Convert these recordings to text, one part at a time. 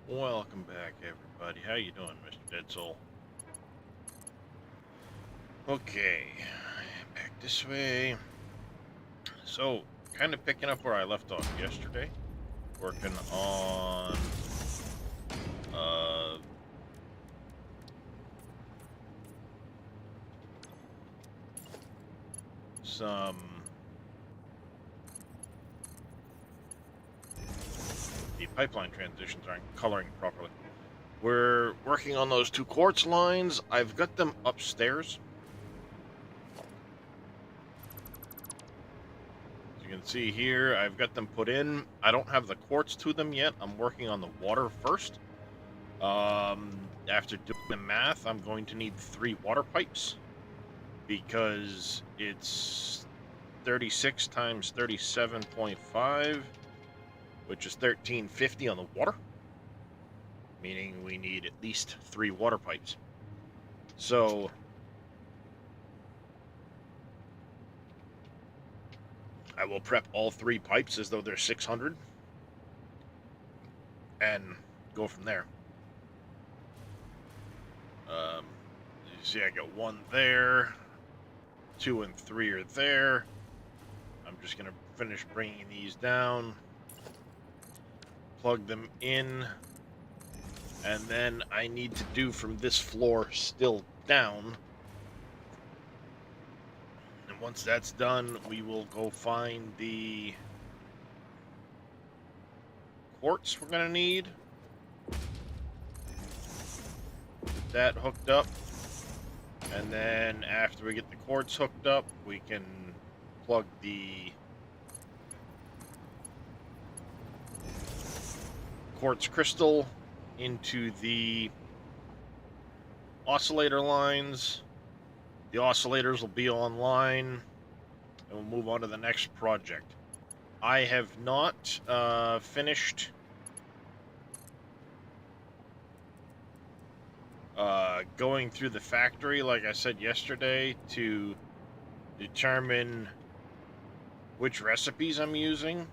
Welcome back, everybody. How you doing, Mr. Dead Soul? Okay, back this way. So, kind of picking up where I left off yesterday. Working on some the pipeline transitions aren't coloring properly. We're working on those 2 quartz lines. I've got them upstairs. As you can see here, I've got them put in. I don't have the quartz to them yet. I'm working on the water first. After doing the math, I'm going to need 3 water pipes because it's 36 times 37.5, which is 1350 on the water, meaning we need at least 3 water pipes. So I will prep all 3 pipes as though they're 600 and go from there. You see, I got 1 there, 2 and 3 are there. I'm just going to finish bringing these down, plug them in, and then I need to do from this floor still down. And once that's done, we will go find the quartz we're going to need. Get that hooked up. And then after we get the quartz hooked up, we can plug the quartz crystal into the oscillator lines. The oscillators will be online, and we'll move on to the next project. I have not finished going through the factory, like I said yesterday, to determine which recipes I'm using.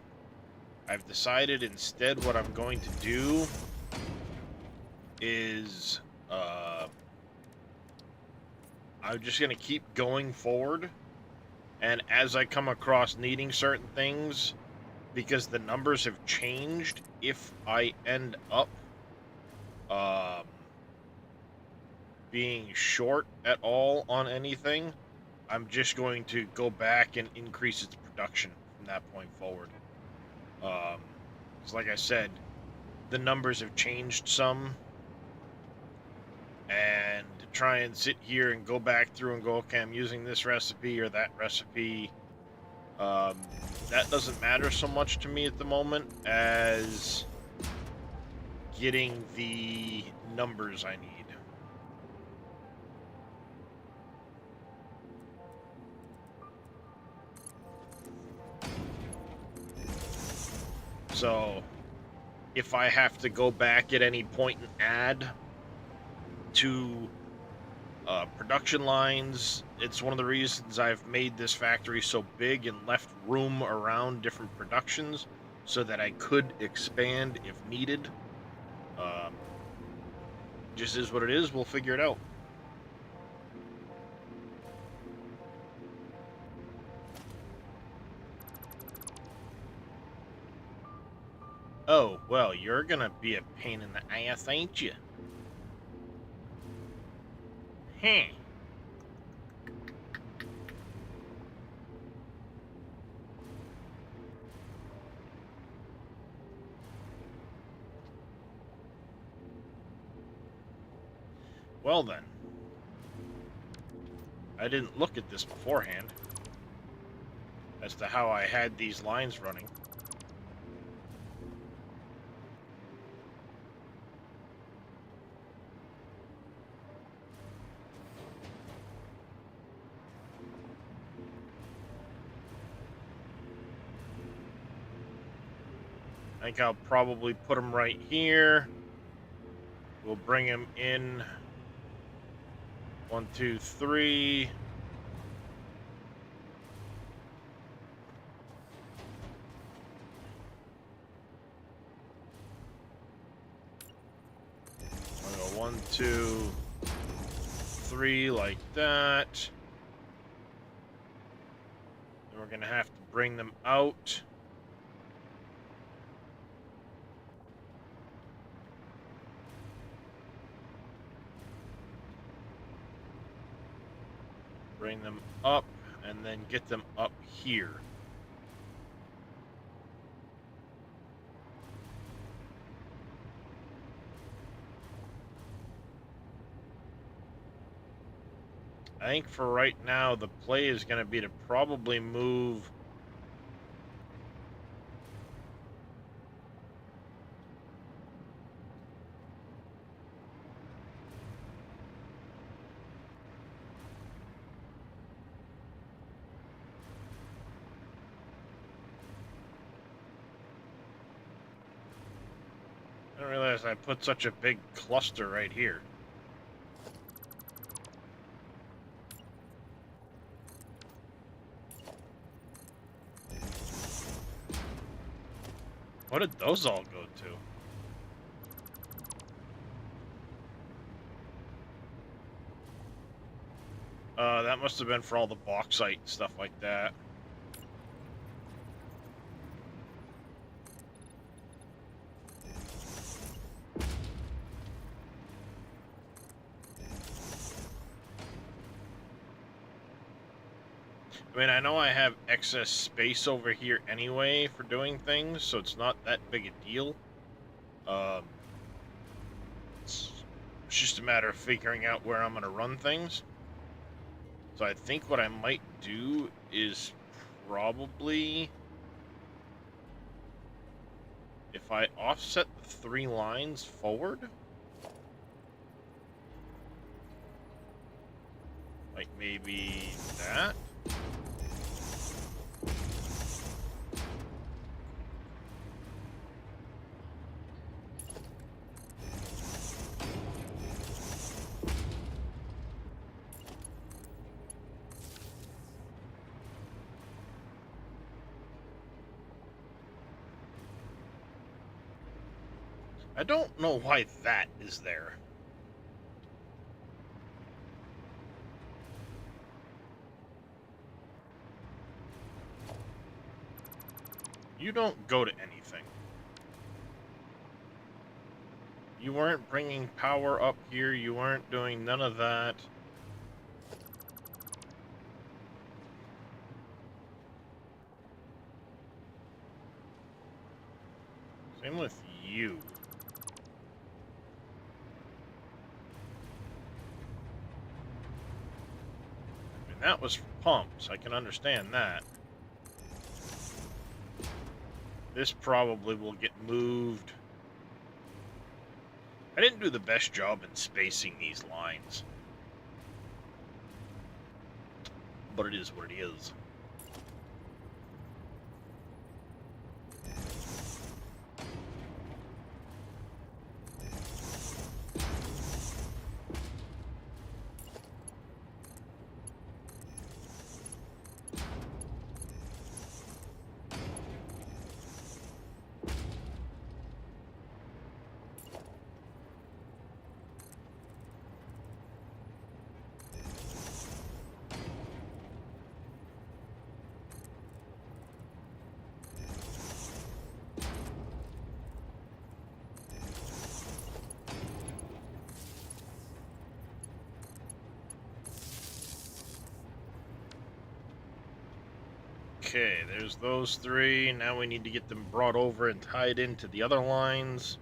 I've decided instead what I'm going to do is I'm just going to keep going forward, and as I come across needing certain things, because the numbers have changed, if I end up being short at all on anything, I'm just going to go back and increase its production from that point forward. Because like I said, the numbers have changed some, and to try and sit here and go back through and go, okay, I'm using this recipe or that recipe, that doesn't matter so much to me at the moment as getting the numbers I need. So if I have to go back at any point and add to production lines, it's one of the reasons I've made this factory so big and left room around different productions so that I could expand if needed. Just is what it is. We'll figure it out. Oh, well, you're gonna be a pain in the ass, ain't you? Heh. Well then. I didn't look at this beforehand as to how I had these lines running. I think I'll probably put them right here. We'll bring them in. 1, 2, 3. 1, 2, 3, like that. Then we're gonna have to bring them out. Bring them up, and then get them up here. I think for right now, the play is going to be to probably move I didn't realize I put such a big cluster right here. What did those all go to? That must have been for all the bauxite and stuff like that. I mean, I know I have excess space over here anyway for doing things, so it's not that big a deal. It's just a matter of figuring out where I'm going to run things. So I think what I might do is probably, if I offset the 3 lines forward, like maybe that. I don't know why that is there. You don't go to anything. You weren't bringing power up here. You weren't doing none of that. Same with you. That was for pumps. I can understand that. This probably will get moved. I didn't do the best job in spacing these lines. But it is what it is. Okay, there's those 3. Now we need to get them brought over and tied into the other lines.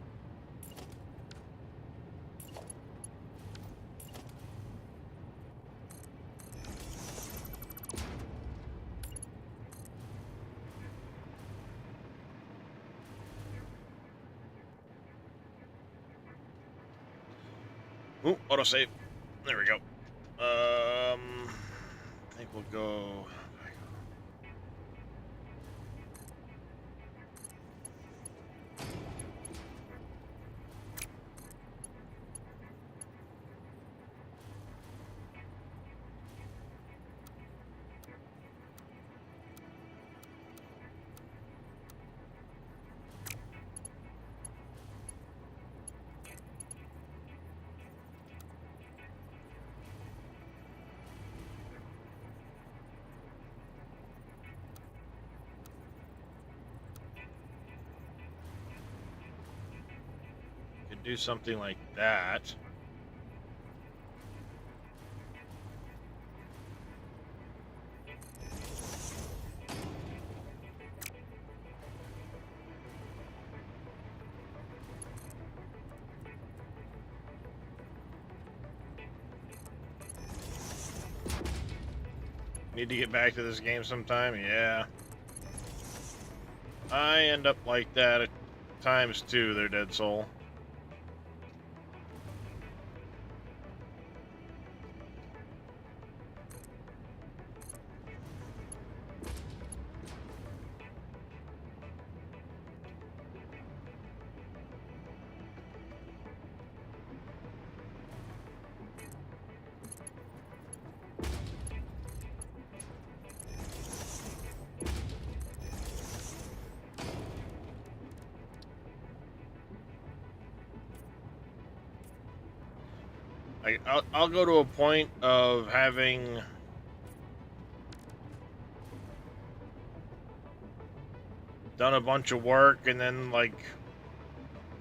Ooh, autosave. There we go. I think we'll go... could do something like that. Need to get back to this game sometime? Yeah. I end up like that at times too, there, Dead Soul. I'll go to a point of having done a bunch of work, and then like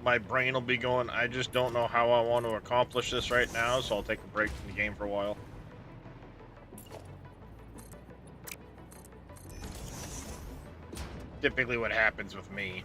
my brain will be going, I just don't know how I want to accomplish this right now, so I'll take a break from the game for a while. Typically what happens with me.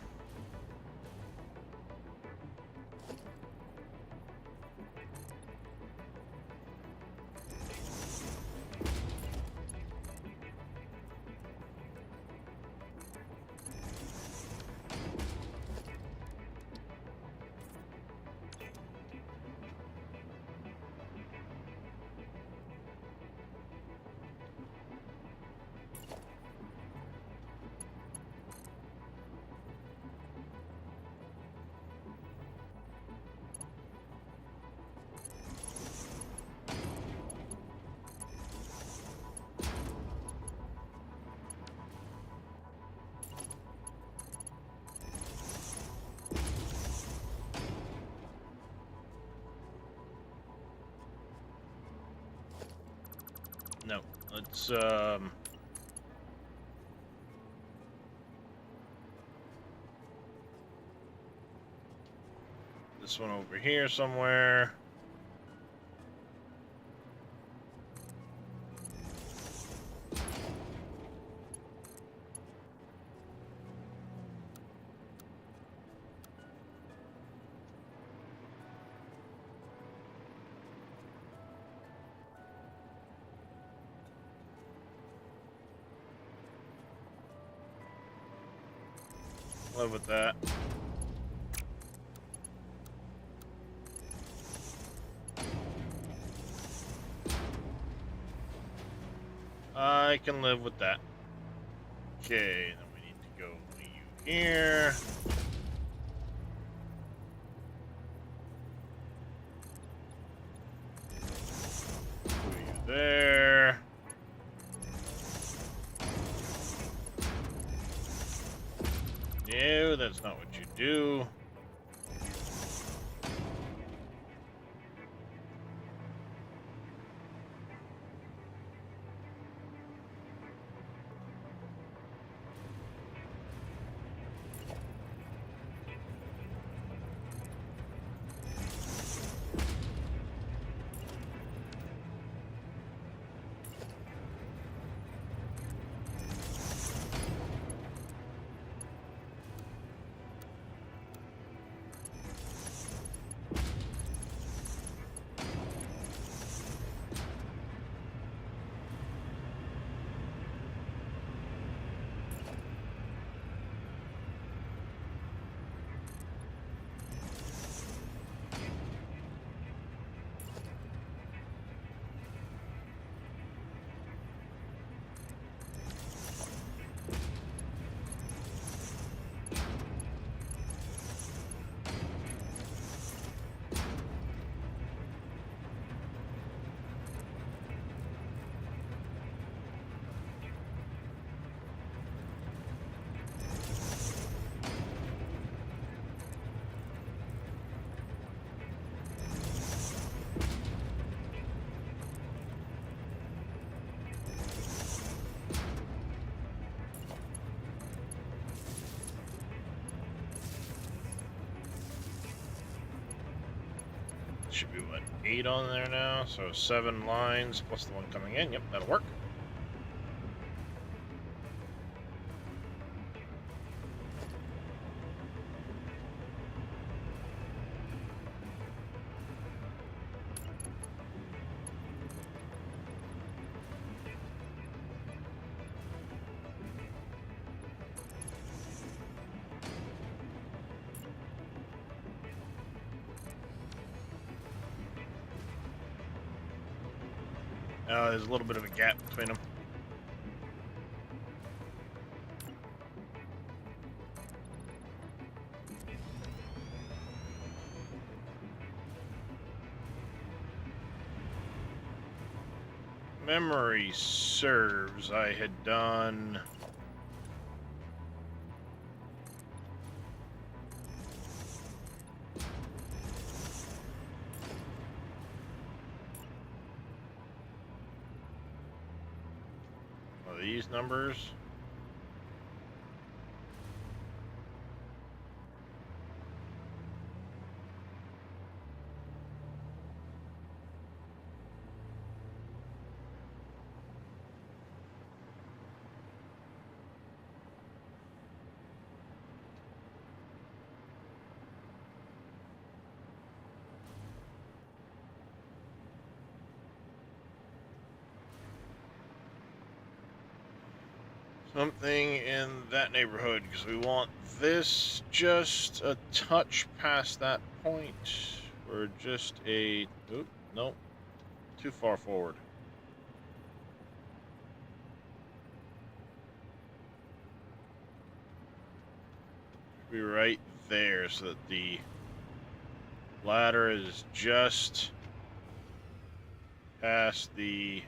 No, let's this one over here somewhere. Live with that. I can live with that. Okay, then we need to go to you here. Put you there. No, that's not what you do. should be, what, 8 on there now? So 7 lines plus the one coming in. Yep, that'll work. There's a little bit of a gap between them. Memory serves, I had done... these numbers. Something in that neighborhood, because we want this just a touch past that point. We're just a... Oop, nope. Too far forward. Be right there so that the ladder is just past the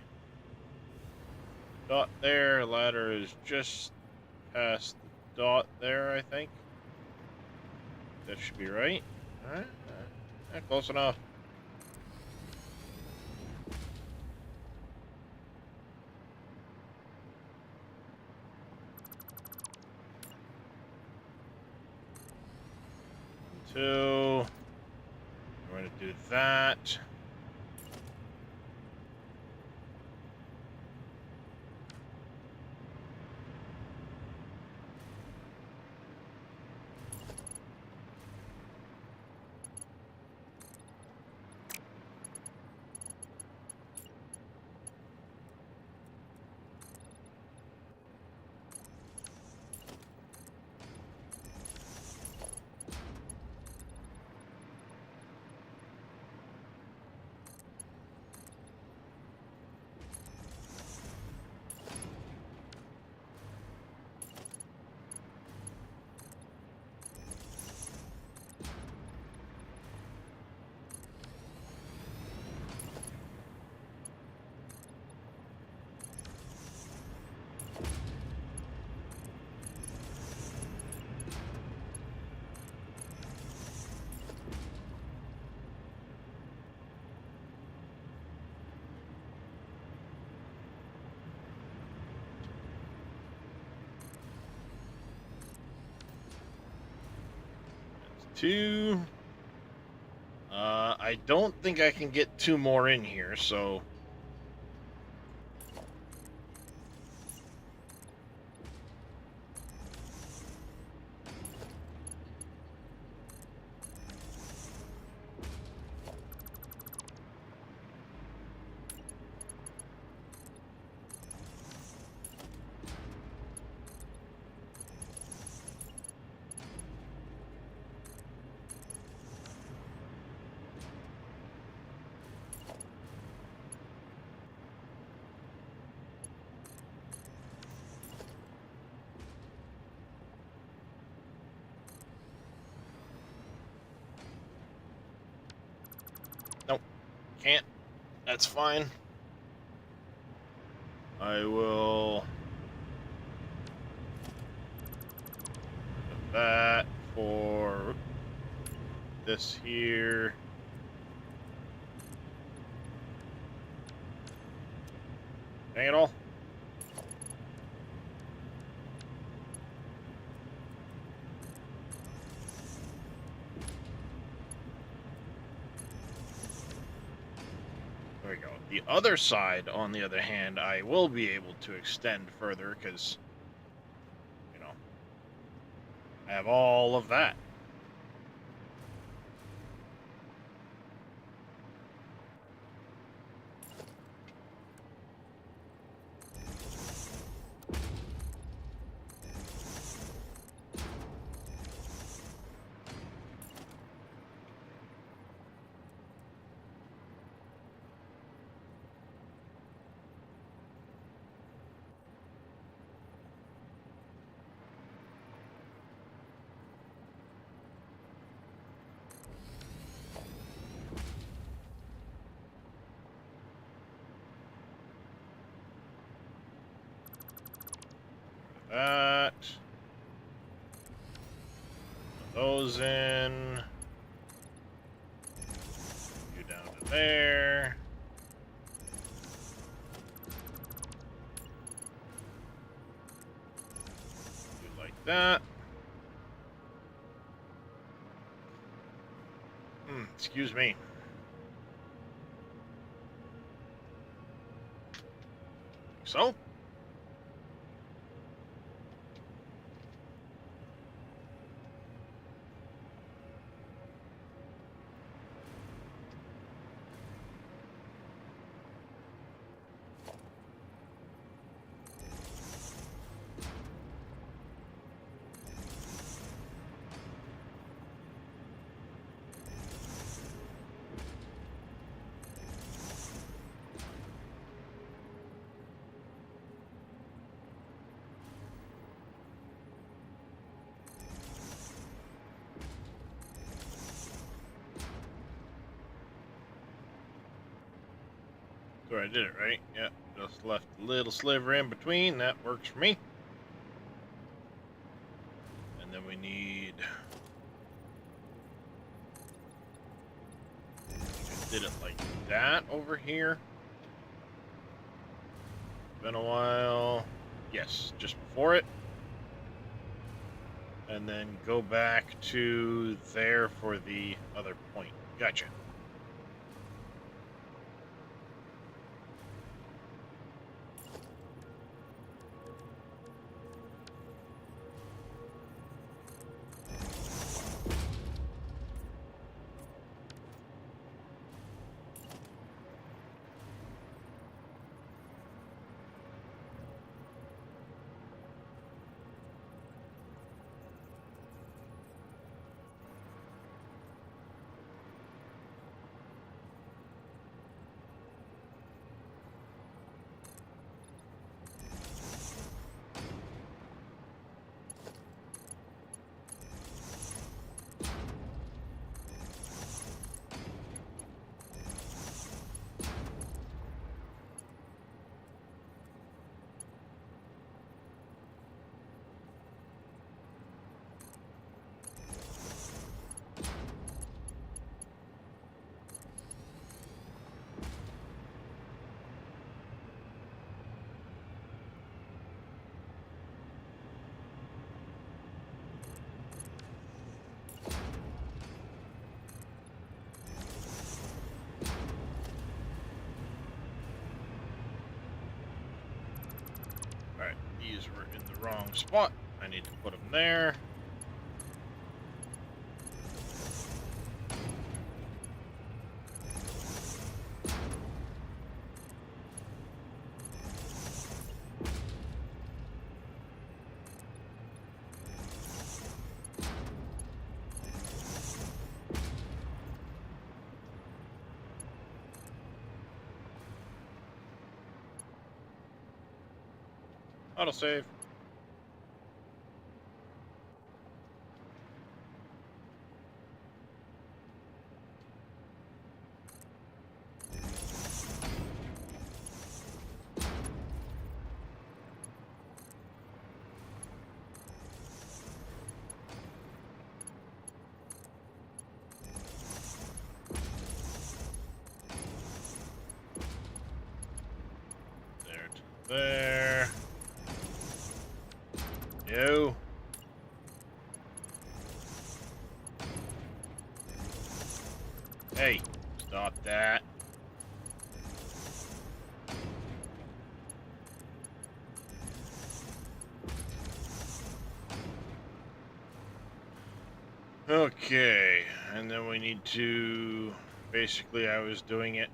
dot there. Ladder is just past the dot there, I think. That should be right. Alright. Close enough. Two. We're going to do that. Two. I don't think I can get 2 more in here, so... Nope. Can't. That's fine. I will... put that for this here. Dang it all. The other side, on the other hand, I will be able to extend further because, you know, I have all of that. That. Put those in. You down to there. You like that. Excuse me. So? So I did it right. Yeah, just left a little sliver in between. That works for me. And then we need... I did it like that over here. Been a while. Yes, just before it. And then go back to there for the other point. Gotcha. Alright, these were in the wrong spot. I need to put them there. Autosave. There to there. No. Hey, stop that. Okay, and then we need to... Basically, I was doing it...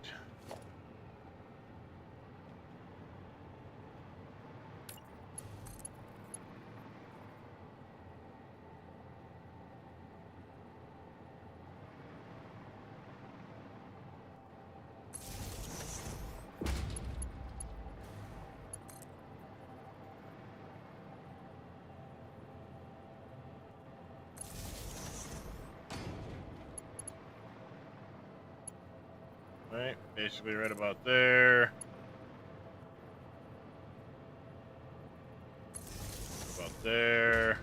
Right, basically right about there. About there.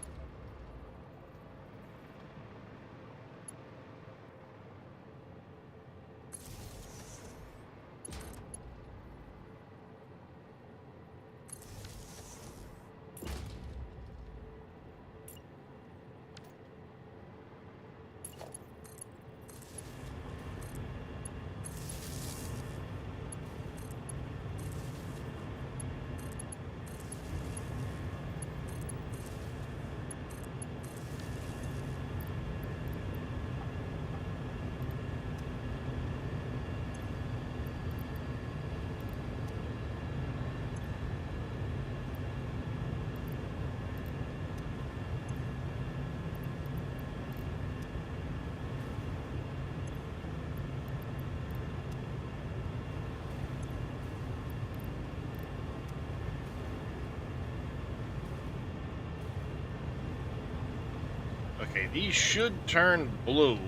Okay, these should turn blue,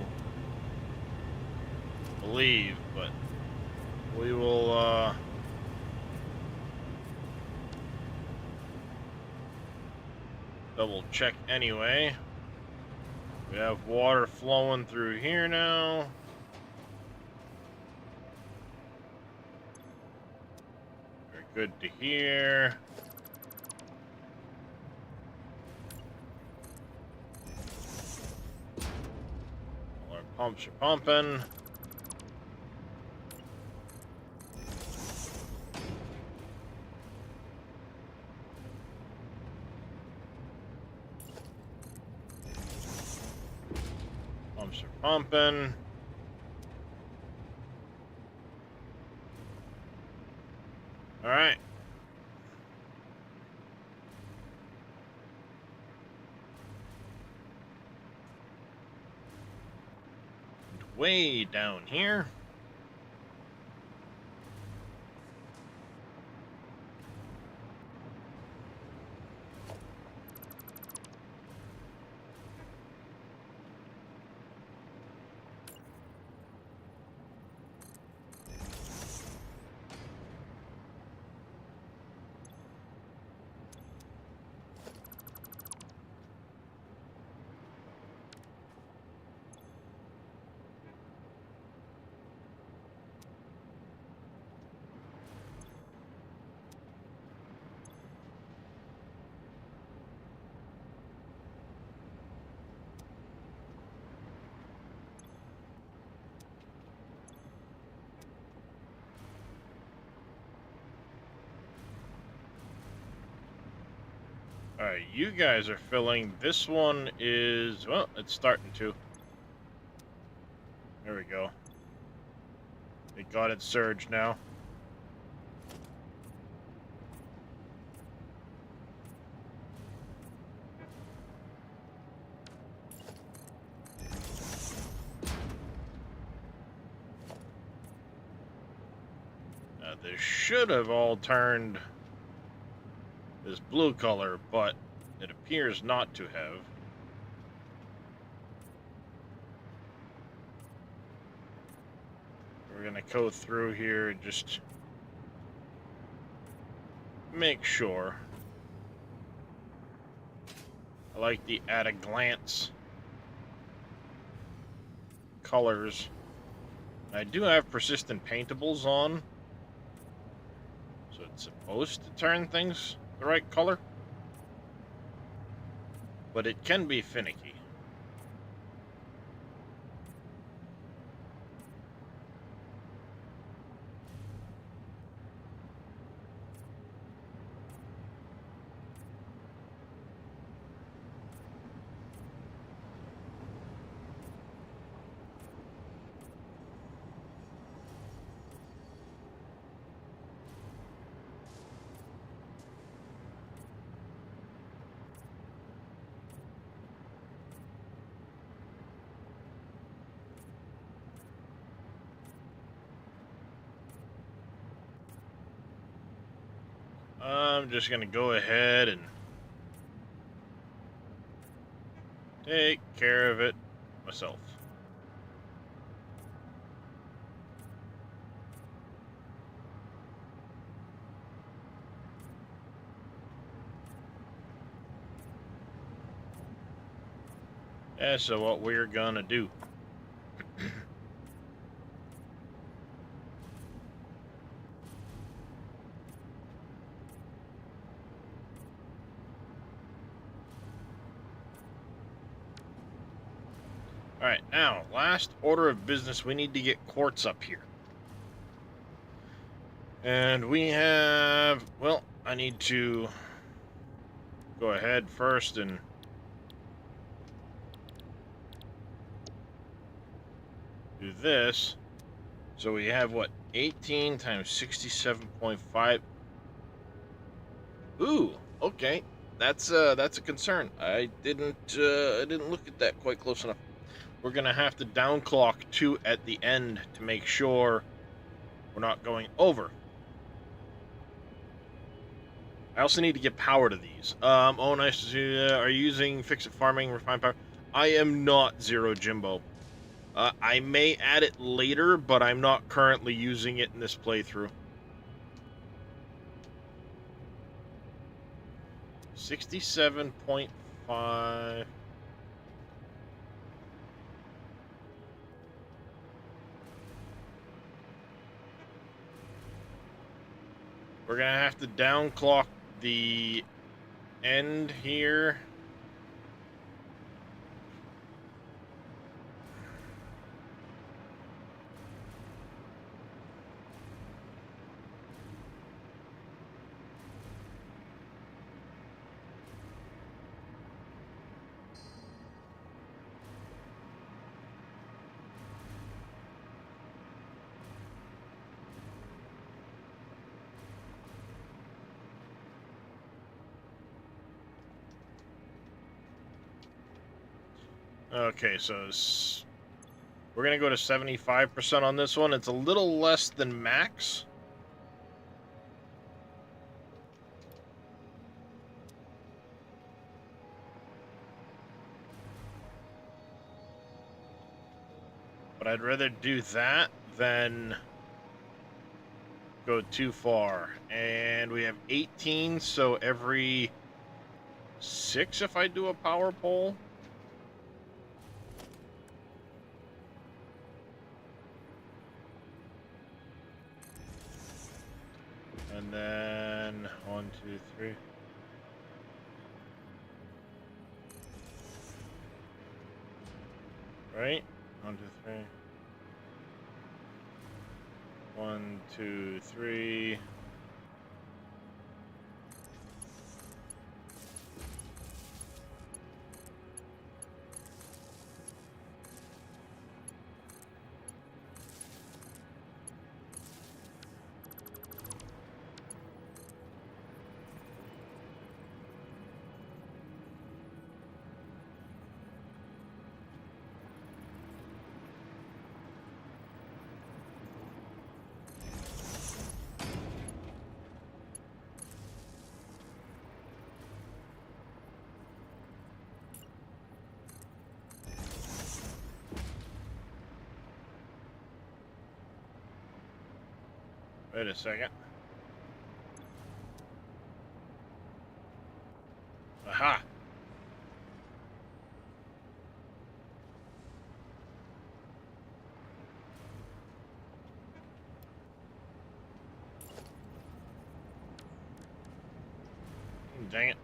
I believe, but we will, double check anyway. We have water flowing through here now. Very good to hear. All our pumps are pumping. Pumps are pumping. All right. And way down here. All right, you guys are filling. This one is, well, it's starting to. There we go. It got its surge now. This should have all turned this blue color, but it appears not to have. We're gonna go through here and just make sure. I like the at a glance colors. I do have persistent paintables on, so it's supposed to turn things the right color, but it can be finicky. I'm just going to go ahead and take care of it myself. Yeah, so what we're going to do. Alright, now, last order of business, we need to get quartz up here. And we have, well, I need to go ahead first and do this. So we have, what, 18 times 67.5. Ooh, okay. That's a concern. I didn't look at that quite close enough. We're gonna have to downclock 2 at the end to make sure we're not going over. I also need to get power to these. Oh, nice to see you. Are you using fix-it farming, refined power? I am not Zero Jimbo. I may add it later, but I'm not currently using it in this playthrough. 67.5. We're gonna have to downclock the end here. Okay, so we're gonna go to 75% on this one. It's a little less than max. But I'd rather do that than go too far. And we have 18, so every 6 if I do a power pole. And then 1, 2, 3. Right? 1, 2, 3. 1, 2, 3. Wait a second. Aha! Dang it.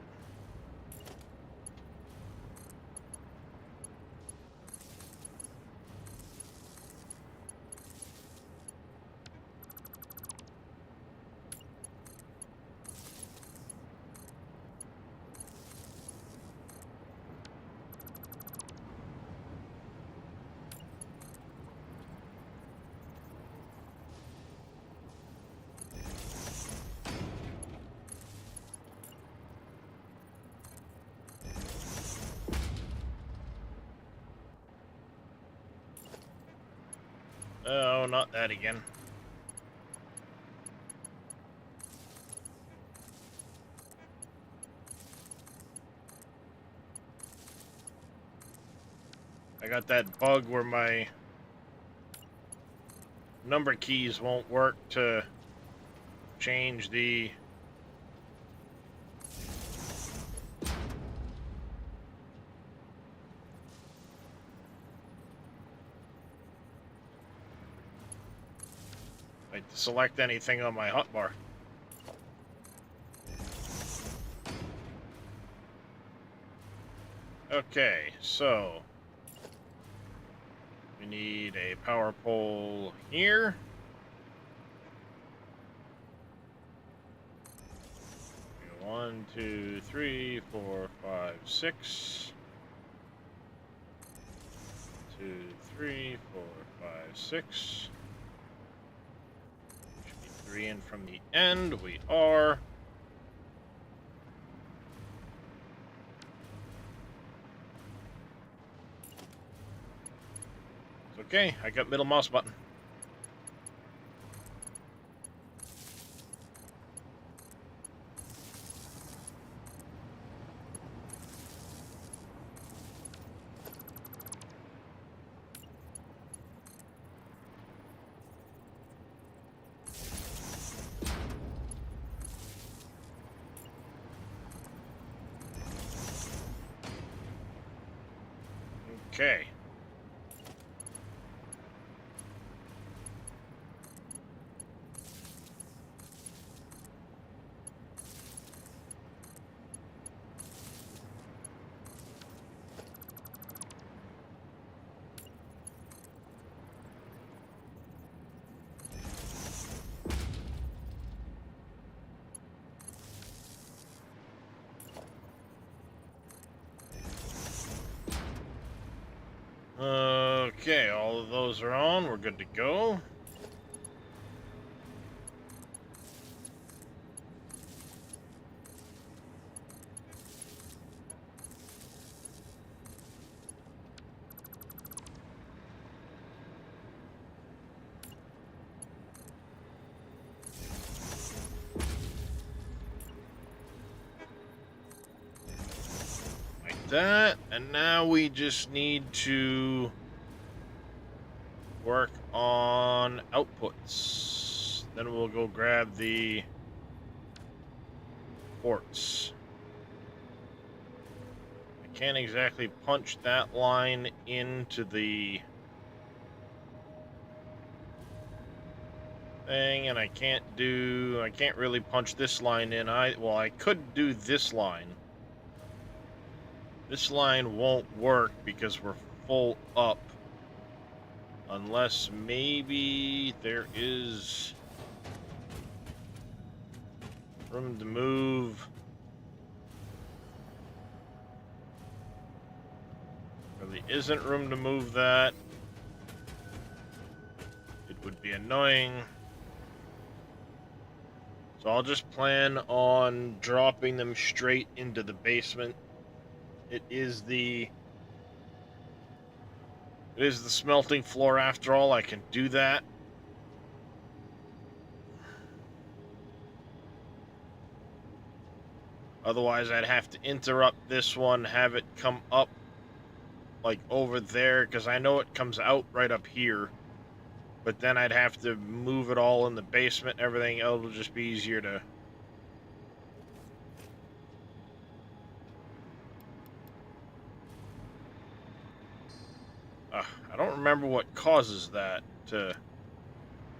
Oh, not that again. I got that bug where my number keys won't work to change the like to select anything on my hotbar. Okay, so we need a power pole here. One, two, three, four, five, six. 2, 3, 4, 5, 6. Should be 3 in from the end. We are. It's okay. I got middle mouse button. Okay. Okay, all of those are on. We're good to go. That, and now we just need to work on outputs. Then we'll go grab the quartz. I can't exactly punch that line into the thing, and I can't really punch this line in. Well, I could do this line. This line won't work because we're full up. Unless maybe there is room to move. Really isn't room to move that. It would be annoying. So I'll just plan on dropping them straight into the basement. It is the smelting floor after all. I can do that. Otherwise, I'd have to interrupt this one, have it come up like over there, because I know it comes out right up here. But then I'd have to move it all in the basement and everything. It'll just be easier to... I don't remember what causes that to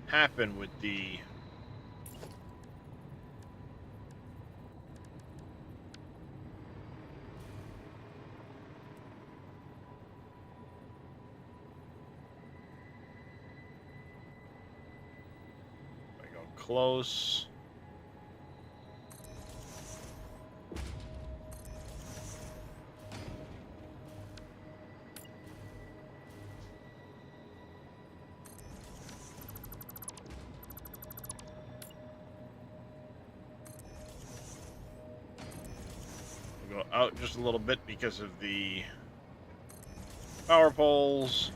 happen with the... I go close. Go out just a little bit because of the power poles.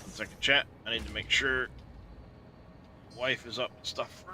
One second, chat. I need to make sure wife is up and stuff.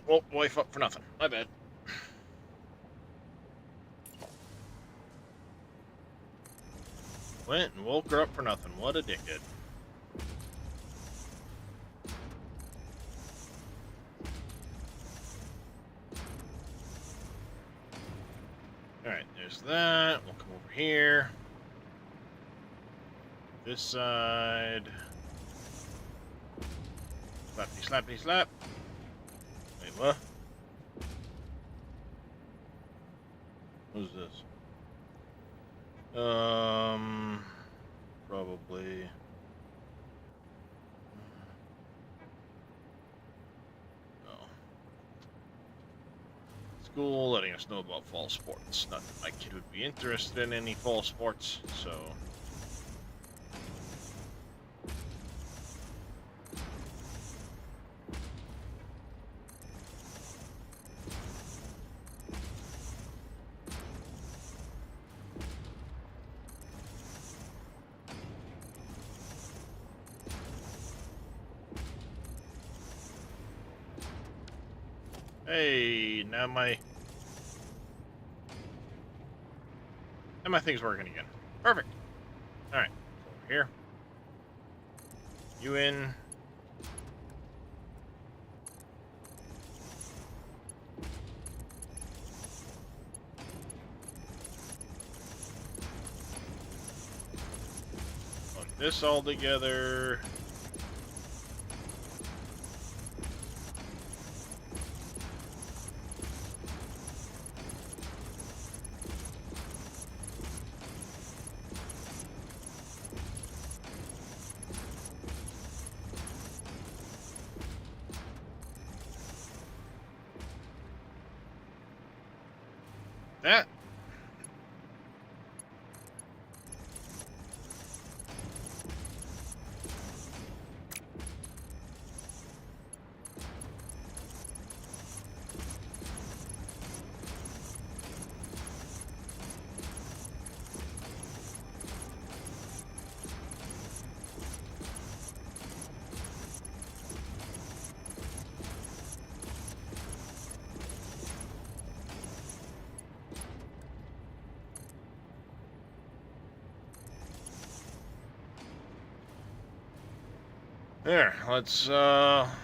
Well, wife up for nothing. My bad. Went and woke her up for nothing. What a dickhead. Alright, there's that. We'll come over here. This side. Slappity, slappity, slap. Wait, what? What is this? Probably. No. School letting us know about fall sports. Not that my kid would be interested in any fall sports, so. Hey, now my thing's working again. Perfect. All right, over here. You in? Put this all together. That. There, let's start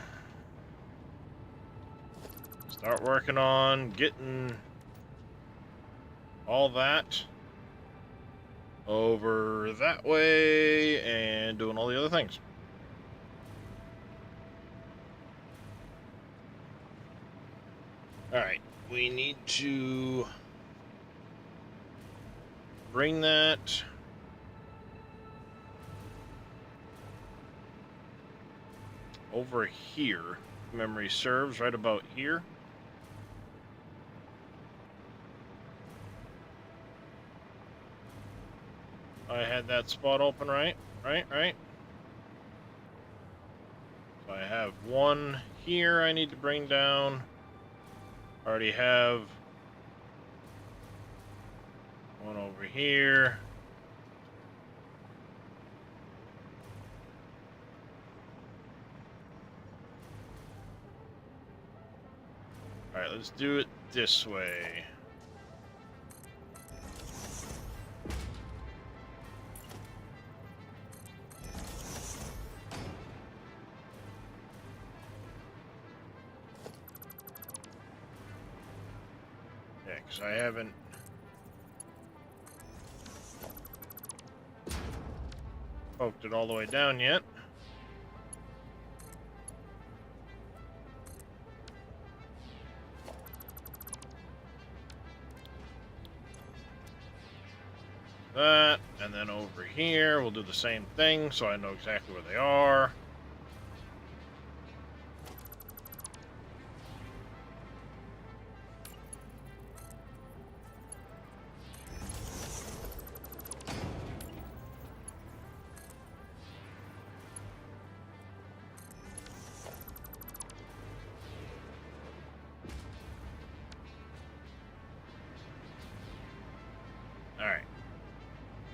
working on getting all that over that way and doing all the other things. All right, we need to bring that over here. Memory serves, right about here. I had that spot open, right? Right. So I have one here I need to bring down. I already have one over here. All right, let's do it this way. because I haven't... poked it all the way down yet. That, and then over here, we'll do the same thing so I know exactly where they are. Alright.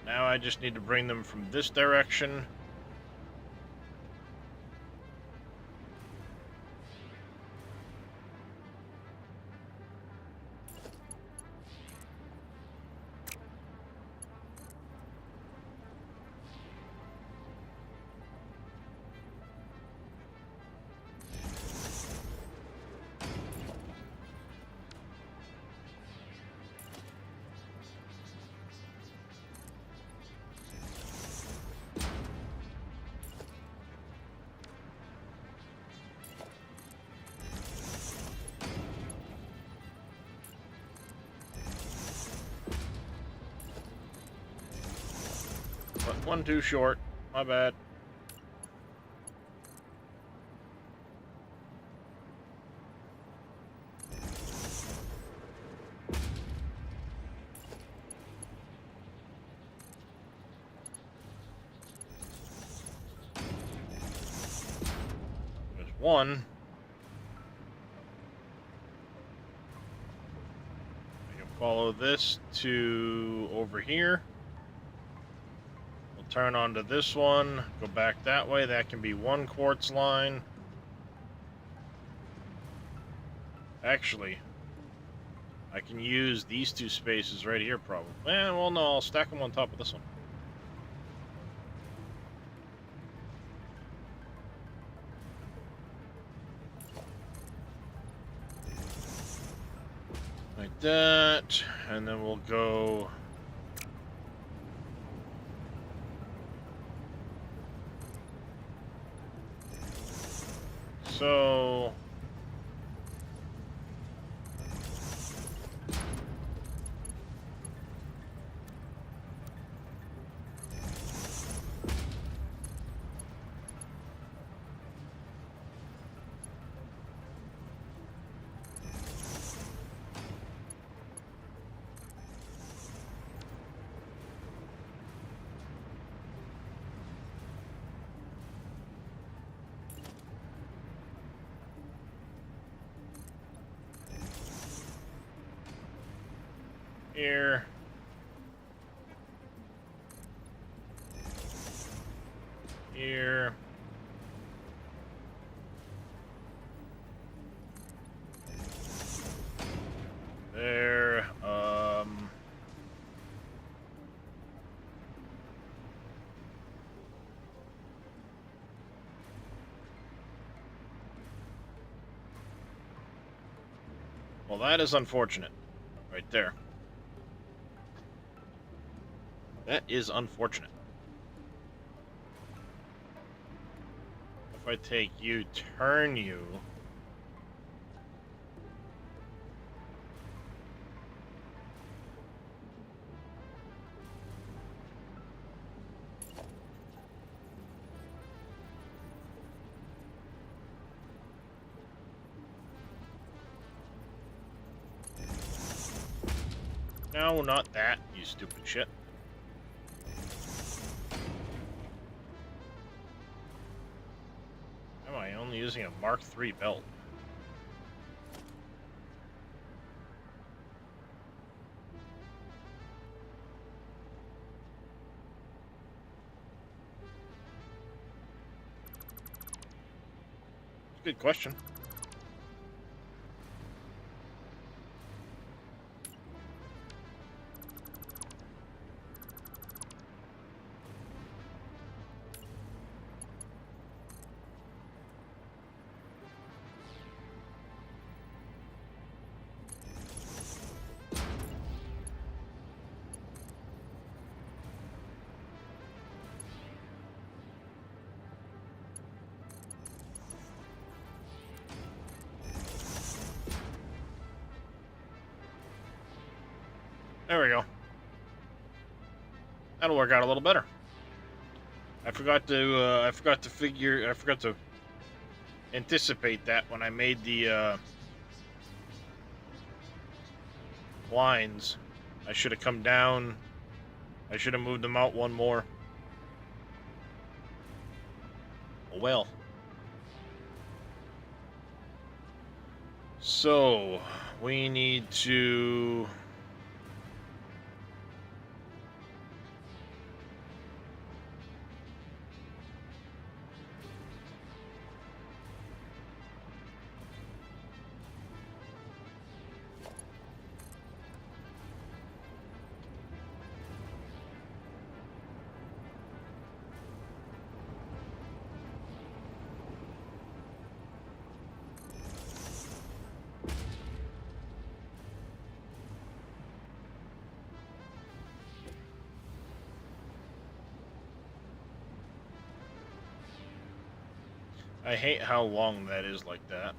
Now I just need to bring them from this direction. But one too short. My bad. There's one. I can follow this to over here. Turn onto this one, go back that way. That can be one quartz line. Actually, I can use these two spaces right here probably. Well, no, I'll stack them on top of this one. Like that, and then we'll go... So... here. Here. There. Well, that is unfortunate. Right there. That is unfortunate. If I take you, turn you... No, not that, you stupid shit. Am I only using a Mark III belt? Good question. There we go. That'll work out a little better. I forgot to anticipate that when I made the lines. I should have come down. I should have moved them out one more. Oh well. So, we need to... I hate how long that is like that.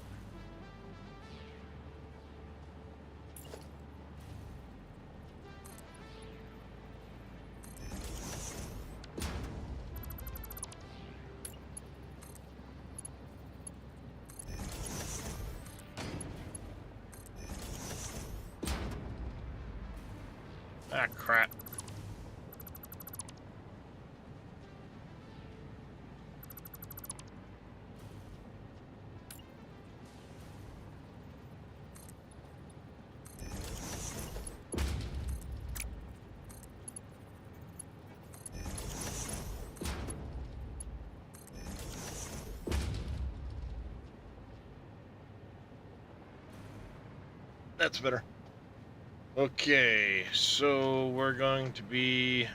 Ah, crap. That's better. Okay, so we're going to be...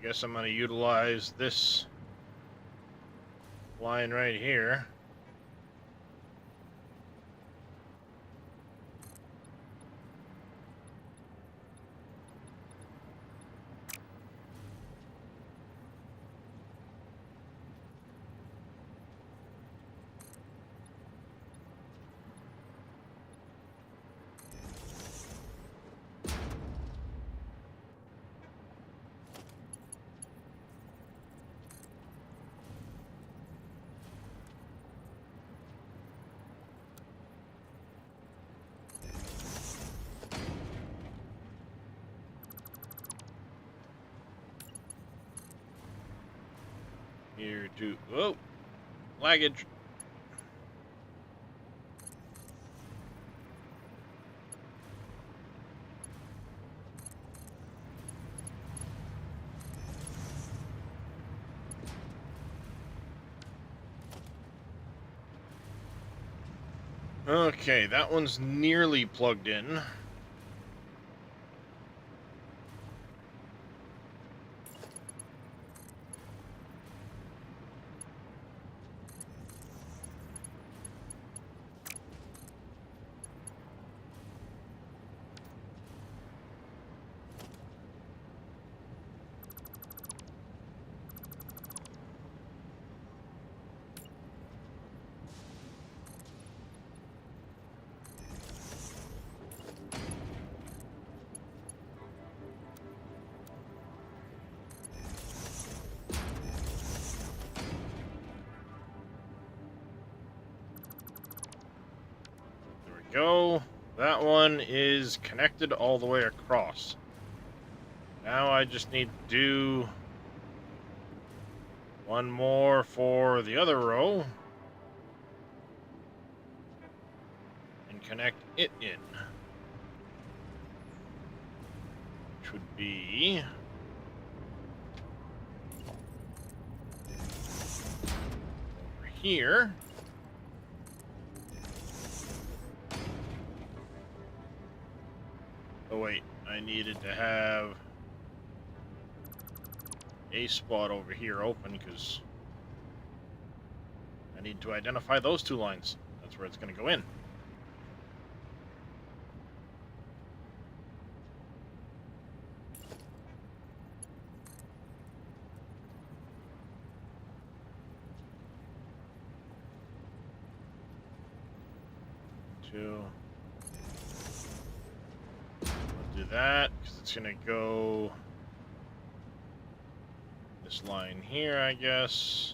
I guess I'm going to utilize this line right here. Here to... Oh! Laggage. Okay, that one's nearly plugged in. Go. That one is connected all the way across. Now I just need to do one more for the other row and connect it in, which would be over here. Oh wait, I needed to have a spot over here open because I need to identify those 2 lines. That's where it's going to go in. Two. Do that because it's gonna go this line here, I guess.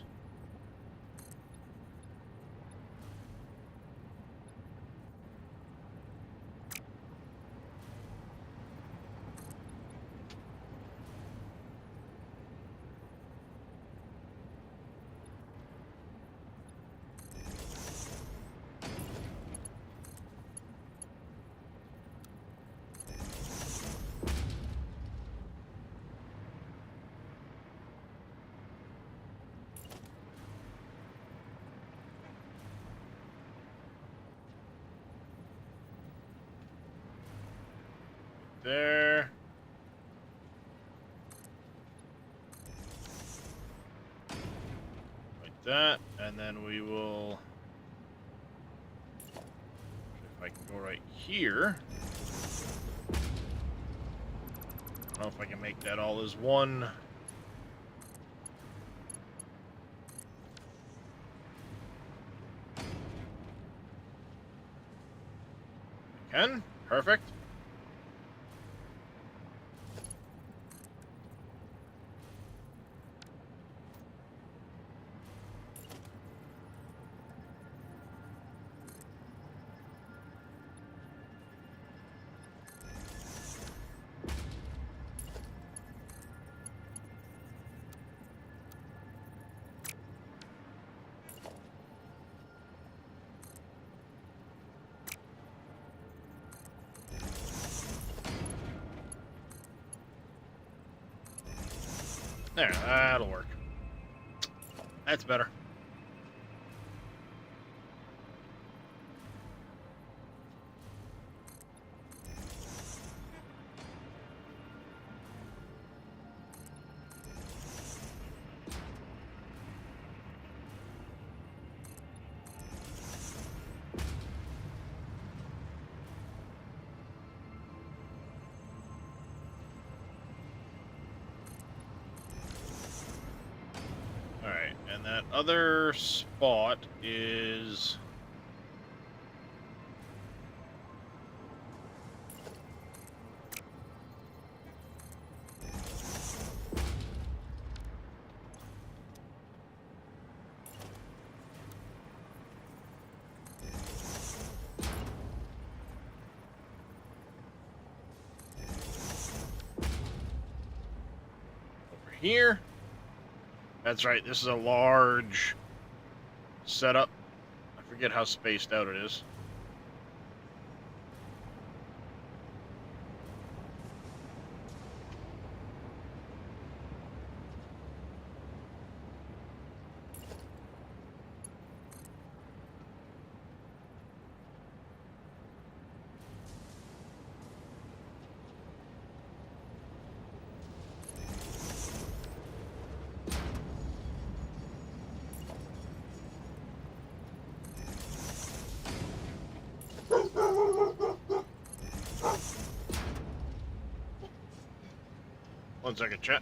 There. Like that. And then we will... If I can go right here. I don't know if I can make that all as one. I can. Perfect. There, that'll work. That's better. And that other spot is... over here. That's right, this is a large setup. I forget how spaced out it is. One second, chat.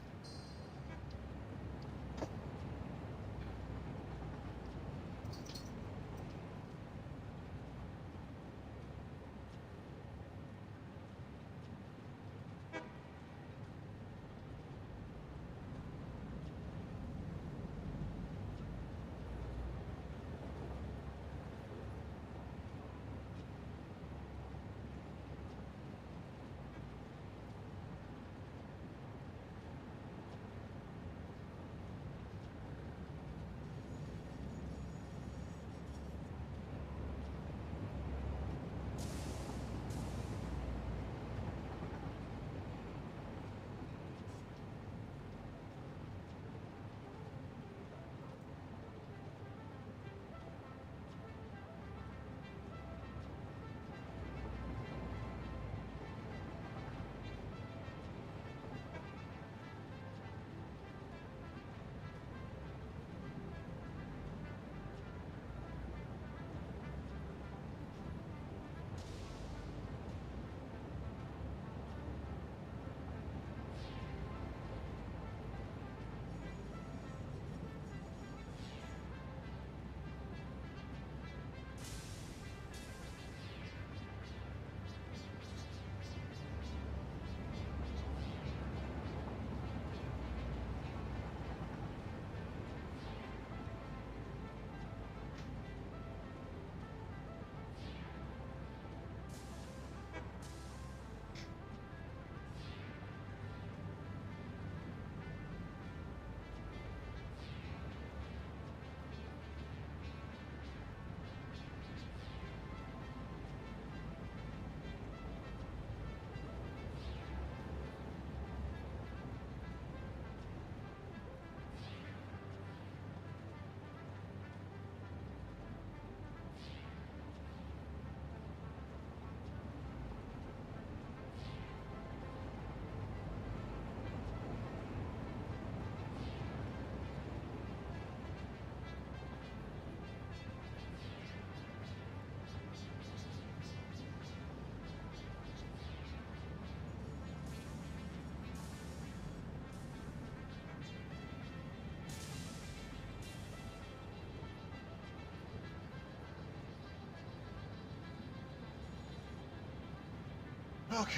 Okay.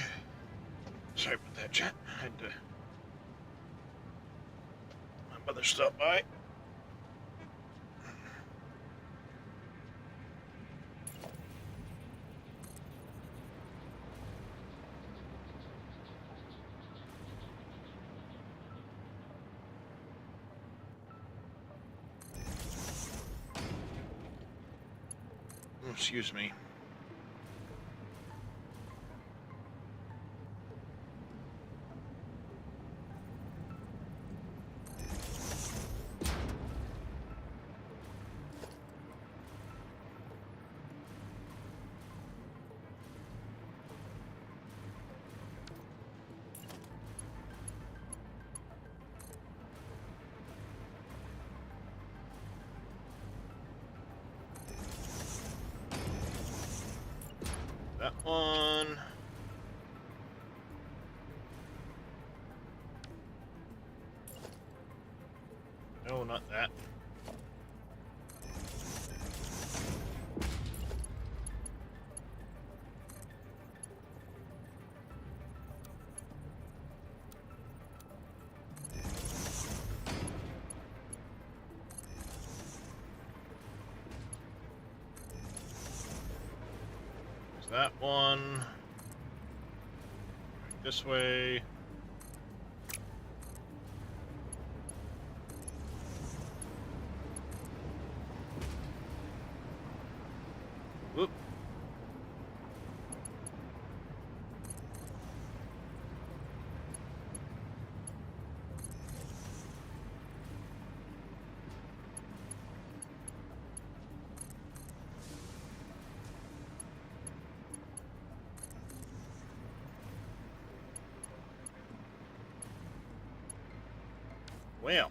Sorry about that, chat. I had to... My mother stopped by. Excuse me. That one. No, not that. There's that one. This way. Whoop. Well.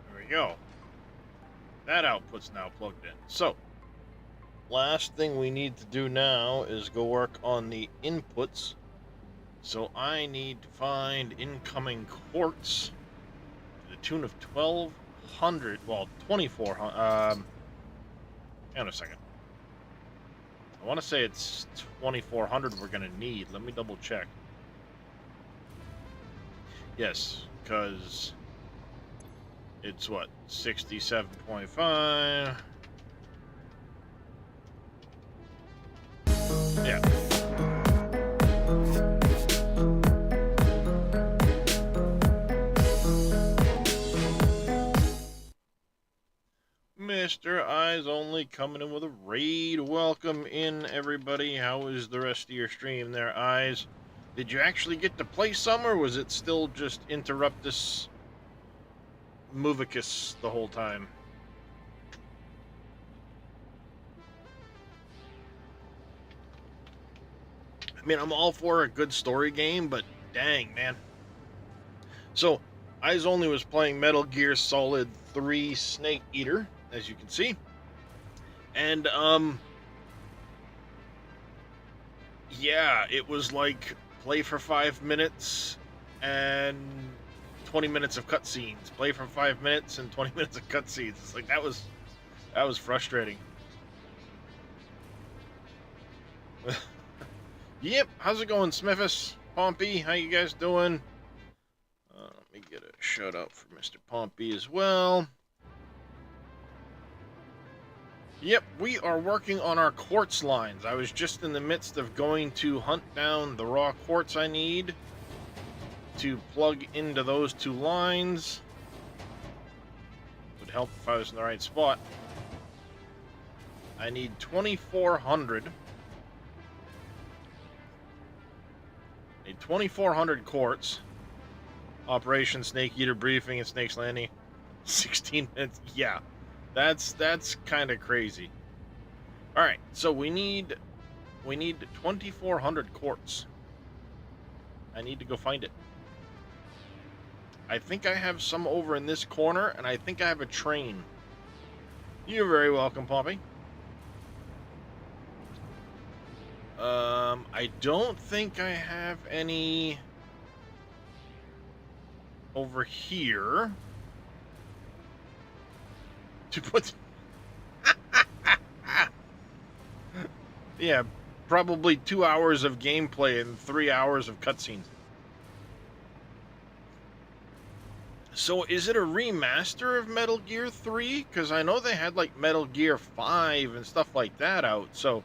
There we go. That output's now plugged in. So, last thing we need to do now is go work on the inputs. So I need to find incoming quartz to the tune of 1,200, well, 2,400, hang on a second. I want to say it's 2,400 we're going to need. Let me double check. Yes, because it's what, 67.5? Yeah. Mr. Eyes Only coming in with a raid. Welcome in, everybody. How is the rest of your stream there, Eyes? Did you actually get to play some, or was it still just Interruptus Movicus the whole time? I mean, I'm all for a good story game, but dang, man. So, Eyes Only was playing Metal Gear Solid 3 Snake Eater, as you can see. And, yeah, it was like play for 5 minutes and 20 minutes of cutscenes. Play for 5 minutes and 20 minutes of cutscenes. It's like, that was frustrating. Yep, how's it going, Smithus? Pompey, how you guys doing? Let me get a shout out for Mr. Pompey as well. Yep, we are working on our quartz lines. I was just in the midst of going to hunt down the raw quartz I need to plug into those 2 lines. Would help if I was in the right spot. I need 2,400. A 2,400 quartz. Operation Snake Eater briefing at Snake's Landing. 16 minutes. Yeah, that's kind of crazy. All right, so we need 2,400 quartz. I need to go find it. I think I have some over in this corner, and I think I have a train. You're very welcome, Poppy. I don't think I have any over here to put. Yeah, probably 2 hours of gameplay and 3 hours of cutscenes. So is it a remaster of Metal Gear 3? Because I know they had like Metal Gear 5 and stuff like that out. So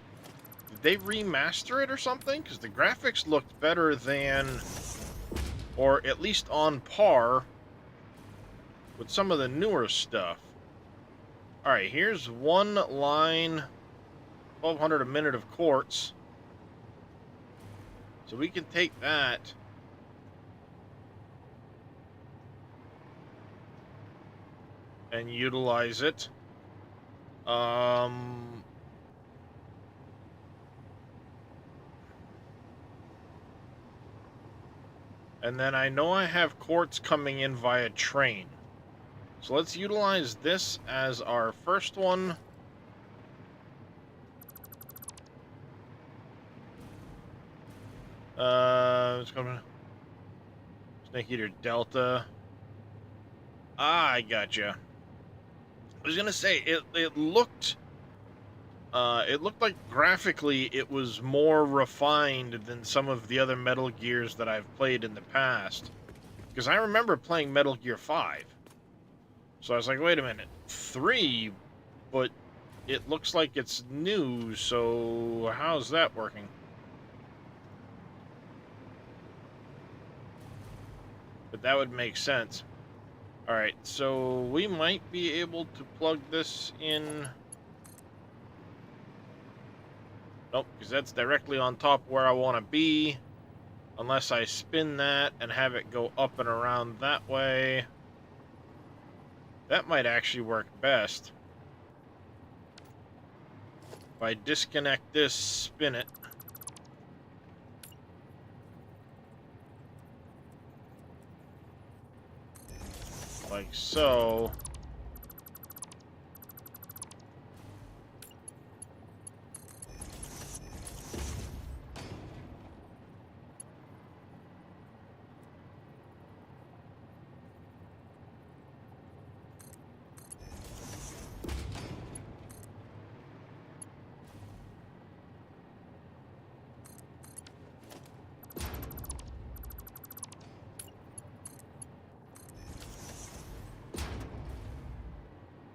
did they remaster it or something? Because the graphics looked better than, or at least on par with some of the newer stuff. All right, here's one line, 1,200 a minute of quartz. So we can take that. And utilize it. And then I know I have quartz coming in via train. So let's utilize this as our first one. It's coming. Snake Eater Delta. Ah, I gotcha. I was gonna say it looked like graphically it was more refined than some of the other Metal Gears that I've played in the past. Because I remember playing Metal Gear 5. So I was like, wait a minute, 3, but it looks like it's new, so how's that working? But that would make sense. Alright, so we might be able to plug this in. Nope, because that's directly on top where I want to be. Unless I spin that and have it go up and around that way. That might actually work best. If I disconnect this, spin it. Like so.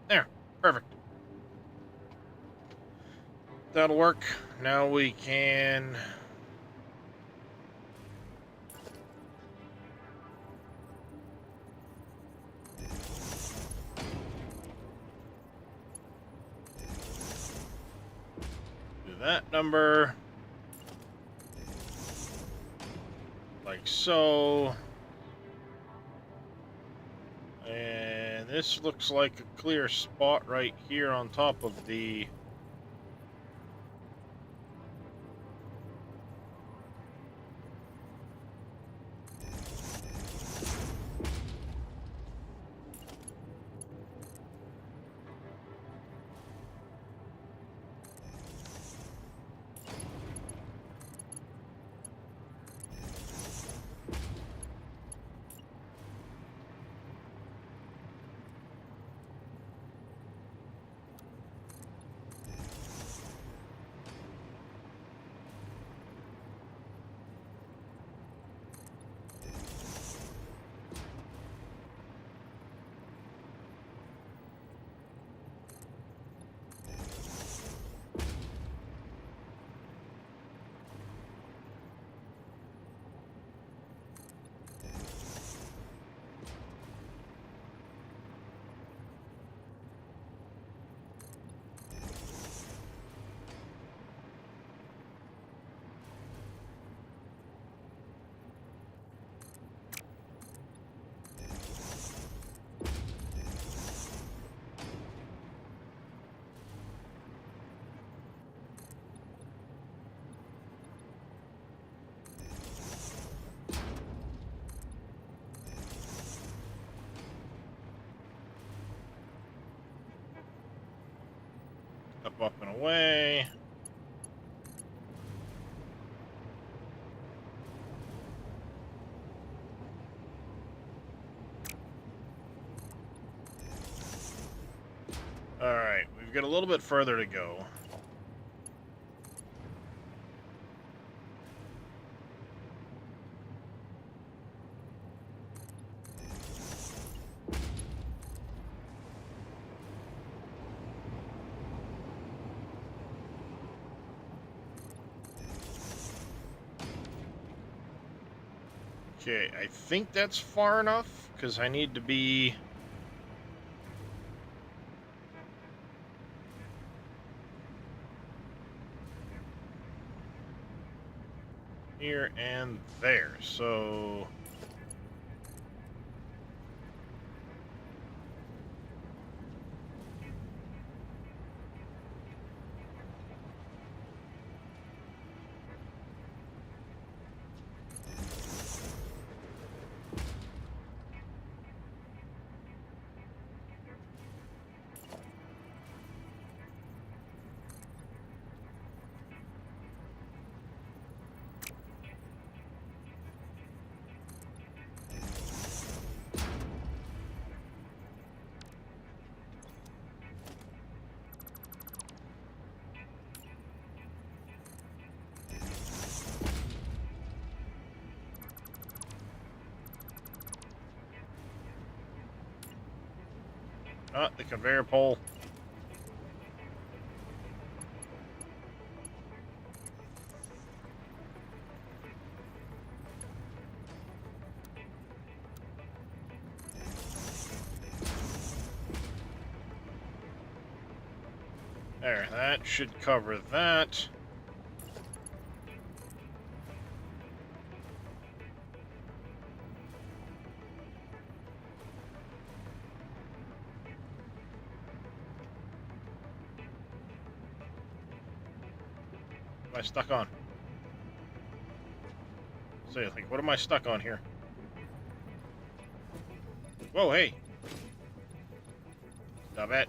There, perfect. That'll work. Now we can do that number. Like so. And this looks like a clear spot right here on top of the up and away. got a little bit further to go. Okay, I think that's far enough, because I need to be... here and there, so... the conveyor pole. There, that should cover that. What am I stuck on? So, like, what am I stuck on here? Whoa, hey! Stop it.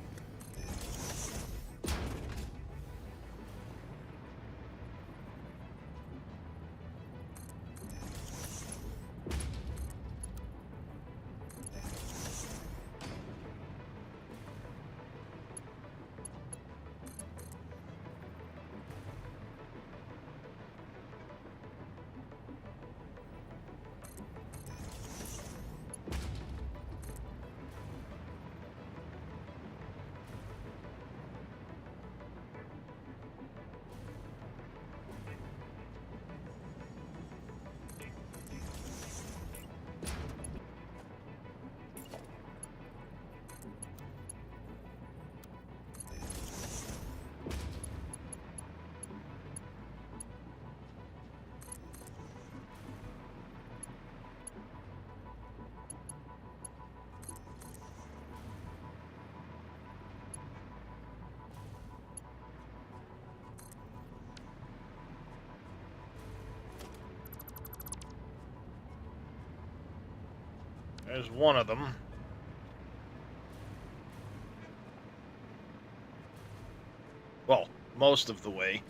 There's one of them. Well, most of the way.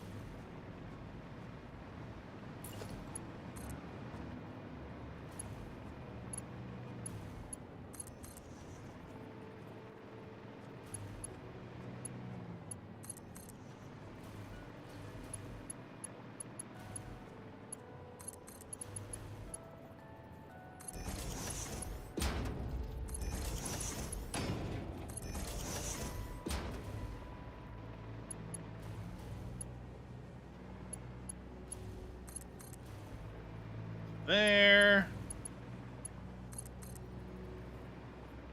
There.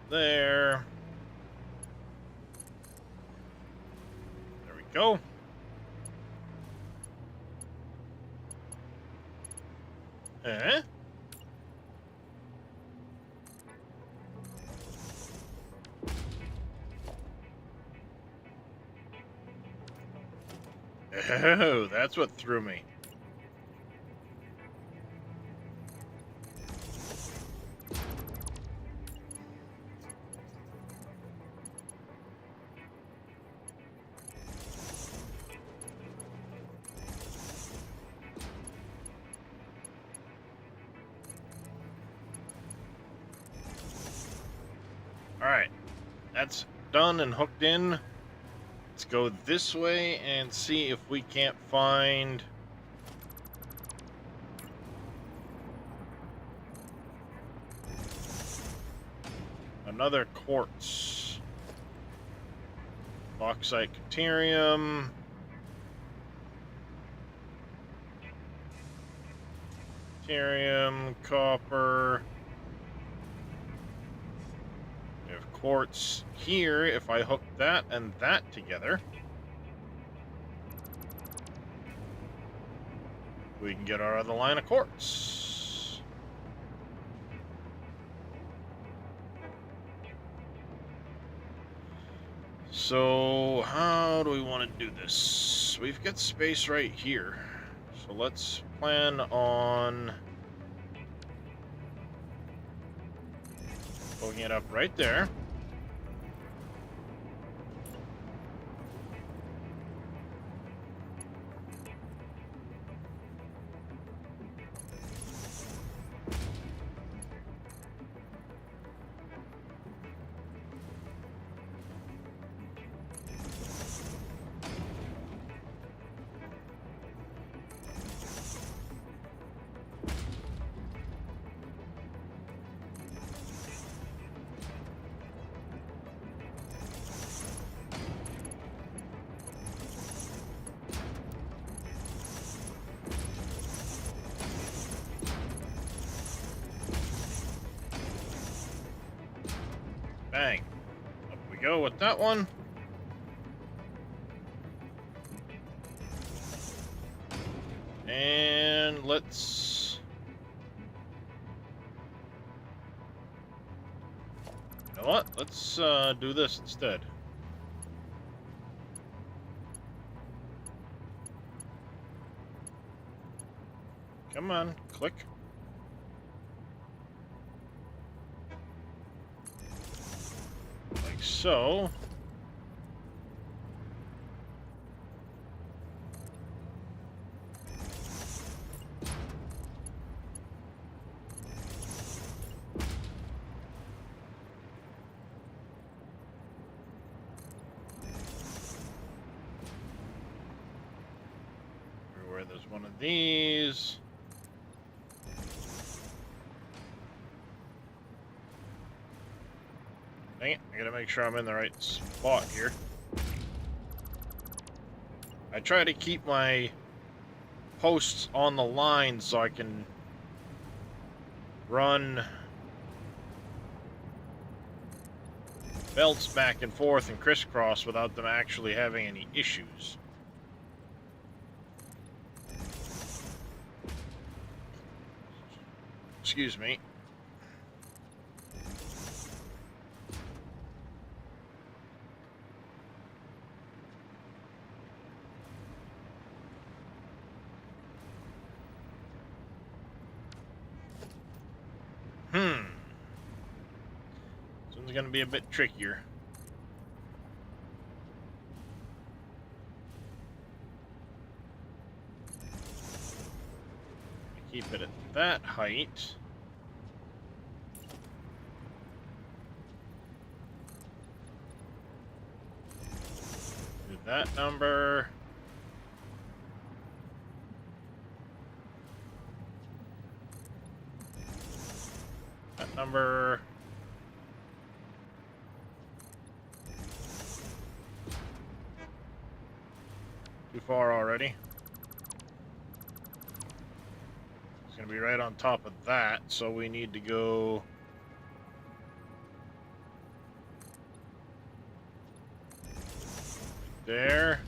There. There we go. Eh? Oh, that's what threw me. Alright, that's done and hooked in. Let's go this way and see if we can't find another quartz. Bauxite, deuterium. Deuterium, copper. We have quartz here. If I hook that and that together, we can get our other line of quartz. So, how do we want to do this? We've got space right here. So let's plan on hooking it up right there. Bang. Up we go with that one. And let's... You know what? Let's do this instead. Come on, click. Like so. Everywhere there's one of these. Dang it, I gotta make sure I'm in the right spot here. I try to keep my posts on the line so I can run belts back and forth and crisscross without them actually having any issues. Excuse me. This one's gonna be a bit trickier. Keep it at that height. Do that number. That number. Too far already. It's going to be right on top of that, so we need to go there.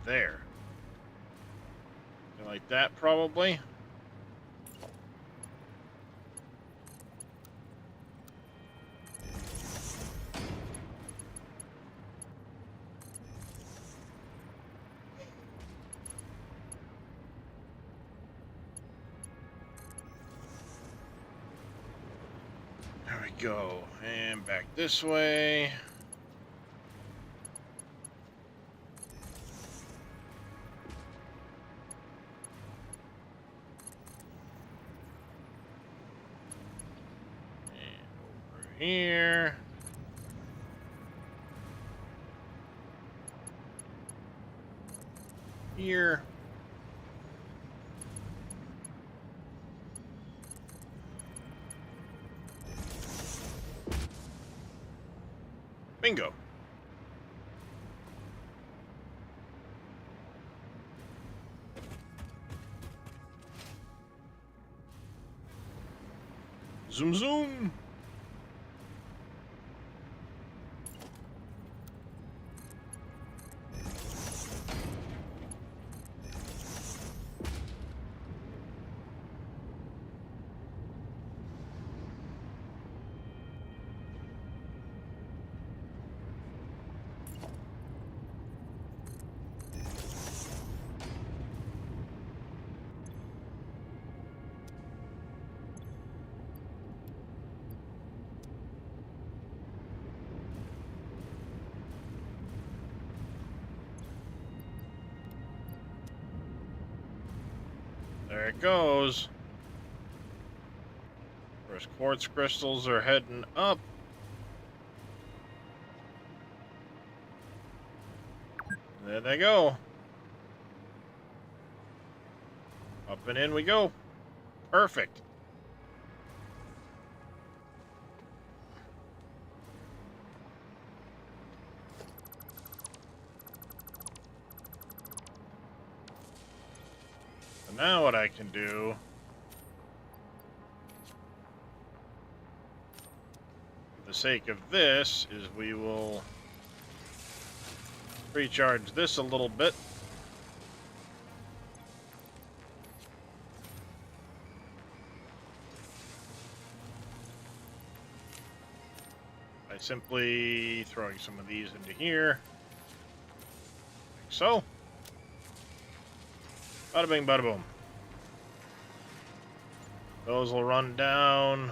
There. Something like that, probably. There we go. And back this way. And here. Here. Bingo. Zoom zoom. There it goes. First quartz crystals are heading up. There they go. Up and in we go. Perfect. So now what I can do for the sake of this is we will recharge this a little bit. By simply throwing some of these into here. Like so. Bada bing, bada boom. Those will run down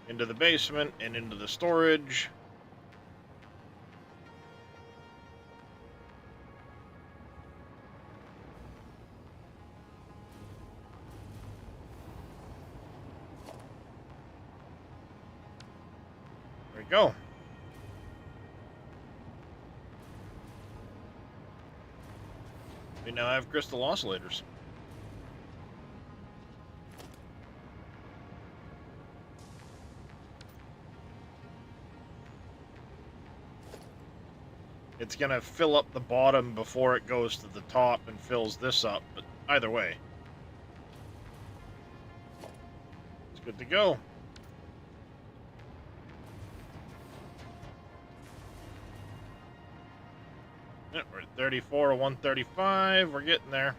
into the basement and into the storage. There we go. We now have crystal oscillators. It's going to fill up the bottom before it goes to the top and fills this up, but either way, it's good to go. Yeah, we're at 34 or 135. We're getting there.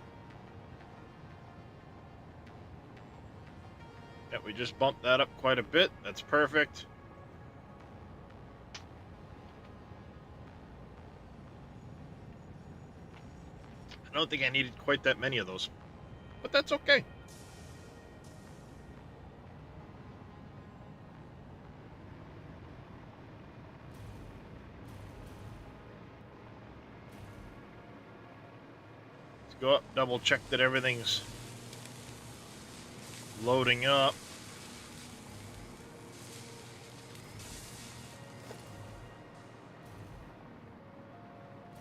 Yeah, we just bumped that up quite a bit. That's perfect. I don't think I needed quite that many of those, but that's okay. Let's go up, double check that everything's loading up.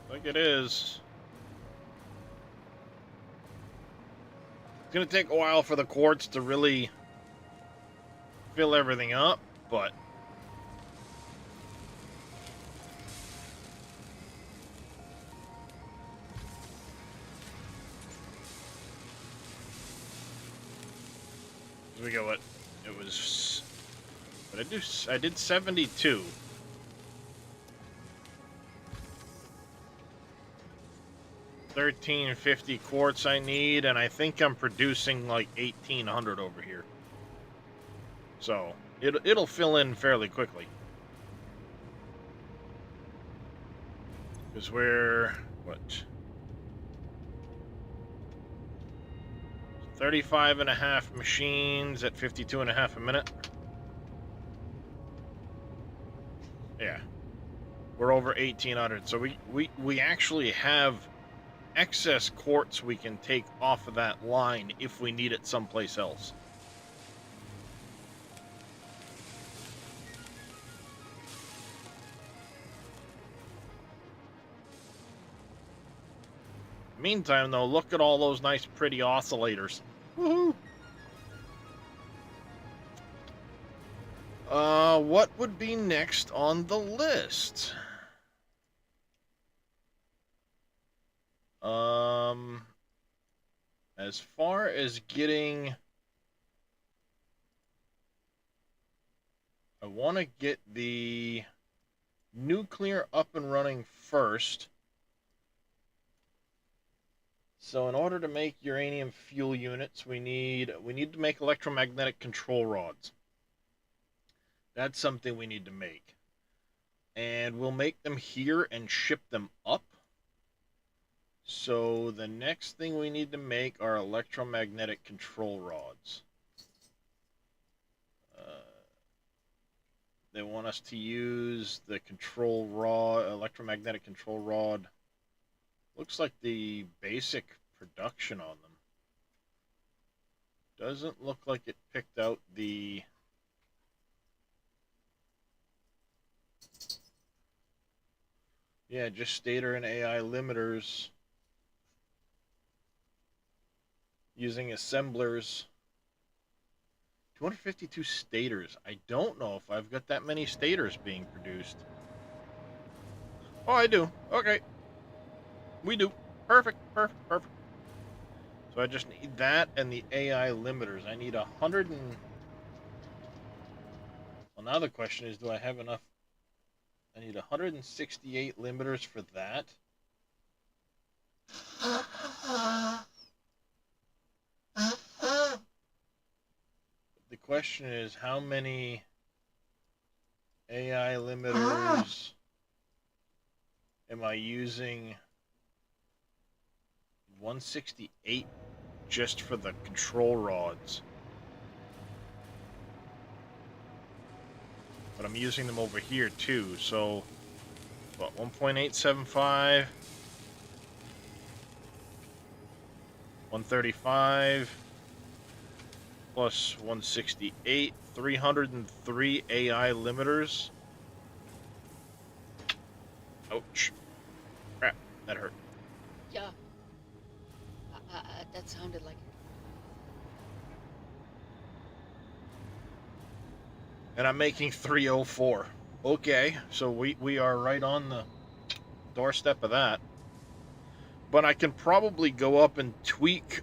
Like it is. It's going to take a while for the quartz to really fill everything up, but we go. What it was? What did I do? I did 72. $1,350 quartz I need, and I think I'm producing like 1,800 over here. So it'll fill in fairly quickly. Because we're what? 35.5 machines at 52.5 a minute. Yeah, we're over 1,800. So we actually have excess quartz we can take off of that line if we need it someplace else. Meantime, though, look at all those nice, pretty oscillators. Woohoo! What would be next on the list? As far as getting... I want to get the nuclear up and running first. So in order to make uranium fuel units, we need to make electromagnetic control rods. That's something we need to make. And we'll make them here and ship them up. So the next thing we need to make are electromagnetic control rods. They want us to use the control rod, electromagnetic control rod. Looks like the basic production on them. Doesn't look like it picked out the... Yeah, just stator and AI limiters using assemblers. 252 stators. I don't know if I've got that many stators being produced. Oh, I do. Okay. We do. Perfect, perfect, perfect. So I just need that and the AI limiters. I need 100 and... Well, now the question is, do I have enough? I need 168 limiters for that. The question is, how many AI limiters am I using? 168 just for the control rods. But I'm using them over here too, so what, 1.875, 135 plus 168, 303 AI limiters. Ouch. Crap, that hurt. Yeah. That sounded like... And I'm making 304. Okay, so we are right on the doorstep of that. But I can probably go up and tweak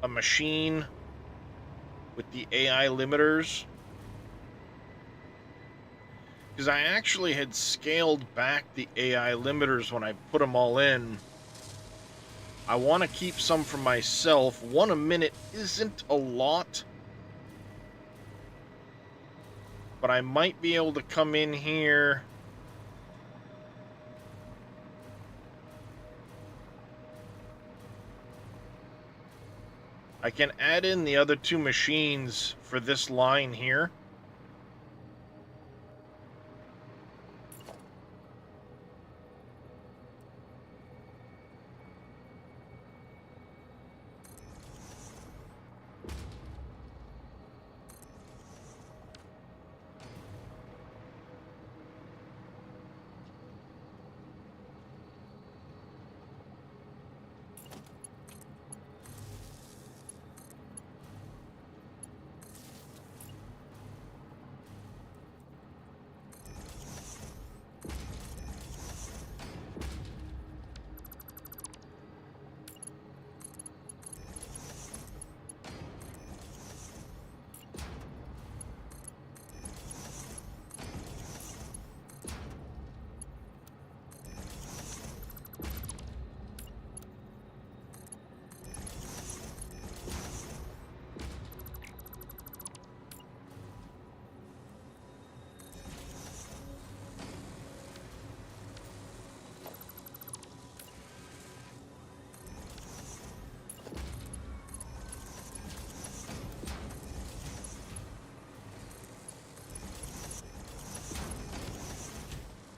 a machine with the AI limiters. Because I actually had scaled back the AI limiters when I put them all in. I want to keep some for myself. 1 a minute isn't a lot. But I might be able to come in here. I can add in the other 2 machines for this line here.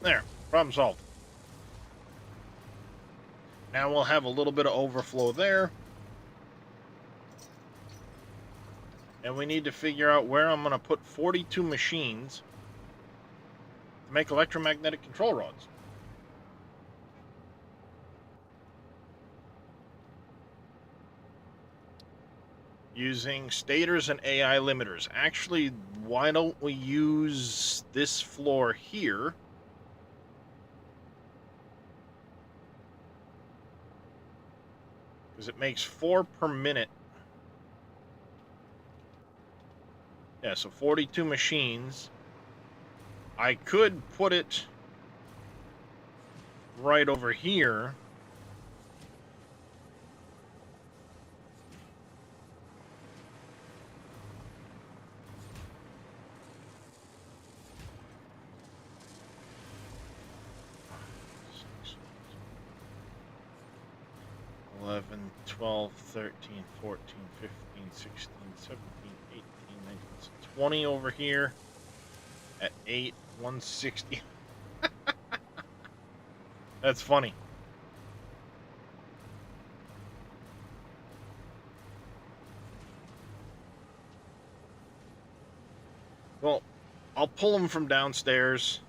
There, problem solved. Now we'll have a little bit of overflow there. And we need to figure out where I'm going to put 42 machines to make electromagnetic control rods. Using stators and AI limiters. Actually, why don't we use this floor here? Because it makes 4 per minute. Yeah, so 42 machines. I could put it right over here. Eleven, 12, 13, 14, 15, 16, 17, 18, 19, 20 over here at 8, 160. That's funny. Well, I'll pull them from downstairs.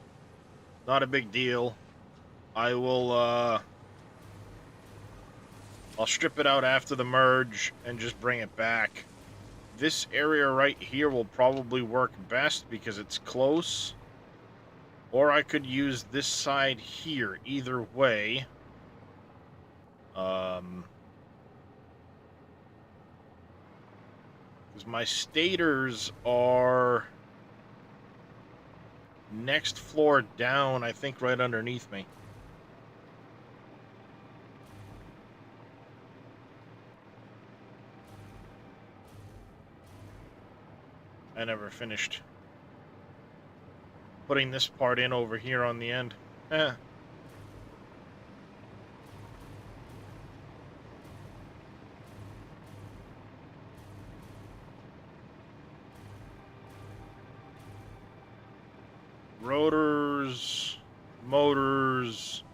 Not a big deal. I will, I'll strip it out after the merge and just bring it back. This area right here will probably work best because it's close. Or I could use this side here. Either way. Because my stators are next floor down, I think right underneath me. I never finished putting this part in over here on the end. Rotors, motors.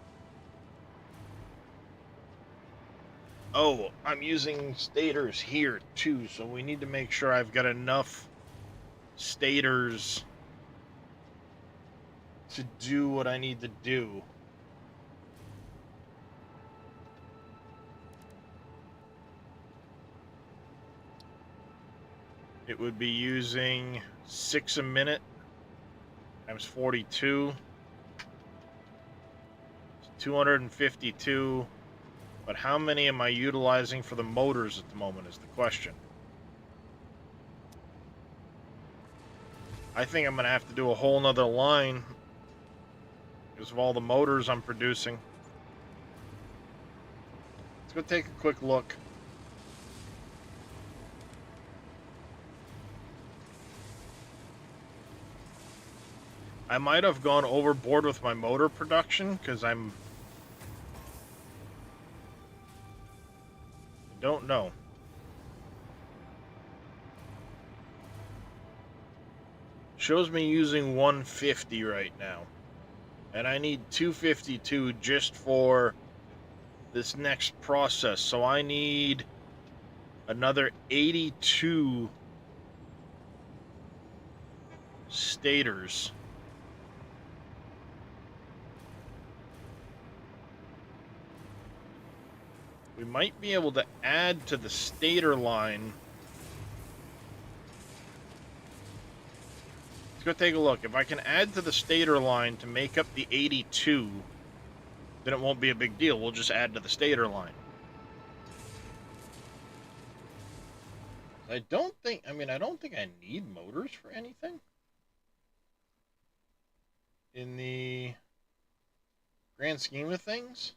Oh, I'm using stators here too, so we need to make sure I've got enough stators to do what I need to do. It would be using 6 a minute times 42. 252. But how many am I utilizing for the motors at the moment is the question. I think I'm going to have to do a whole nother line because of all the motors I'm producing. Let's go take a quick look. I might have gone overboard with my motor production because I don't know. Shows me using 150 right now. And I need 252 just for this next process. So I need another 82 stators. We might be able to add to the stator line. Let's go take a look. If I can add to the stator line to make up the 82, then it won't be a big deal. We'll just add to the stator line. I don't think I need motors for anything in the grand scheme of things.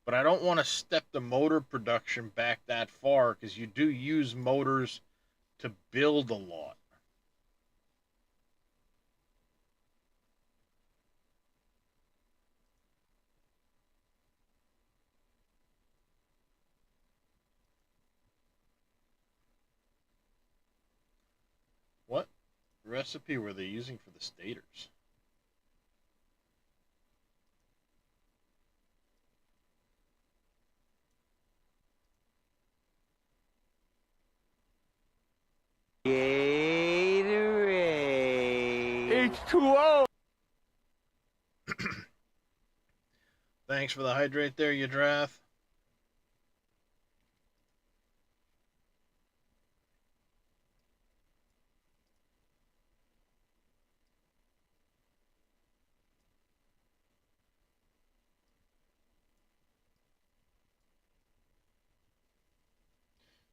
But I don't want to step the motor production back that far because you do use motors to build a lot. What recipe were they using for the stators? Gatorade. H2O. Thanks for the hydrate there, Yadrath.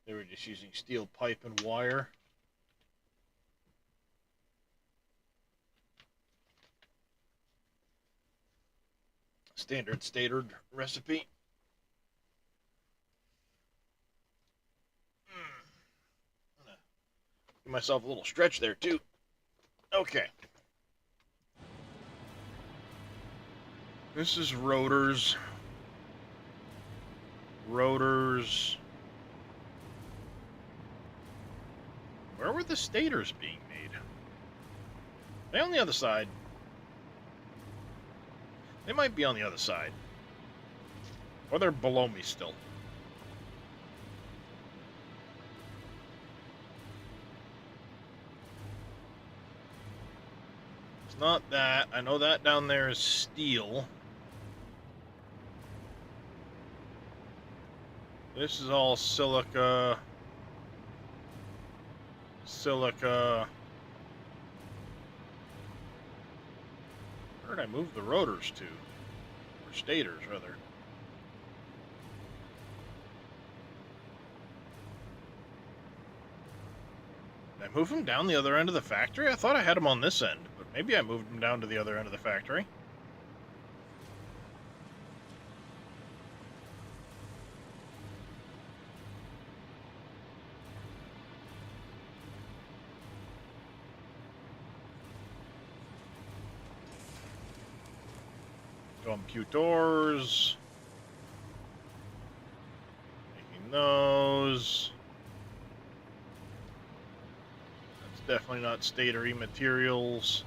They were just using steel pipe and wire. Standard stator recipe. Give myself a little stretch there too. Okay. This is rotors. Rotors. Where were the stators being made? Are they on the other side? They might be on the other side. Or they're below me still. It's not that. I know that down there is steel. This is all silica. Silica. Where did I move the rotors to? Or stators, rather. Did I move them down the other end of the factory? I thought I had them on this end, but maybe I moved them down to the other end of the factory. Computers. Making those. That's definitely not statory materials.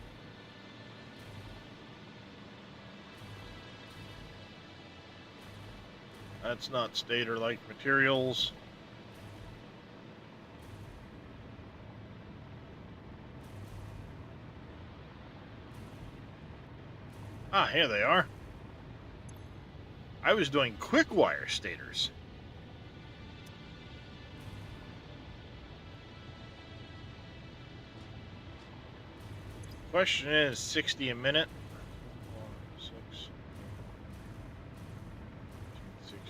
That's not stator-like materials. Ah, here they are. I was doing quick wire stators. Question is 60 a minute. 1, 6, 16,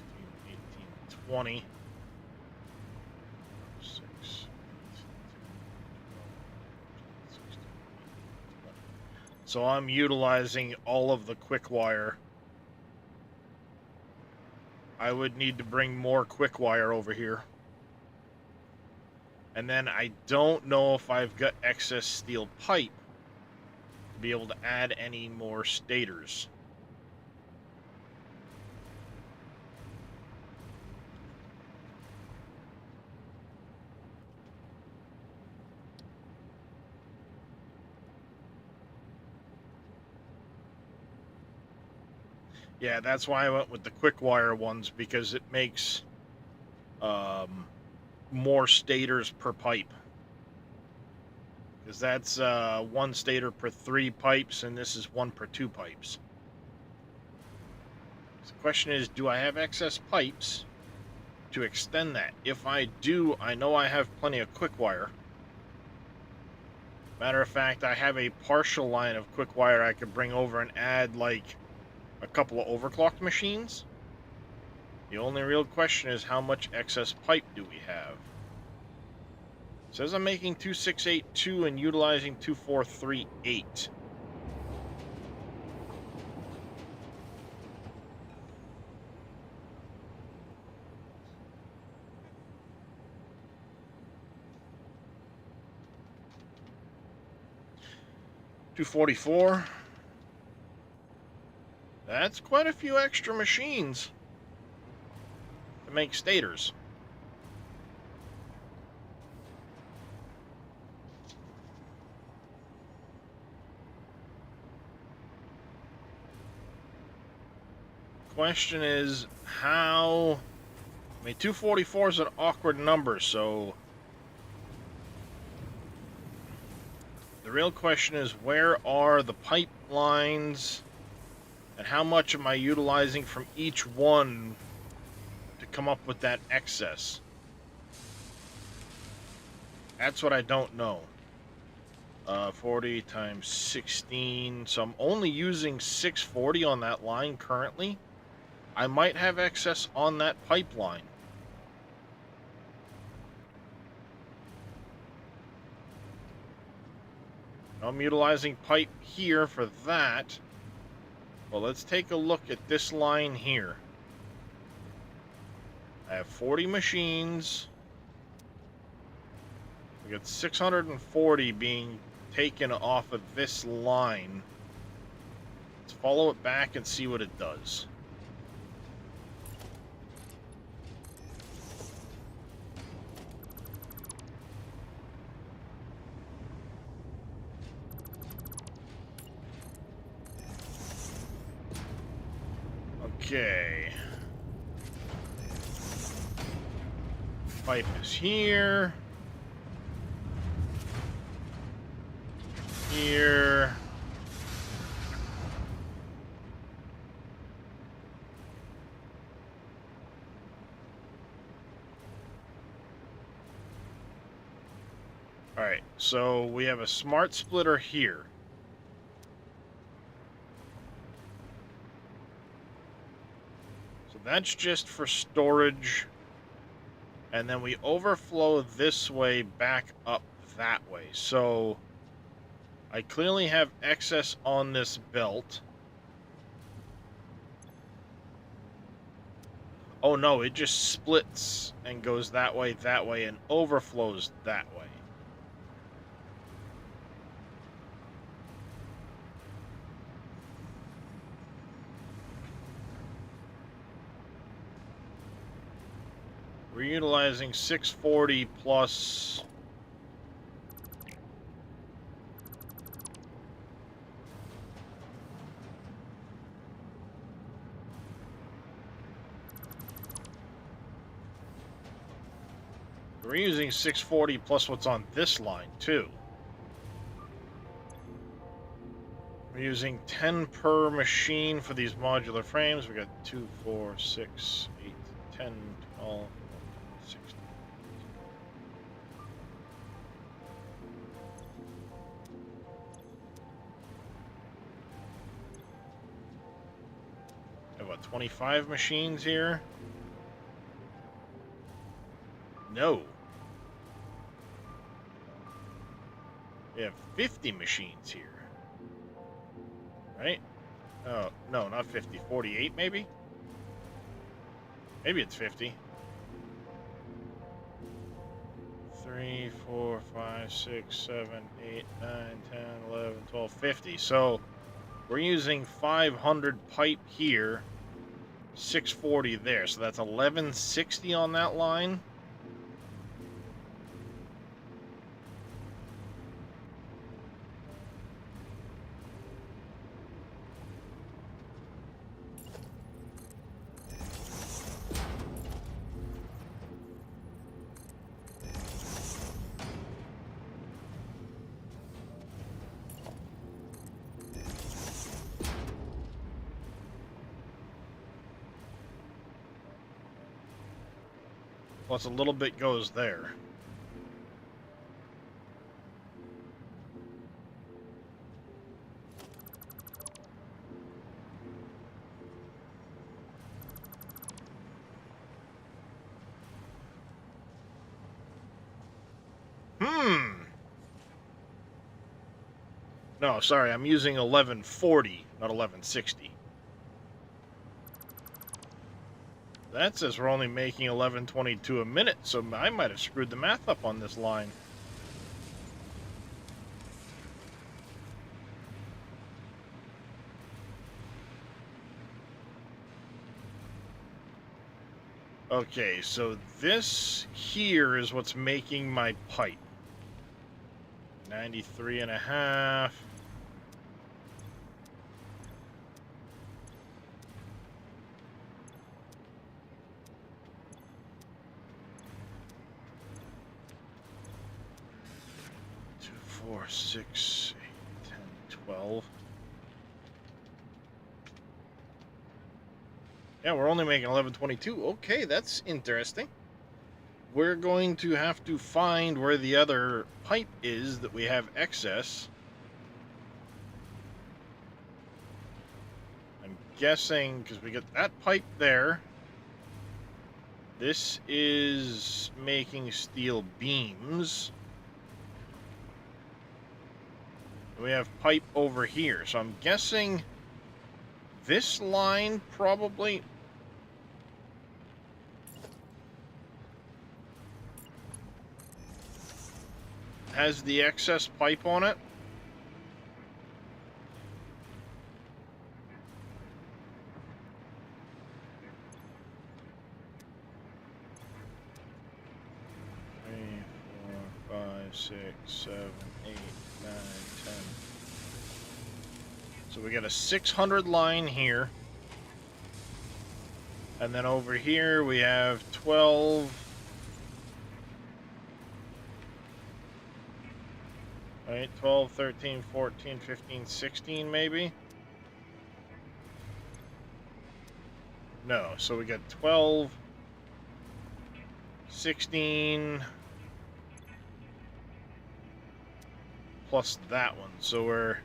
18, 20. 6, 8, 10, 12, 16, 18, 20. So I'm utilizing all of the quick wire. I would need to bring more quick wire over here. And then I don't know if I've got excess steel pipe to be able to add any more stators. Yeah, that's why I went with the quick wire ones, because it makes more stators per pipe. Because that's 1 stator per 3 pipes, and this is 1 per 2 pipes. So the question is, do I have excess pipes to extend that? If I do, I know I have plenty of quick wire. Matter of fact, I have a partial line of quick wire I could bring over and add like a couple of overclocked machines. The only real question is, how much excess pipe do we have? It says I'm making 2682 and utilizing 2438. $244. That's quite a few extra machines to make stators. Question is, how... I mean, 244 is an awkward number, so... The real question is, where are the pipelines, and how much am I utilizing from each one to come up with that excess? That's what I don't know. 40 times 16, so I'm only using 640 on that line currently. I might have excess on that pipeline. I'm utilizing pipe here for that. Well, let's take a look at this line here. I have 40 machines. We got 640 being taken off of this line. Let's follow it back and see what it does. Okay. Pipe is here. Here. Alright, so we have a smart splitter here. So that's just for storage. And then we overflow this way back up that way. So I clearly have excess on this belt. Oh no, it just splits and goes that way, and overflows that way. We're utilizing 640 plus... We're using 640 plus what's on this line, too. We're using 10 per machine for these modular frames. We got 2, 4, 6, 8, 10, 12, 16. I have, what, 25 machines here? No. We have 50 machines here. Right? Oh, no, not 50. 48, maybe? Maybe it's 50. 3, 4, 5, 6, 7, 8, 9, 10, 11, 12, 50. So we're using 500 pipe here, 640 there. So that's 1160 on that line. Plus a little bit goes there. No, sorry, I'm using 1140, not 1160. That says we're only making 1122 a minute, so I might have screwed the math up on this line. Okay, so this here is what's making my pipe. 93 and a half. Two, 4, 6, 8, 10, 12. Yeah, we're only making 1122. Okay, that's interesting. We're going to have to find where the other pipe is that we have excess. I'm guessing, because we get that pipe there. This is making steel beams. We have pipe over here, so I'm guessing this line probably has the excess pipe on it. Six, 7, 8, 9, 10. So we got a 600 line here. And then over here we have 12. Right, 12, 13, 14, 15, 16 maybe? No, so we got 12, 16... plus that one. So we're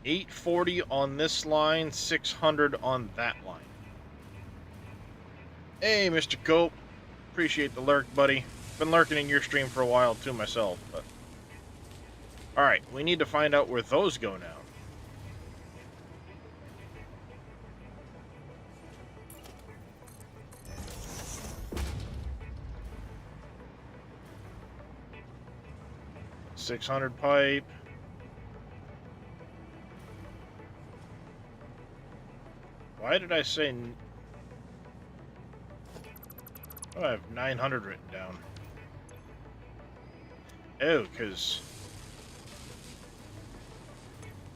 840 on this line, 600 on that line. Hey, Mr. Cope. Appreciate the lurk, buddy. Been lurking in your stream for a while, too, myself. But alright, we need to find out where those go now. $600 pipe. Why did I say... Oh, I have 900 written down. Oh, because...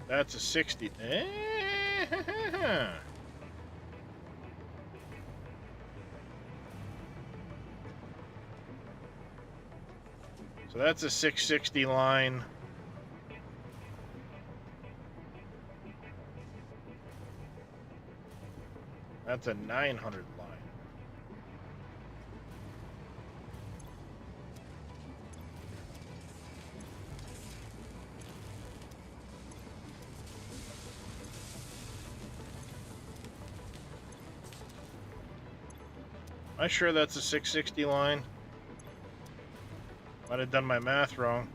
That's a 60... So that's a 660 line. That's a 900 line. Am I sure that's a 660 line? Might have done my math wrong.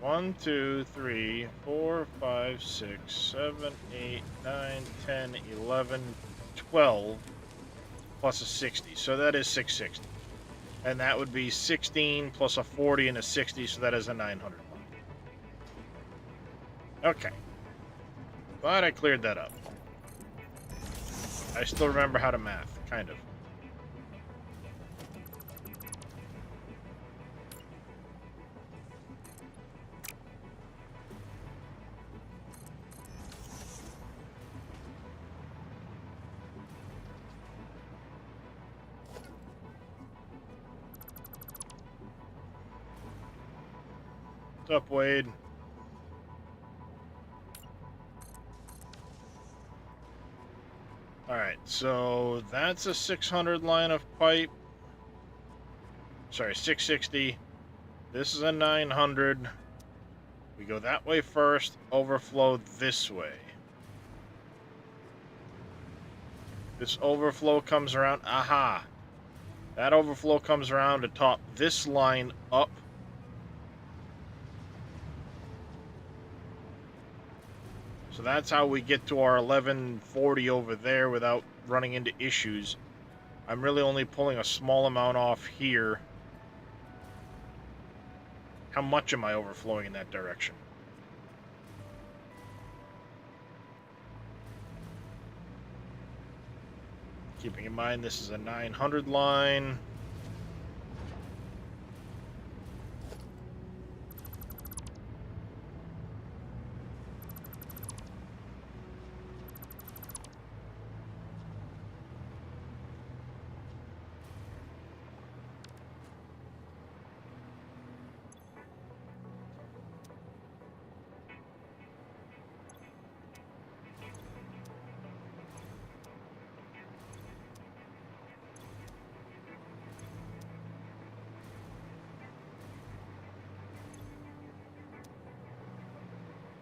1, 2, 3, 4, 5, 6, 7, 8, 9, 10, 11, 12, plus a 60. So that is 660. And that would be 16 plus a 40 and a 60, so that is a 900 line. Okay. Glad I cleared that up. I still remember how to math, kind of. What's up, Wade? Alright, so that's a 600 line of pipe. Sorry, 660. This is a 900. We go that way first, overflow this way. This overflow comes around. Aha! That overflow comes around to top this line up. So that's how we get to our 1140 over there without running into issues. I'm really only pulling a small amount off here. How much am I overflowing in that direction? Keeping in mind this is a 900 line.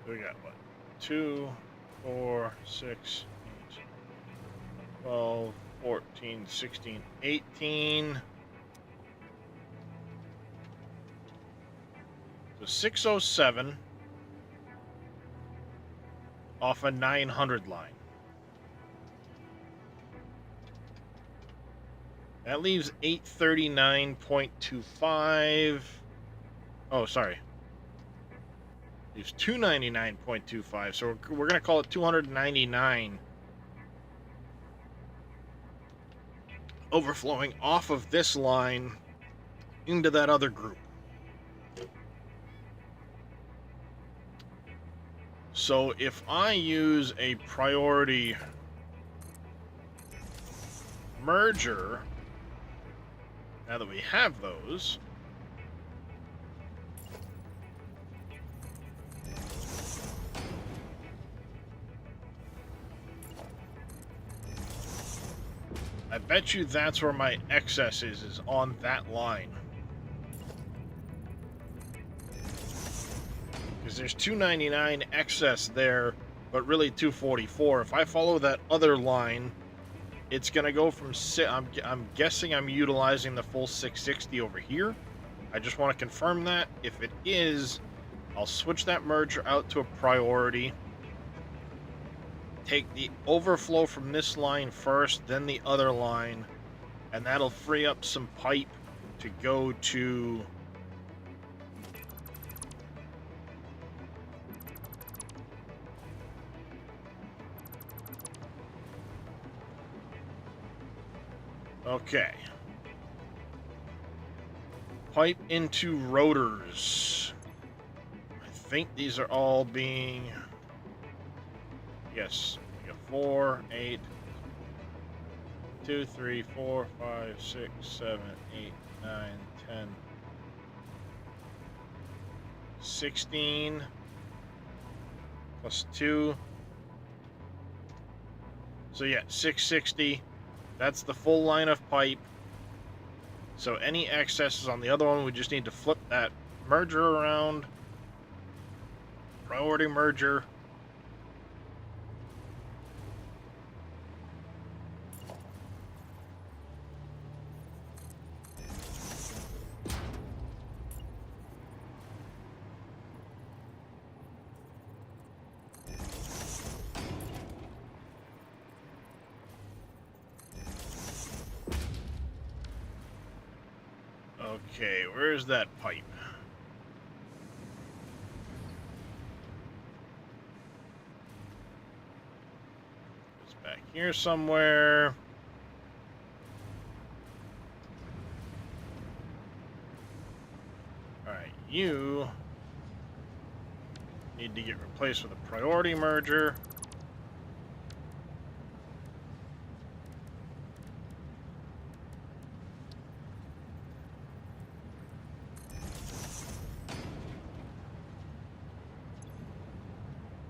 We got what? 2, 4, 6, 8, 12, 14, 16, 18. So 607 off a 900 line. That leaves 839.25. Oh, sorry. Leaves 299.25. So we're going to call it 299 overflowing off of this line into that other group. So if I use a priority merger, now that we have those, I bet you that's where my excess is on that line. Because there's 299 excess there, but really 244. If I follow that other line, it's going to go from... I'm guessing I'm utilizing the full 660 over here. I just want to confirm that. If it is, I'll switch that merger out to a priority. Take the overflow from this line first, then the other line, and that'll free up some pipe to go to... Okay. Pipe into rotors. I think these are all being... Yes. We got 4, 8, 2, 3, 4, 5, 6, 7, 8, 9, 10, 16 plus 2. So yeah, 660. That's the full line of pipe. So any excesses on the other one, we just need to flip that merger around. Priority merger. Okay, where's that pipe? It's back here somewhere. Alright, you need to get replaced with a priority merger.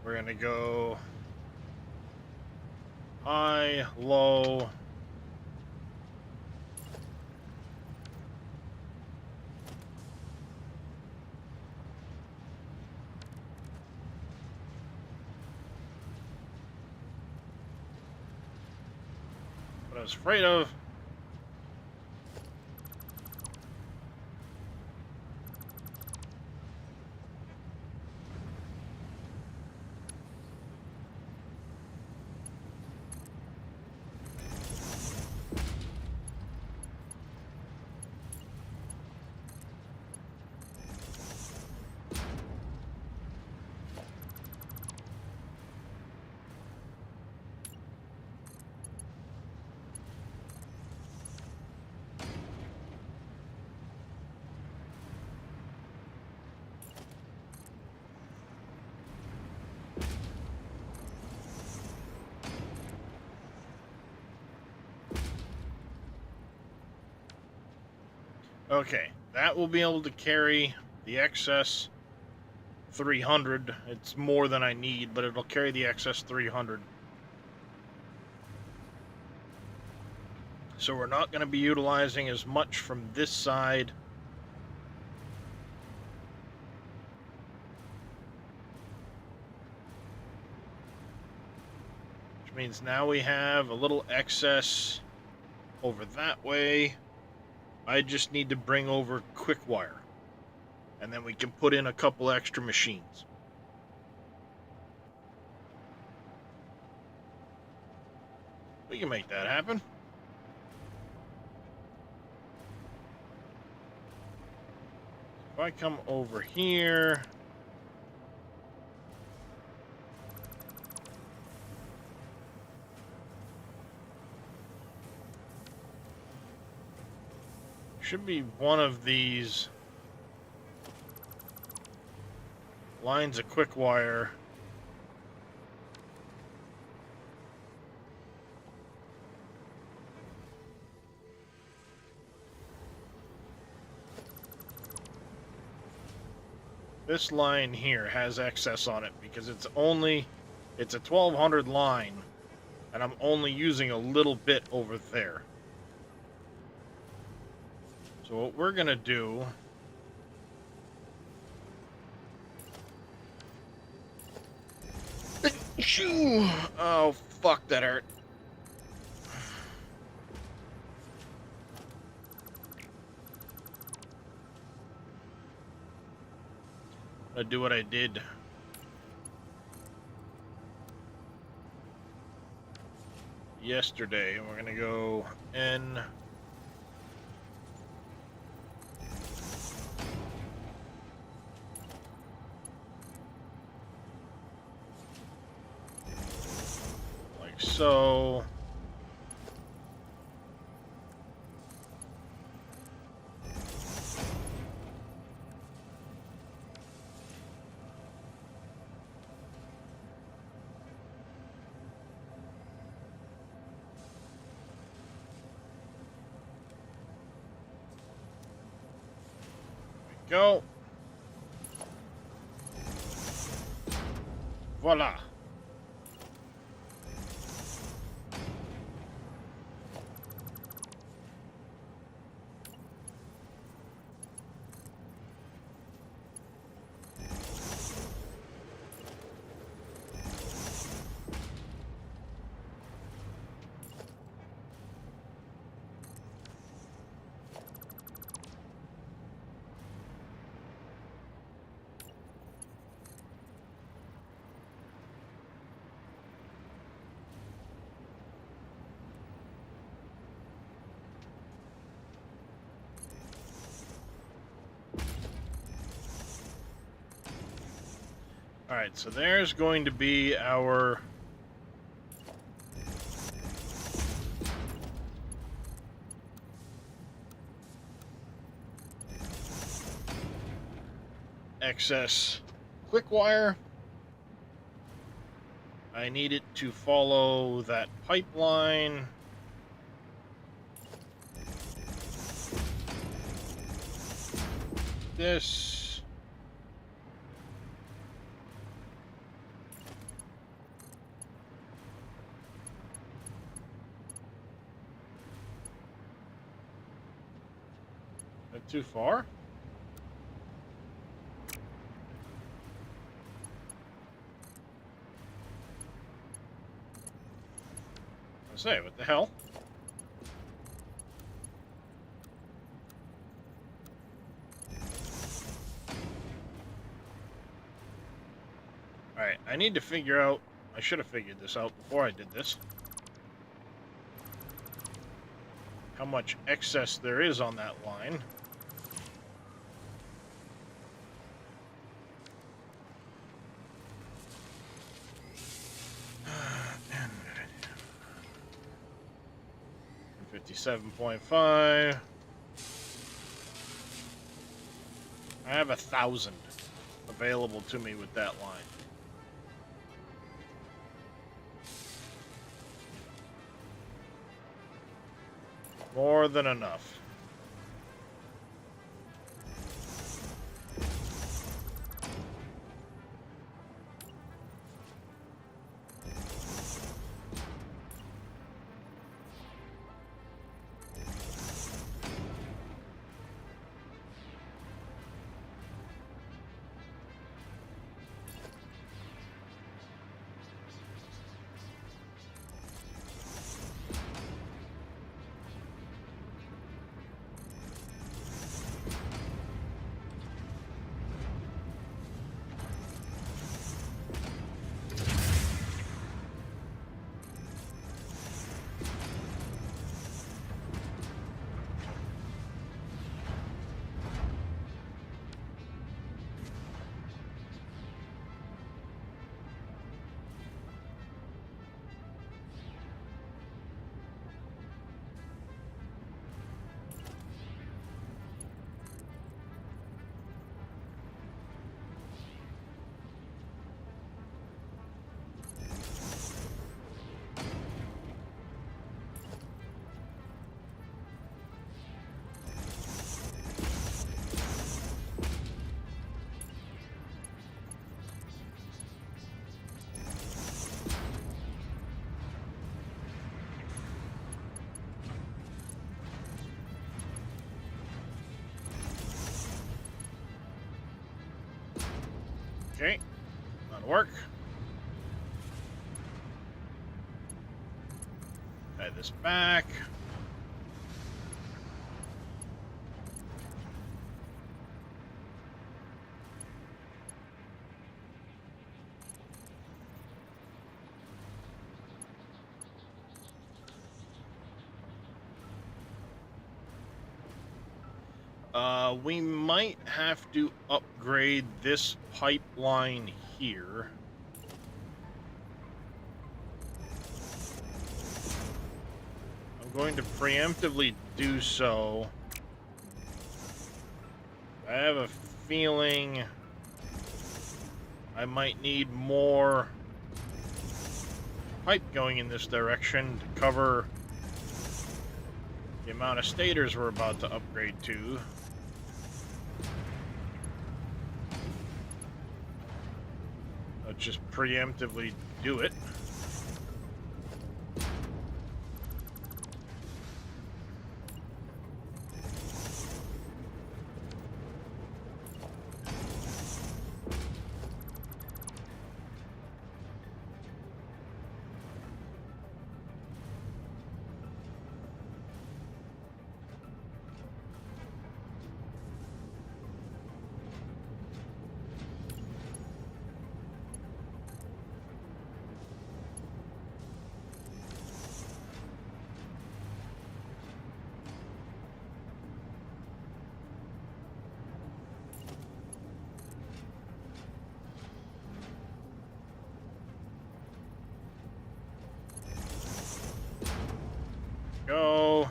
We're gonna go high, low. What I was afraid of. Okay, that will be able to carry the excess 300. It's more than I need, but it'll carry the excess 300. So we're not going to be utilizing as much from this side. Which means now we have a little excess over that way. I just need to bring over quick wire. And then we can put in a couple extra machines. We can make that happen. If I come over here... Should be one of these lines of quick wire. This line here has excess on it because it's a 1200 line, and I'm only using a little bit over there. So what we're gonna do oh fuck, that hurt. I'm gonna do what I did yesterday, and we're gonna go N. So go. Voila. All right, so there's going to be our excess quick wire. I need it to follow that pipeline. This. Not too far. I say, what the hell? Alright, I need to figure out... I should have figured this out before I did this. How much excess there is on that line. And 57.5. I have 1,000 available to me with that line. More than enough. Okay, that'll work. Tie this back. We might have to upgrade this pipeline here. I'm going to preemptively do so. I have a feeling I might need more pipe going in this direction to cover the amount of stators we're about to upgrade to. I'll just preemptively do it. Go.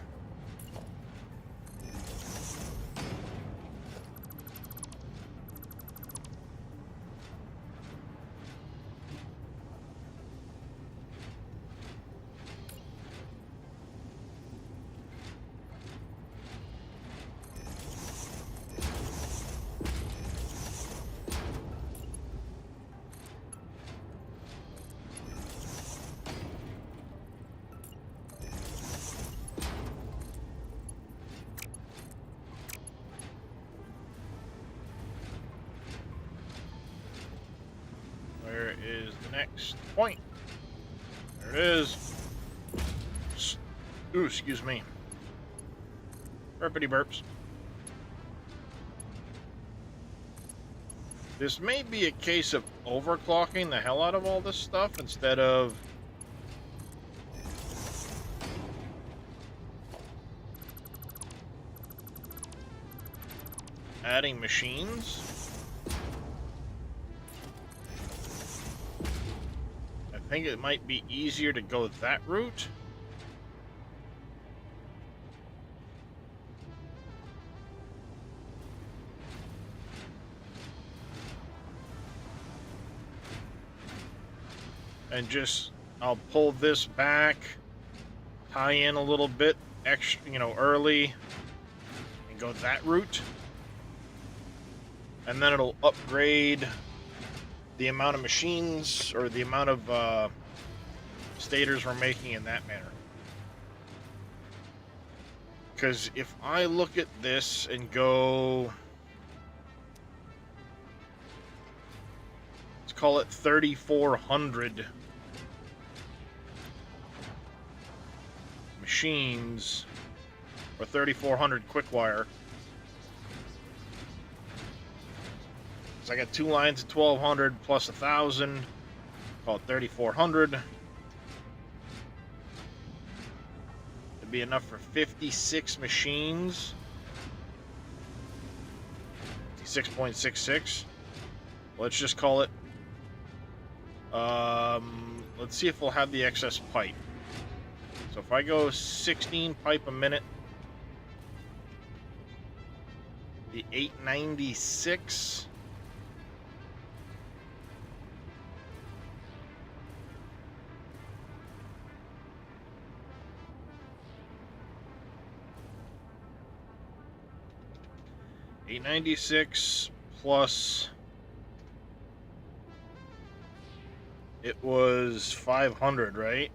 Where is the next point? There it is. Ooh, excuse me. Burpity burps. This may be a case of overclocking the hell out of all this stuff instead of adding machines. I think it might be easier to go that route. And just, I'll pull this back, tie in a little bit extra, early, and go that route. And then it'll upgrade the amount of machines or the amount of stators we're making in that manner. Because if I look at this and go, let's call it 3,400 machines, or 3,400 quick wire. So I got two lines of 1,200 plus 1,000, call it 3,400. It'd be enough for 56 machines. 6.66. Let's just call it. Let's see if we'll have the excess pipe. So if I go 16 pipe a minute, the 896. $896 plus it was 500, right?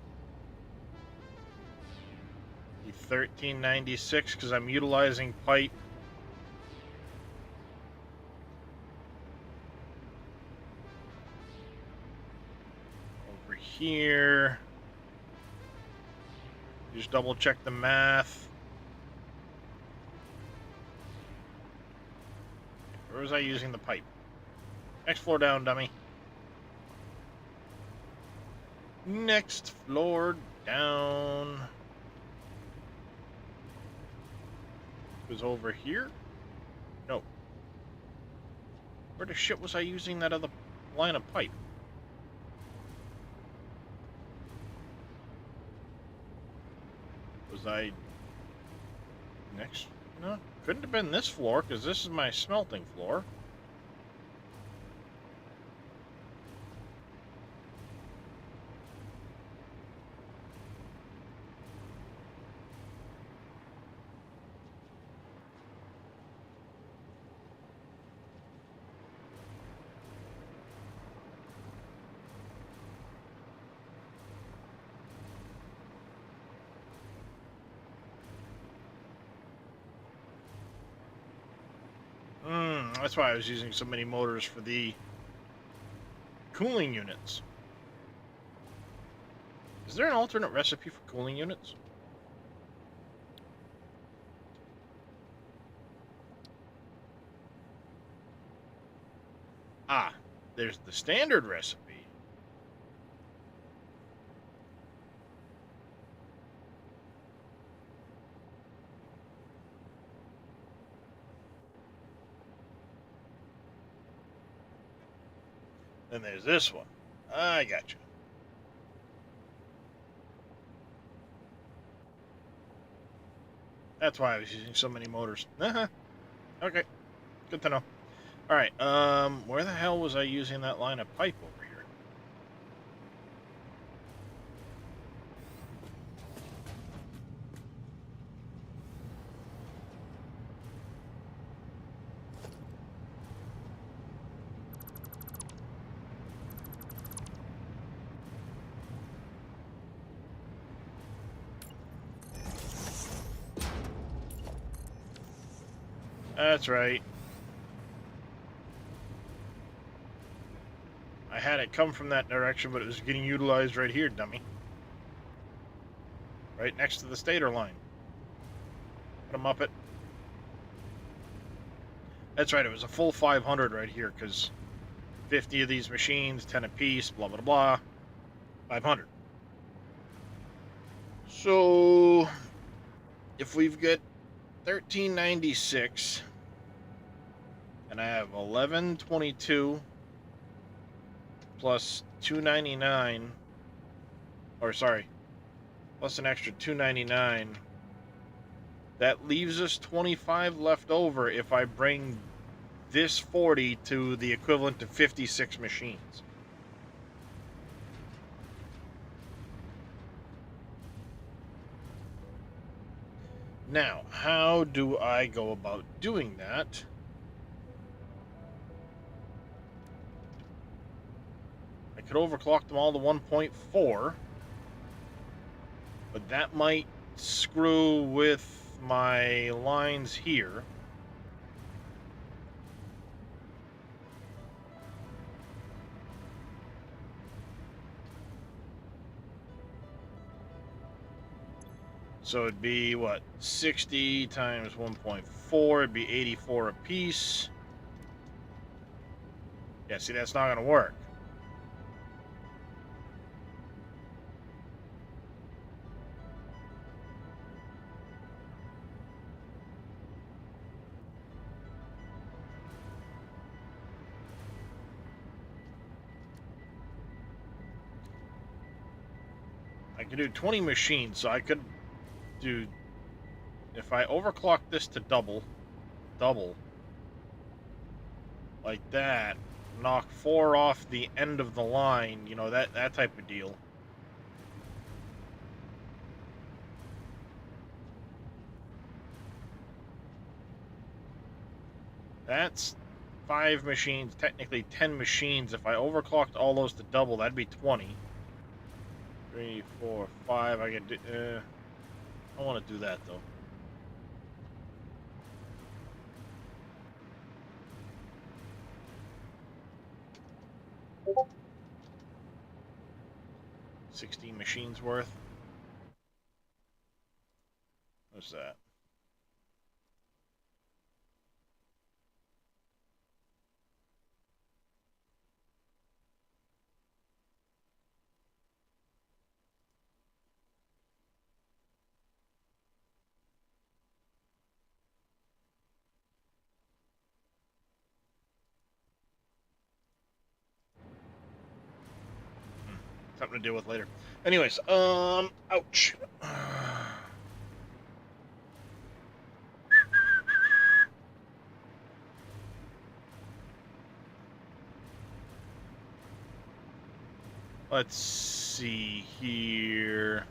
The 1396 because I'm utilizing pipe. here. Just double check the math. Where was I using the pipe? Next floor down, dummy. Next floor down. It was over here? No. Where the shit was I using that other line of pipe? Was I next? No, couldn't have been this floor because this is my smelting floor. That's why I was using so many motors for the cooling units. Is there an alternate recipe for cooling units? Ah, there's the standard recipe. Then there's this one. I got you. That's why I was using so many motors. Okay, good to know. All right, where the hell was I using that line of pipe over here? That's right. I had it come from that direction, but it was getting utilized right here, dummy. Right next to the stator line. What a muppet. That's right, it was a full 500 right here, because 50 of these machines, 10 apiece, blah, blah, blah. 500. So, if we've got 1396, and I have 1122 plus 299, or sorry, plus an extra 299, that leaves us 25 left over if I bring this 40 to the equivalent to 56 machines. Now, how do I go about doing that? I could overclock them all to 1.4, but that might screw with my lines here. So it'd be, what, 60 times 1.4, it'd be 84 apiece. Yeah, see, that's not going to work. I could do 20 machines, so I could do, if I overclock this to double, like that, knock 4 off the end of the line, you know, that type of deal. That's 5 machines, technically 10 machines. If I overclocked all those to double, that'd be 20. 3, 4, 5, I could do, I don't want to do that, though. 16 machines worth. What's that? Something to deal with later. Anyways, ouch. Let's see here.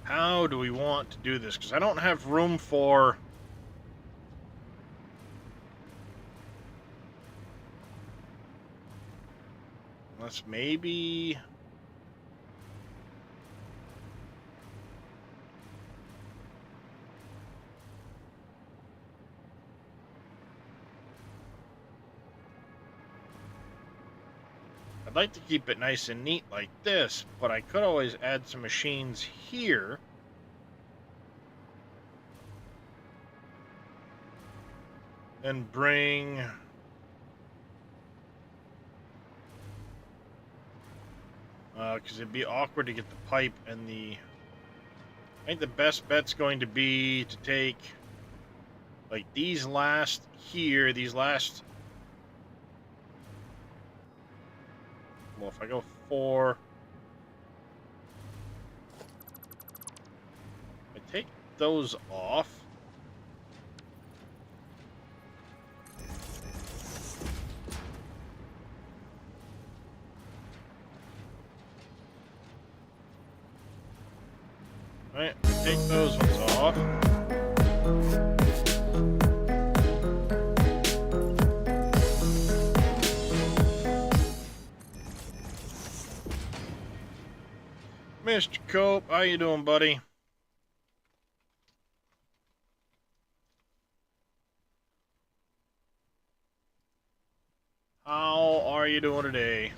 How do we want to do this? Because I don't have room for... Unless maybe... I'd like to keep it nice and neat like this, but I could always add some machines here. And bring... because it'd be awkward to get the pipe and the... I think the best bet's going to be to take, like, these last here, these last... Well, if I go 4... I take those off. Alright, take those ones off. Mr. Cope, how you doing, buddy? How are you doing today?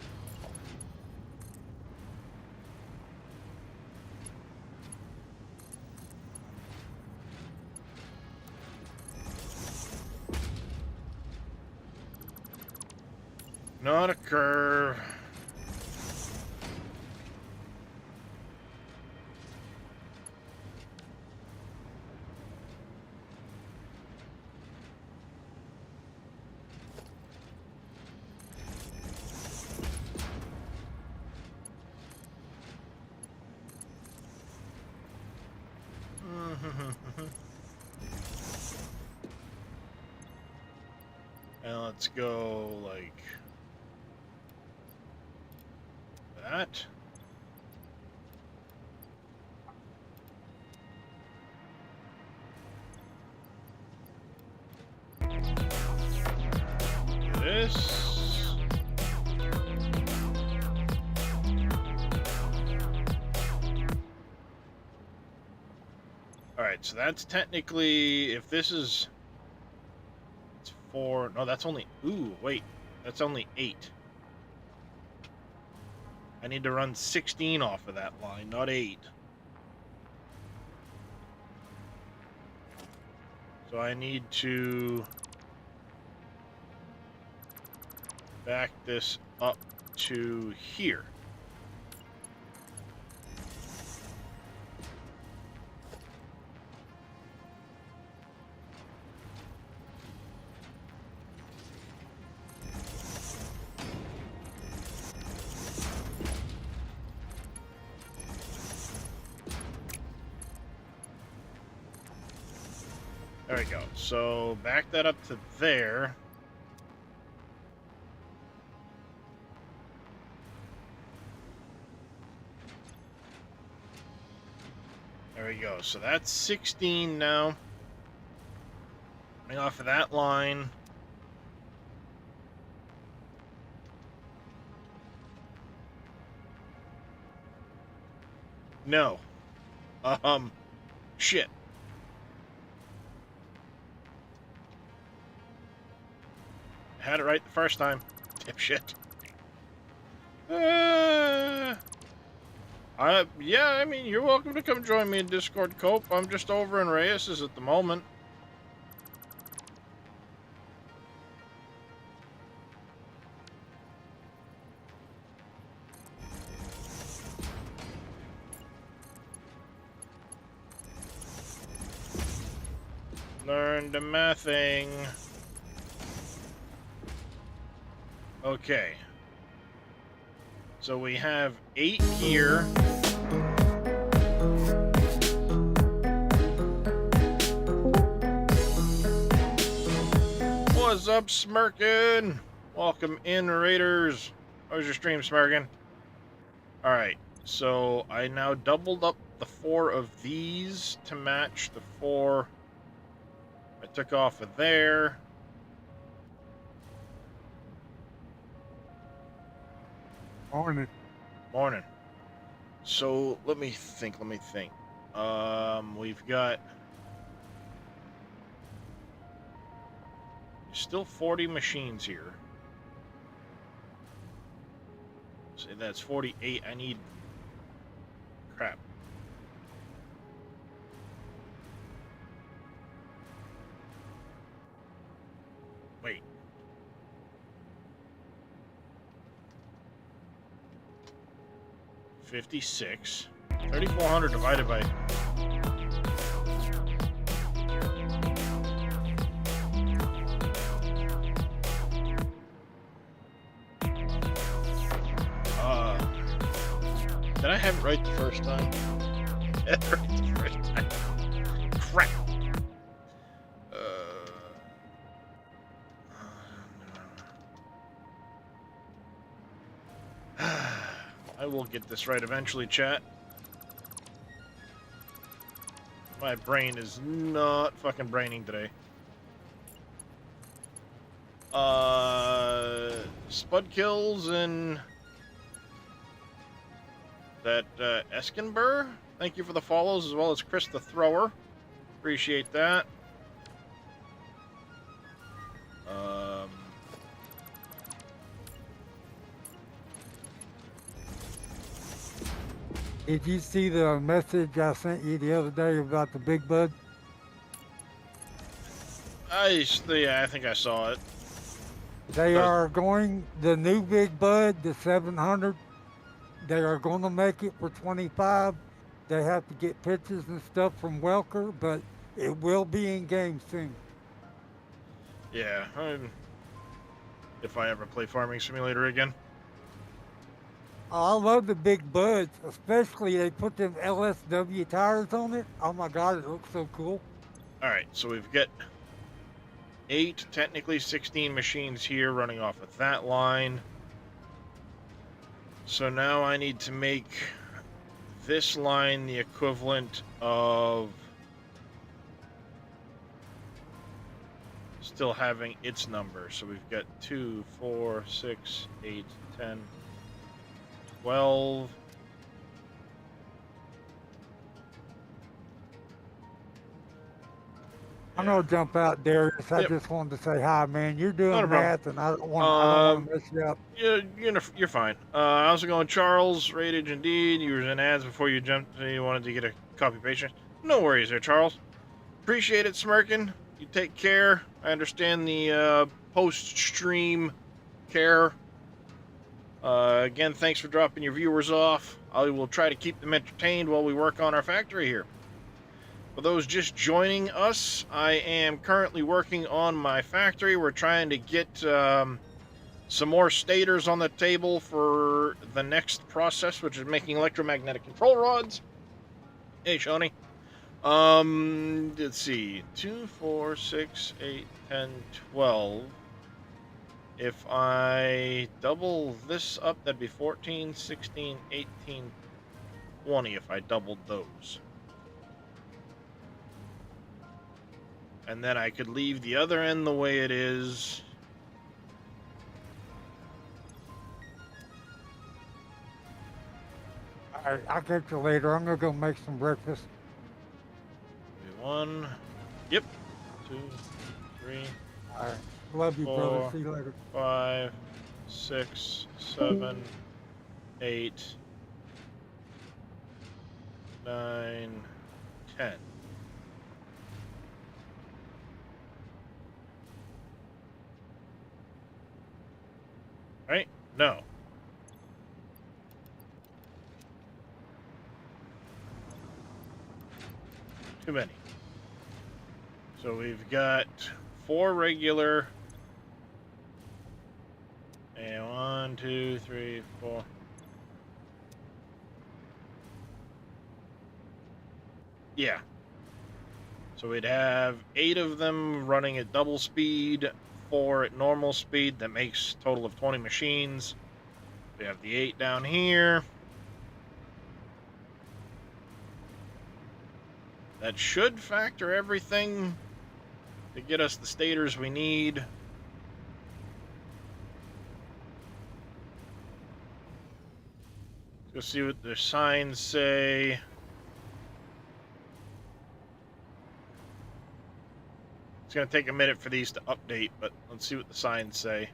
Not a curve. And let's go like that. This. Alright, so that's technically, if this is, it's 4, no, that's only, ooh, wait, that's only 8. I need to run 16 off of that line, not 8. So I need to back this up to here. There we go. So back that up to there. There we go. So that's 16 now. Coming off of that line. No. Shit. Had it right the first time. Dipshit. Yeah, I mean, you're welcome to come join me in Discord Cope. I'm just over in Reyes's at the moment. Learn the mathing. Okay. So we have 8 here. What's up, Smirkin? Welcome in, Raiders. How's your stream, Smirkin? Alright, so I now doubled up the 4 of these to match the 4 I took off of there. Morning. Morning. So let me think. We've got still 40 machines here. So that's 48. I need crap. Wait. $56. 3,400 divided by... Did I have it right the first time? Right the first time. Crap. I will get this right eventually, chat. My brain is not fucking braining today. Spud kills and that Eskenber. Thank you for the follows, as well as Chris the Thrower. Appreciate that. Did you see the message I sent you the other day about the big bud? Yeah, I think I saw it. They are going, the new big bud, the 700, they are going to make it for 25. They have to get pictures and stuff from Welker, but it will be in game soon. Yeah, if I ever play Farming Simulator again. I love the big buds, especially they put them LSW tires on it. Oh my God, it looks so cool. All right, so we've got 8, technically 16 machines here running off of that line. So now I need to make this line the equivalent of still having its number. So we've got 2, 4, 6, 8, 10, 12. I'm gonna jump out, Darius. I just wanted to say hi, man. You're doing math, and I don't want to mess you up. You're fine. How's it going, Charles? Rated indeed. You were in ads before you jumped. You wanted to get a copy patient. No worries there, Charles. Appreciate it, Smirkin. You take care. I understand the post-stream care. Again, thanks for dropping your viewers off. I will try to keep them entertained while we work on our factory here. For those just joining us, I am currently working on my factory. We're trying to get some more stators on the table for the next process, which is making electromagnetic control rods. Hey, Shoni. Let's see. 2, 4, 6, 8, 10, 12. If I double this up, that'd be 14, 16, 18, 20 if I doubled those. And then I could leave the other end the way it is. All right, I'll catch you later. I'm gonna go make some breakfast. 1. Yep. 2, 3. All right. Love you, 4, brother. See you later. 5, 6, 7, 8, 9, 10. Right? No. Too many. So we've got 4 regular. And 1, 2, 3, 4. Yeah. So we'd have 8 of them running at double speed, 4 at normal speed. That makes a total of 20 machines. We have the 8 down here. That should factor everything to get us the stators we need. Let's see what the signs say. It's going to take a minute for these to update, but let's see what the signs say.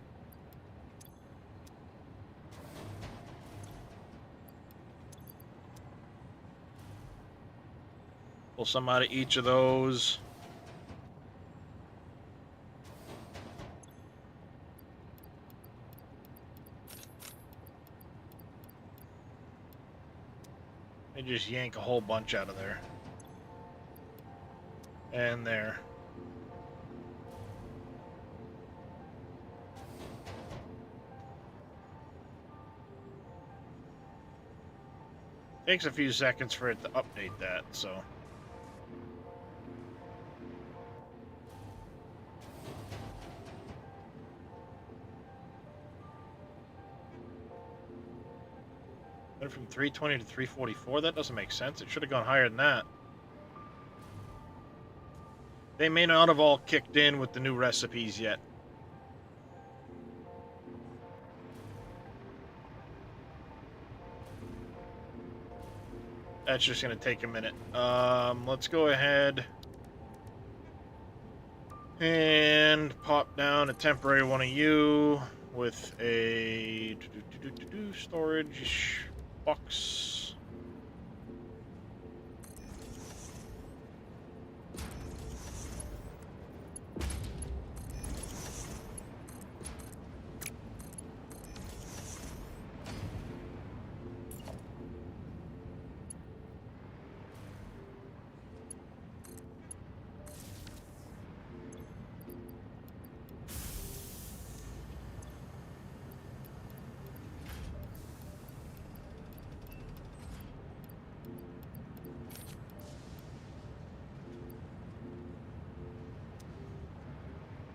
Pull some out of each of those. And just yank a whole bunch out of there. And there. Takes a few seconds for it to update that, so. Went from 320 to 344? That doesn't make sense. It should have gone higher than that. They may not have all kicked in with the new recipes yet. That's just going to take a minute. Let's go ahead and pop down a temporary one of you with a storage box.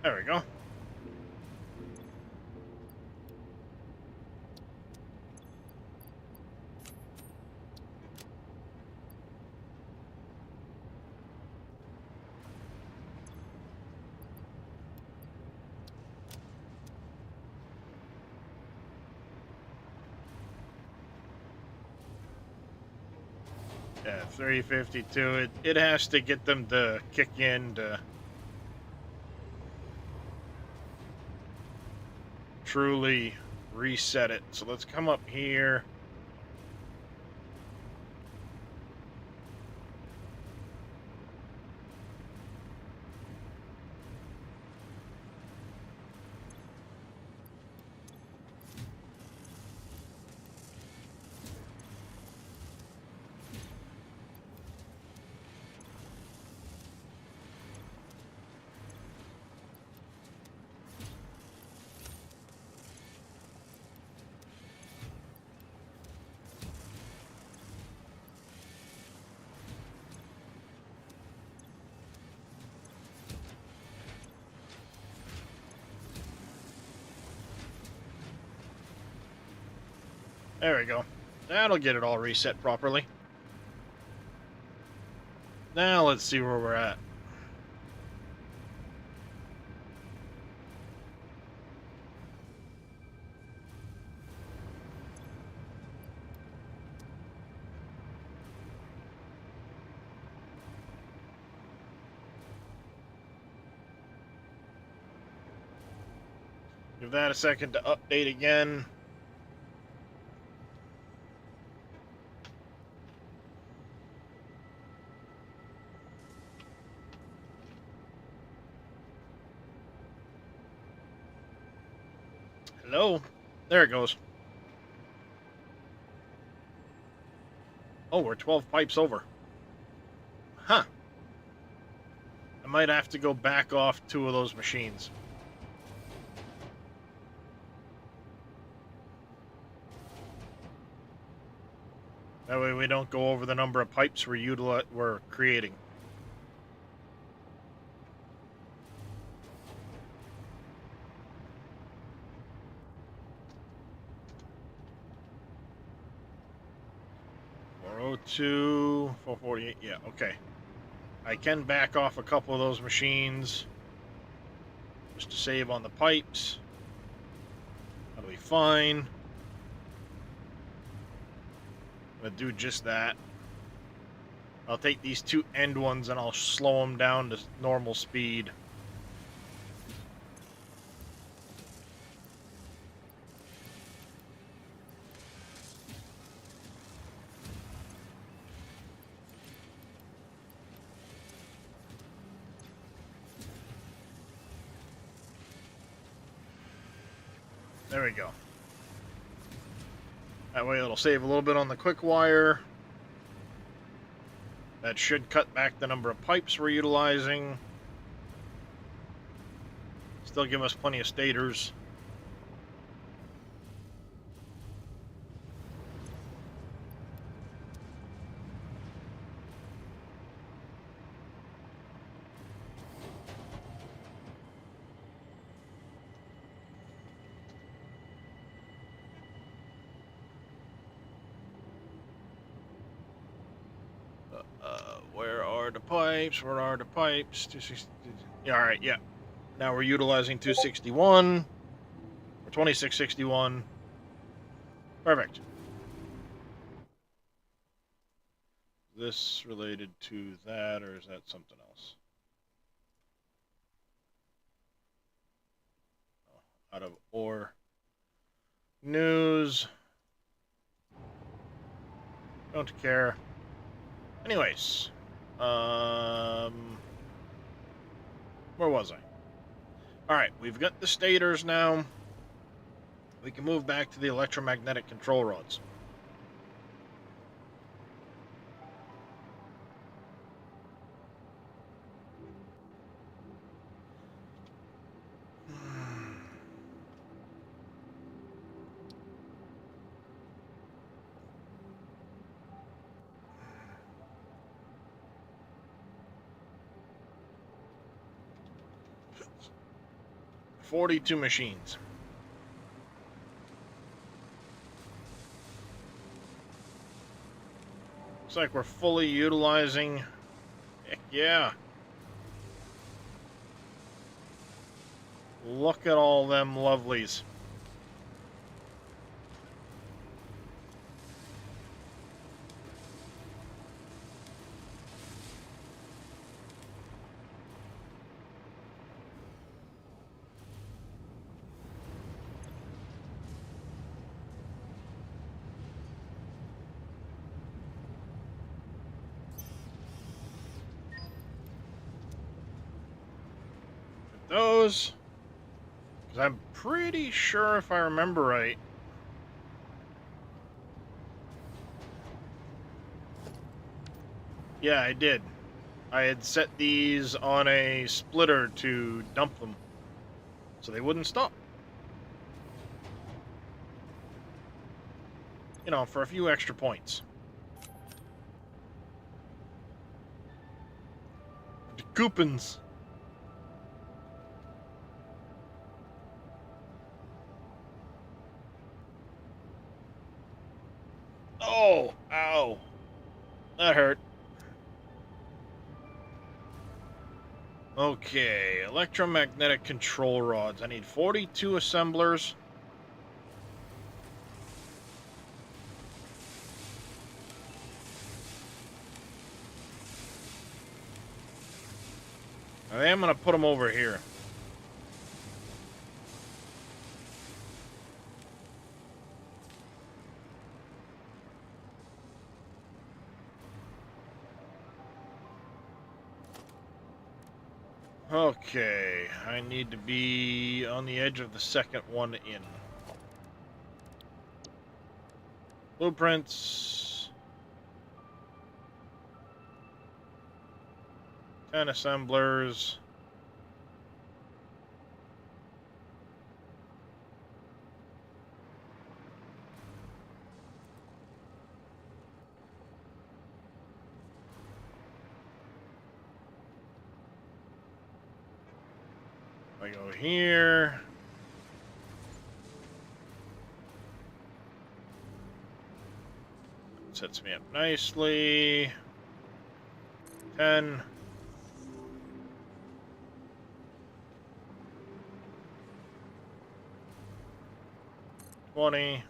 There we go. Yeah, 352. It has to get them to kick in to truly reset it. So let's come up here. There we go. That'll get it all reset properly. Now let's see where we're at. Give that a second to update again. Hello? There it goes. Oh, we're 12 pipes over. Huh. I might have to go back off 2 of those machines. That way we don't go over the number of pipes we're creating. $402, $448. Yeah, okay. I can back off a couple of those machines just to save on the pipes. That'll be fine. I'm gonna do just that. I'll take these 2 end ones and I'll slow them down to normal speed. There we go. That way it'll save a little bit on the quick wire. That should cut back the number of pipes we're utilizing. Still give us plenty of stators. Where are the pipes? Where are the pipes? 260. Yeah, all right, yeah. Now we're utilizing 261 or 2661. Perfect. This related to that, or is that something else? Oh, out of ore. News. Don't care. Anyways, where was I? All right, we've got the stators now. We can move back to the electromagnetic control rods. $42 machines. Looks like we're fully utilizing. Heck yeah. Look at all them lovelies. Those, because I'm pretty sure if I remember right, yeah, I did. I had set these on a splitter to dump them, so they wouldn't stop. You know, for a few extra points. The coupons. Oh, ow. That hurt. Okay, electromagnetic control rods. I need 42 assemblers. I am going to put them over here. Okay, I need to be on the edge of the second one in. Blueprints. 10 assemblers. I go here. Sets me up nicely. 10. 20.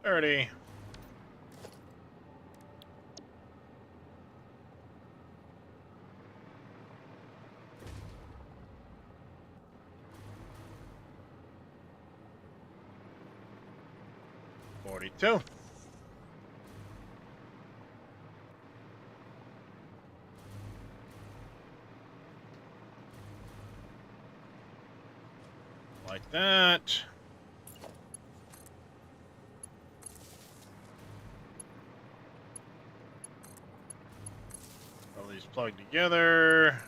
30. 42. Like that. All these plugged together.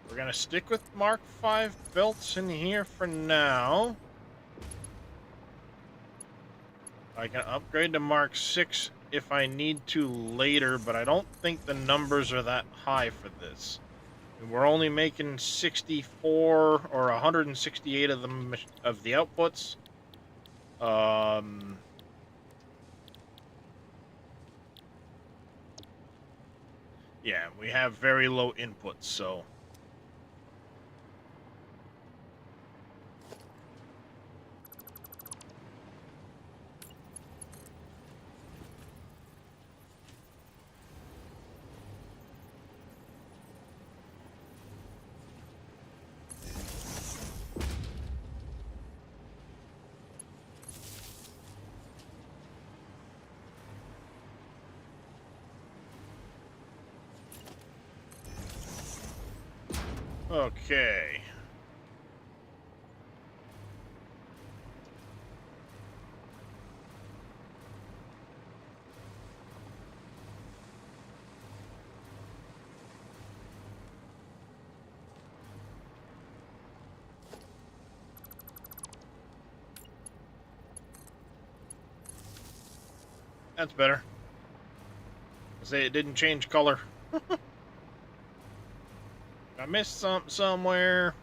We're gonna stick with Mark 5 belts in here for now. I can upgrade to Mark 6 if I need to later, but I don't think the numbers are that high for this. We're only making 64 or 168 of them of the outputs. Yeah, we have very low inputs, so. Okay. That's better. I say it didn't change color. I missed something somewhere.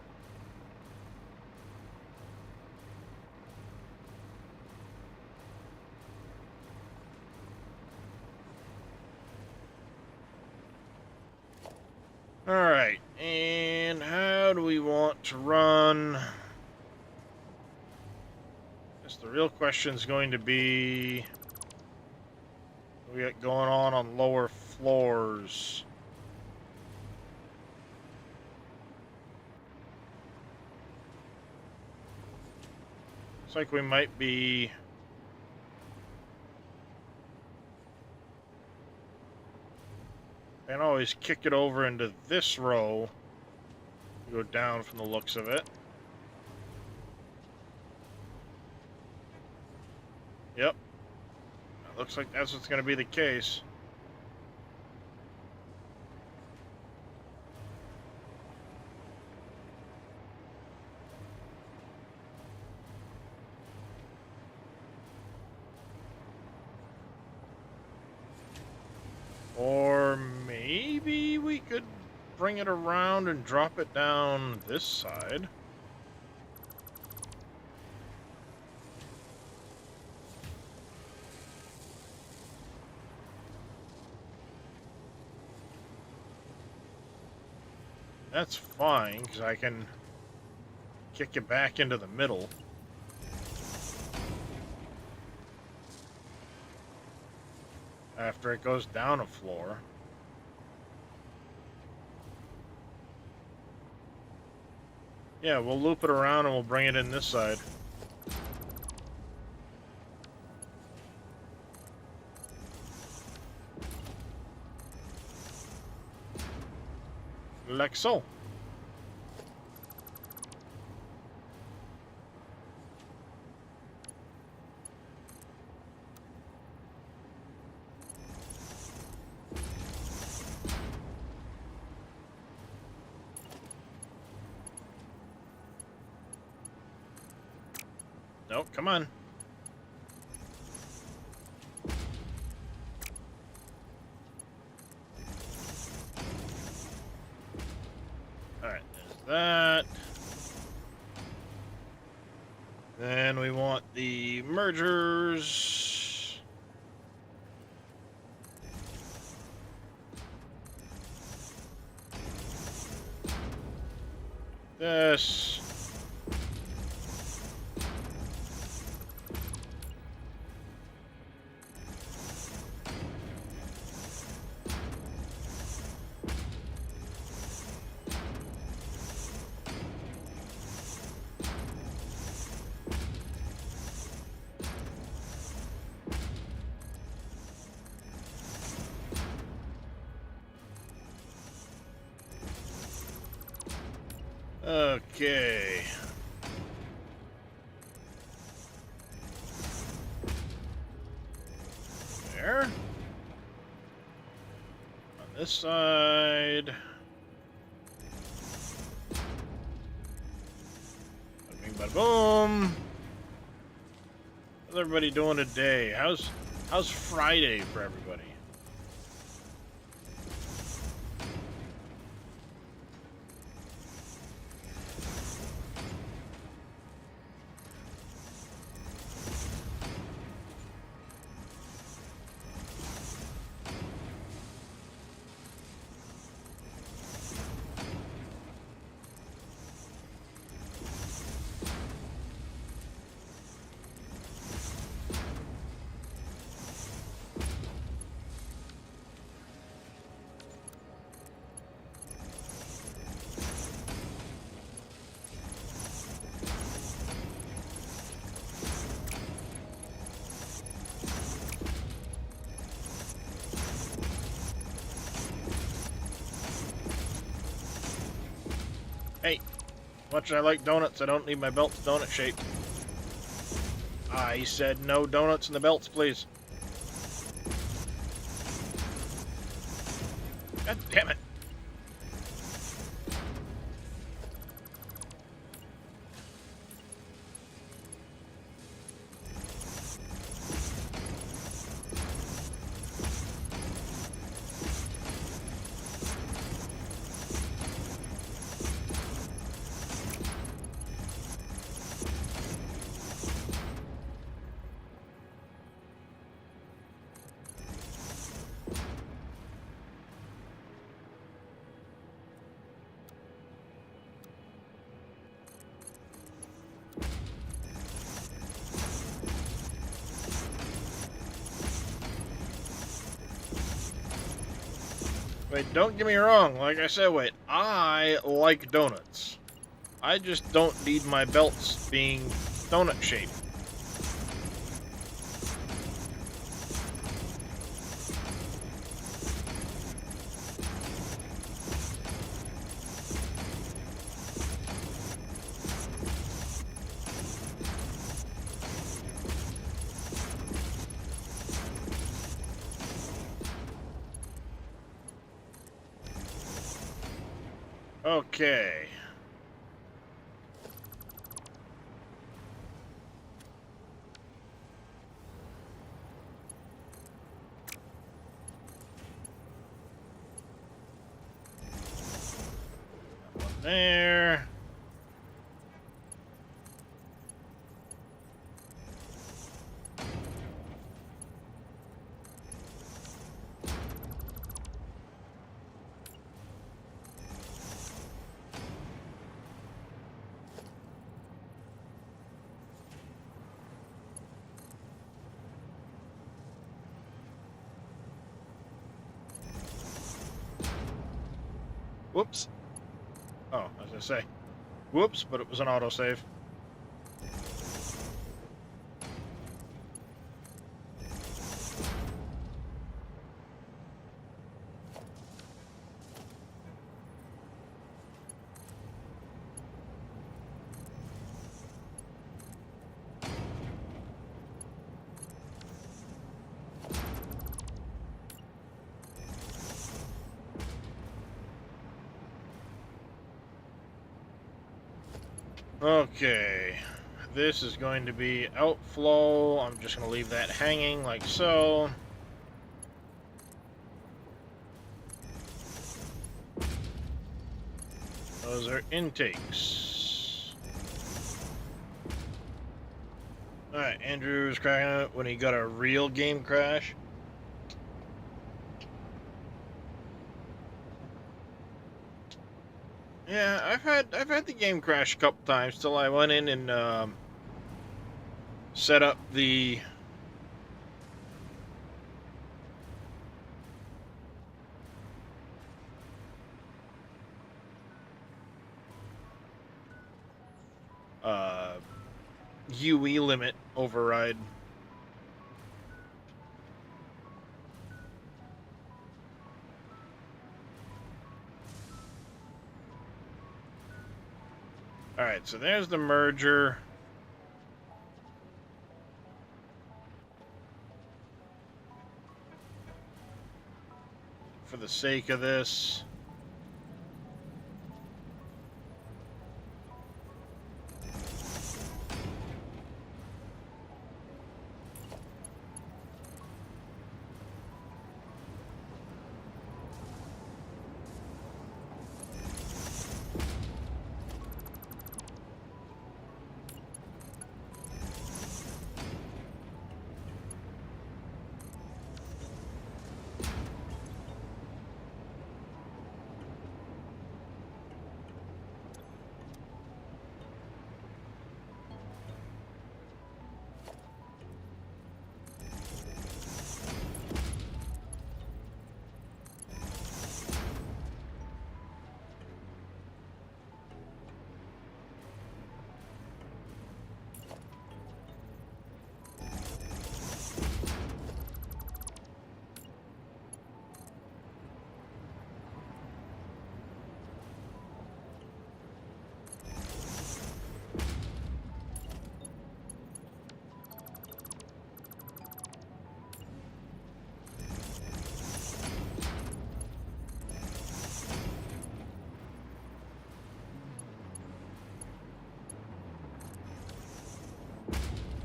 Alright, and how do we want to run? I guess the real question is going to be what we got going on lower floors. Looks like we might be I can always kick it over into this row. Go down from the looks of it. Yep. Looks like that's what's going to be the case. Or maybe we could bring it around and drop it down this side. That's fine, because I can kick it back into the middle. After it goes down a floor. Yeah, we'll loop it around and we'll bring it in this side. like so. No, come on. Alright, there's that. Then we want the mergers. This. Okay. There. On this side. Bada bing, bada boom. How's everybody doing today? How's Friday for everybody? Hey, much as I like donuts, I don't need my belts donut shaped. I said no donuts in the belts, please. God damn it. Wait, don't get me wrong. Like I said, I like donuts. I just don't need my belts being donut shaped. Okay. That one there. Whoops. Oh, I was gonna say, whoops, but it was an autosave. Okay. This is going to be outflow. I'm just going to leave that hanging like so. Those are intakes. Alright, Andrew's cracking it when he got a real game crash. Yeah, I've had the game crash a couple times till I went in and set up the UE limit override. Alright, so there's the merger. For the sake of this.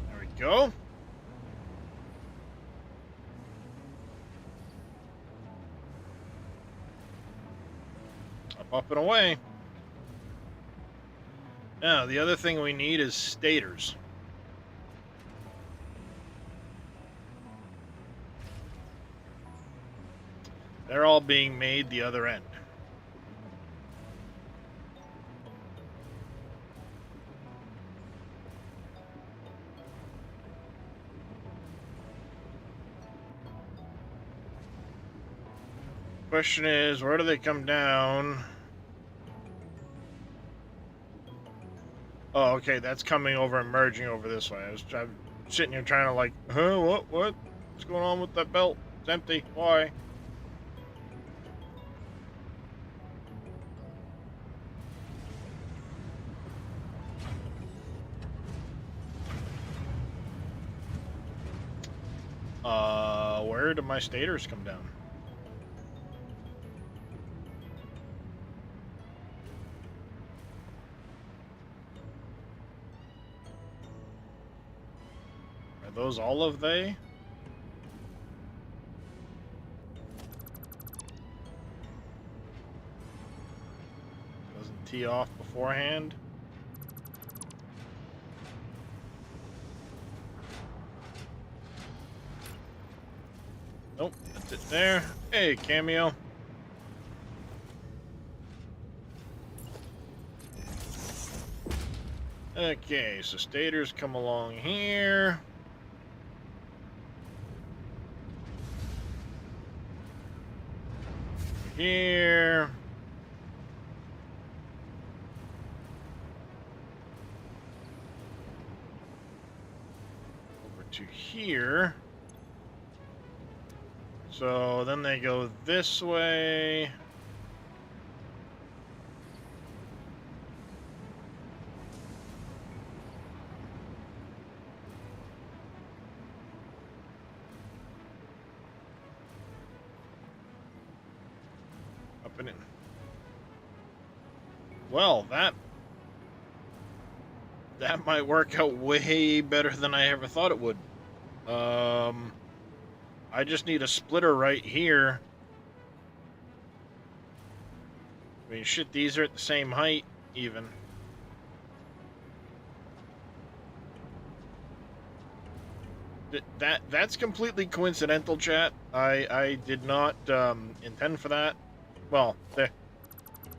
There we go. Up and away. Now, the other thing we need is stators. They're all being made the other end. Question is, where do they come down? Oh, okay, that's coming over and merging over this way. I'm sitting here trying to like, huh, what? What's going on with that belt? It's empty. Why? Where do my stators come down? Are those all of they? Doesn't tee off beforehand? Nope, that's it there. Hey, cameo. Okay, so stators come along here. Here. Over to here. So then they go this way. Up and in. Well, that That might work out way better than I ever thought it would. I just need a splitter right here. I mean, shit, these are at the same height, even. That's completely coincidental, chat. I did not intend for that. Well, they're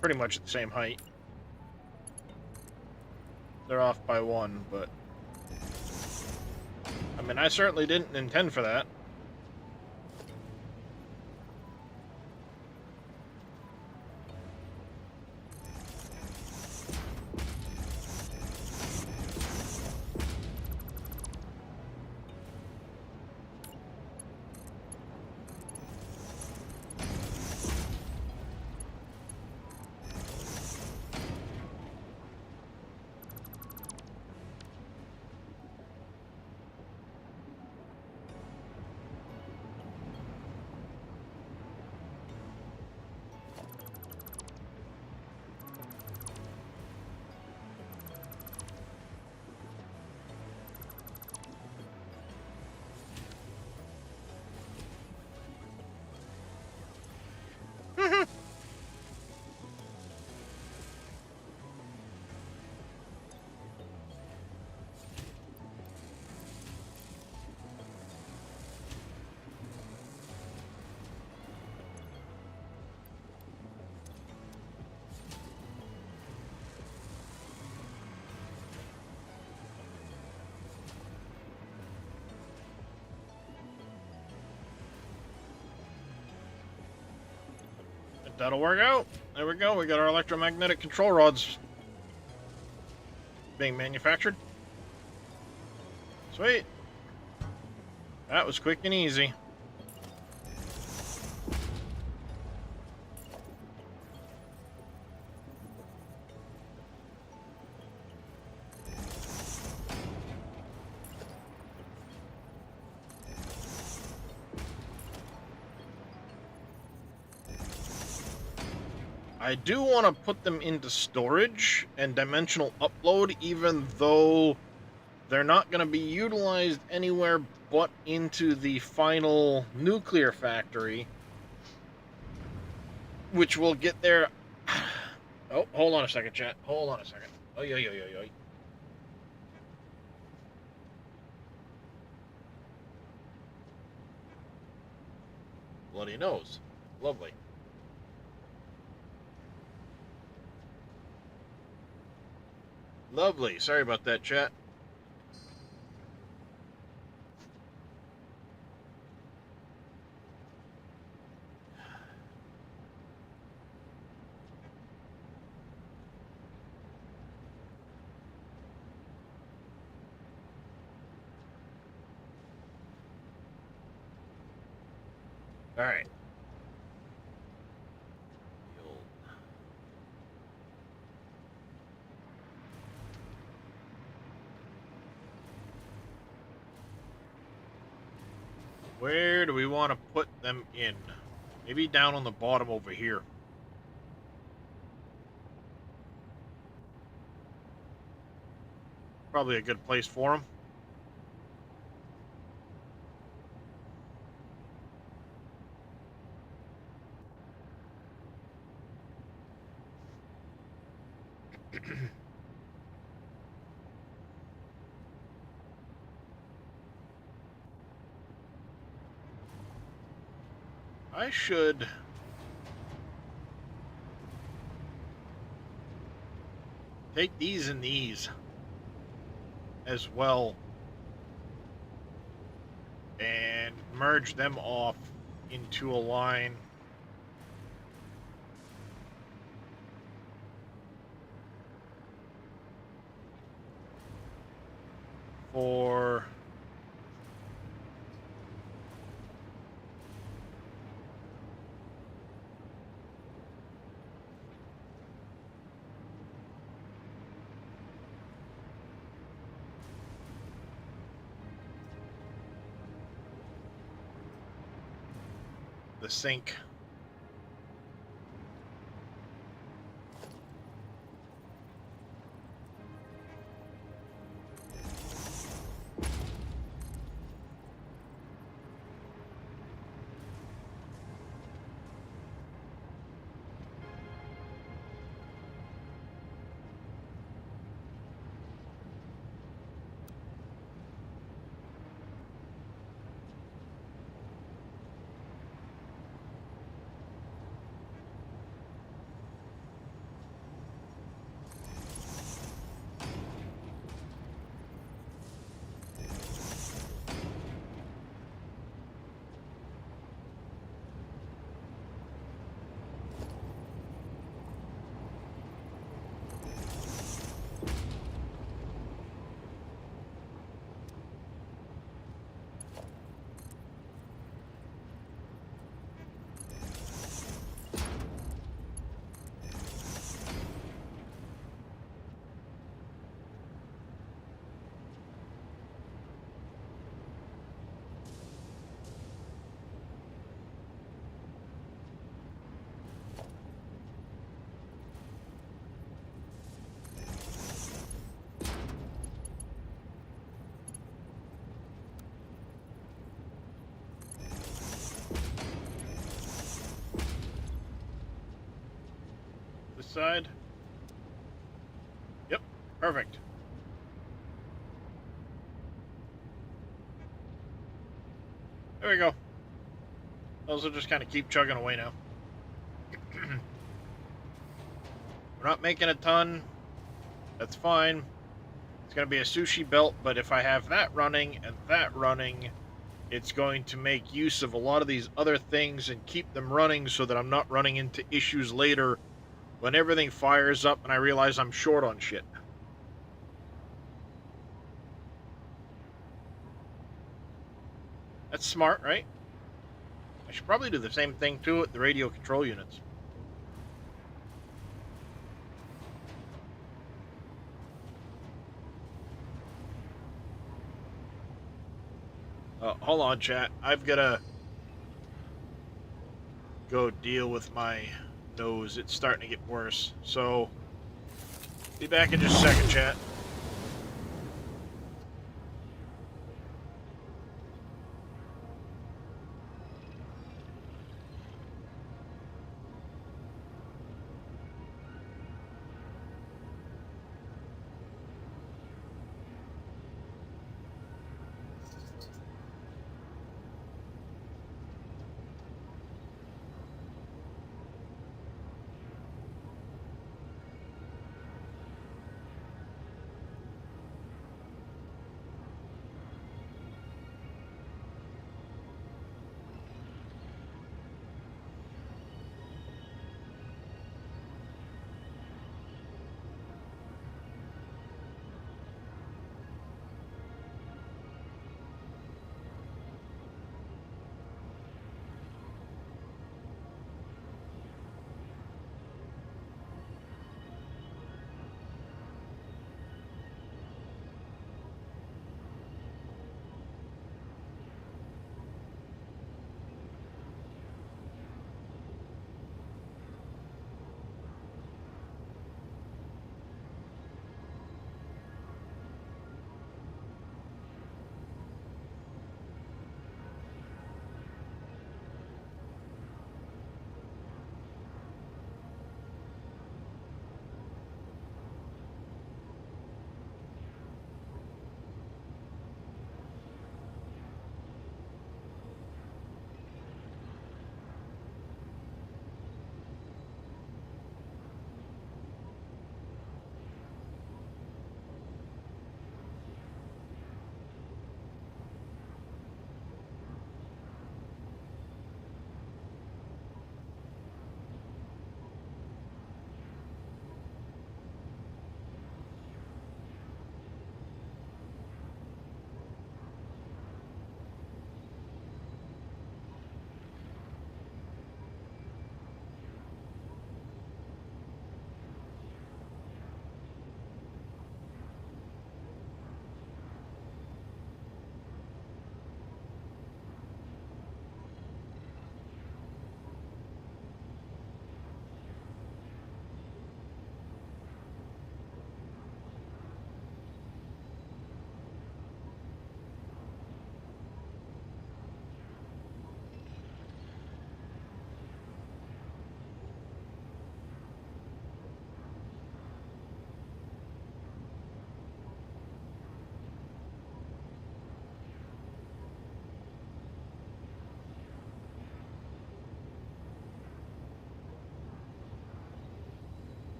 pretty much at the same height. They're off by one, but... I mean, I certainly didn't intend for that. That'll work out. There we go. We got our electromagnetic control rods being manufactured. Sweet. That was quick and easy. I do want to put them into storage and dimensional upload, even though they're not going to be utilized anywhere but into the final nuclear factory, which will get there. Oh, hold on a second, chat. Hold on a second. Oh, yo. Bloody nose. Lovely. Lovely. Sorry about that, chat. All right. Where do we want to put them in? Maybe down on the bottom over here. Probably a good place for them. I should take these and these as well and merge them off into a line. For the sink. side. Yep, perfect. There we go. Those will just kind of keep chugging away now. We're not making a ton. That's fine. It's going to be a sushi belt, but if I have that running and that running, it's going to make use of a lot of these other things and keep them running so that I'm not running into issues later when everything fires up and I realize I'm short on shit. That's smart, right? I should probably do the same thing too with the radio control units. Hold on, chat. I've got to go deal with my nose. It's starting to get worse. So, be back in just a second, chat.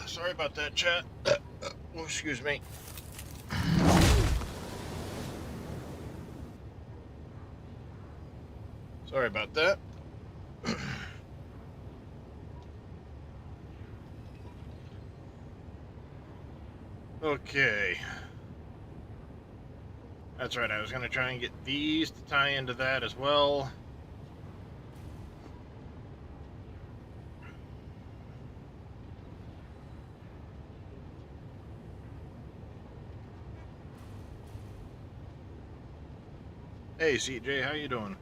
Sorry about that, chat. Oh, excuse me. Sorry about that. Okay. That's right, I was going to try and get these to tie into that as well. Hey, CJ, how you doing?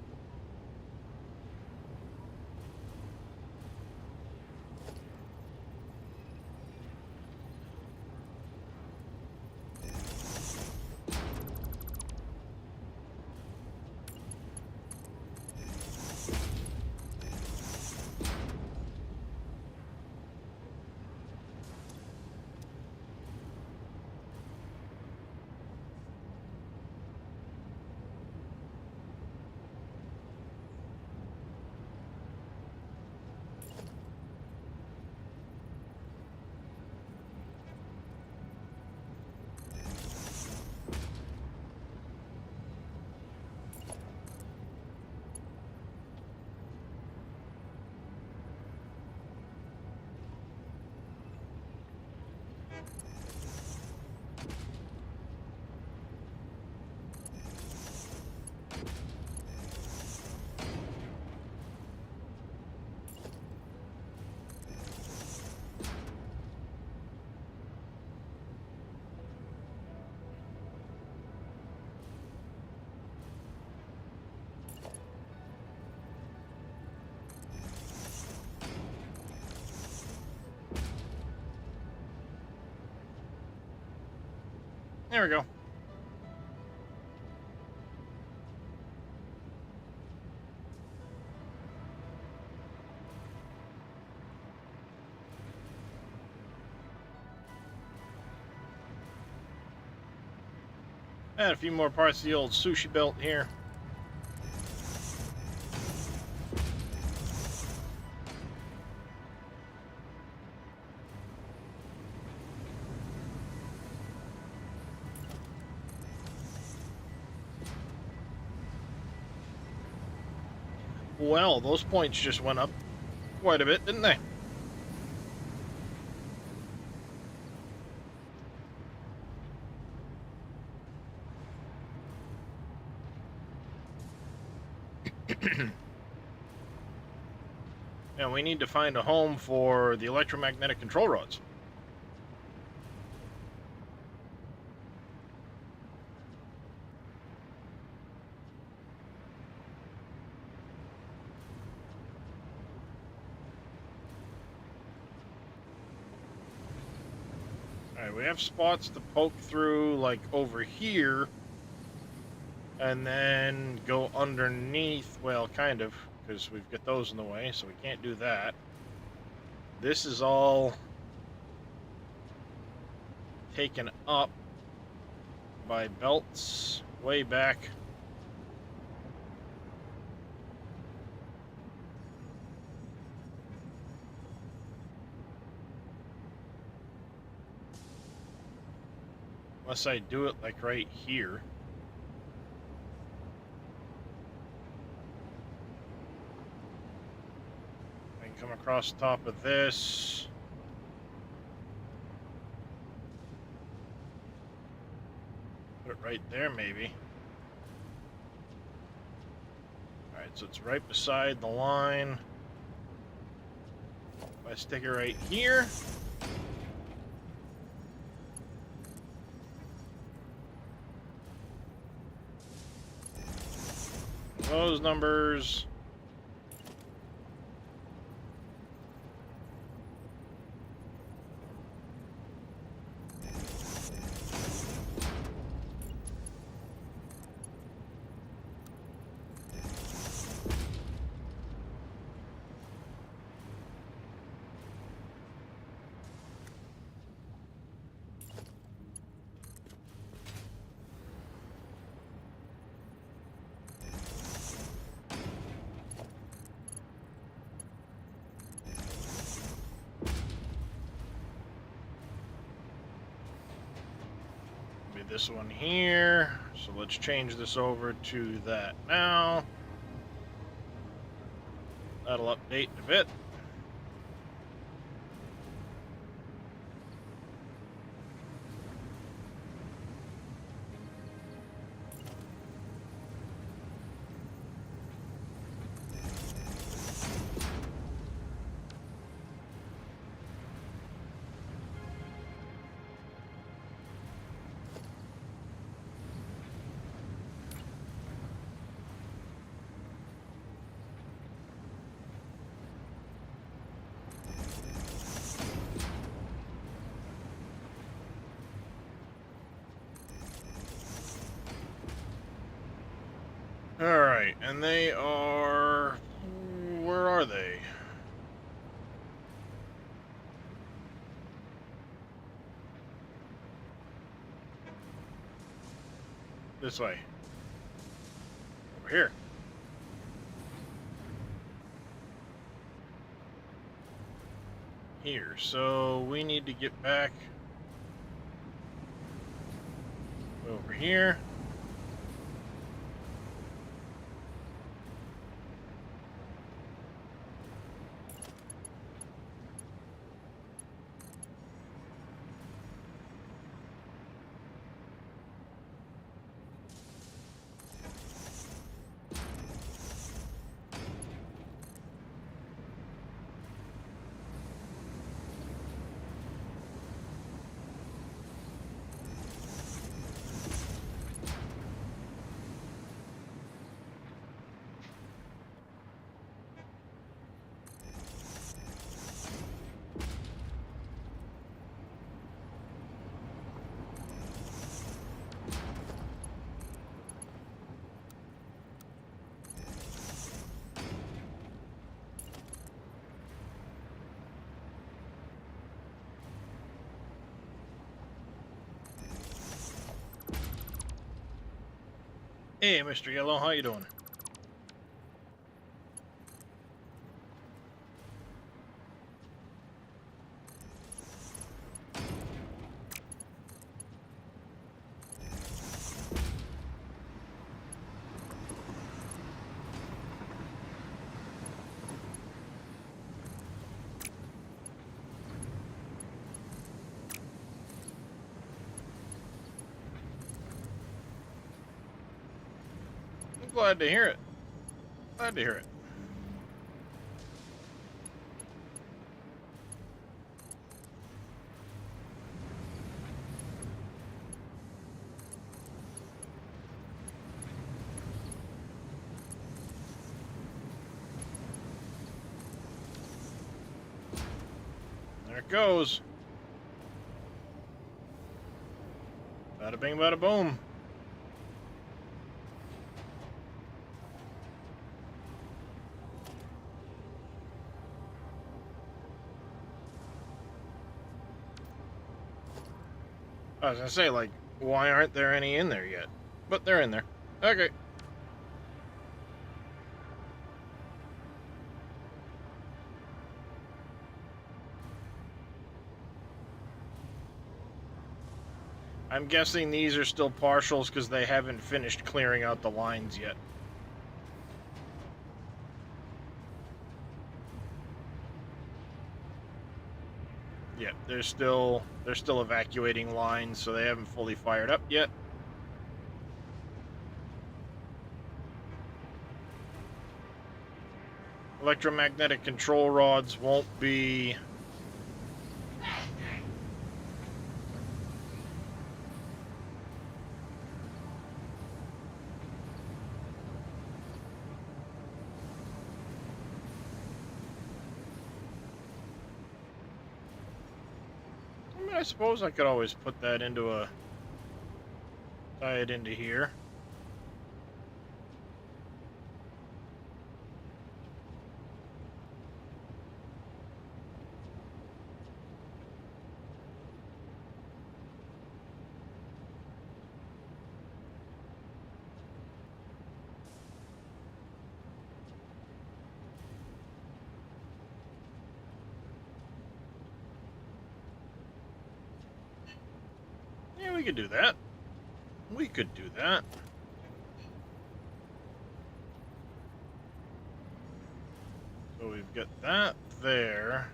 There we go. And a few more parts of the old sushi belt here. Well, those points just went up quite a bit, didn't they? And we need to find a home for the electromagnetic control rods. Alright, we have spots to poke through, like over here, and then go underneath, well, kind of, because we've got those in the way, so we can't do that. This is all taken up by belts way back. Unless I do it like right here. I can come across the top of this. Put it right there, maybe. Alright, so it's right beside the line. If I stick it right here. Those numbers. this one here. So let's change this over to that now. That'll update a bit. Alright, and they are... Where are they? This way. Over here. Here, so we need to get back over here. Hey, Mr. Yellow, how you doing? I'm glad to hear it. Glad to hear it. There it goes. Bada bing, bada boom. I was gonna say, like, why aren't there any in there yet? But they're in there. Okay. I'm guessing these are still partials because they haven't finished clearing out the lines yet. Yeah, they're still evacuating lines, so they haven't fully fired up yet. Electromagnetic control rods won't be... I suppose I could always put that into a... tie it into here. Yeah, we could do that. we could do that. So we've got that there.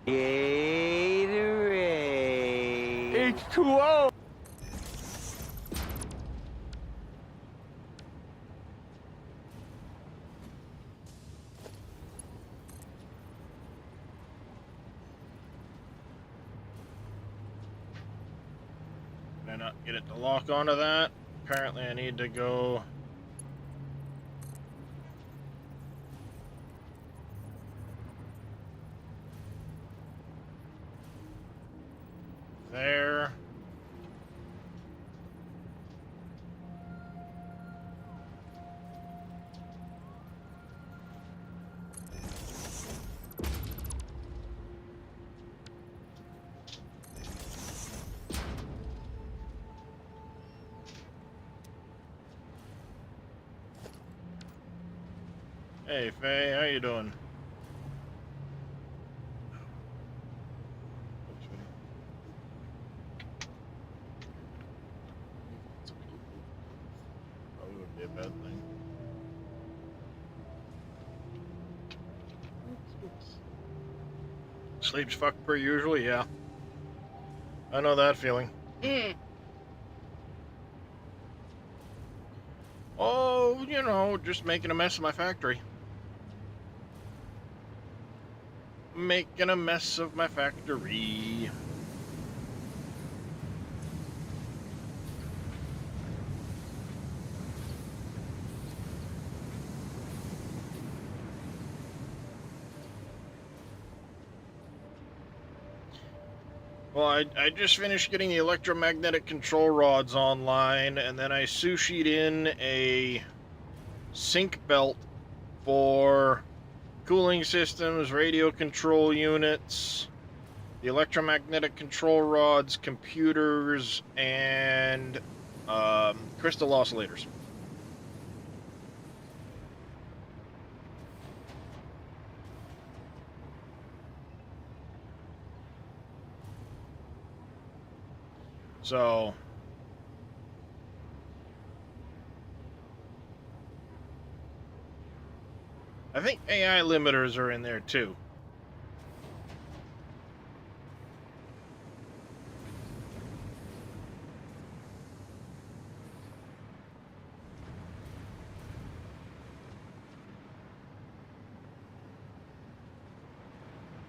Gatorade. H2O. Can I not get it to lock onto that? Apparently I need to go... there. Hey Faye, how you doing? Probably wouldn't be a bad thing. Sleeps fuck per usual, yeah. I know that feeling. Oh, you know, just making a mess of my factory. Making a mess of my factory. Well, I just finished getting the electromagnetic control rods online, and then I sushied in a sync belt for cooling systems, radio control units, the electromagnetic control rods, computers, and crystal oscillators. So, I think AI limiters are in there too.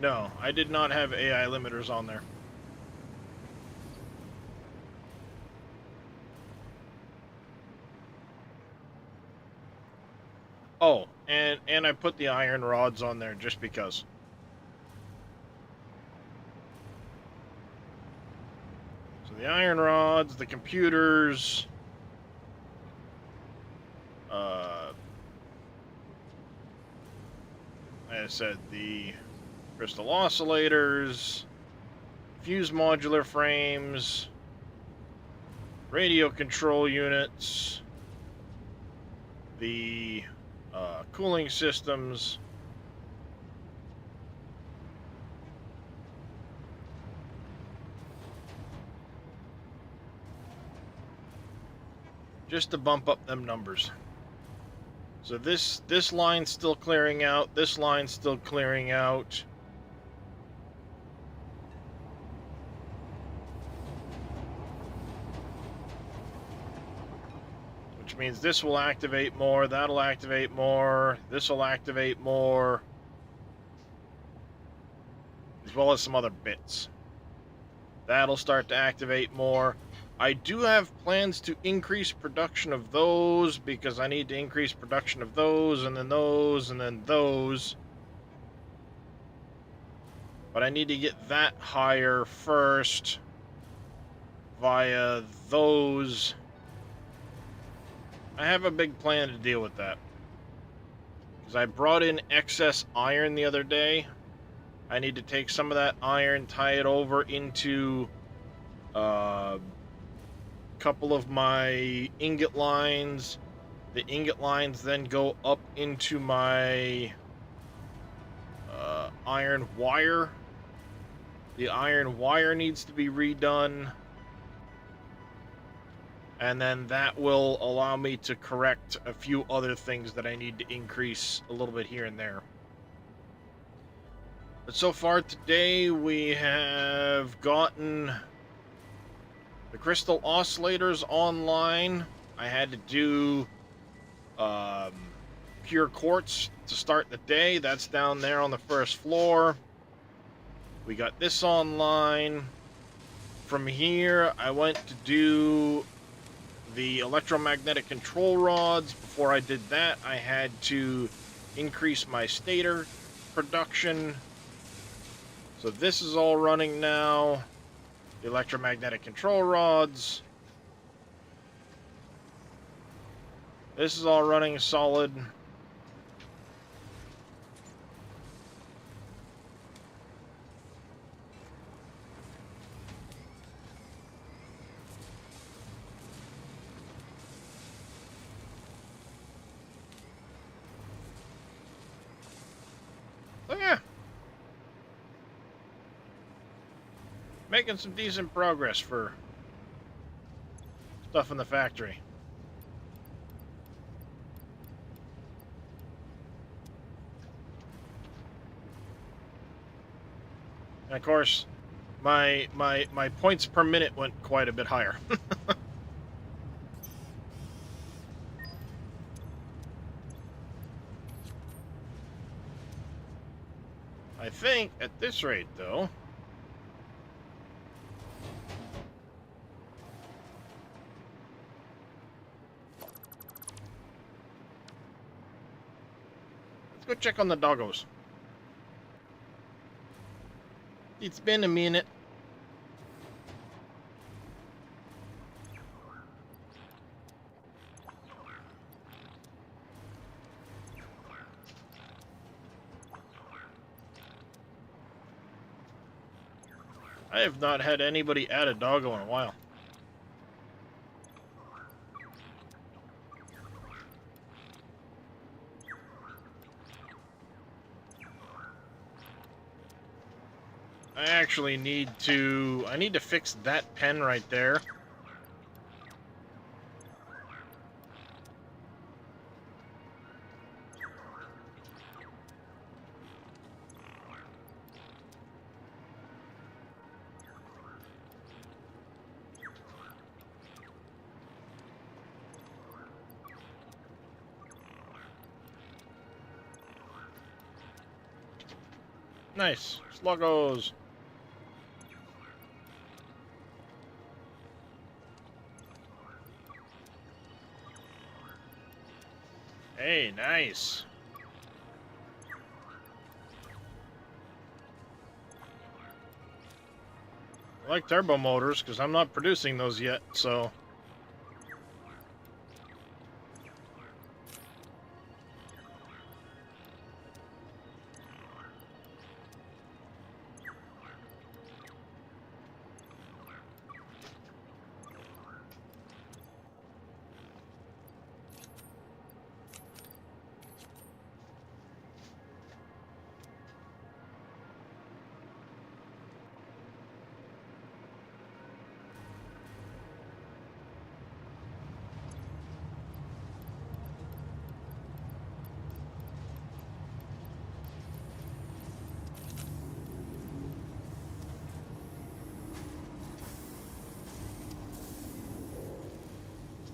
No, I did not have AI limiters on there. Oh, and I put the iron rods on there just because. So the iron rods, the computers, like I said, the crystal oscillators, fuse modular frames, radio control units, the cooling systems, just to bump up them numbers. So this line's still clearing out, this line's still clearing out. which means this will activate more, that'll activate more, this will activate more, as well as some other bits. That'll start to activate more. I do have plans to increase production of those, because I need to increase production of those, and then those, and then those. But I need to get that higher first via those. I have a big plan to deal with that, because I brought in excess iron the other day. I need to take some of that iron, tie it over into a couple of my ingot lines. The ingot lines then go up into my iron wire. The iron wire needs to be redone. And then that will allow me to correct a few other things that I need to increase a little bit here and there. But so far today, we have gotten the Crystal Oscillators online. I had to do pure quartz to start the day. That's down there on the first floor. We got this online. From here, I went to do the electromagnetic control rods. Before I did that, I had to increase my stator production. So this is all running now. The electromagnetic control rods. This is all running solid. So yeah. Making some decent progress for stuff in the factory. And of course, my points per minute went quite a bit higher. I think at this rate, though, let's go check on the doggos. It's been a minute. I have not had anybody add a doggo in a while. I actually need to fix that pen right there. Nice. Sluggos. Hey, nice. I like turbo motors because I'm not producing those yet, so...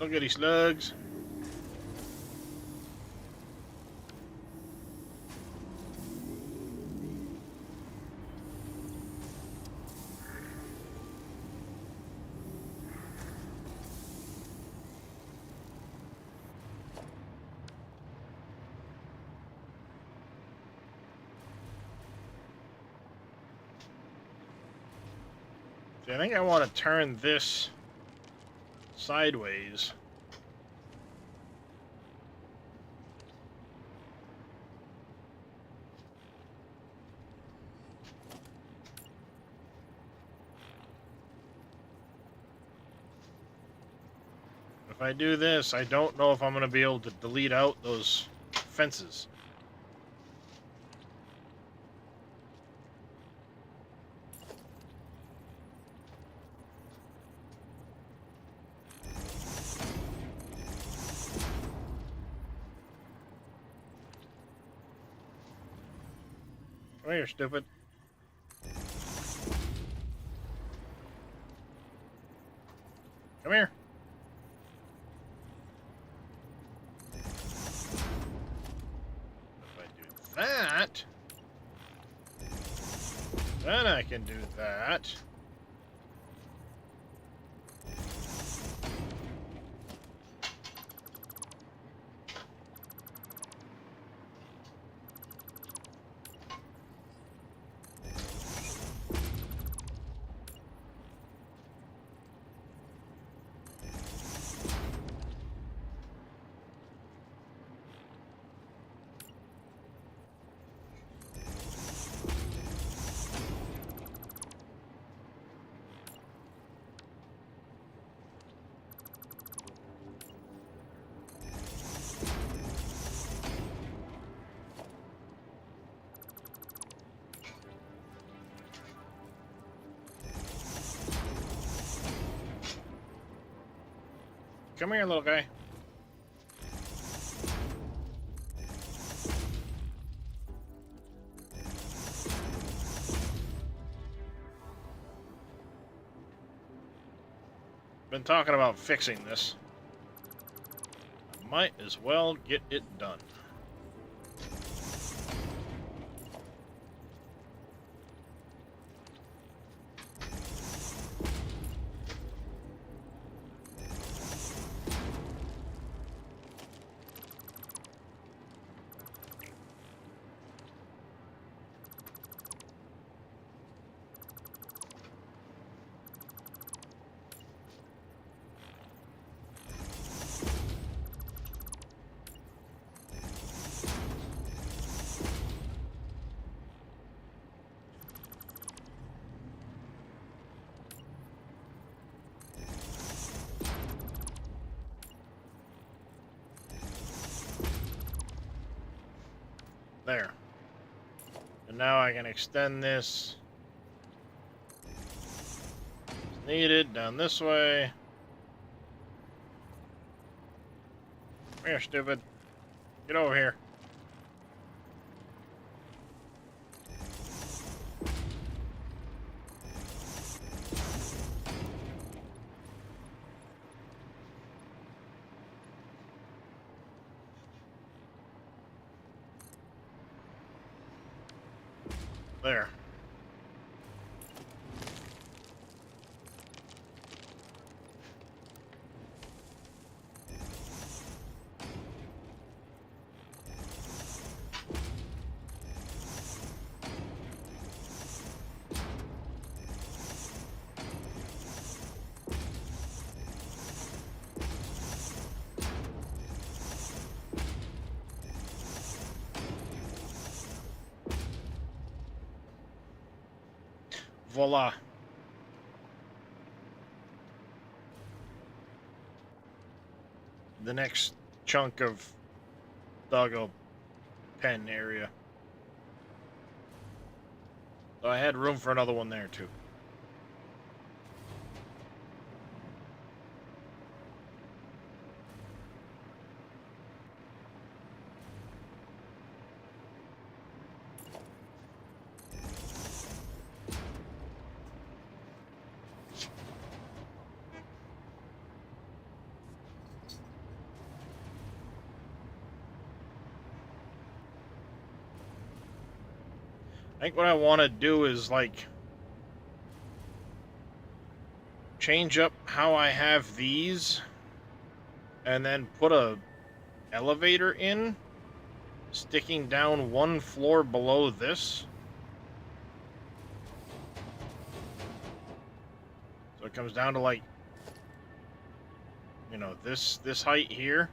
Look at these slugs. See, I think I want to turn this sideways. If I do this, I don't know if I'm going to be able to delete out those fences. Come here, stupid. Come here. If I do that, then I can do that. Come here, little guy. Been talking about fixing this. I might as well get it done. There. And now I can extend this as needed down this way. Come here, stupid. Get over here. There. Voila. The next chunk of doggo pen area. So I had room for another one there too. I think what I want to do is like change up how I have these and then put a elevator in sticking down one floor below this. So it comes down to like, you know, this height here.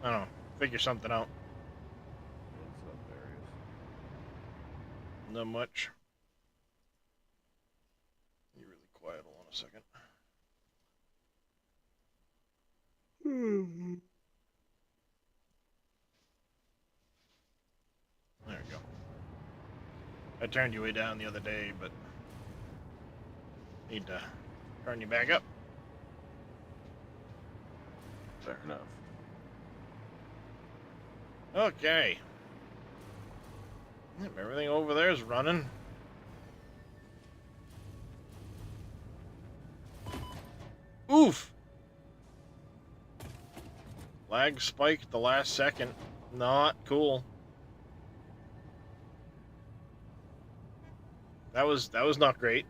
I don't know. Figure something out. What's up, Darius? Not much. You're really quiet. Hold on a second. There we go. I turned you way down the other day, but need to turn you back up. Fair enough. Okay. Yep, everything over there is running. Oof! Lag spiked the last second. Not cool. That was not great.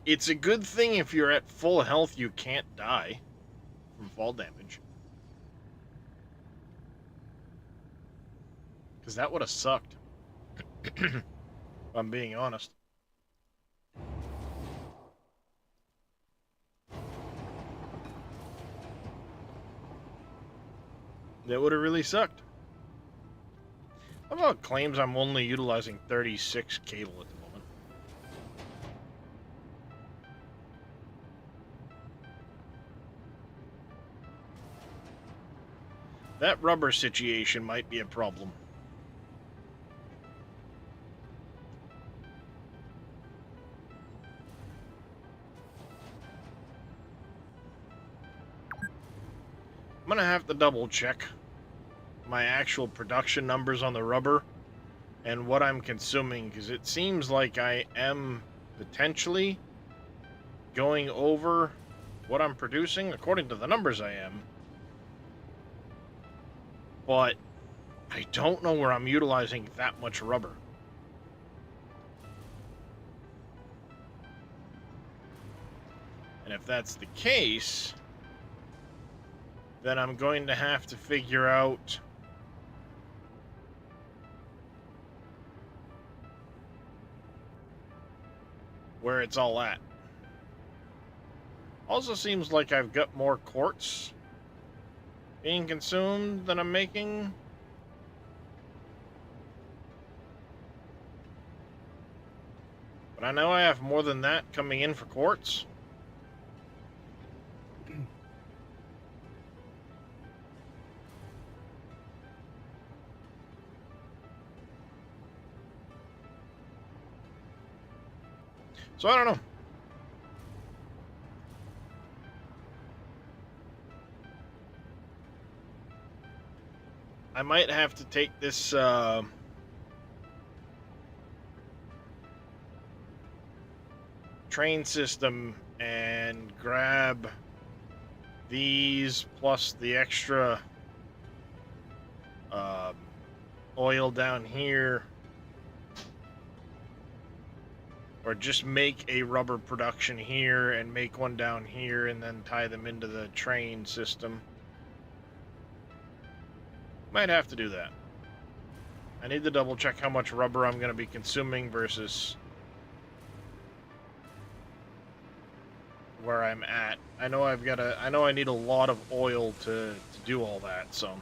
It's a good thing if you're at full health you can't die from fall damage. Because that would have sucked. If I'm being honest. That would have really sucked. How about claims I'm only utilizing 36 cable at the moment? That rubber situation might be a problem. I'm gonna have to double check my actual production numbers on the rubber and what I'm consuming, because it seems like I am potentially going over what I'm producing. According to the numbers I am, but I don't know where I'm utilizing that much rubber. And if that's the case, then I'm going to have to figure out where it's all at. Also seems like I've got more quartz being consumed than I'm making. But I know I have more than that coming in for quartz. So I don't know. I might have to take this train system and grab these plus the extra oil down here, or just make a rubber production here and make one down here and then tie them into the train system. Might have to do that. I need to double check how much rubber I'm going to be consuming versus where I'm at. I know I need a lot of oil to do all that, so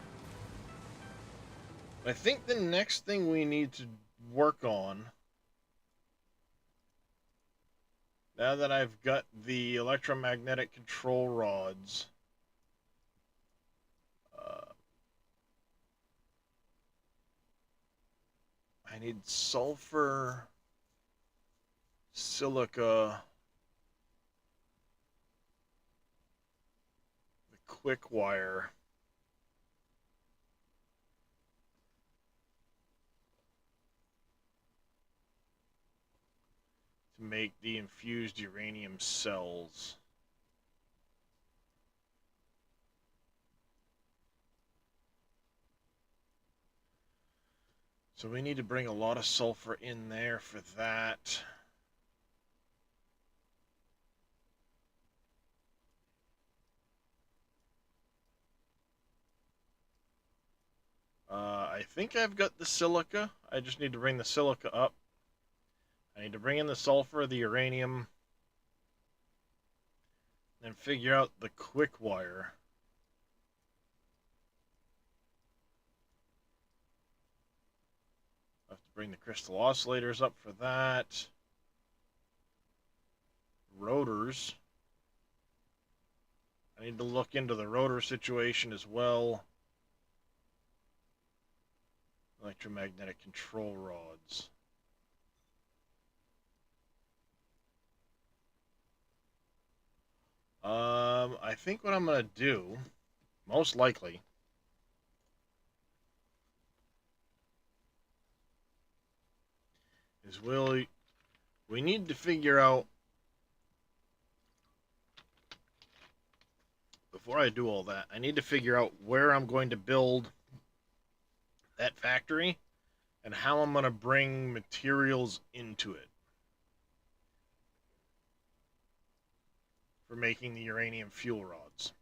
I think the next thing we need to work on, now that I've got the electromagnetic control rods, I need sulfur, silica, the quick wire, to make the infused uranium cells. So we need to bring a lot of sulfur in there for that. think I've got the silica. I just need to bring the silica up. I need to bring in the sulfur, the uranium, and figure out the quick wire. I have to bring the crystal oscillators up for that. Rotors. I need to look into the rotor situation as well. Electromagnetic control rods. I think what I'm going to do, most likely, is we need to figure out, before I do all that, I need to figure out where I'm going to build that factory and how I'm going to bring materials into it for making the uranium fuel rods.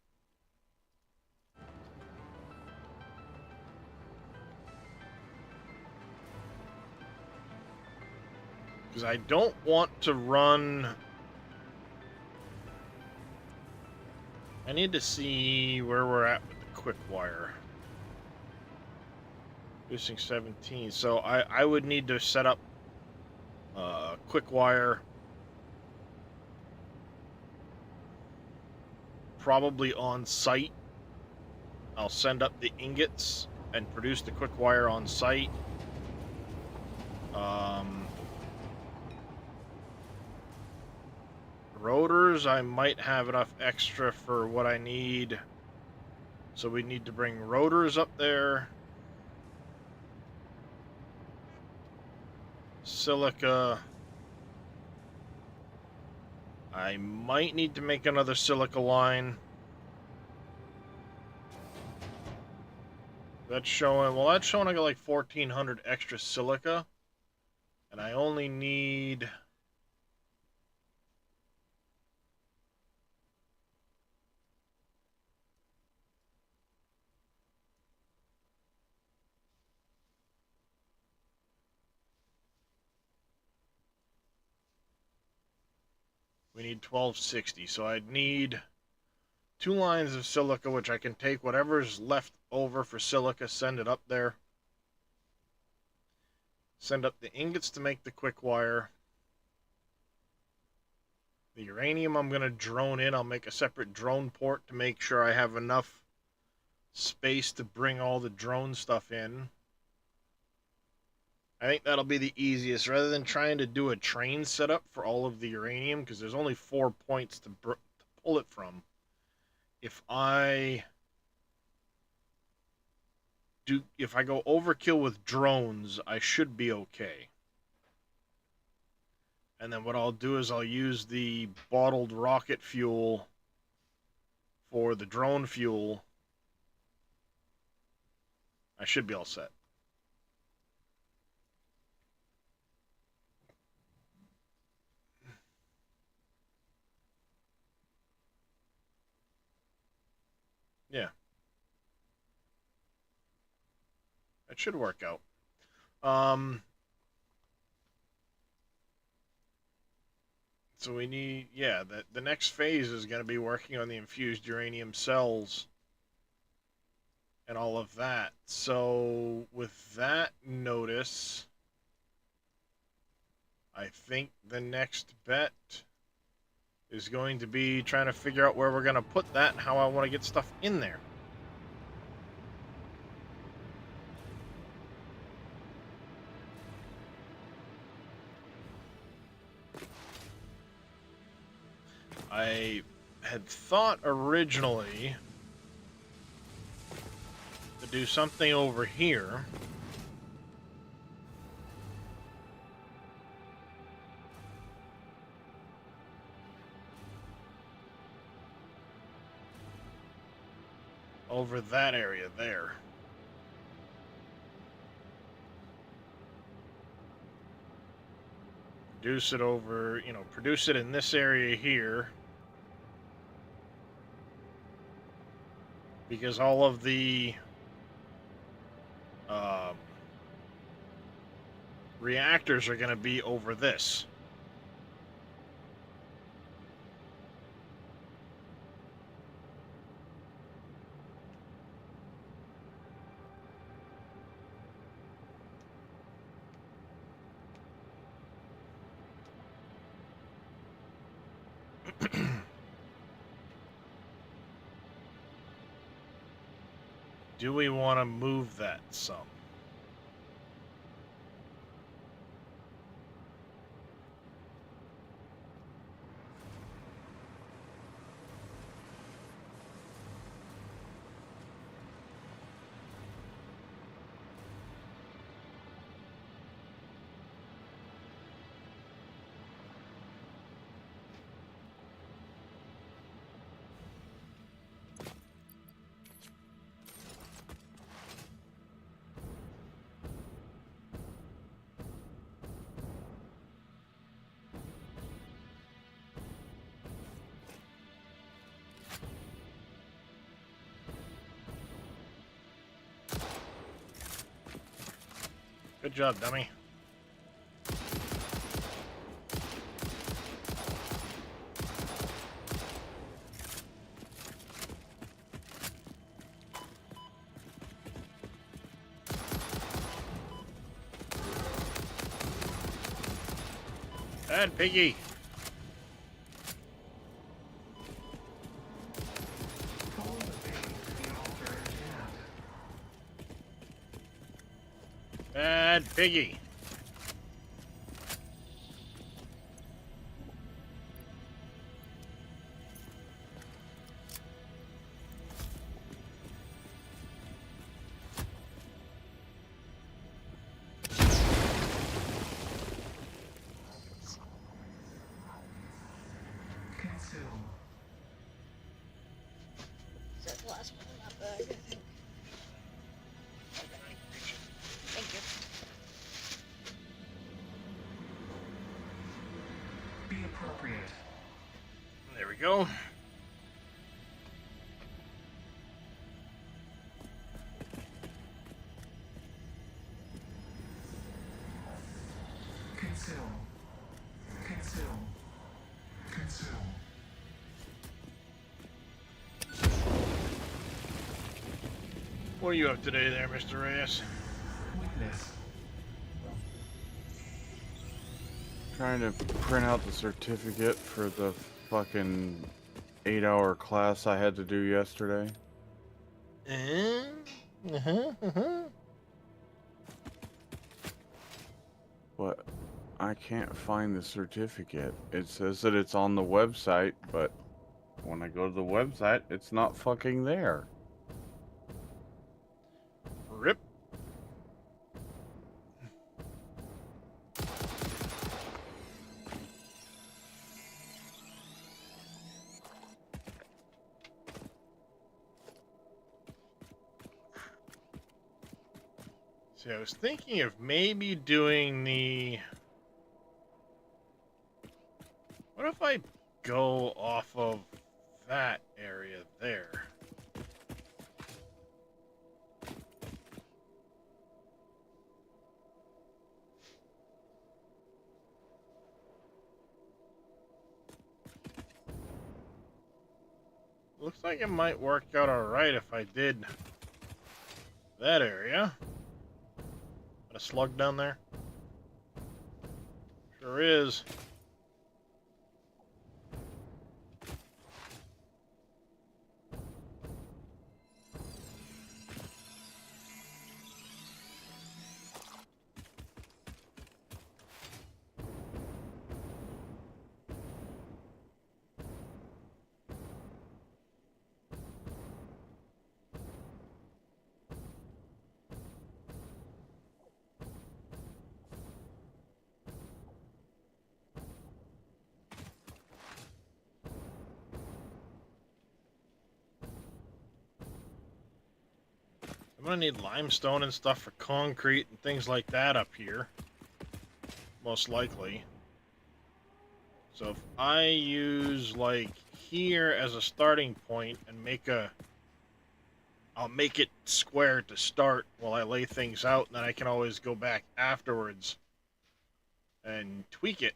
Because I don't want to run... I need to see where we're at with the quick wire. Producing 17. So I would need to set up quick wire probably on site. I'll send up the ingots and produce the quick wire on site. Rotors, I might have enough extra for what I need. So we need to bring rotors up there. Silica. I might need to make another silica line. That's showing, well, that's showing I got like 1,400 extra silica. And I only need... We need 1260, so I'd need 2 lines of silica, which I can take whatever's left over for silica, send it up there. Send up the ingots to make the quick wire. The uranium I'm going to drone in. I'll make a separate drone port to make sure I have enough space to bring all the drone stuff in. I think that'll be the easiest, rather than trying to do a train setup for all of the uranium, because there's only 4 points to pull it from. If I go overkill with drones, I should be okay. And then what I'll do is I'll use the bottled rocket fuel for the drone fuel. I should be all set. Yeah. That should work out. So we need, yeah, the next phase is going to be working on the infused uranium cells and all of that. So with that notice, I think the next bet is going to be trying to figure out where we're going to put that and how I want to get stuff in there. I had thought originally to do something over here. Over that area there. Produce it over, produce it in this area here. Because all of the reactors are going to be over this. Do we want to move that some? Good job, dummy. Bad piggy. Bad piggy. Is that the last one in that bag, I think? Okay. Thank you. Be appropriate. There we go. Consume. Consume. Consume. What are you up today there, Mr. Reyes? Witness. Trying to print out the certificate for the fucking 8-hour class I had to do yesterday. But I can't find the certificate. It says that it's on the website, but when I go to the website, it's not fucking there. Rip. See, I was thinking of maybe doing the... What if I go off of that area there? Looks like it might work out alright if I did that area. Got a slug down there? Sure is. I'm gonna need limestone and stuff for concrete and things like that up here. Most likely. So if I use like here as a starting point and make a... I'll make it square to start while I lay things out, and then I can always go back afterwards and tweak it.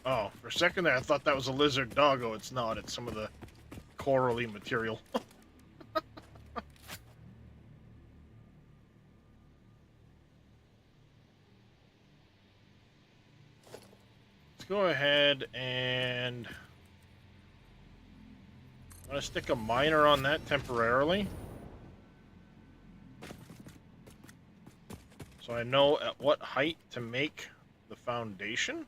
Oh, for a second there, I thought that was a lizard doggo. It's not. It's some of the corally material. Let's go ahead and I'm going to stick a miner on that temporarily. So I know at what height to make the foundation.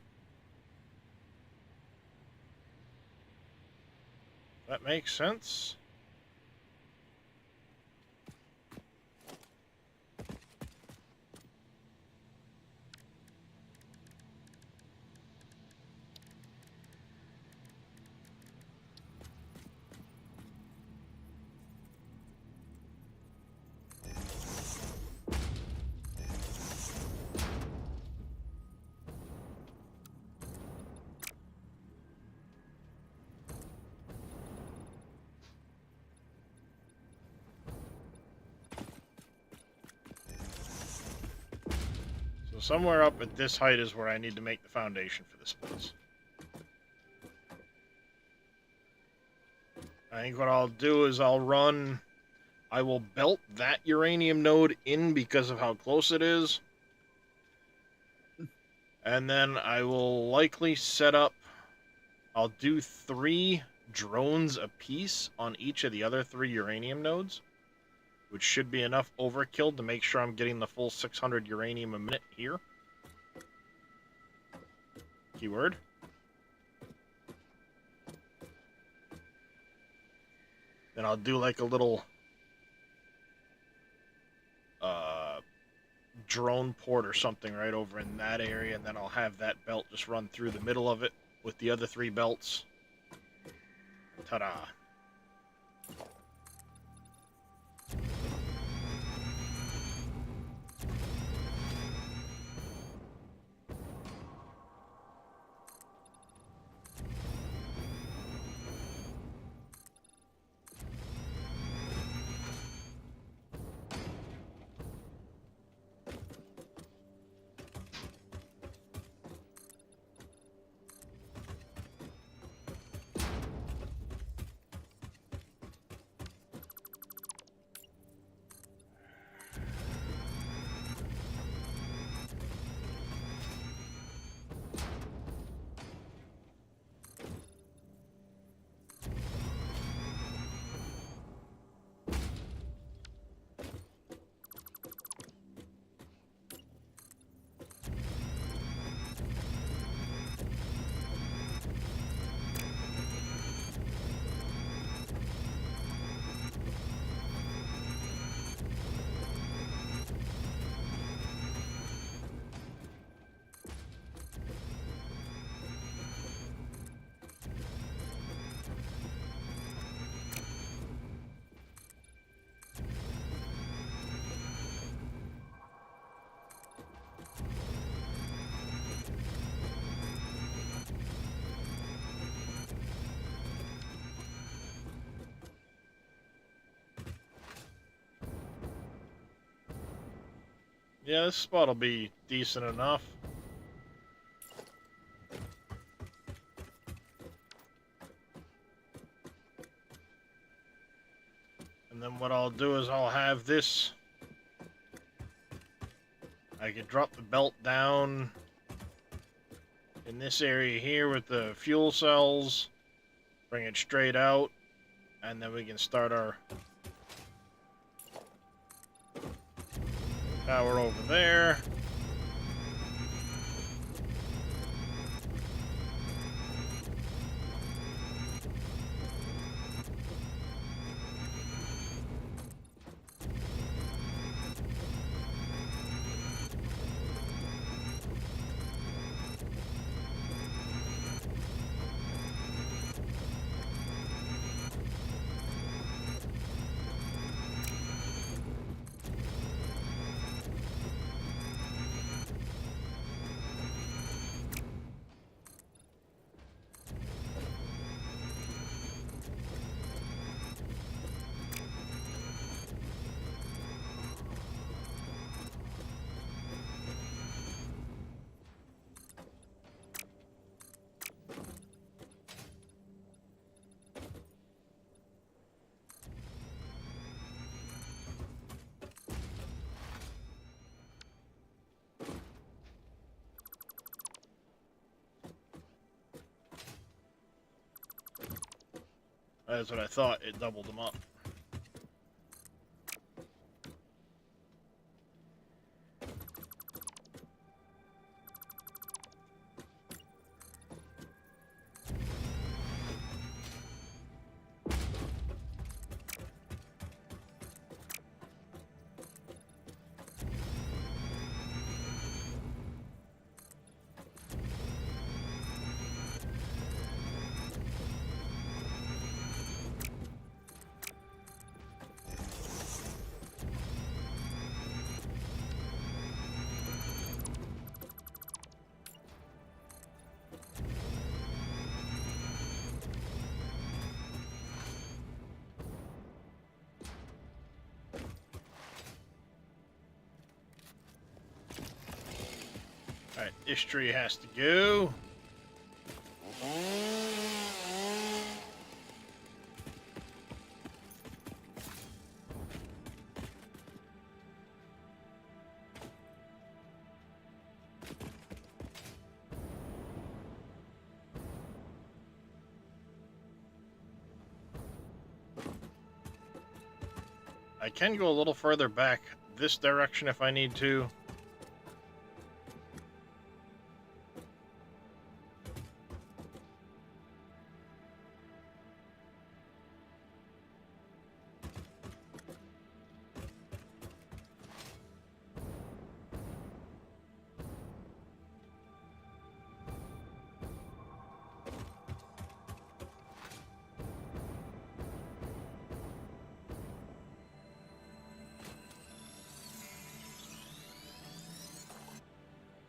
That makes sense. So somewhere up at this height is where I need to make the foundation for this place. I think what I'll do is I will belt that uranium node in because of how close it is. And then I will likely set up, I'll do 3 drones apiece on each of the other 3 uranium nodes, which should be enough overkill to make sure I'm getting the full 600 uranium a minute here. Keyword. Then I'll do like a little drone port or something right over in that area, and then I'll have that belt just run through the middle of it with the other 3 belts. Ta-da. Yeah, this spot will be decent enough. And then what I'll do is I'll have this. I can drop the belt down in this area here with the fuel cells. Bring it straight out. And then we can start our power over there. That's what I thought. It doubled them up. Alright, this tree has to go. I can go a little further back this direction if I need to.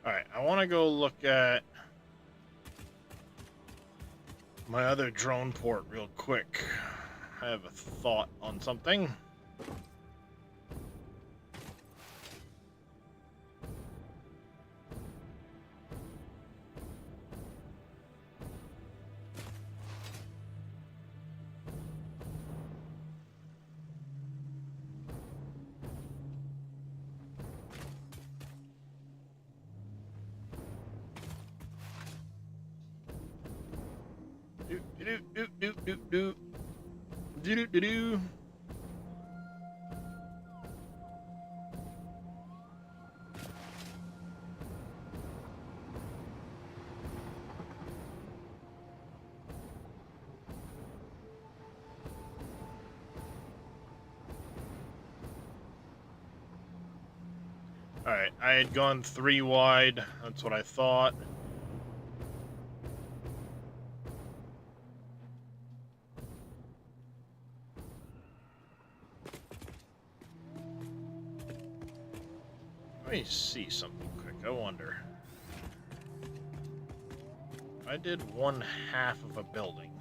Alright, I want to go look at my other drone port real quick. I have a thought on something. Do. Alright, I had gone 3 wide. That's what I thought. Let me see something quick. I wonder. I did 1/2 of a building.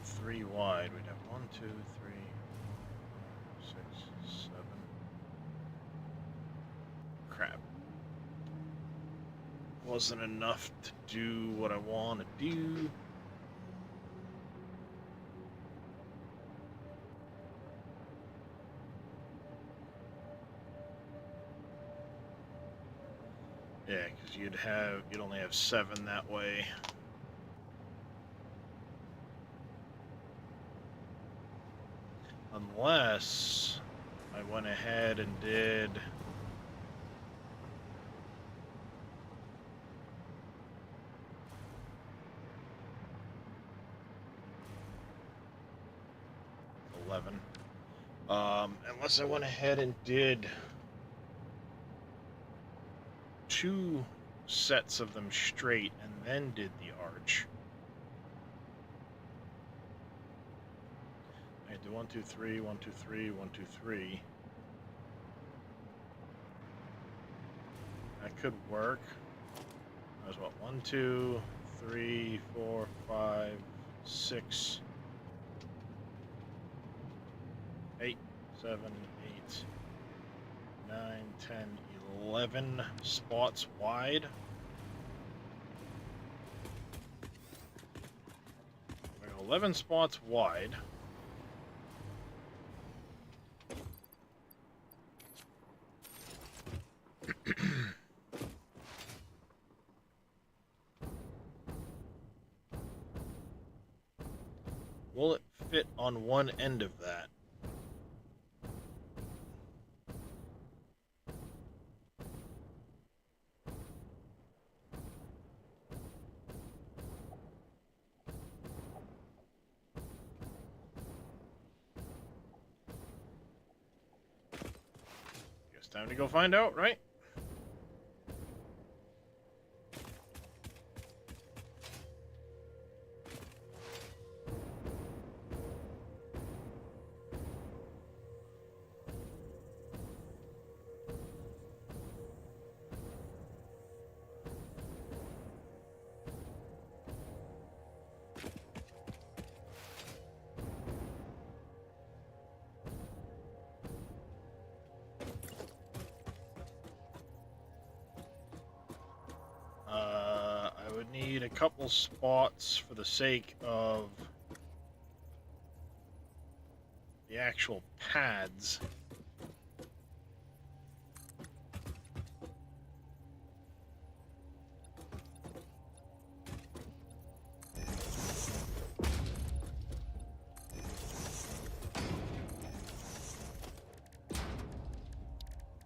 Three wide. We'd have 1, 2, 3, 6, 7. Crap. Wasn't enough to do what I want to do. Yeah, because you'd only have 7 that way. Unless I went ahead and did unless I went ahead and did 2 sets of them straight and then did the arch. I do 1, 2, 3, 1, 2, 3, 1, 2, 3. That could work. There's what? 1, 2, 3, 4, 5, 6, 8, 7, 8, 9, 10, 11 spots wide. 11 spots wide. fit on one end of that. Guess time to go find out, right? I would need a couple spots for the sake of the actual pads.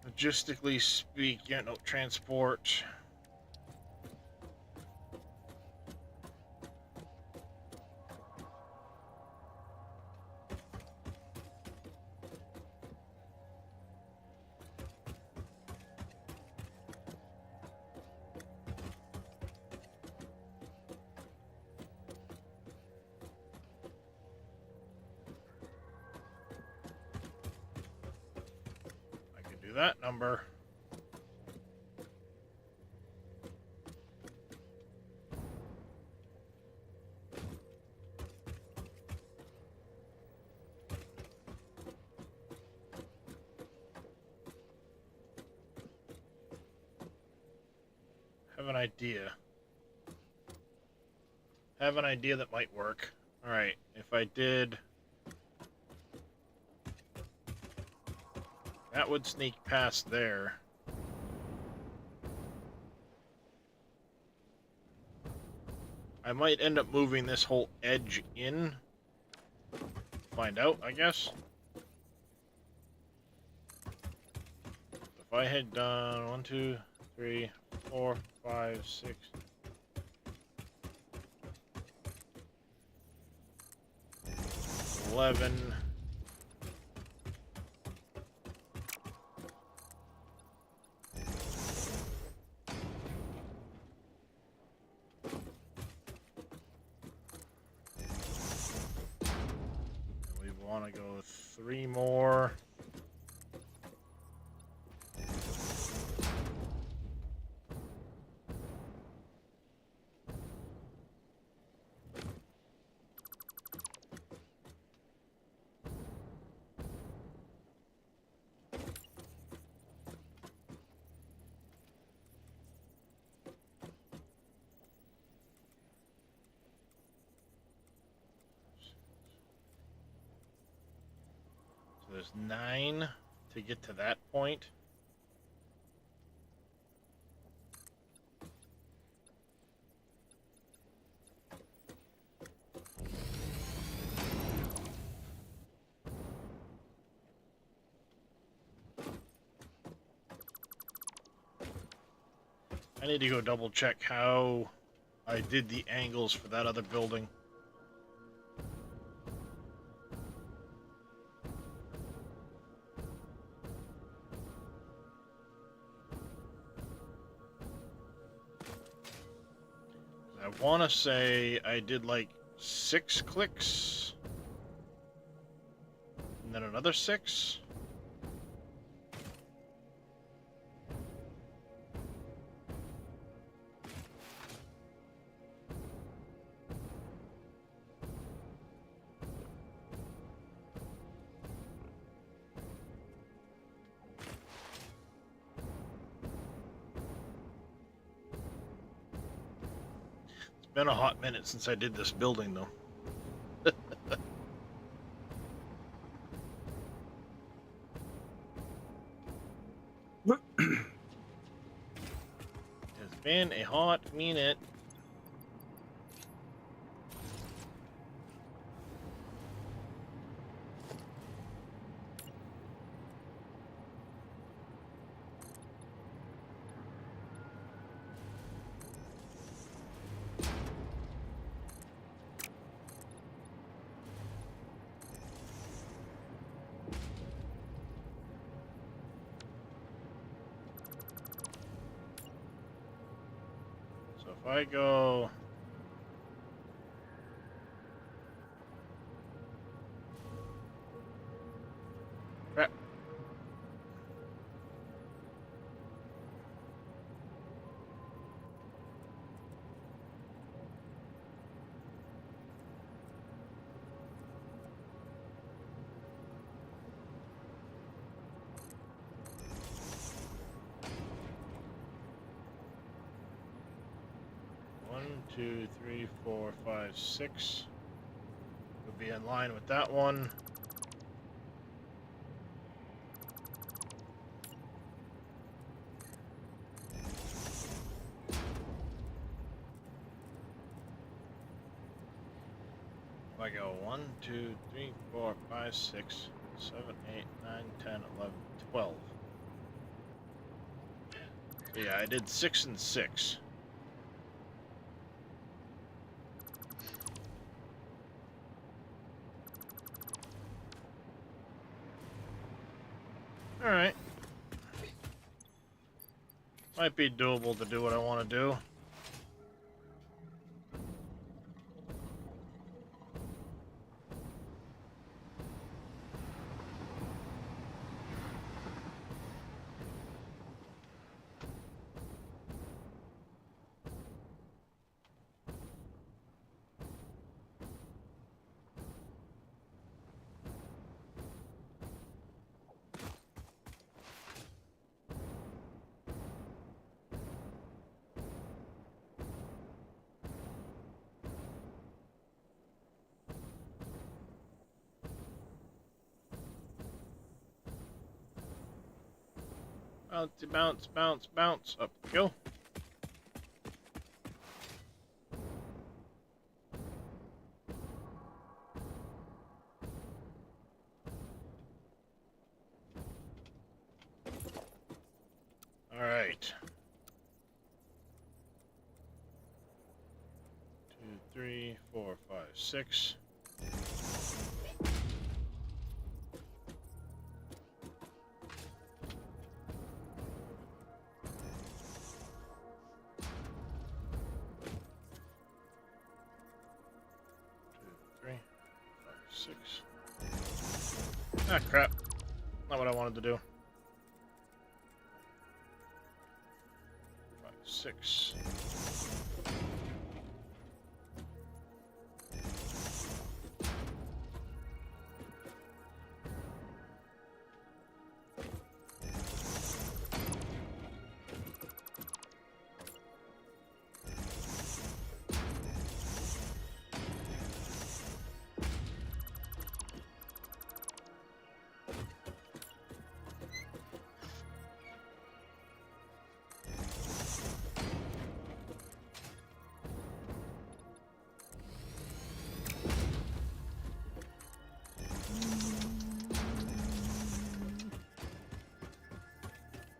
Logistically speaking, no transport. I could do that number. Have an idea. Have an idea that might work. Alright, if I did... That would sneak past there. I might end up moving this whole edge in. Find out, I guess. If I had done 1, 2, 3, 4, 5, 6. $11. We want to go 3 more. So there's 9 to get to that point. I need to go double check how I did the angles for that other building. I want to say I did like 6 clicks and then another 6. Been a hot minute since I did this building, though. It's been a hot minute. if I go... Crap. One, two, three, four, five, six. Would be in line with that one. If I go 1, 2, 3, 4, 5, 6, 7, 8, 9, 10, 11, 12. So yeah, I did 6 and 6. Alright. Might be doable to do what I want to do. Bouncy, bounce, bounce, bounce. Up we go. All right. 2, 3, 4, 5, 6. Ah, crap. Not what I wanted to do. 5, 6.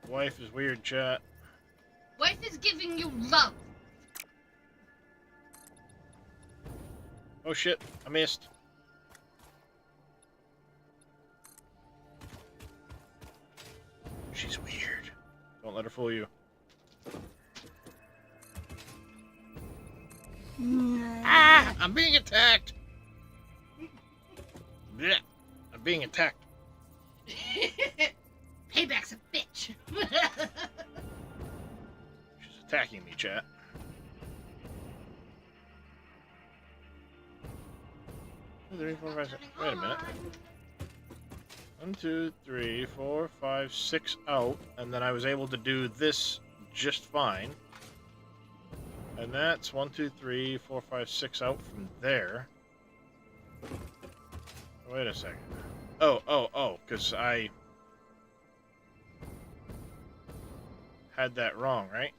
Wife is weird, chat. Wife is giving you love. Oh shit, I missed. She's weird. Don't let her fool you. Ah! I'm being attacked! Blech. I'm being attacked. Payback's a bitch. She's attacking me, chat. Two, three, four, five, six. Wait a minute. 1, 2, 3, 4, 5, 6 out, and then I was able to do this just fine. And that's 1, 2, 3, 4, 5, 6 out from there. Wait a second. Oh, because I had that wrong, right?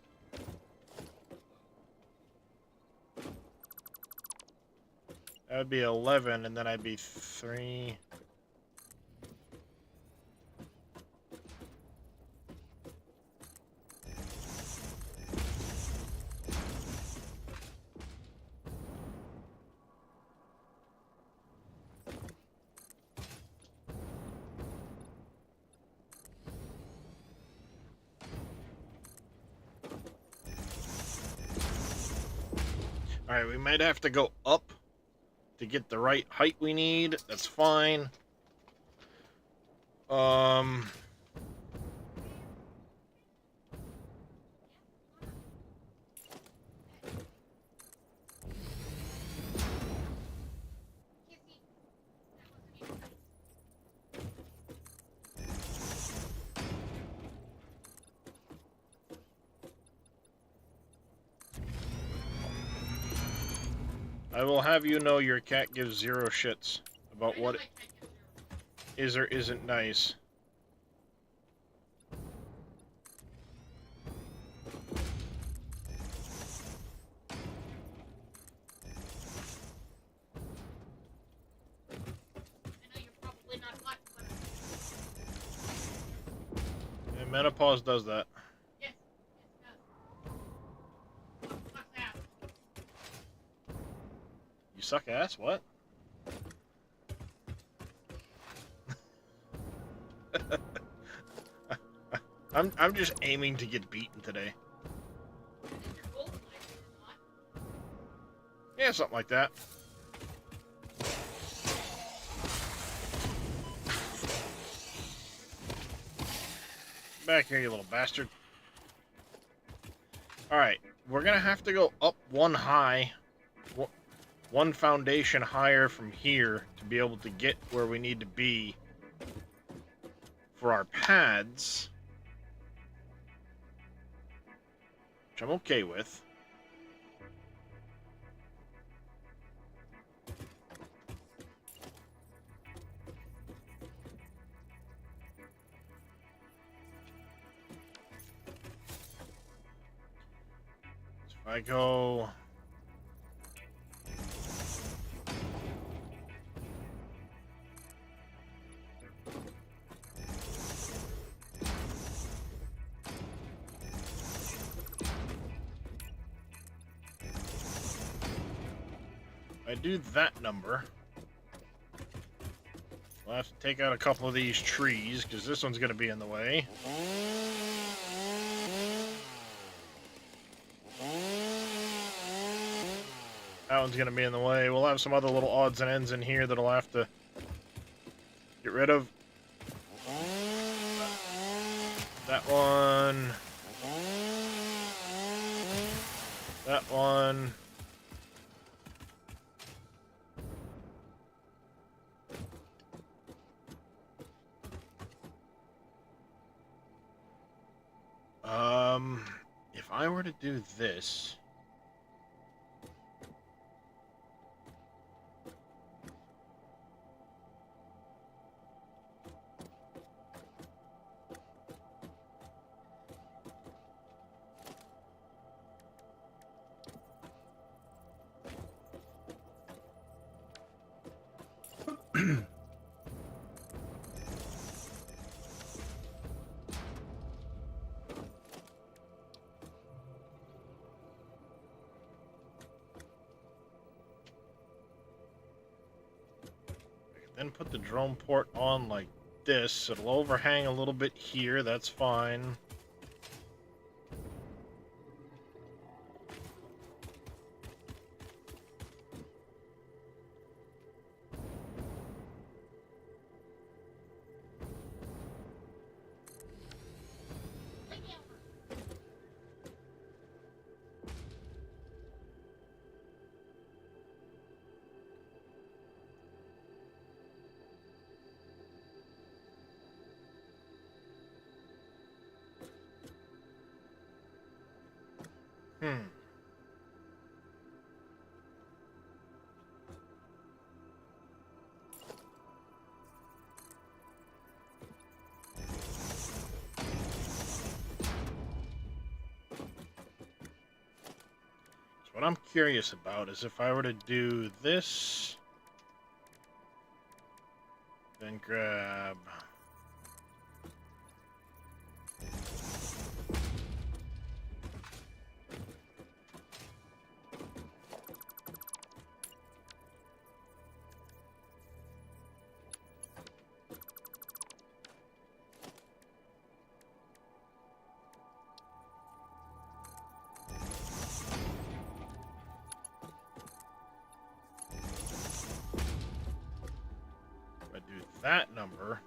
That would be 11, and then I'd be 3. Alright, we might have to go up to get the right height we need. That's fine. I will have you know your cat gives zero shits about what is or isn't nice. And menopause does that. You suck ass? What? I'm just aiming to get beaten today. Yeah, something like that. Back here, you little bastard. Alright, we're gonna have to go up one foundation higher from here to be able to get where we need to be for our pads. Which I'm okay with. So if I go... I do that number. We'll have to take out a couple of these trees, because this one's going to be in the way. That one's going to be in the way. We'll have some other little odds and ends in here that I'll have to get rid of. That one. That one. If I were to do this... Then put the drone port on like this. It'll overhang a little bit here, that's fine. What I'm curious about is if I were to do this, then grab... that number.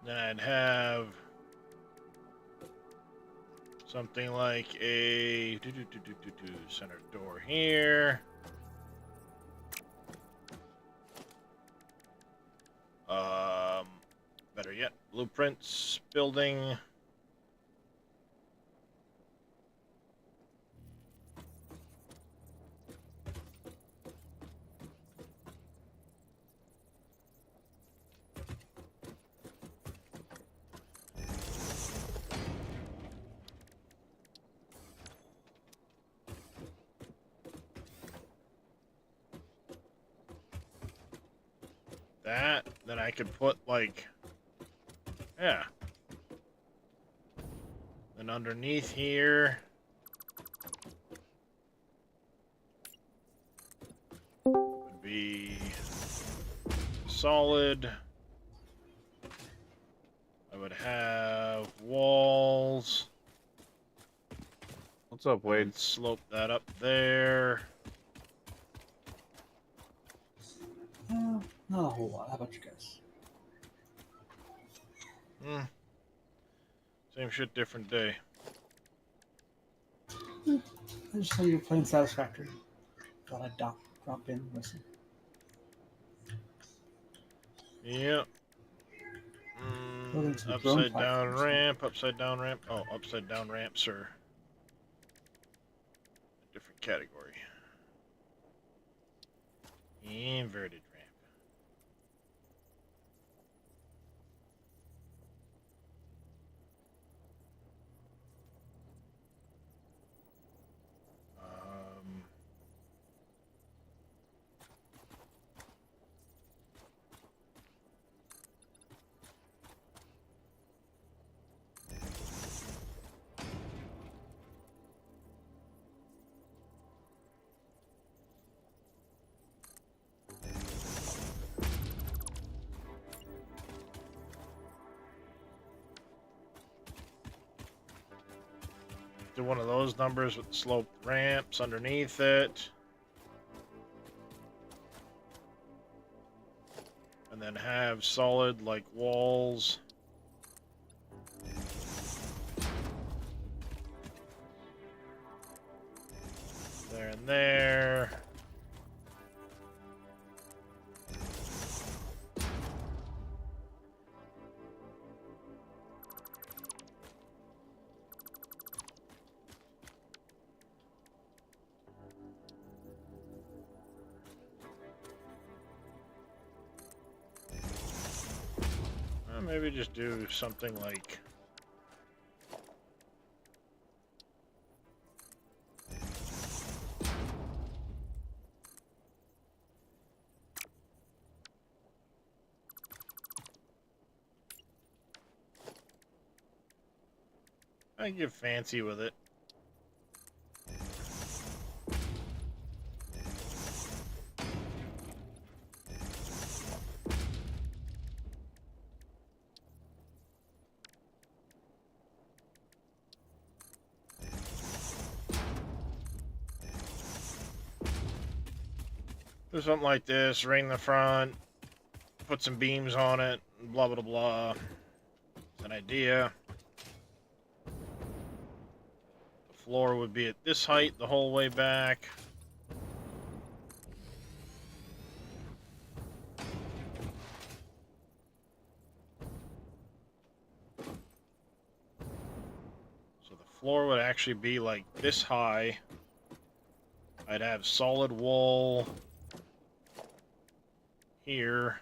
Then I'd have something like a center door here. Better yet, blueprints, building. That, then I could put like, yeah. Then underneath here, would be solid. I would have walls. What's up, Wade? And slope that up there. Not a whole lot. How about you guys? Same shit, different day. I just saw you were playing Satisfactory. Thought I'd drop in and listen. Yep. Building some drone Upside down platforms. ramp, upside down ramp. Oh, upside down ramps are a different category. Inverted ramp. Do one of those numbers with sloped ramps underneath it. And then have solid like walls. There and there. Maybe just do something like I get fancy with it. Do something like this, ring the front, put some beams on it, blah, blah, blah. It's an idea. The floor would be at this height the whole way back. So the floor would actually be like this high. I'd have solid wall here.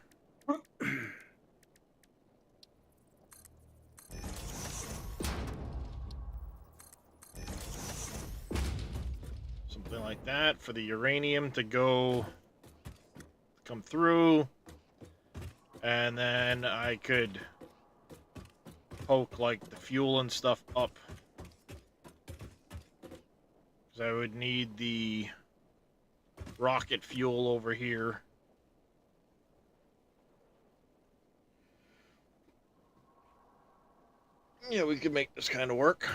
Something like that for the uranium to come through. And then I could poke like the fuel and stuff up. Because I would need the rocket fuel over here. Yeah, we could make this kind of work.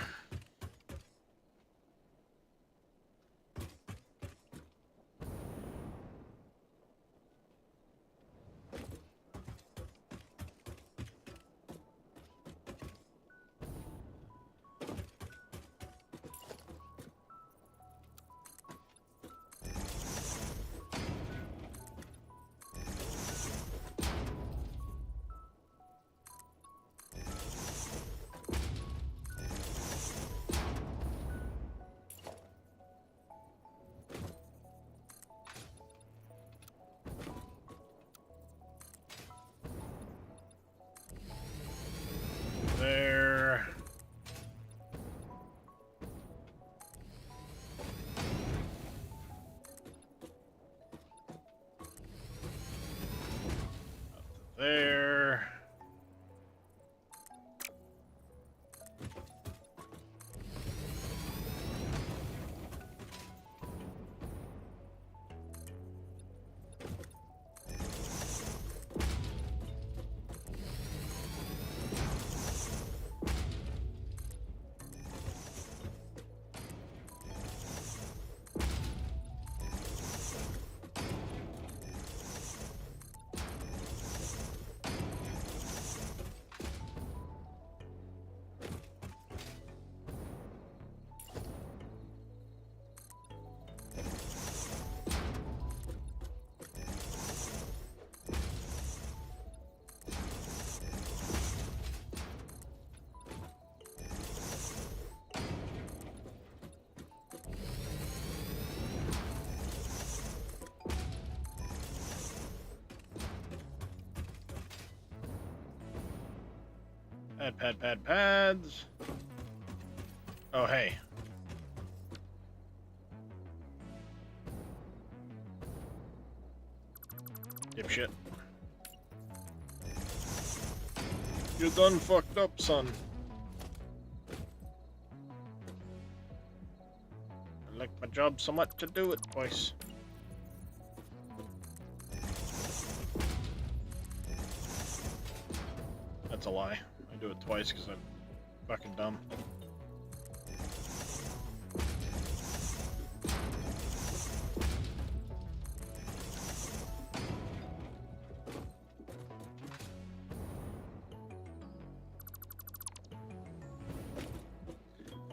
There. Up to there. Pads. Oh, hey. Dipshit. You done fucked up, son. I like my job so much to do it twice. That's a lie. I do it twice because I'm fucking dumb.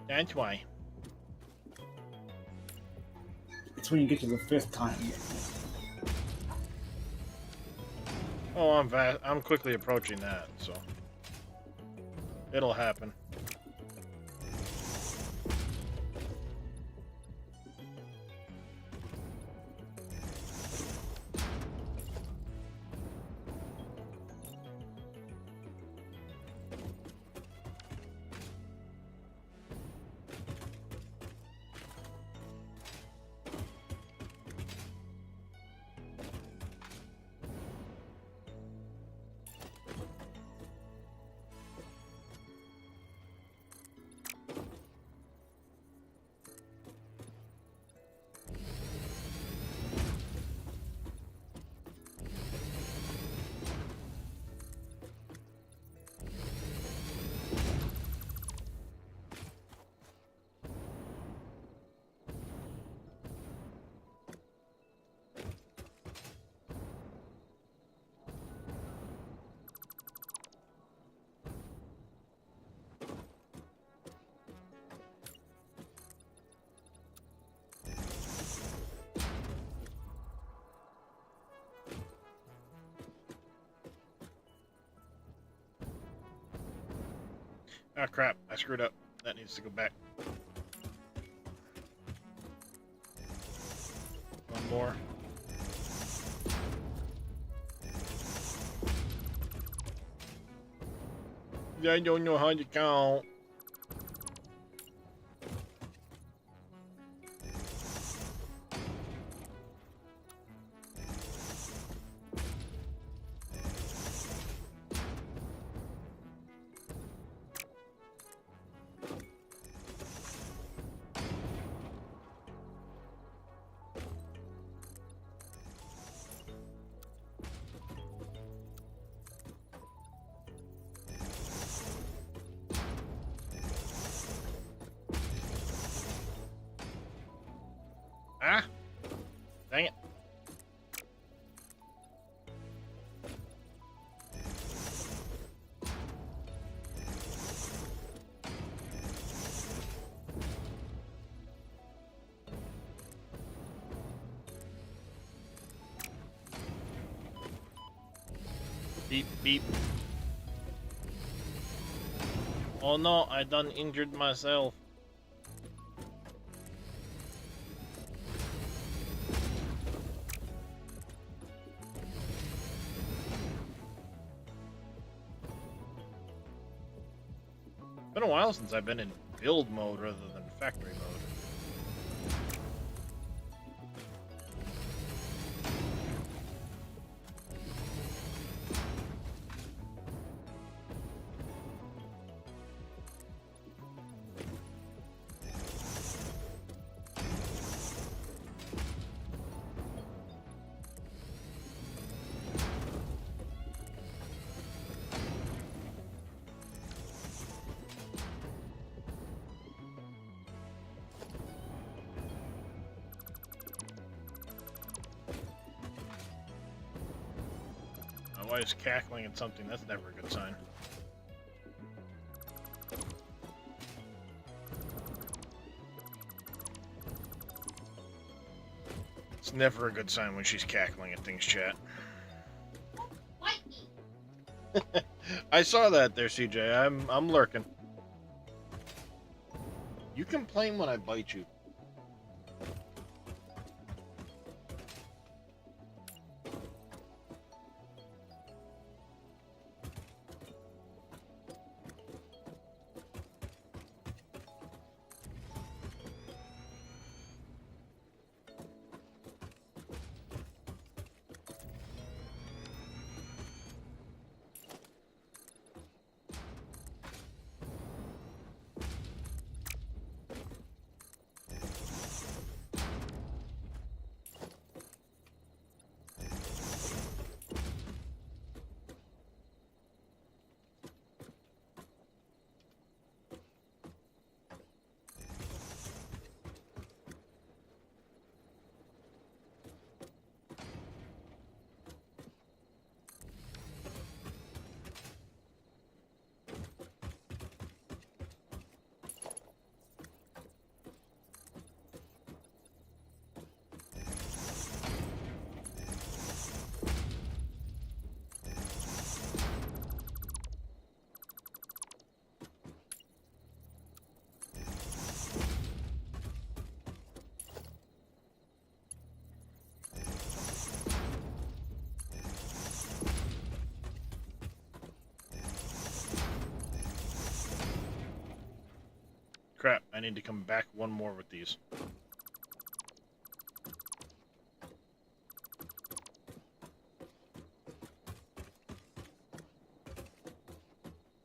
That's why. It's when you get to the fifth time. Oh, I'm quickly approaching that, so it'll happen. Ah, crap. I screwed up. That needs to go back. One more. I don't know how to count. Ah! Dang it. Beep, beep. Oh no, I done injured myself. Been a while since I've been in build mode rather than factory mode. My wife's cackling at something. That's never a good sign. It's never a good sign when she's cackling at things, chat. Bite me. I saw that there, CJ. I'm lurking. You complain when I bite you. Crap, I need to come back one more with these.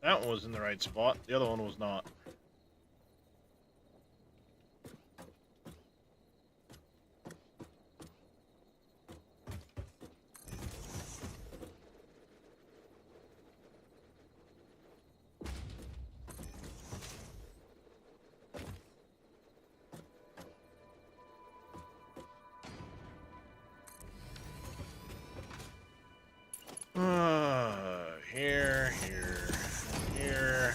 That one was in the right spot, the other one was not. Here, here, here.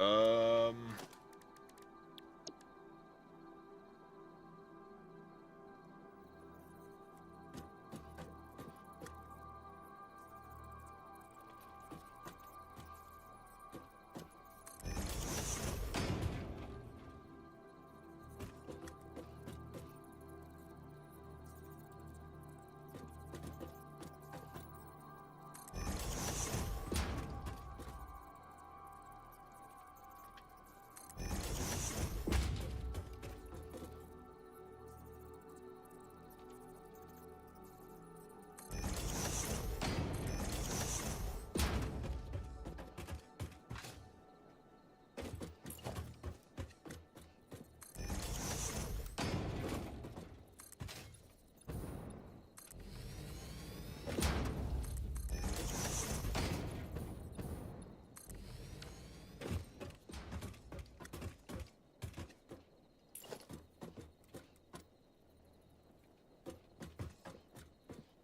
Um,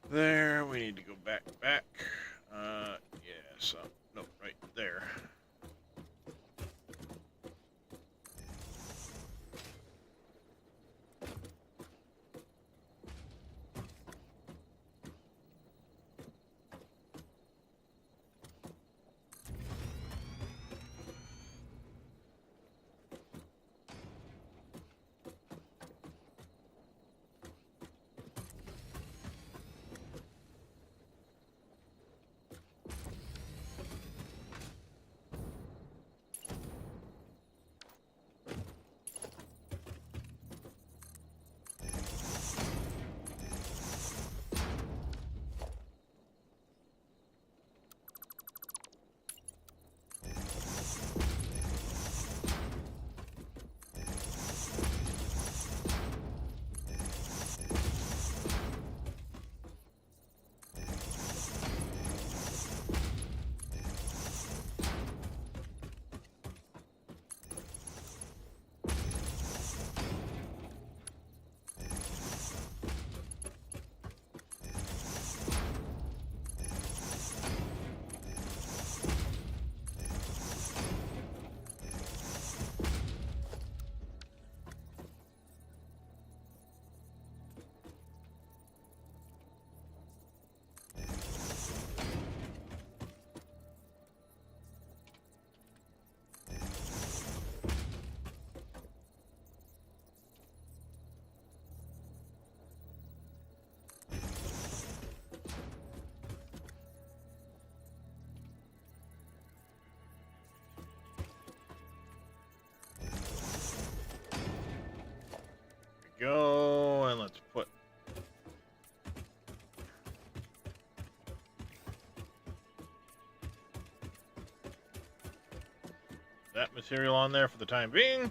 There, we need to go back. Yeah, so, no, right there. Go, and let's put that material on there for the time being.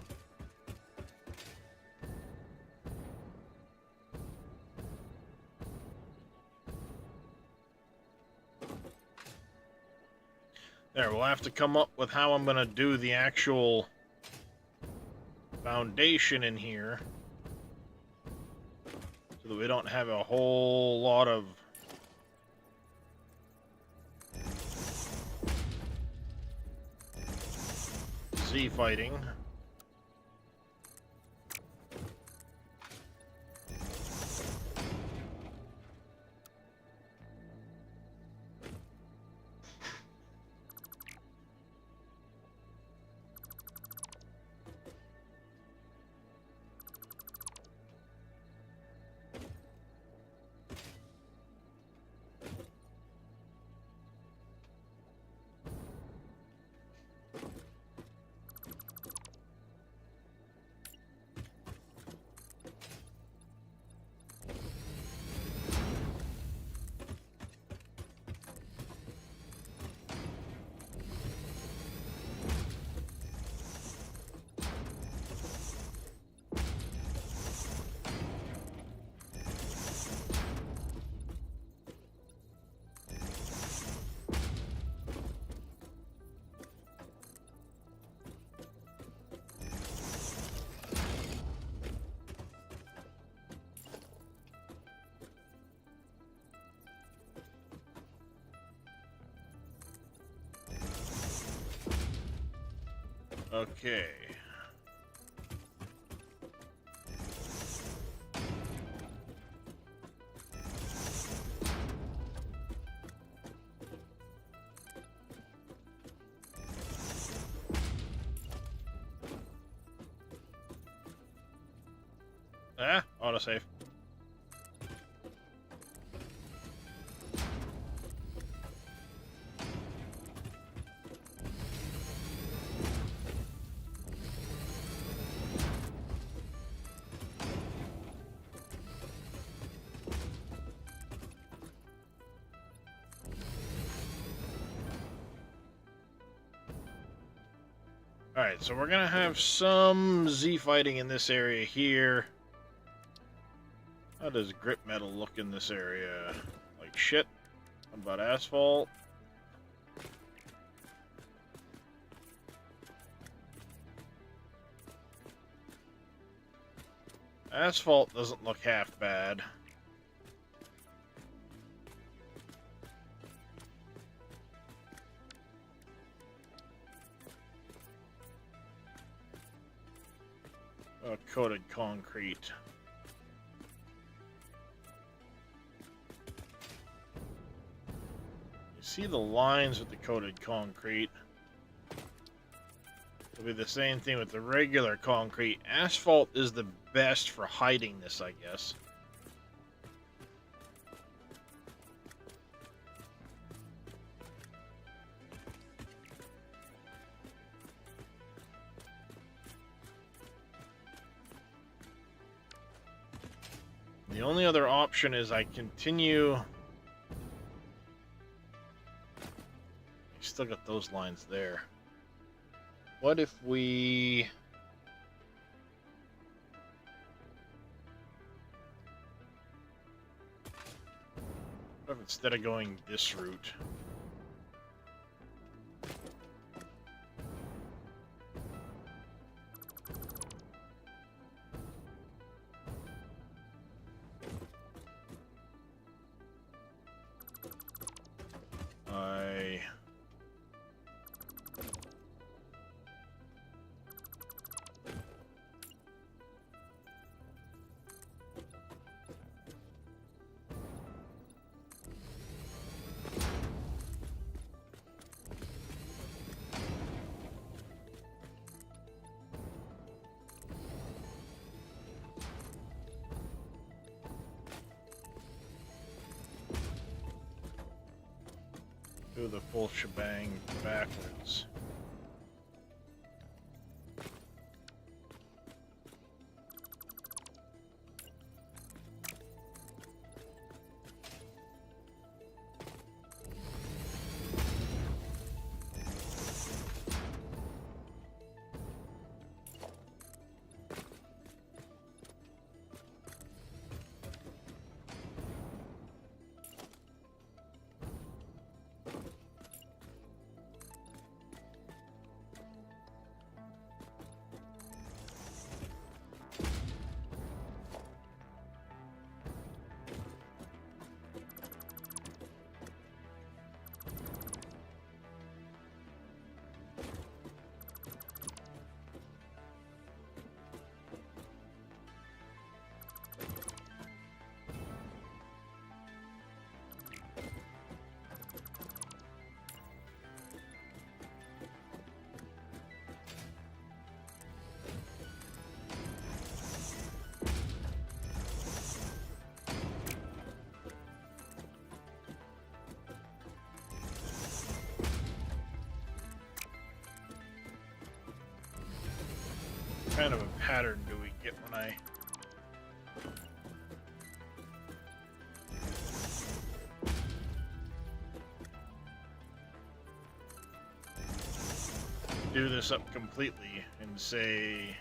There, we'll have to come up with how I'm going to do the actual foundation in here so that we don't have a whole lot of Z fighting. Okay. Autosave. Alright, so we're gonna have some Z fighting in this area here. How does grip metal look in this area? Like shit. What about asphalt? Asphalt doesn't look half bad. coated concrete. You see the lines with the coated concrete. It'll be the same thing with the regular concrete. Asphalt is the best for hiding this, I guess. The only other option is I continue. I still got those lines there. What if we... What if instead of going this route... I... do the full shebang backwards. What kind of a pattern do we get when I... do this up completely and say...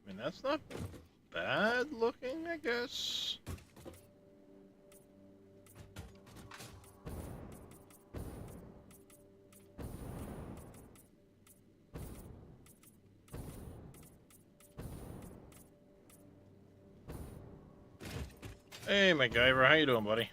I mean, that's not bad looking, I guess. Hey, MacGyver, how you doing, buddy?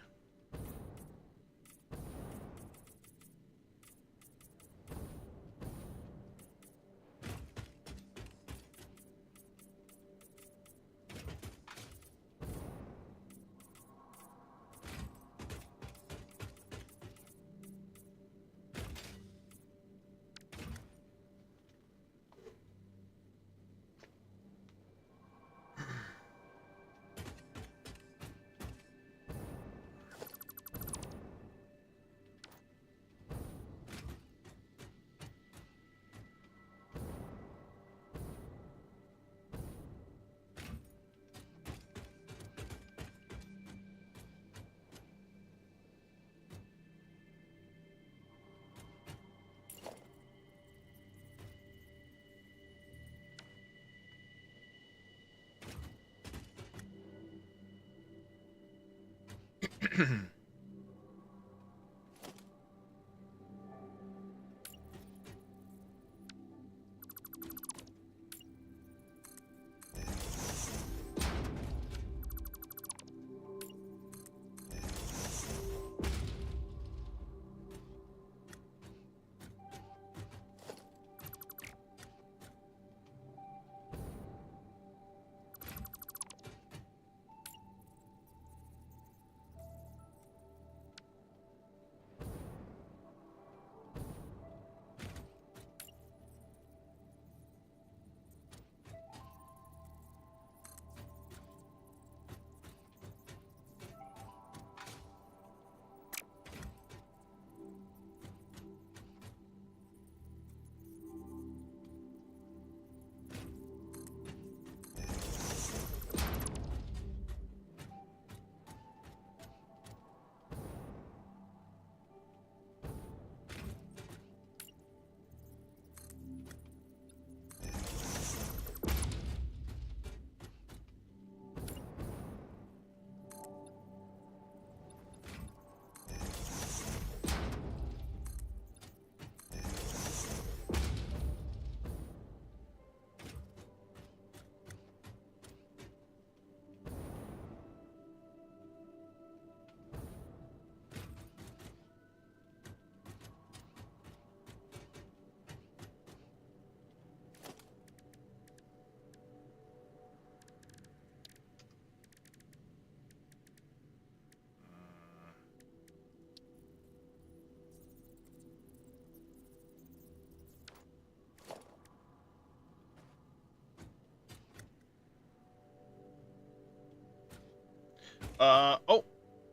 Oh,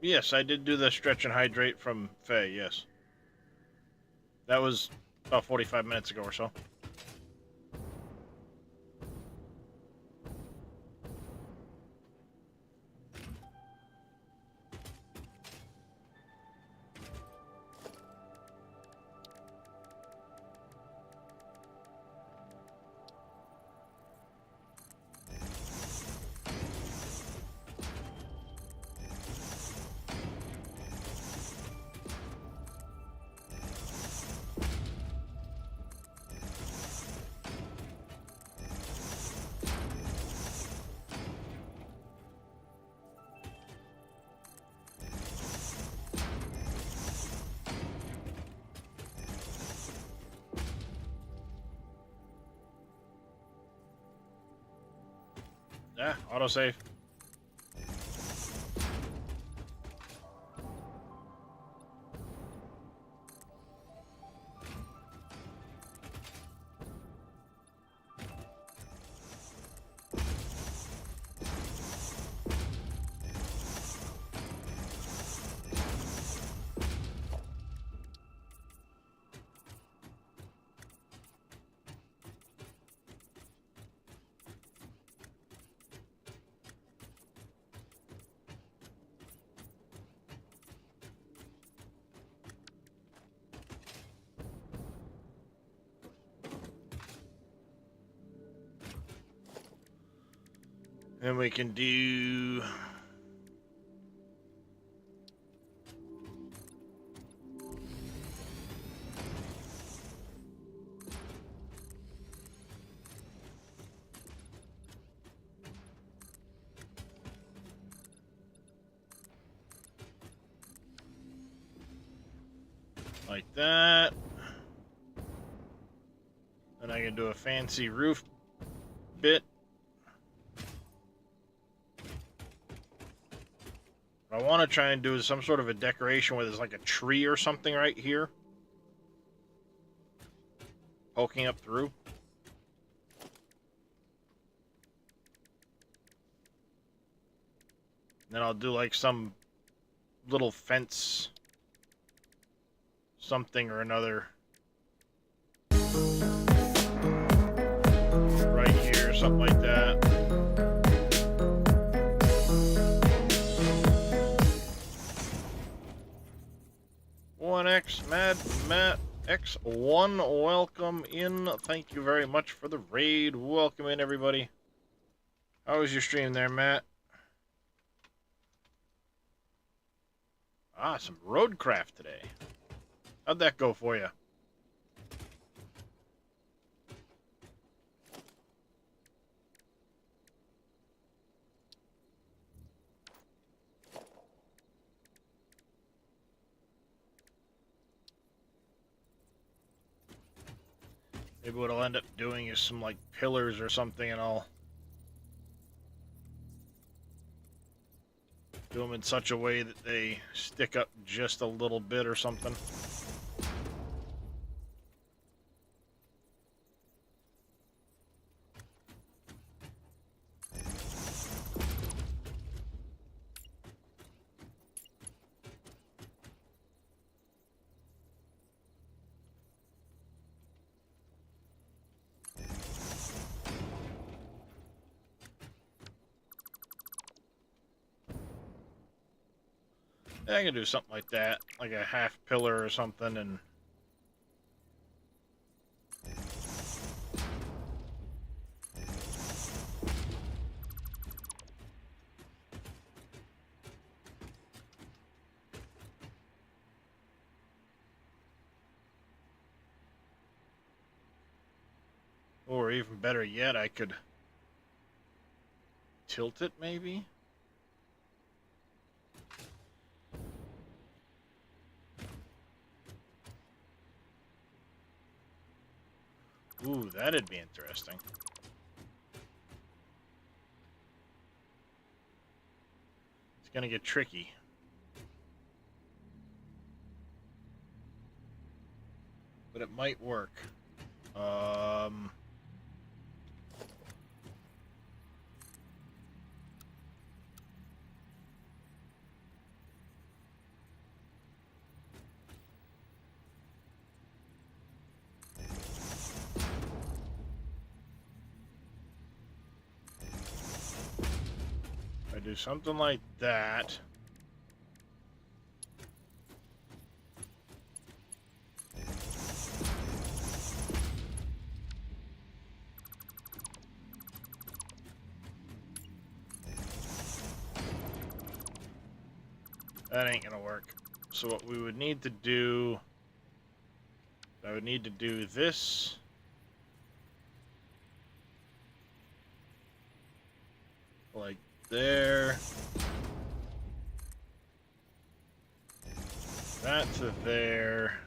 yes, I did do the stretch and hydrate from Faye, yes. That was about 45 minutes ago or so. Yeah, autosave. And we can do... Like that. Then I can do a fancy roof bit. What I want to try and do is some sort of a decoration where there's like a tree or something right here. Poking up through. Then I'll do like some little fence, something or another. Right here, something like that. One X Mad Matt X1, welcome in. Thank you very much for the raid. Welcome in, everybody. How was your stream there, Matt? Ah, some roadcraft today. How'd that go for you? Maybe what I'll end up doing is some, like, pillars or something, and I'll do them in such a way that they stick up just a little bit or something. Yeah, I can do something like that, like a half pillar or something, and or even better yet, I could tilt it maybe. Ooh, that'd be interesting. It's gonna get tricky. But it might work. I do something like that. That ain't gonna work. So what we would need to do, I would need to do this. Like there. That to there.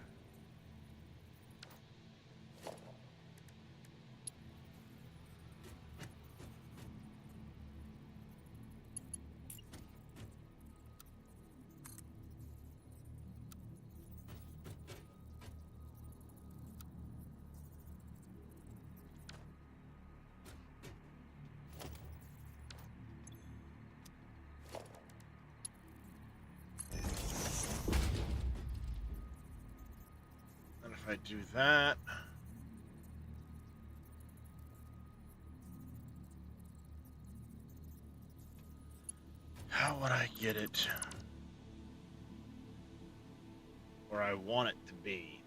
I do that. How would I get it where I want it to be?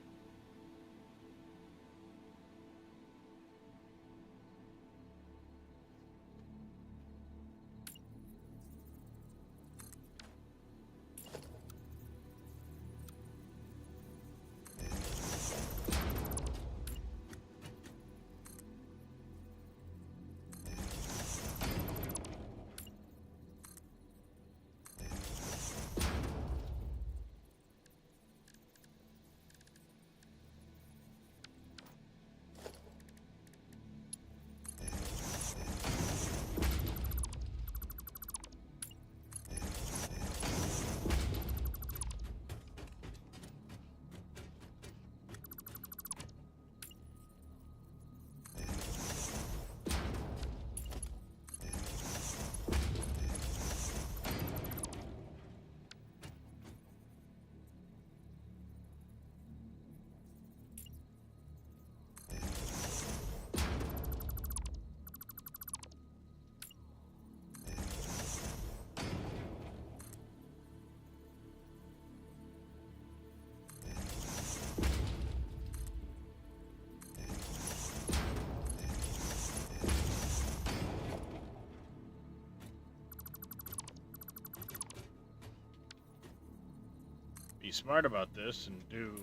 Be smart about this and do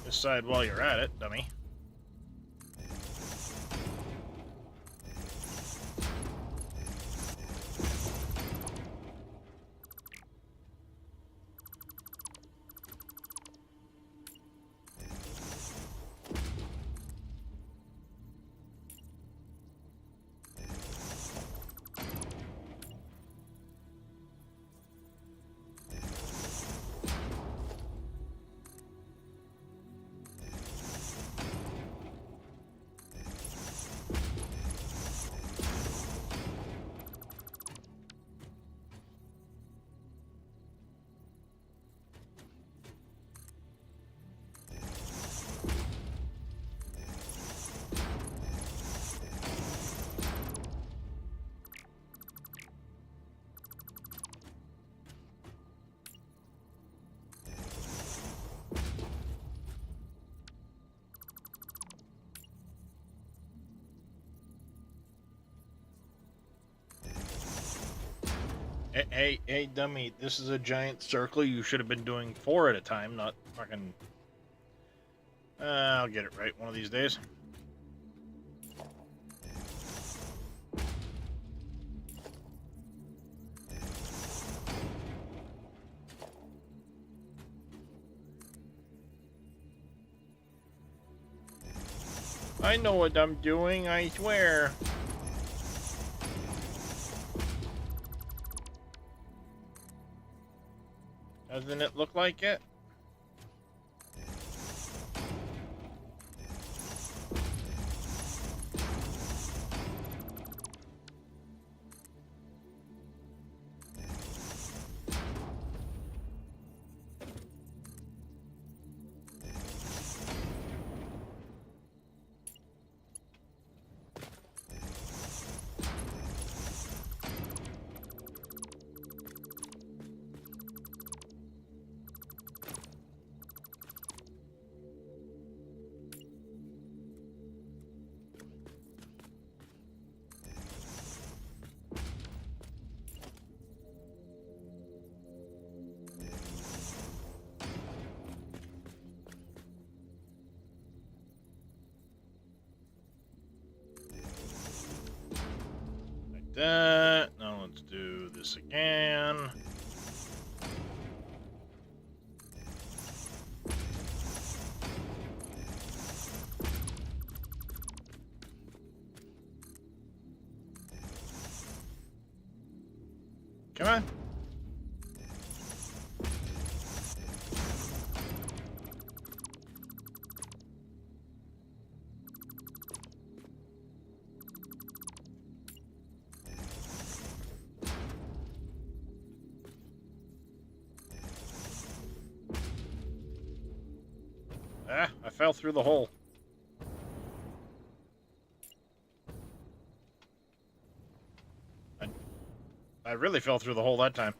this side while you're at it, dummy. Hey, dummy, this is a giant circle. You should have been doing 4 at a time, not fucking... I'll get it right one of these days. I know what I'm doing, I swear. Doesn't it look like it? That. Now let's do this again. Come on. Ah, I fell through the hole. I really fell through the hole that time.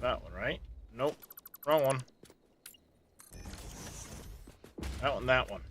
That one, right? Nope. Wrong one. That one.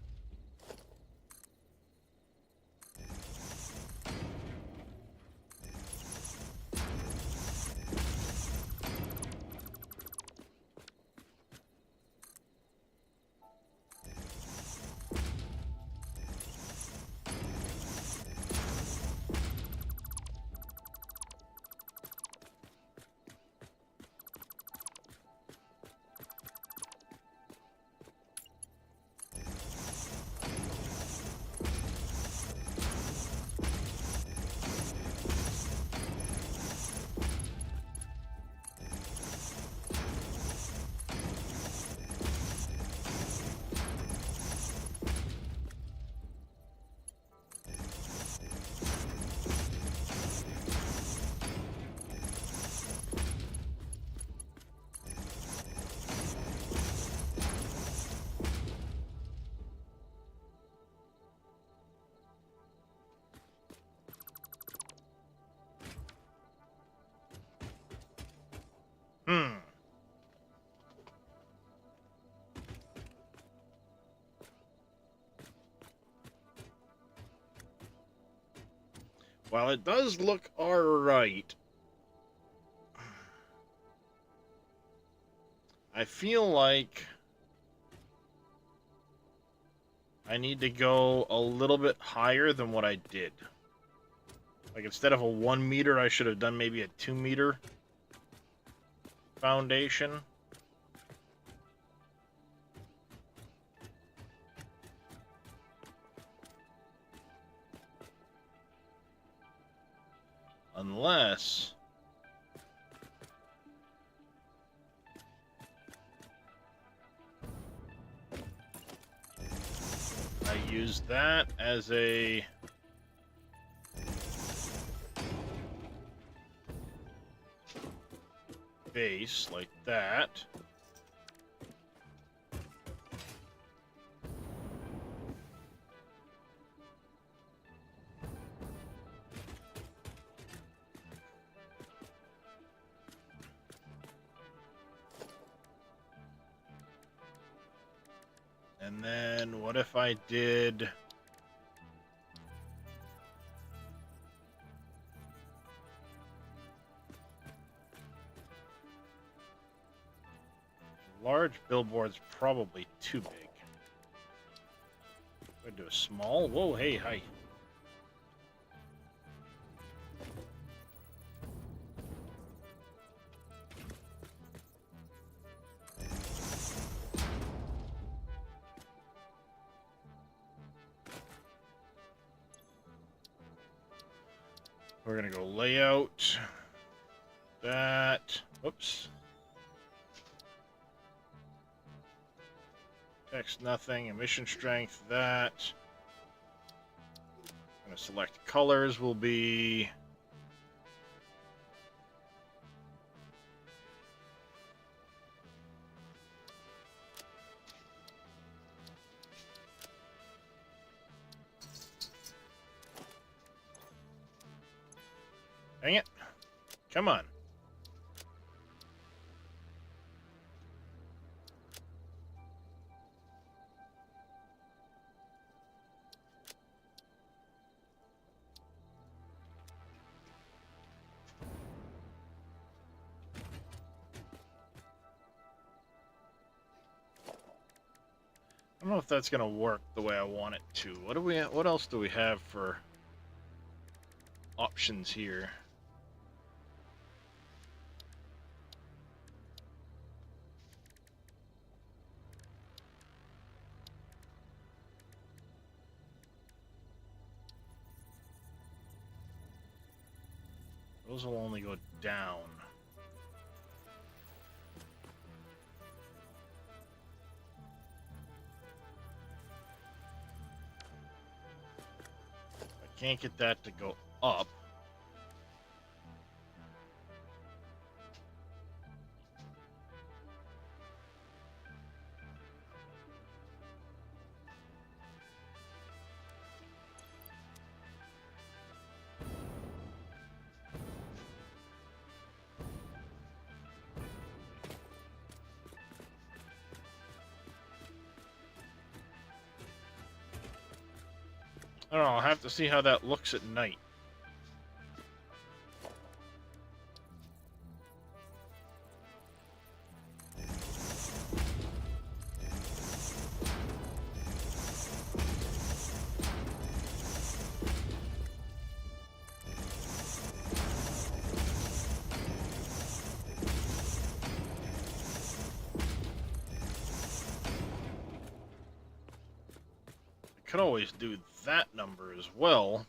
While it does look alright, I feel like I need to go a little bit higher than what I did. Like, instead of a 1 meter, I should have done maybe a 2 meter foundation. Unless I use that as a base, like that. And then what if I did large billboard's probably too big. I'm gonna do a small. Whoa, hey, hi. We're gonna go layout. That. Whoops. Text nothing. Emission strength. That. I'm gonna select colors. Will be. Dang it. Come on. I don't know if that's gonna work the way I want it to. What else do we have for options here? Those will only go down. I can't get that to go up. I don't know, I'll have to see how that looks at night. I could always do that number as well.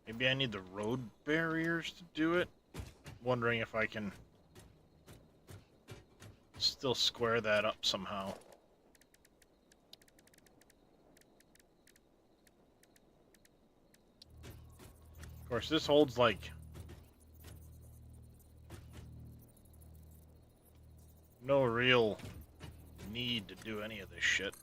Maybe I need the road barriers to do it. Wondering if I can still square that up somehow. Of course, this holds like no real need to do any of this shit.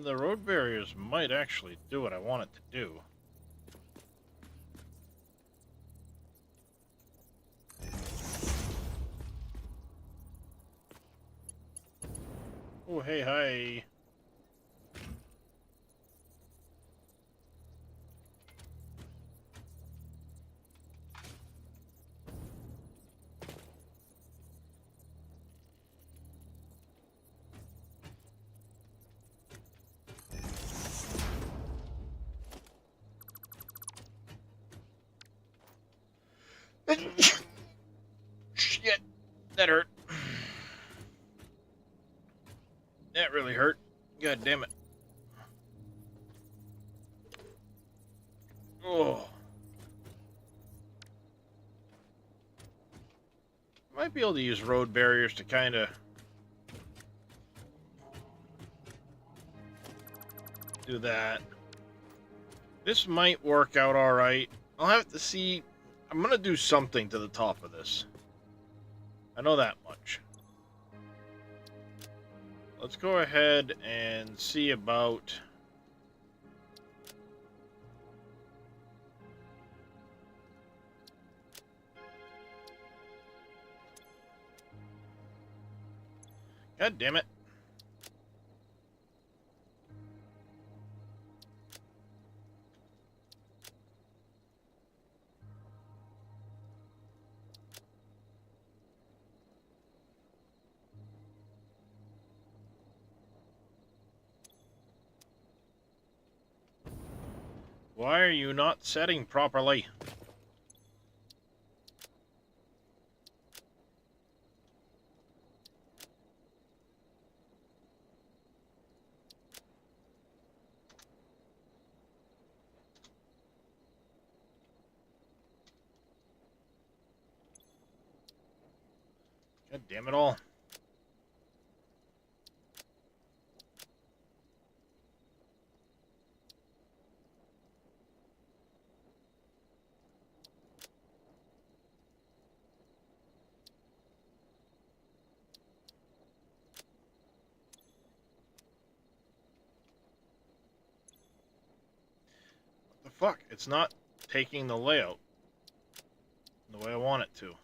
The road barriers might actually do what I want it to do. Oh, hey, hi. Shit, that hurt. That really hurt. God damn it. Oh. Might be able to use road barriers to kind of do that. This might work out all right. I'll have to see. I'm going to do something to the top of this. I know that much. Let's go ahead and see about... God damn it. Why are you not setting properly? God damn it all. What the fuck? It's not taking the layout the way I want it to.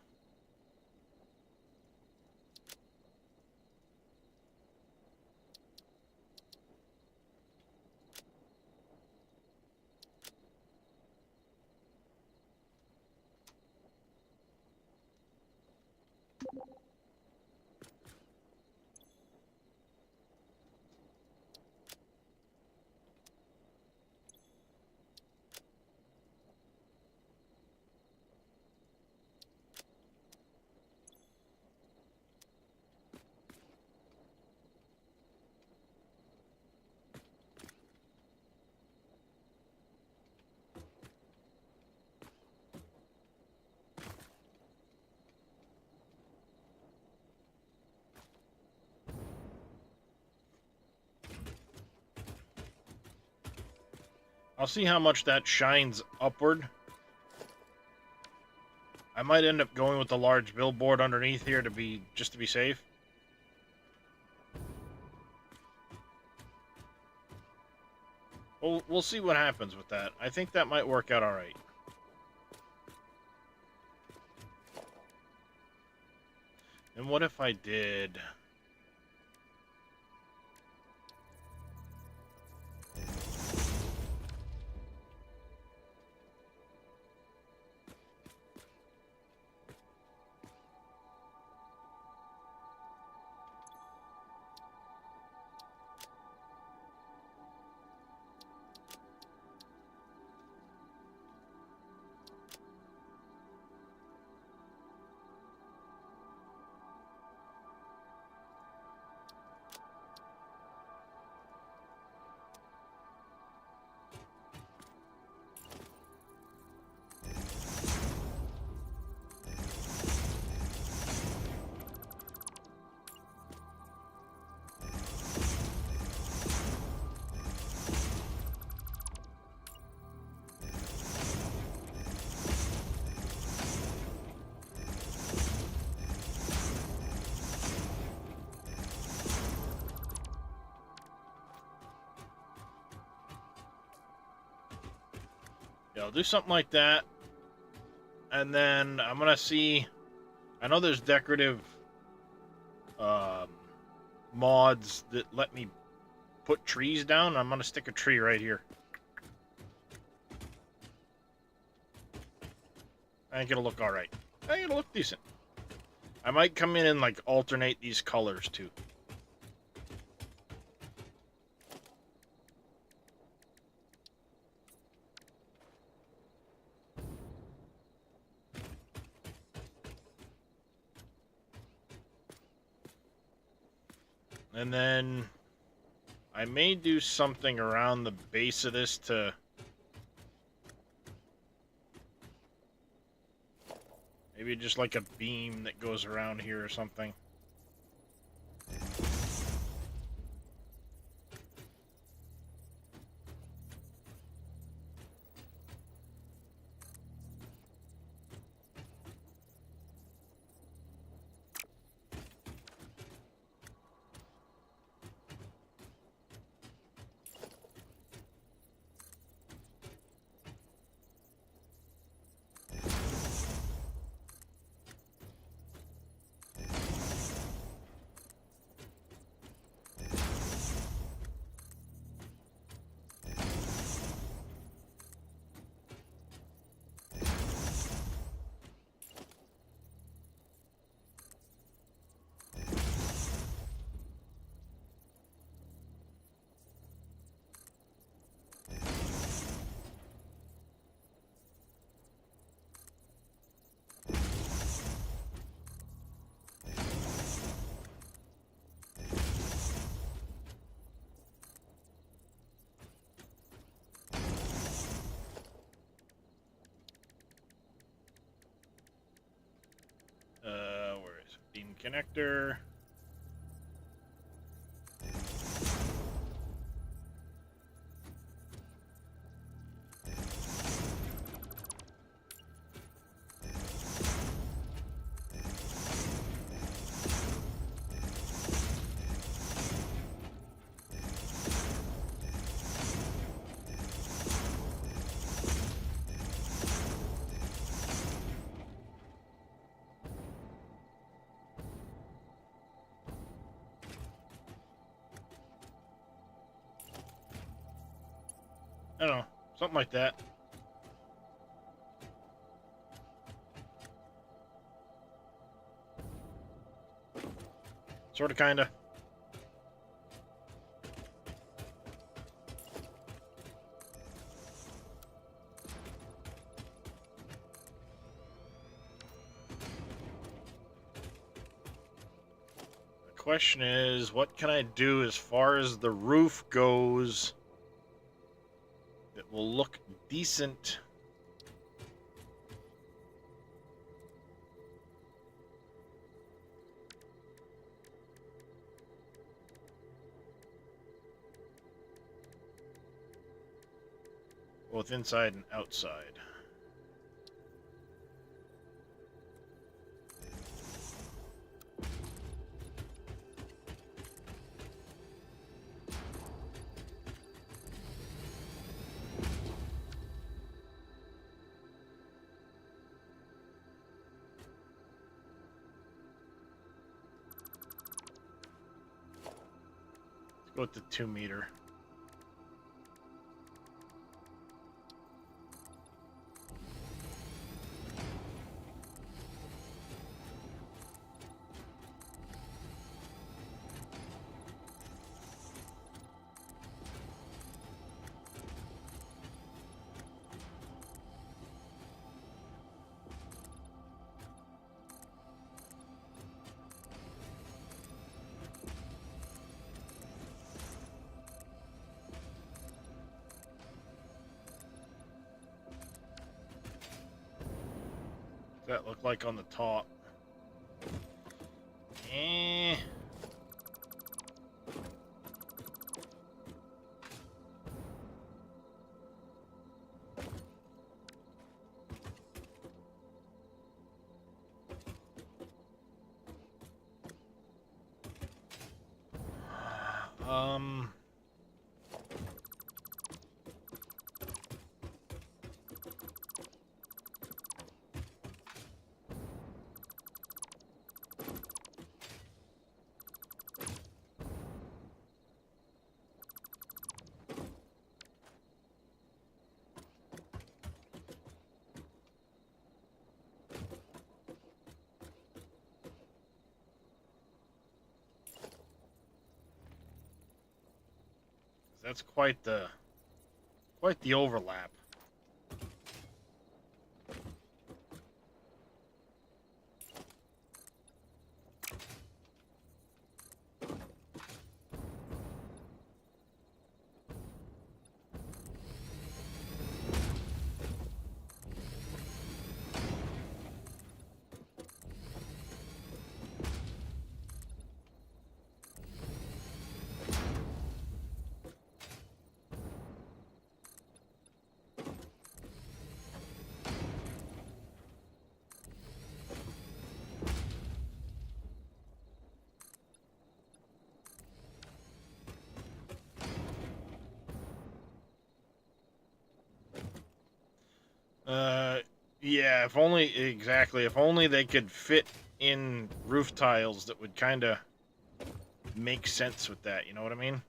I'll see how much that shines upward. I might end up going with the large billboard underneath here to be just to be safe. We'll see what happens with that. I think that might work out all right. And what if I did... I'll do something like that. And then I'm going to see... I know there's decorative mods that let me put trees down. I'm going to stick a tree right here. I think it'll look alright. I think it'll look decent. I might come in and, like, alternate these colors, too. And then I may do something around the base of this to maybe just like a beam that goes around here or something. Where is it? Beam connector. I don't know, something like that. Sort of, kind of. The question is, what can I do as far as the roof goes that will look decent? Both inside and outside. Let's go with the 2 meter. That look like on the top? Eh. That's quite the overlap. Yeah, if only, exactly, if only they could fit in roof tiles that would kind of make sense with that, you know what I mean?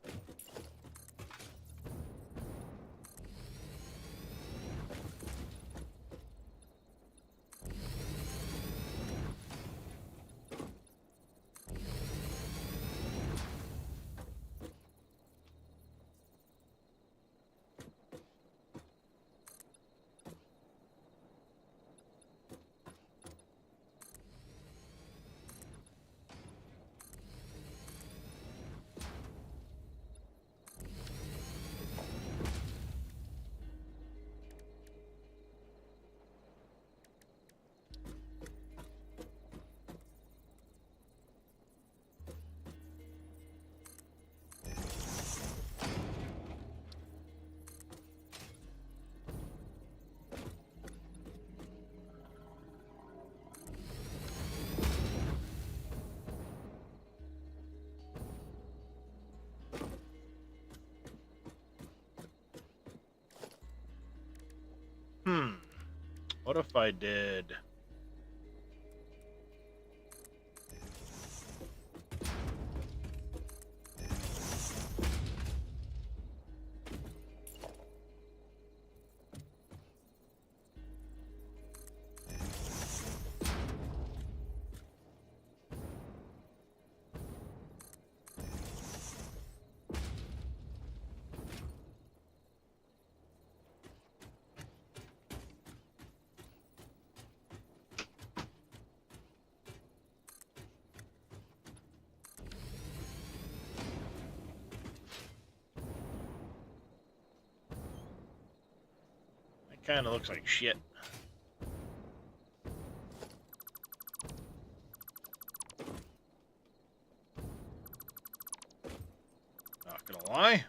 What if I did... That kind of looks like shit. Not gonna lie.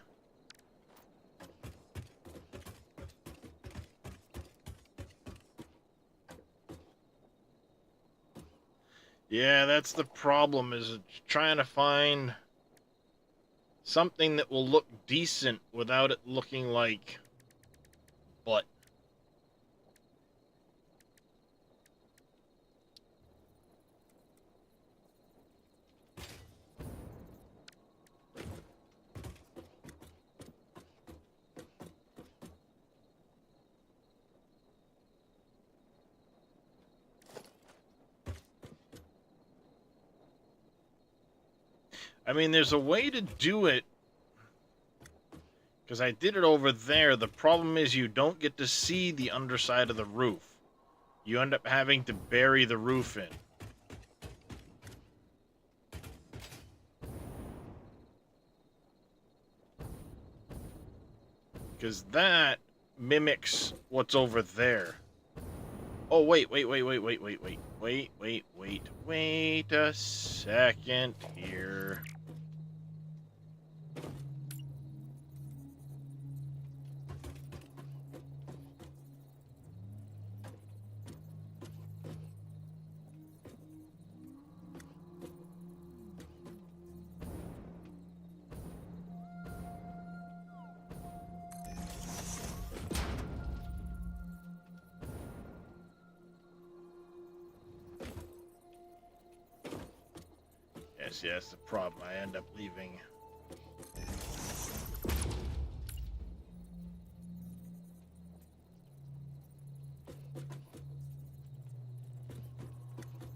Yeah, that's the problem, is trying to find something that will look decent without it looking like butt. I mean, there's a way to do it, because I did it over there. The problem is you don't get to see the underside of the roof. You end up having to bury the roof in. Because that mimics what's over there. Oh, wait a second here. Yeah, that's the problem. I end up leaving.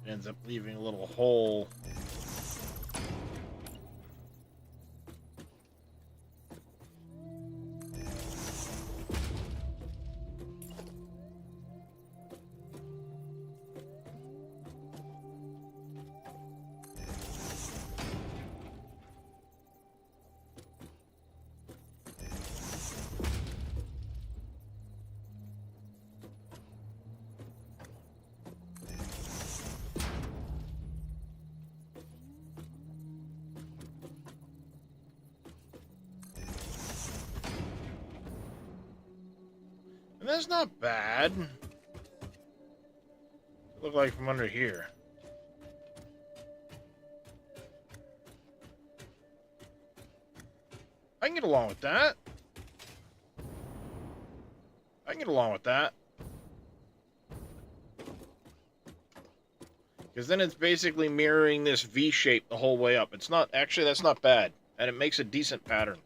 Ends up leaving a little hole. That's not bad. Look like from under here. I can get along with that. I can get along with that. Because then it's basically mirroring this V shape the whole way up. It's not, actually, that's not bad. And it makes a decent pattern.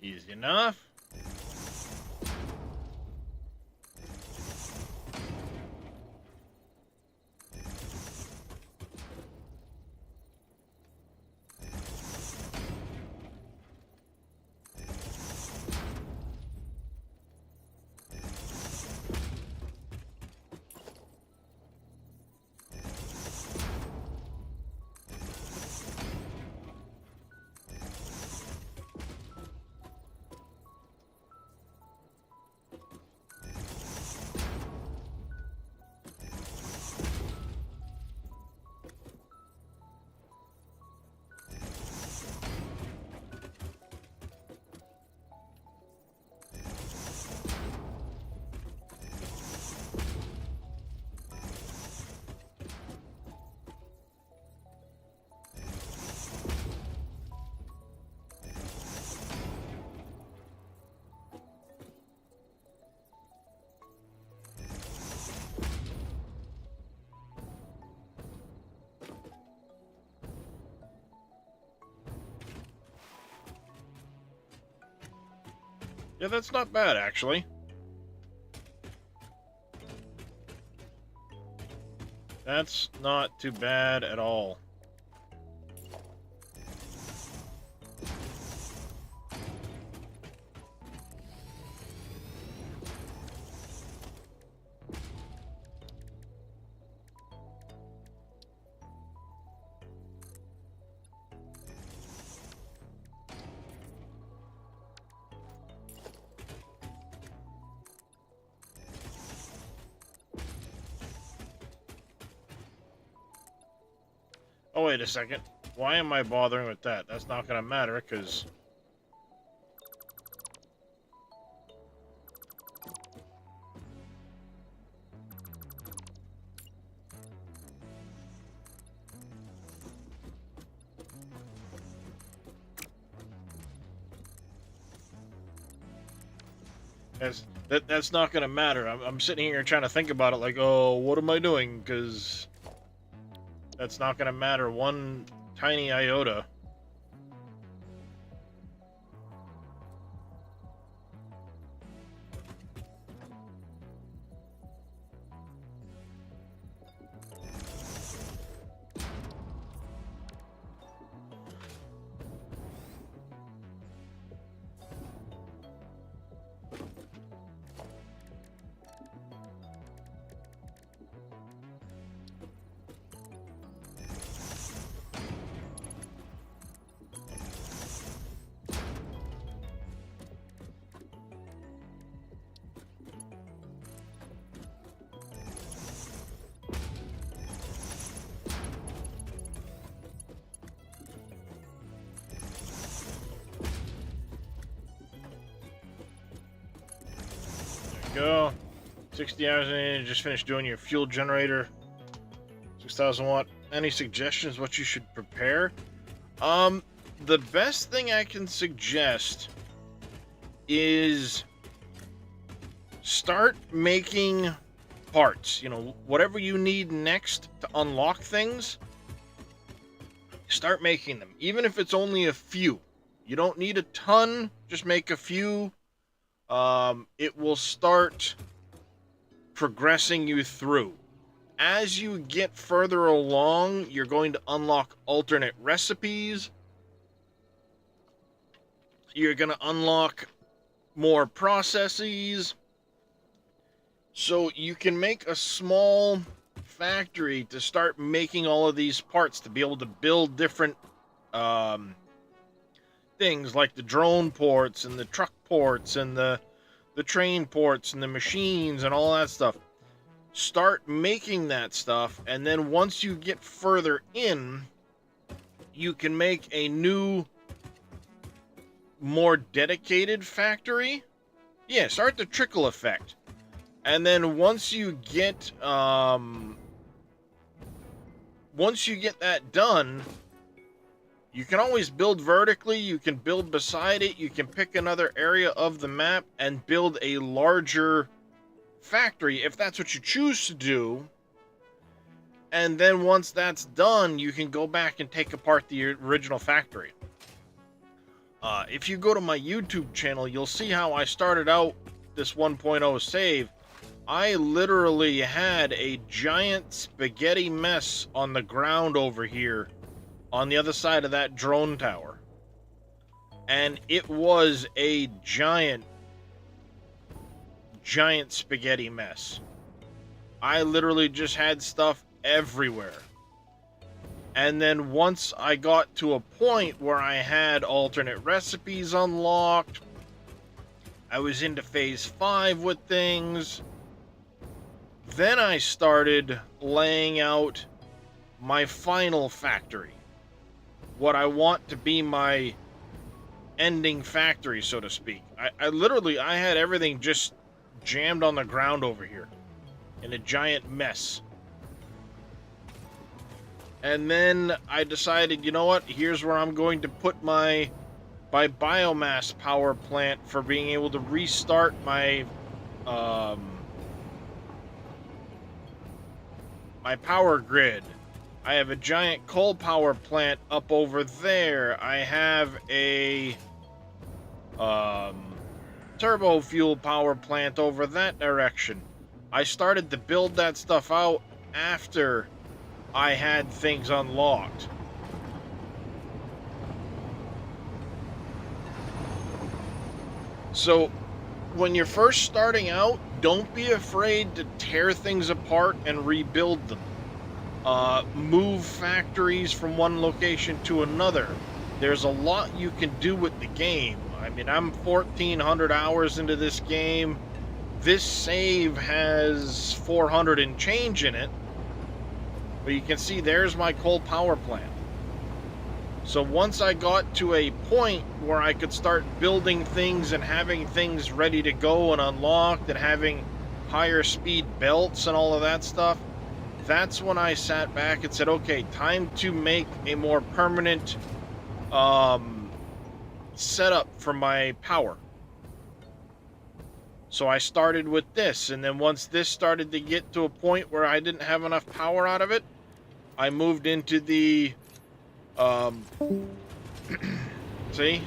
Easy enough. Yeah, that's not bad, actually. That's not too bad at all. Oh, wait a second. Why am I bothering with that? That's not going to matter, because... That's not going to matter. I'm sitting here trying to think about it like, oh, what am I doing? Because... that's not going to matter one tiny iota. Go. 60 hours in, just finished doing your fuel generator. 6,000 watt. Any suggestions what you should prepare? the best thing I can suggest is start making parts. You know, whatever you need next to unlock things, start making them. Even if it's only a few. You don't need a ton, just make a few. It will start progressing you through. As you get further along, you're going to unlock alternate recipes. You're going to unlock more processes. So you can make a small factory to start making all of these parts to be able to build different things like the drone ports and the truck ports and the train ports and the machines and all that stuff. Start making that stuff, and then once you get further in, you can make a new, more dedicated factory. Yeah, start the trickle effect. And then once you get that done, you can always build vertically, you can build beside it, you can pick another area of the map and build a larger factory if that's what you choose to do. And then once that's done, you can go back and take apart the original factory. If you go to my YouTube channel, you'll see how I started out this 1.0 save. I literally had a giant spaghetti mess on the ground over here on the other side of that drone tower. And it was a giant spaghetti mess. I literally just had stuff everywhere. And then once I got to a point where I had alternate recipes unlocked, I was into phase 5 with things. Then I started laying out my final factory. What I want to be my ending factory, so to speak. I had everything just jammed on the ground over here in a giant mess. And then I decided, you know what? Here's where I'm going to put my biomass power plant for being able to restart my my power grid. I have a giant coal power plant up over there. I have a turbo fuel power plant over that direction. I started to build that stuff out after I had things unlocked. So when you're first starting out, don't be afraid to tear things apart and rebuild them. Move factories from one location to another. There's a lot you can do with the game. I mean, I'm 1,400 hours into this game. This save has 400 and change in it. But you can see there's my coal power plant. So once I got to a point where I could start building things and having things ready to go and unlocked and having higher speed belts and all of that stuff, that's when I sat back and said, okay, time to make a more permanent setup for my power. So I started with this, and then once this started to get to a point where I didn't have enough power out of it, I moved into the see,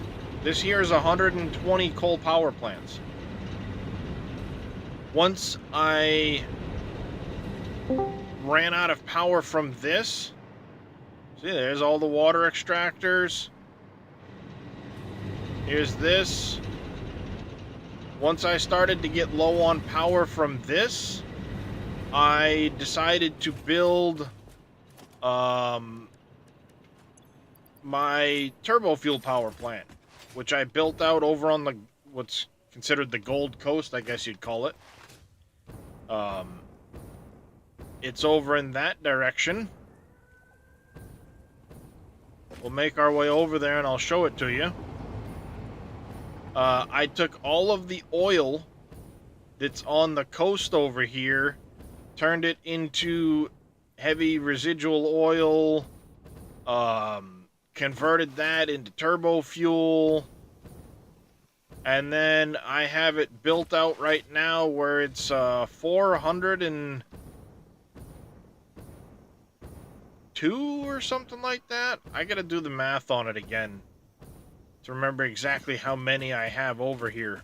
this here is 120 coal power plants. Once I ran out of power from this, see, there's all the water extractors. Here's this. Once I started to get low on power from this, I decided to build my turbo fuel power plant, which I built out over on the what's considered the Gold Coast, I guess you'd call it. It's over in that direction. We'll make our way over there and I'll show it to you. I took all of the oil that's on the coast over here, turned it into heavy residual oil, converted that into turbo fuel. And then I have it built out right now where it's 402 or something like that. I gotta do the math on it again to remember exactly how many I have over here.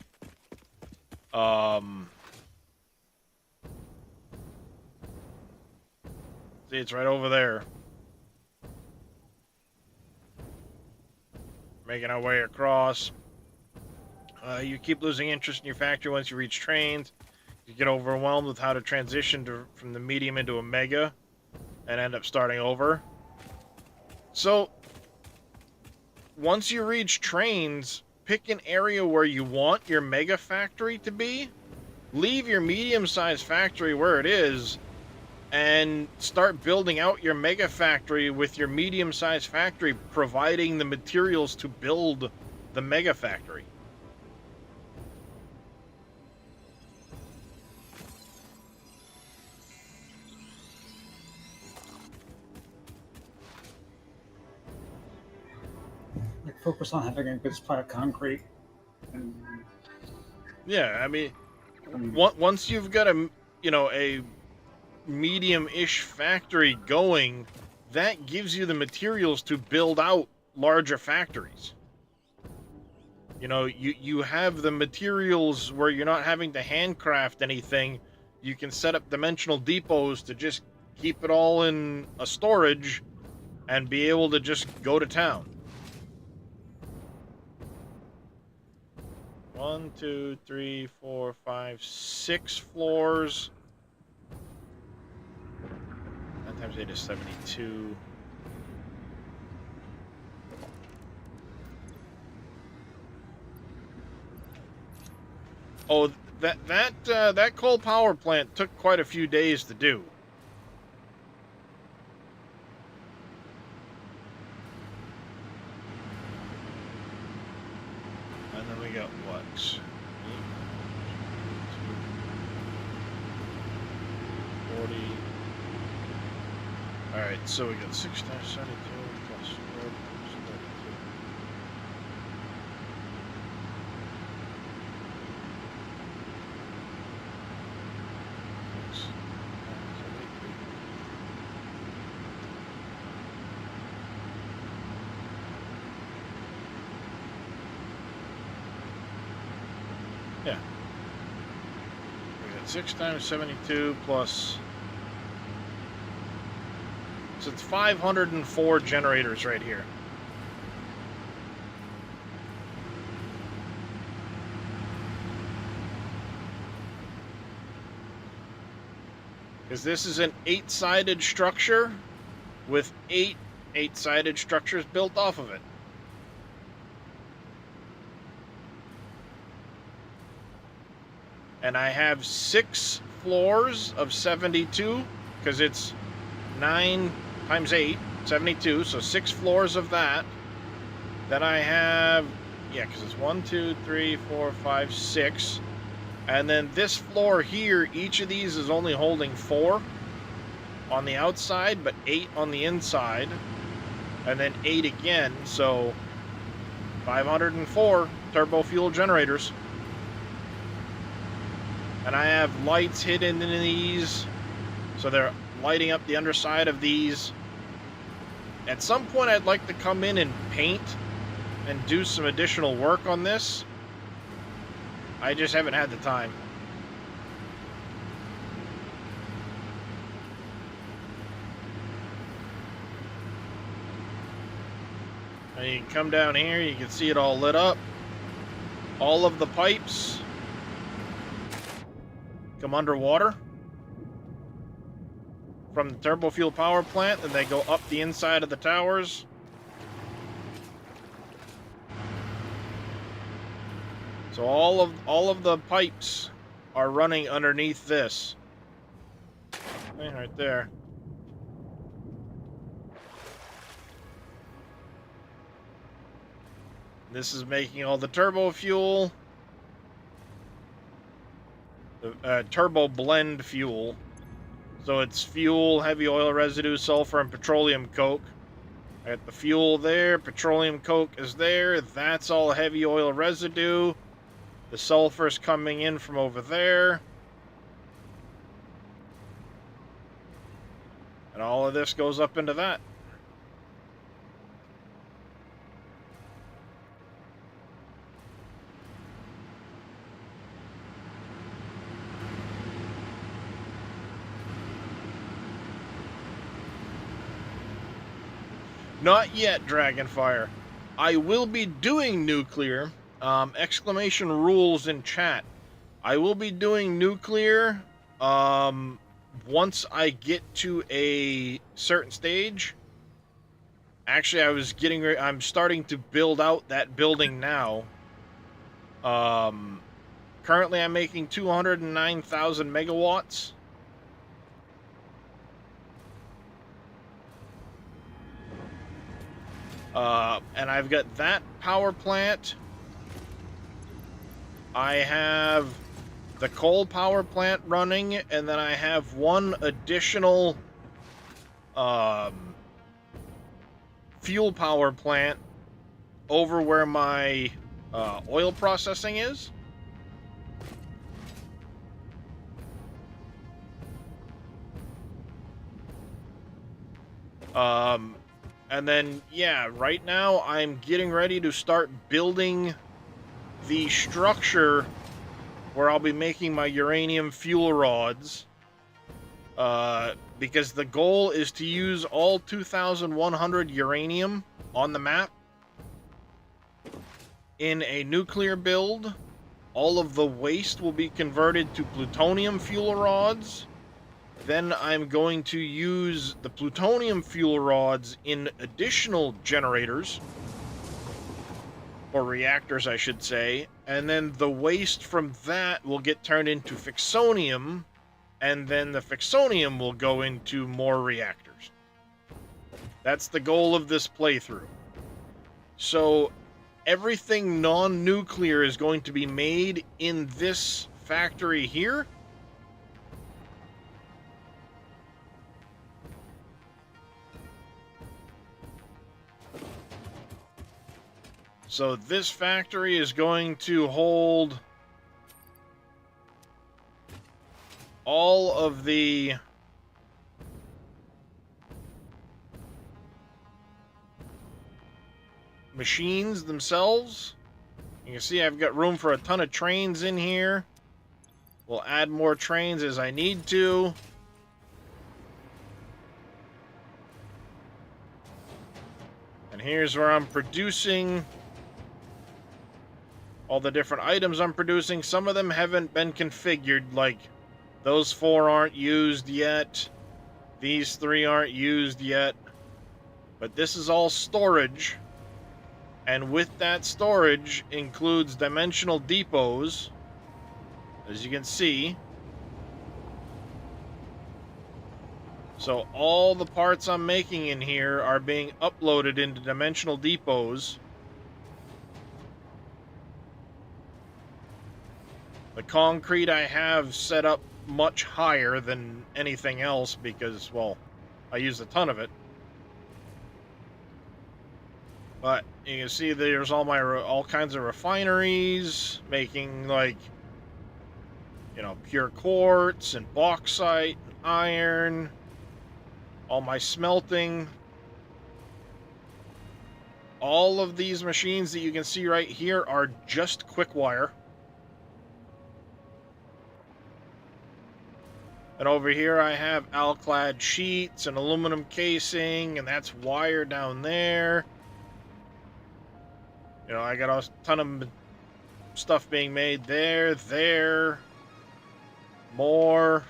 See, it's right over there. Making our way across. You keep losing interest in your factory once you reach trains. You get overwhelmed with how to transition from the medium into a mega and end up starting over. So, once you reach trains, pick an area where you want your mega factory to be. Leave your medium-sized factory where it is and start building out your mega factory with your medium-sized factory providing the materials to build the mega factory. Like focus on having a good supply of concrete. And, Yeah, I mean, once you've got a medium-ish factory going, that gives you the materials to build out larger factories. You know, you have the materials where you're not having to handcraft anything. You can set up dimensional depots to just keep it all in a storage and be able to just go to town. 1, 2, 3, 4, 5, 6 floors. 9 times 8 is 72. Oh, that coal power plant took quite a few days to do. And then we got what? 40. All right, so we got 6 times 72 plus 4 times 32. Yeah. We got 6 times 72 plus. So it's 504 generators right here. Because this is an 8-sided structure with 8 8-sided structures built off of it. And I have 6 floors of 72 because it's 9 times 8, 72, so 6 floors of that. Then I have, yeah, because it's 1, 2, 3, 4, 5, 6. And then this floor here, each of these is only holding 4 on the outside, but 8 on the inside. And then 8 again, so 504 turbo fuel generators. And I have lights hidden in these, so they're lighting up the underside of these. At some point, I'd like to come in and paint and do some additional work on this. I just haven't had the time. And you can come down here, you can see it all lit up. All of the pipes come underwater from the turbo fuel power plant, and they go up the inside of the towers. So all of the pipes are running underneath this. Okay, right there. This is making all the turbo fuel, the turbo blend fuel. So it's fuel, heavy oil residue, sulfur, and petroleum coke. I got the fuel there, petroleum coke is there, that's all heavy oil residue. The sulfur's coming in from over there. And all of this goes up into that. Not yet, Dragonfire. I will be doing nuclear. Exclamation rules in chat. I will be doing nuclear once I get to a certain stage. Actually, I'm starting to build out that building now. Currently I'm making 209,000 megawatts. And I've got that power plant. I have the coal power plant running, and then I have one additional fuel power plant over where my oil processing is. And then, yeah, right now I'm getting ready to start building the structure where I'll be making my uranium fuel rods. Because the goal is to use all 2,100 uranium on the map in a nuclear build. All of the waste will be converted to plutonium fuel rods. Then I'm going to use the plutonium fuel rods in additional generators, or reactors, I should say, and then the waste from that will get turned into fixonium, and then the fixonium will go into more reactors. That's the goal of this playthrough. So everything non-nuclear is going to be made in this factory here. So this factory is going to hold all of the machines themselves. You can see I've got room for a ton of trains in here. We'll add more trains as I need to. And here's where I'm producing all the different items I'm producing. Some of them haven't been configured, like those 4 aren't used yet. These 3 aren't used yet. But this is all storage. And with that storage includes dimensional depots, as you can see. So all the parts I'm making in here are being uploaded into dimensional depots. The concrete I have set up much higher than anything else because, well, I use a ton of it. But you can see there's all kinds of refineries making, like, you know, pure quartz and bauxite and iron. All my smelting. All of these machines that you can see right here are just quick wire. And over here I have alclad sheets and aluminum casing, and that's wire down there. You know, I got a ton of stuff being made there, more.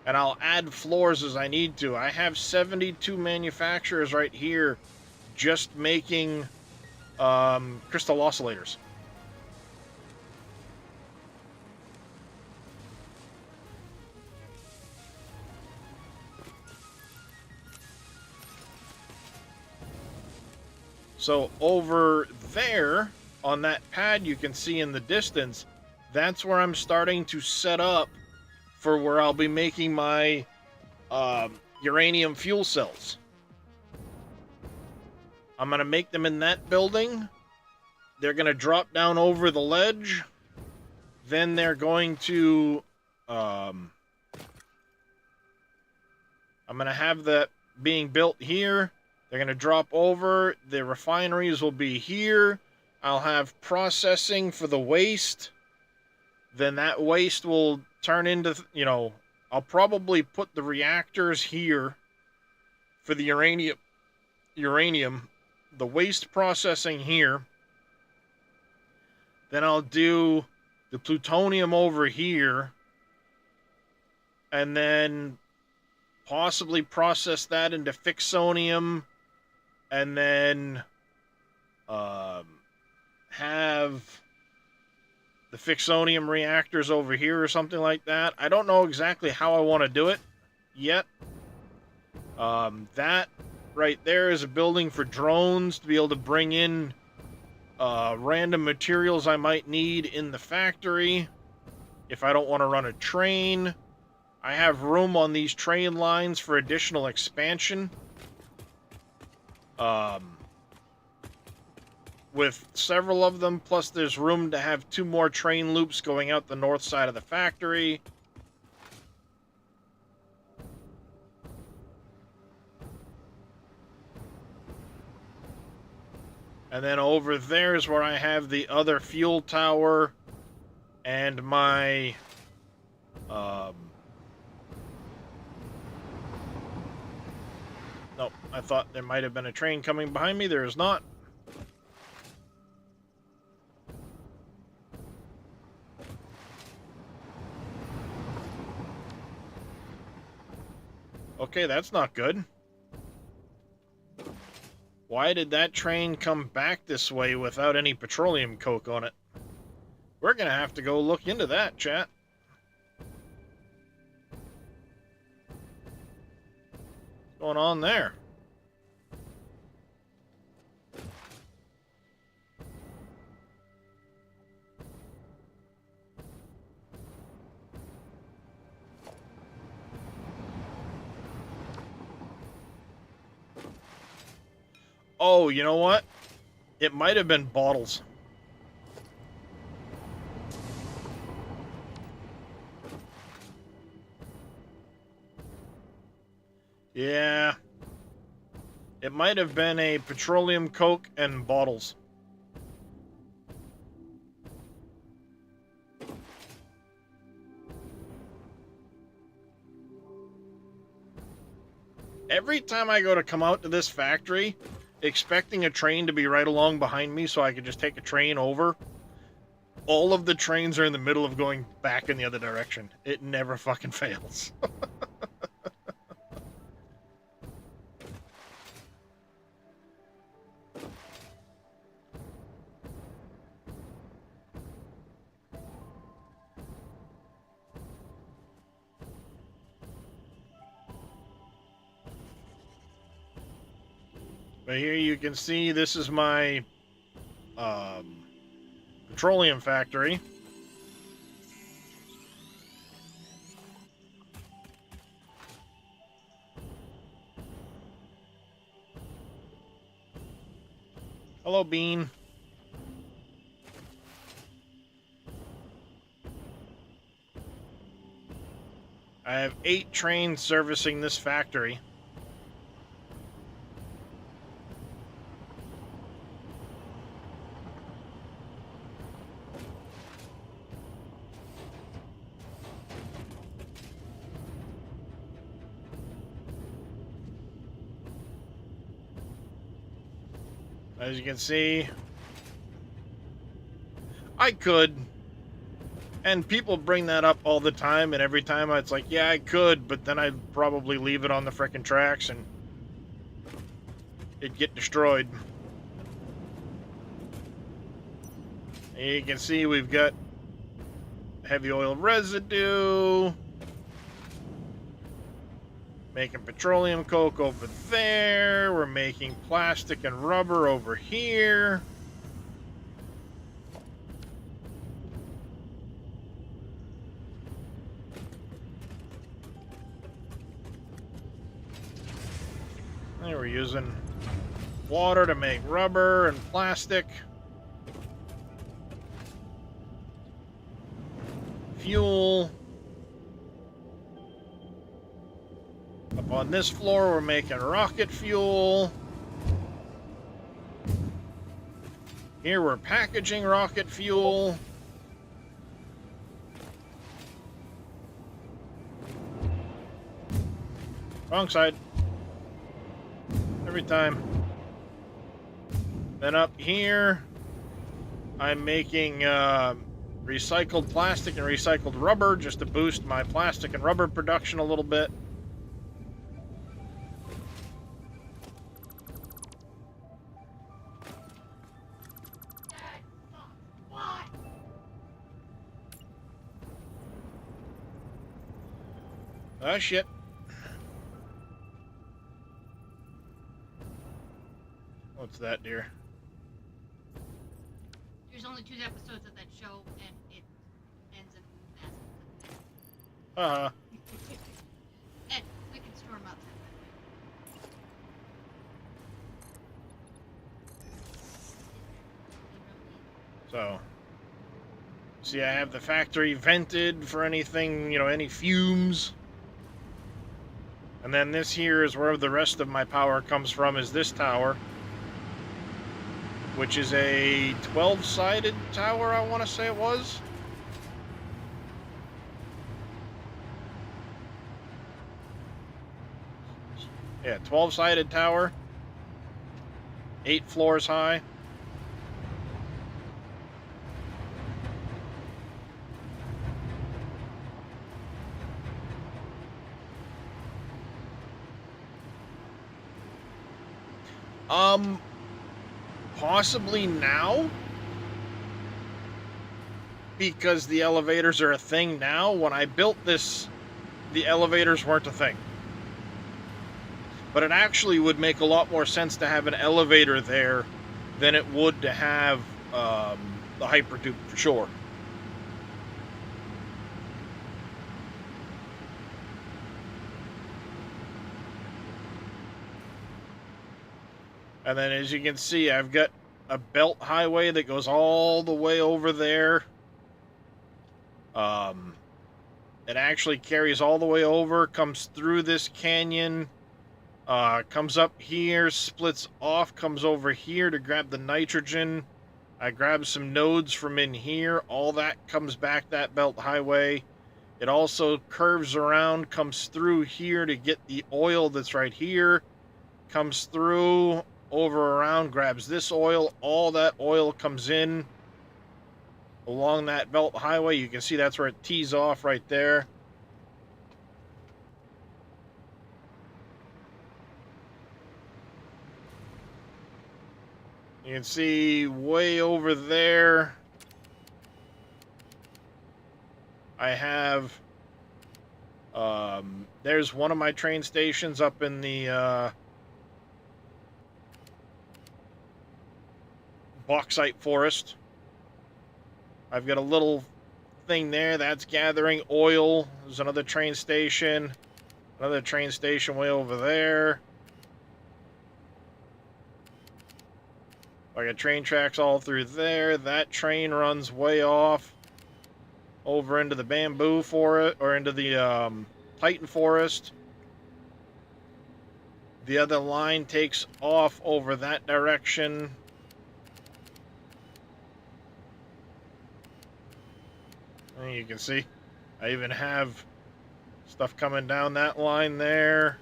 And I'll add floors as I need to. I have 72 manufacturers right here just making crystal oscillators. So over there on that pad you can see in the distance, that's where I'm starting to set up for where I'll be making my uranium fuel cells. I'm going to make them in that building. They're going to drop down over the ledge. Then they're going to... I'm going to have that being built here. They're going to drop over. The refineries will be here. I'll have processing for the waste. Then that waste will turn into, you know, I'll probably put the reactors here for the uranium, the waste processing here. Then I'll do the plutonium over here. And then possibly process that into fixonium. And then have the fixonium reactors over here or something like that. I don't know exactly how I want to do it yet. That right there is a building for drones to be able to bring in random materials I might need in the factory if I don't want to run a train. I have room on these train lines for additional expansion. With several of them, plus there's room to have 2 more train loops going out the north side of the factory. And then over there is where I have the other fuel tower and my nope, I thought there might have been a train coming behind me. There is not. Okay, that's not good. Why did that train come back this way without any petroleum coke on it? We're gonna have to go look into that, chat. What's going on there? Oh, you know what? It might have been bottles. Yeah. It might have been a petroleum coke and bottles. Every time I go to come out to this factory, expecting a train to be right along behind me so I could just take a train over, all of the trains are in the middle of going back in the other direction. It never fucking fails. But here you can see this is my petroleum factory. Hello, Bean. I have 8 trains servicing this factory. As you can see, I could, and people bring that up all the time, and every time it's like, yeah, I could, but then I'd probably leave it on the frickin' tracks and it'd get destroyed. And you can see we've got heavy oil residue, making petroleum coke over there. We're making plastic and rubber over here. And we're using water to make rubber and plastic. Fuel. Up on this floor, we're making rocket fuel. Here we're packaging rocket fuel. Wrong side. Every time. Then up here, I'm making recycled plastic and recycled rubber just to boost my plastic and rubber production a little bit. Oh, shit. What's that, dear? There's only 2 episodes of that show, and it ends in a massive cliffhanger. Uh-huh. And we can storm outside. So, see, I have the factory vented for anything, you know, any fumes. And then this here is where the rest of my power comes from, is this tower. Which is a 12-sided tower, I want to say it was. Yeah, 12-sided tower. 8 floors high. Possibly now, because the elevators are a thing now. When I built this, the elevators weren't a thing. But it actually would make a lot more sense to have an elevator there than it would to have the hypertube, for sure. And then, as you can see, I've got a belt highway that goes all the way over there. It actually carries all the way over, comes through this canyon, comes up here, splits off, comes over here to grab the nitrogen. I grab some nodes from in here. All that comes back that belt highway. It also curves around, comes through here to get the oil that's right here. Comes through, over around, grabs this oil. All that oil comes in along that belt highway. You can see that's where it tees off right there. You can see way over there I have there's one of my train stations up in the bauxite forest. I've got a little thing there that's gathering oil. There's another train station way over there. I got train tracks all through there. That train runs way off over into the bamboo forest, or into the Titan forest. The other line takes off over that direction. And you can see I even have stuff coming down that line there.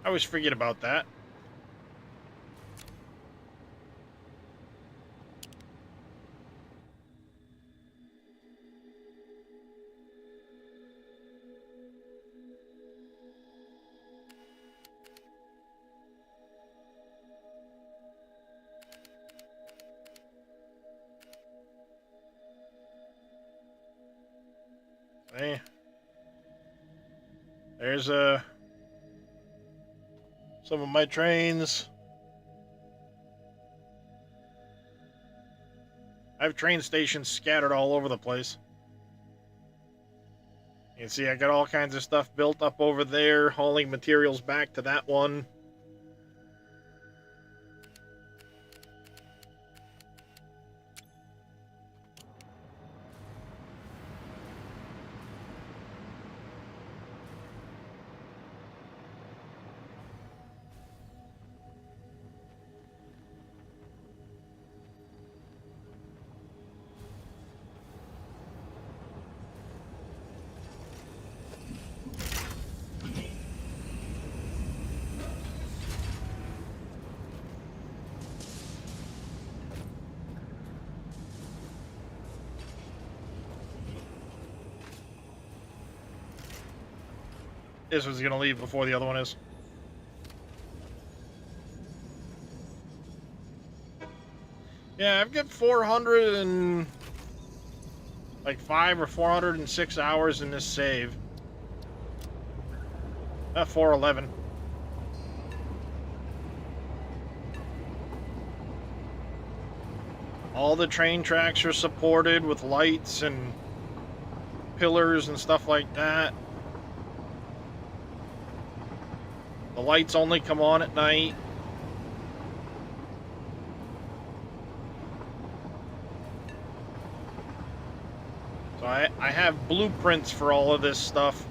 I always forget about that. Hey, there's some of my trains. I have train stations scattered all over the place. can see I got all kinds of stuff built up over there, hauling materials back to that one. This one's gonna leave before the other one is. Yeah, I've got 405 or 406 hours in this save. 411. All the train tracks are supported with lights and pillars and stuff like that. The lights only come on at night. So I have blueprints for all of this stuff.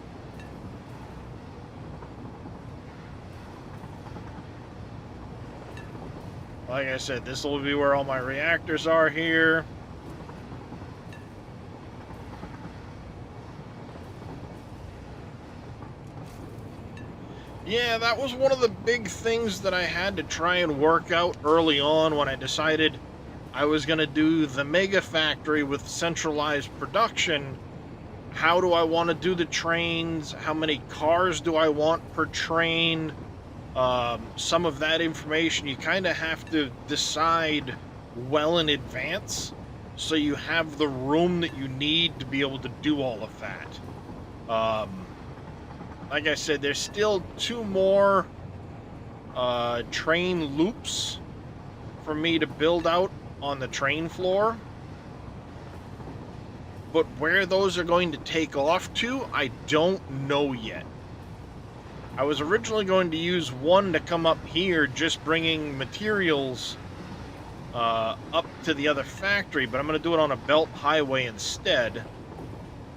Like I said, this will be where all my reactors are here. Yeah, that was one of the big things that I had to try and work out early on when I decided I was going to do the mega factory with centralized production. How do I want to do the trains? How many cars do I want per train? Some of that information you kind of have to decide well in advance so you have the room that you need to be able to do all of that. Like I said, there's still 2 more train loops for me to build out on the train floor. But where those are going to take off to, I don't know yet. I was originally going to use one to come up here, just bringing materials up to the other factory, but I'm going to do it on a belt highway instead.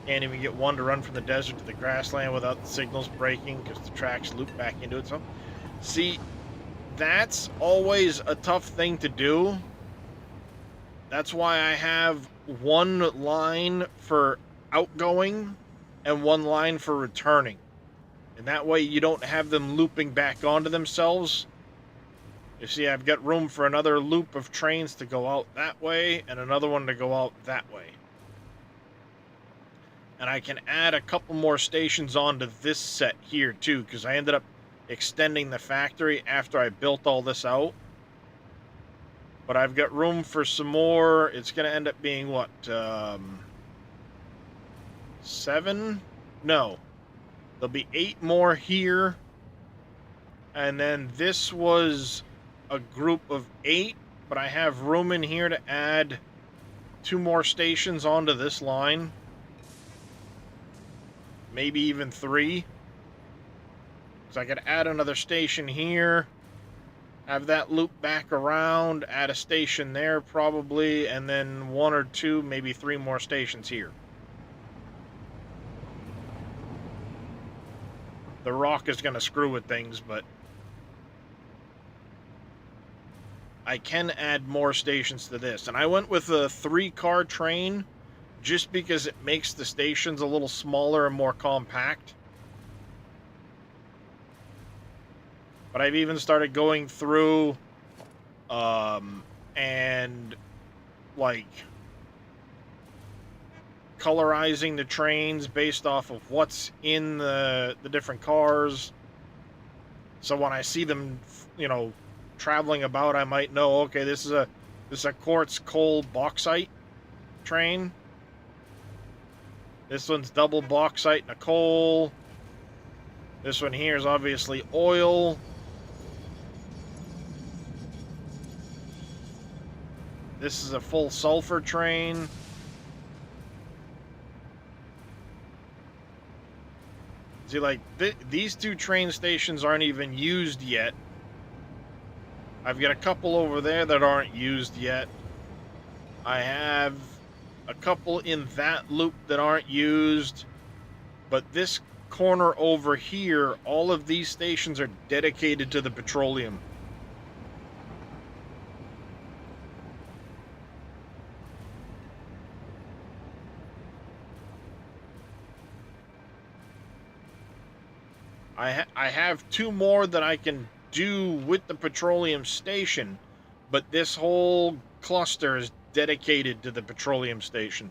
Can't even get one to run from the desert to the grassland without the signals breaking because the tracks loop back into it. So, see, that's always a tough thing to do. That's why I have one line for outgoing and one line for returning. And that way you don't have them looping back onto themselves. You see, I've got room for another loop of trains to go out that way and another one to go out that way. And I can add a couple more stations onto this set here too, because I ended up extending the factory after I built all this out. But I've got room for some more. It's going to end up being what? 7? No. There'll be 8 more here. And then this was a group of 8, but I have room in here to add 2 more stations onto this line. Maybe even 3. So I could add another station here, have that loop back around, add a station there probably, and then 1 or 2, maybe 3 more stations here. The rock is going to screw with things, but I can add more stations to this. And I went with a 3-car train just because it makes the stations a little smaller and more compact. But I've even started going through and like colorizing the trains based off of what's in the different cars. So when I see them, you know, traveling about, I might know, okay, this is a quartz coal bauxite train. This one's double bauxite and a coal. This one here is obviously oil. This is a full sulfur train. See, like, these two train stations aren't even used yet. I've got a couple over there that aren't used yet. I have a couple in that loop that aren't used. But this corner over here, all of these stations are dedicated to the petroleum. I have two more that I can do with the petroleum station, but this whole cluster is dedicated to the petroleum station.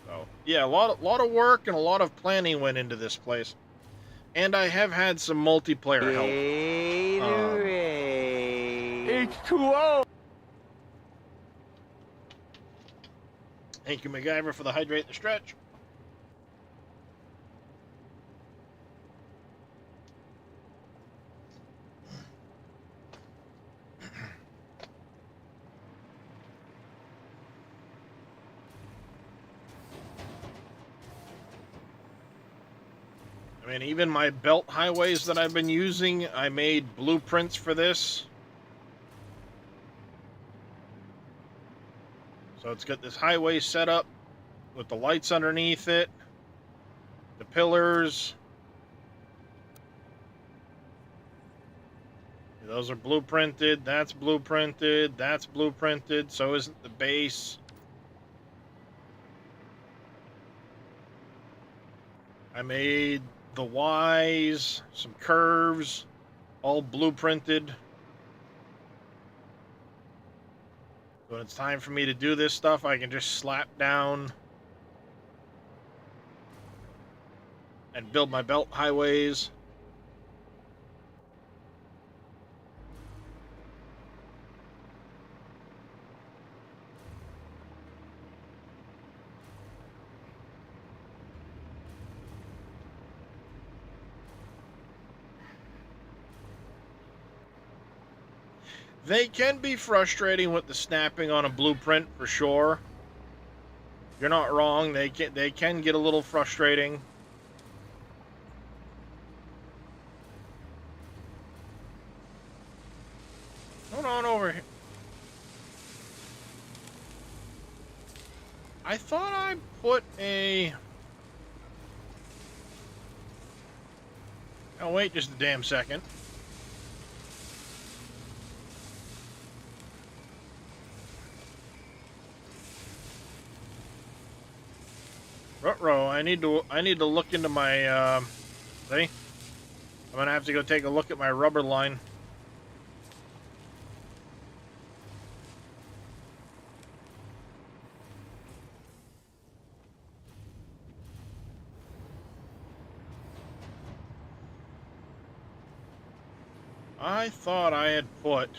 So, yeah, a lot of work and a lot of planning went into this place. And I have had some multiplayer help. H2O. Thank you, MacGyver, for the hydrate the stretch. I mean, even my belt highways that I've been using, I made blueprints for this. So it's got this highway set up with the lights underneath it, the pillars. Those are blueprinted, that's blueprinted, that's blueprinted, so isn't the base. I made the Ys, some curves, all blueprinted. When it's time for me to do this stuff, I can just slap down and build my belt highways. They can be frustrating with the snapping on a blueprint, for sure. You're not wrong. They can get a little frustrating. Hold on over here. I thought I put a... Oh, wait just a damn second. Ruh-roh, I need to look into my, see? I'm gonna have to go take a look at my rubber line. I thought I had put...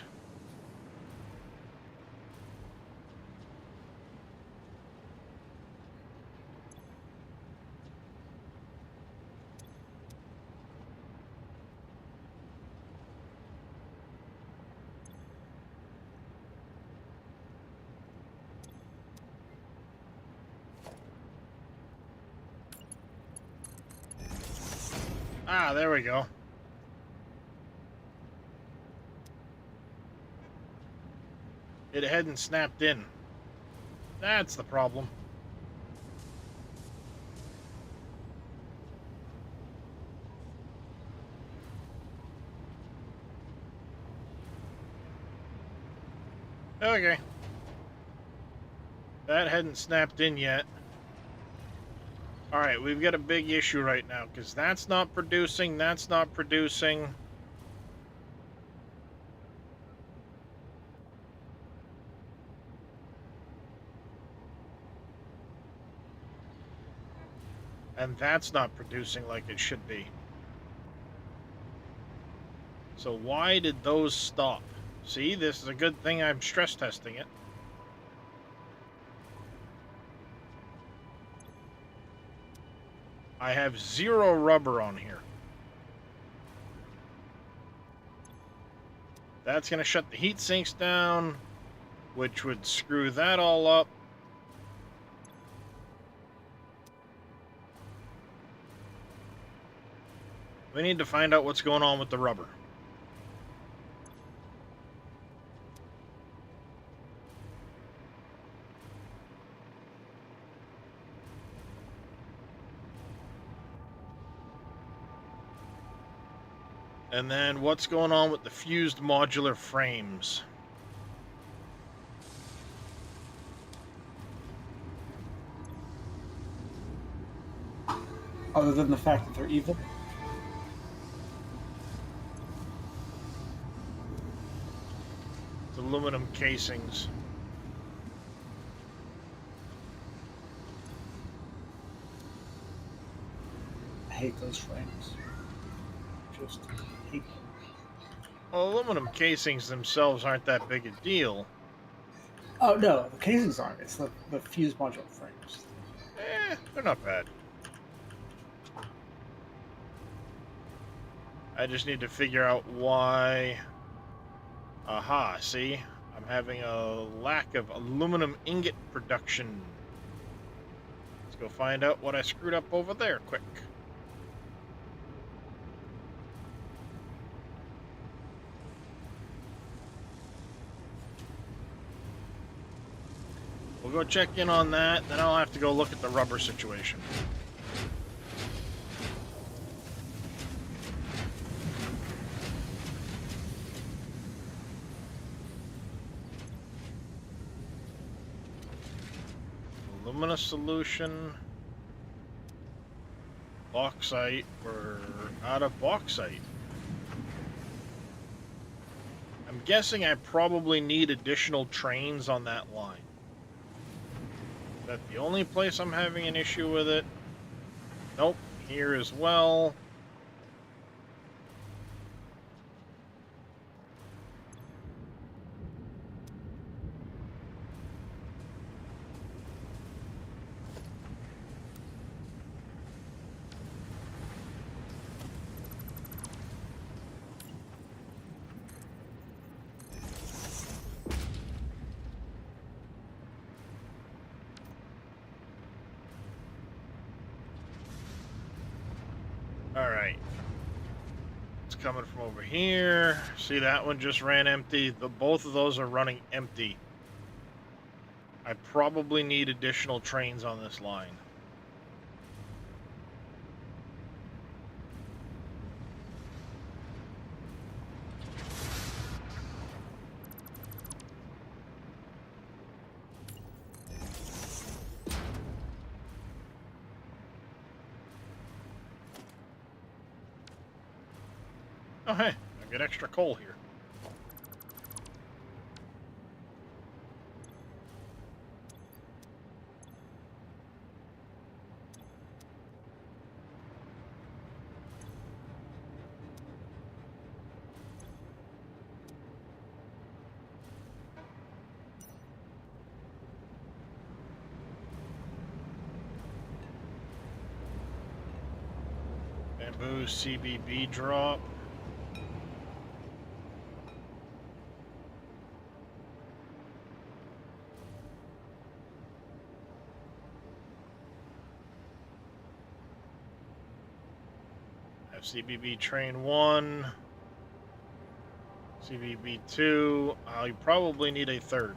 Ah, there we go. It hadn't snapped in. That's the problem. Okay. That hadn't snapped in yet. Alright, we've got a big issue right now, because that's not producing, that's not producing. And that's not producing like it should be. So why did those stop? See, this is a good thing I'm stress testing it. I have 0 rubber on here. That's going to shut the heat sinks down. which would screw that all up. We need to find out what's going on with the rubber. And then what's going on with the fused modular frames? Other than the fact that they're evil. It's aluminum casings. I hate those frames. Just hate them. Well, aluminum casings themselves aren't that big a deal. Oh no, the casings aren't. It's the fused module frames. They're not bad. I just need to figure out why. Aha, see? I'm having a lack of aluminum ingot production. Let's go find out what I screwed up over there quick. We'll go check in on that, then I'll have to go look at the rubber situation. Alumina solution. Bauxite. We're out of bauxite. I'm guessing I probably need additional trains on that line. Is that the only place I'm having an issue with it? Nope. Here as well. Alright. It's coming from over here. See, that one just ran empty. Both of those are running empty. I probably need additional trains on this line. Oh, hey, I get extra coal here. Bamboo CBB drop. CBB train 1, CBB 2, you probably need a third.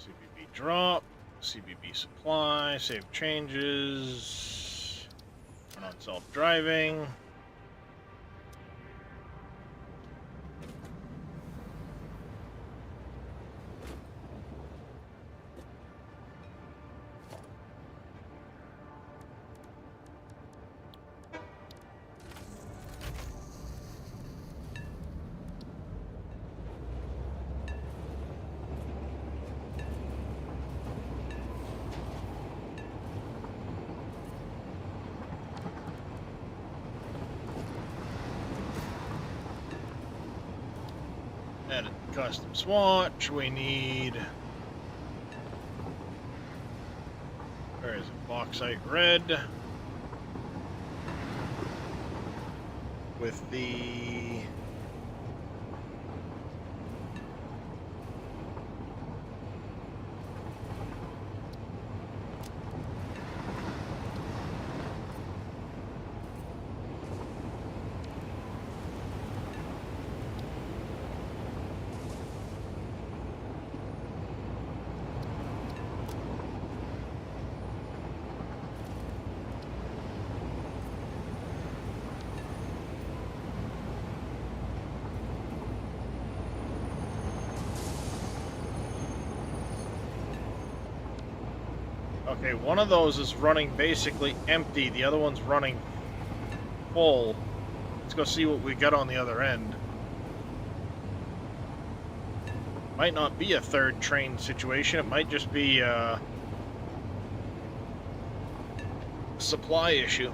CBB drop, CBB supply, save changes, turn on self-driving. Edit custom swatch. We need. Where is it? Bauxite red. With the. Okay, one of those is running basically empty. The other one's running full. Let's go see what we got on the other end. Might not be a third train situation. It might just be a supply issue.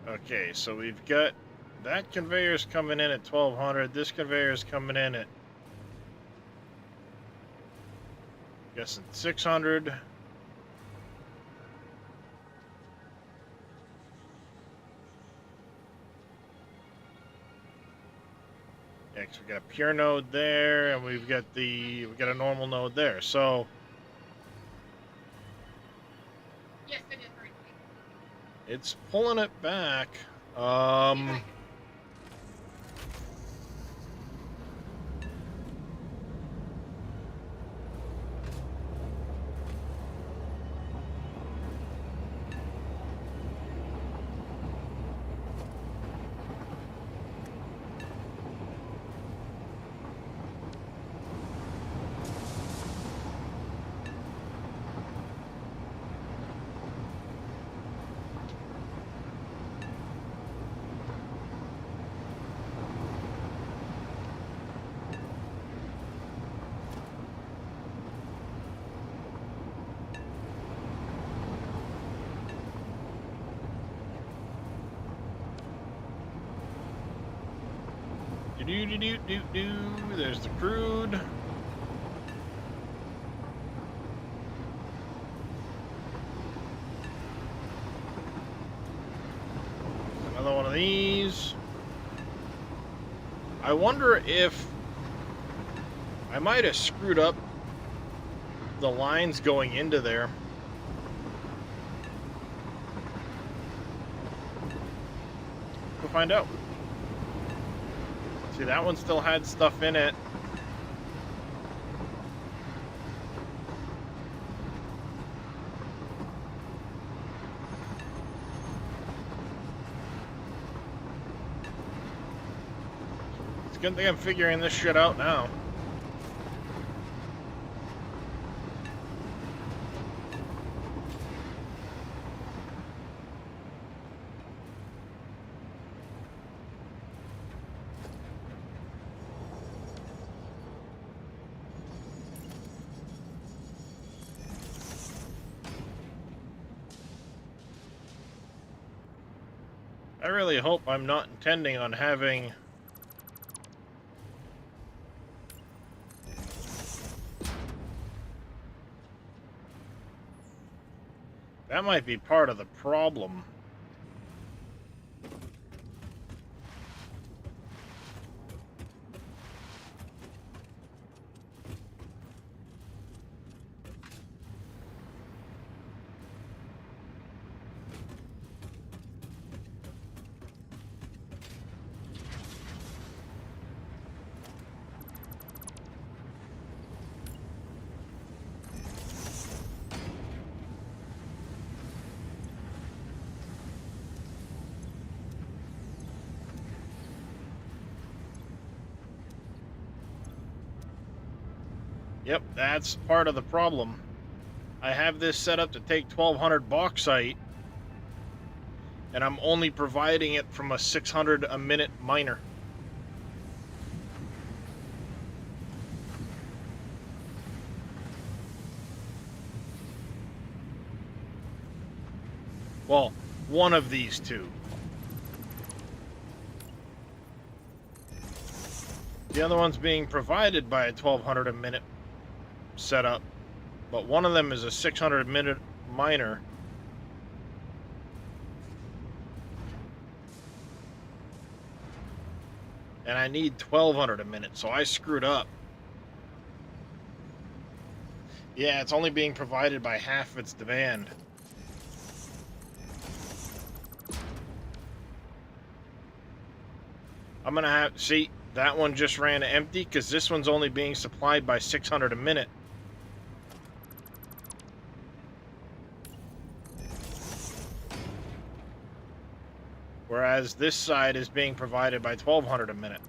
Okay, so we've got that conveyor's coming in at 1200. This conveyor's coming in at, guessing 600. Yeah, 'cause we got a pure node there, and we got a normal node there. So Yes, it is very quick. it's pulling it back. See if I can- Do. There's the crude. Another one of these. I wonder if I might have screwed up the lines going into there. We'll find out. See, that one still had stuff in it. It's a good thing I'm figuring this shit out now. I really hope I'm not intending on having that might be part of the problem. Yep, that's part of the problem. I have this set up to take 1200 bauxite, and I'm only providing it from a 600 a minute miner. Well, one of these two. The other one's being provided by a 1200 a minute setup, but one of them is a 600 a minute miner. And I need 1200 a minute, so I screwed up. Yeah, it's only being provided by half its demand. I'm gonna have, see, that one just ran empty because this one's only being supplied by 600 a minute. Whereas this side is being provided by 1200 a minute.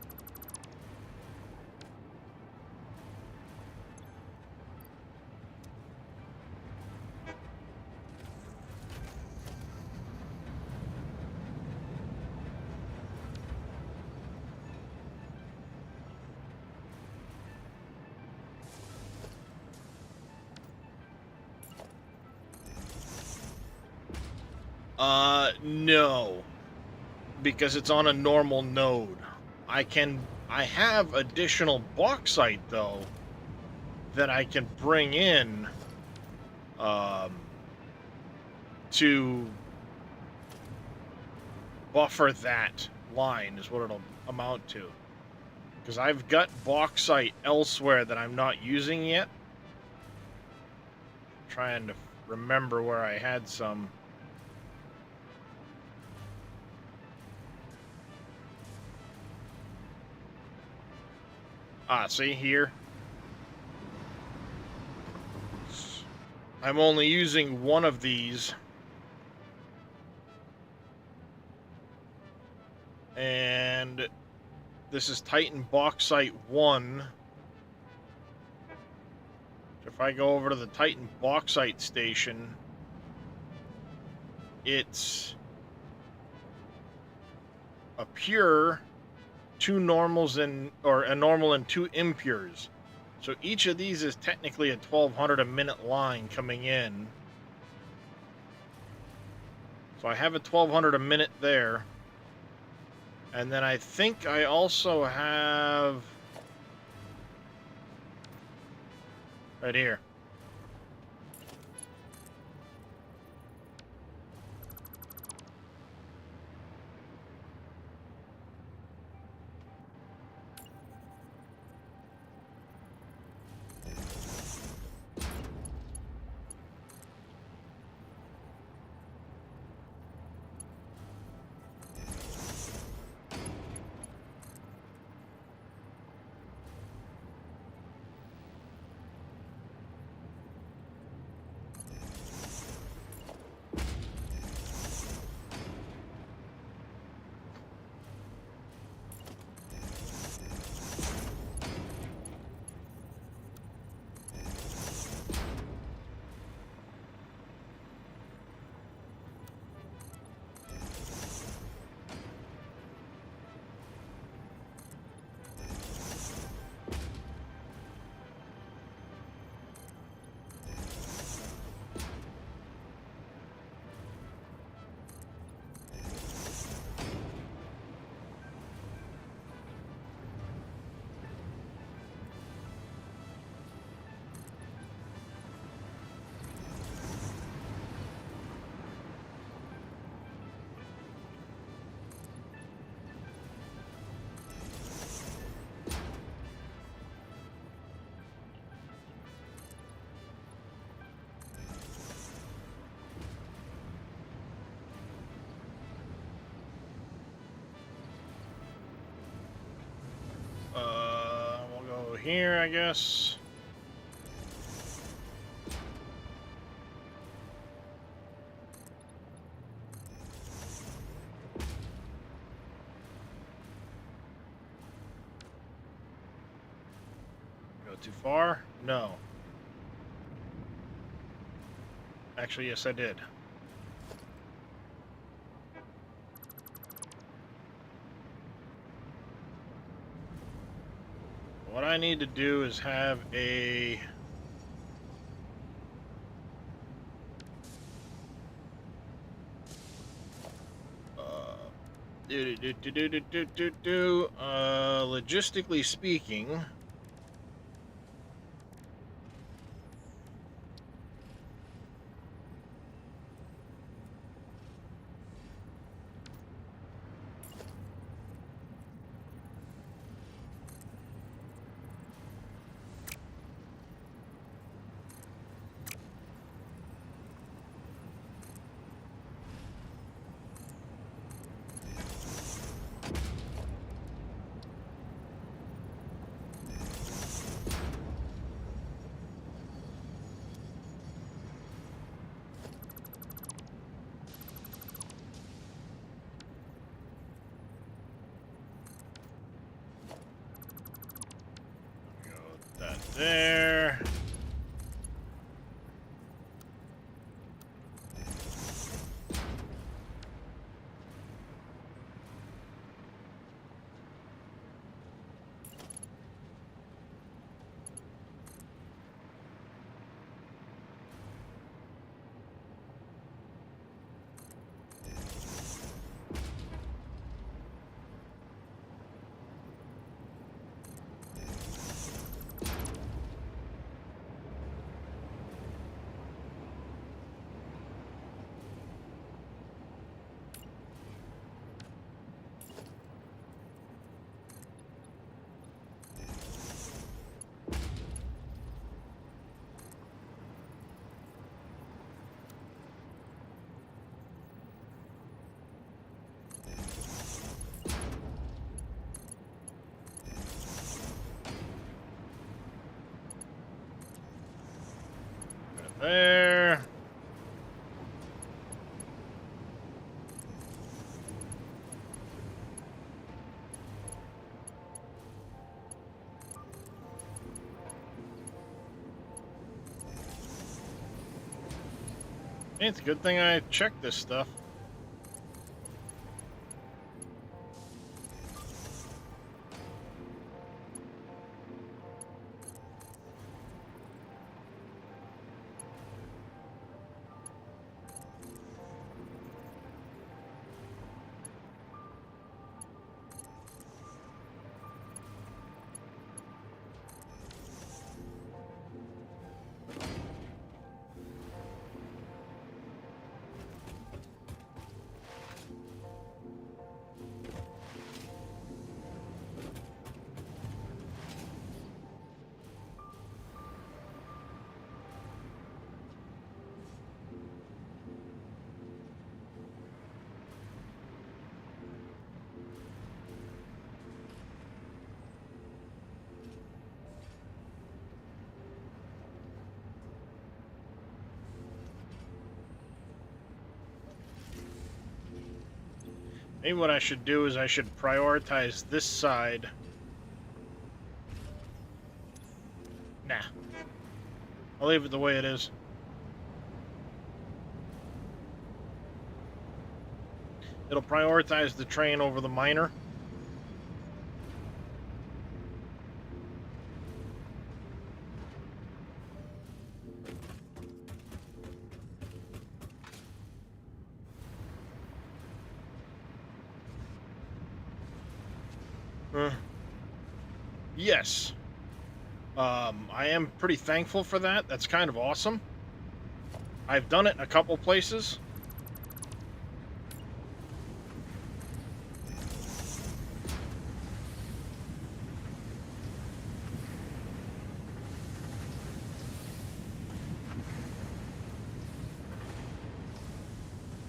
No. Because it's on a normal node. I have additional bauxite, though, that I can bring in, to buffer that line, is what it'll amount to. Because I've got bauxite elsewhere that I'm not using yet. I'm trying to remember where I had some. Ah, see here? I'm only using one of these. And this is Titan Bauxite 1. If I go over to the Titan Bauxite station, it's a pure, two normals, or a normal and two impures. So each of these is technically a 1200 a minute line coming in. So I have a 1200 a minute there. And then I think I also have right here. We'll go here, I guess. Go too far? No. Actually, yes, I did. What I need to do is have a... logistically speaking... That there. There. Hey, it's a good thing I checked this stuff. Maybe what I should do is I should prioritize this side. Nah. I'll leave it the way it is. It'll prioritize the train over the miner. Yes. I am pretty thankful for that. That's kind of awesome. I've done it a couple places.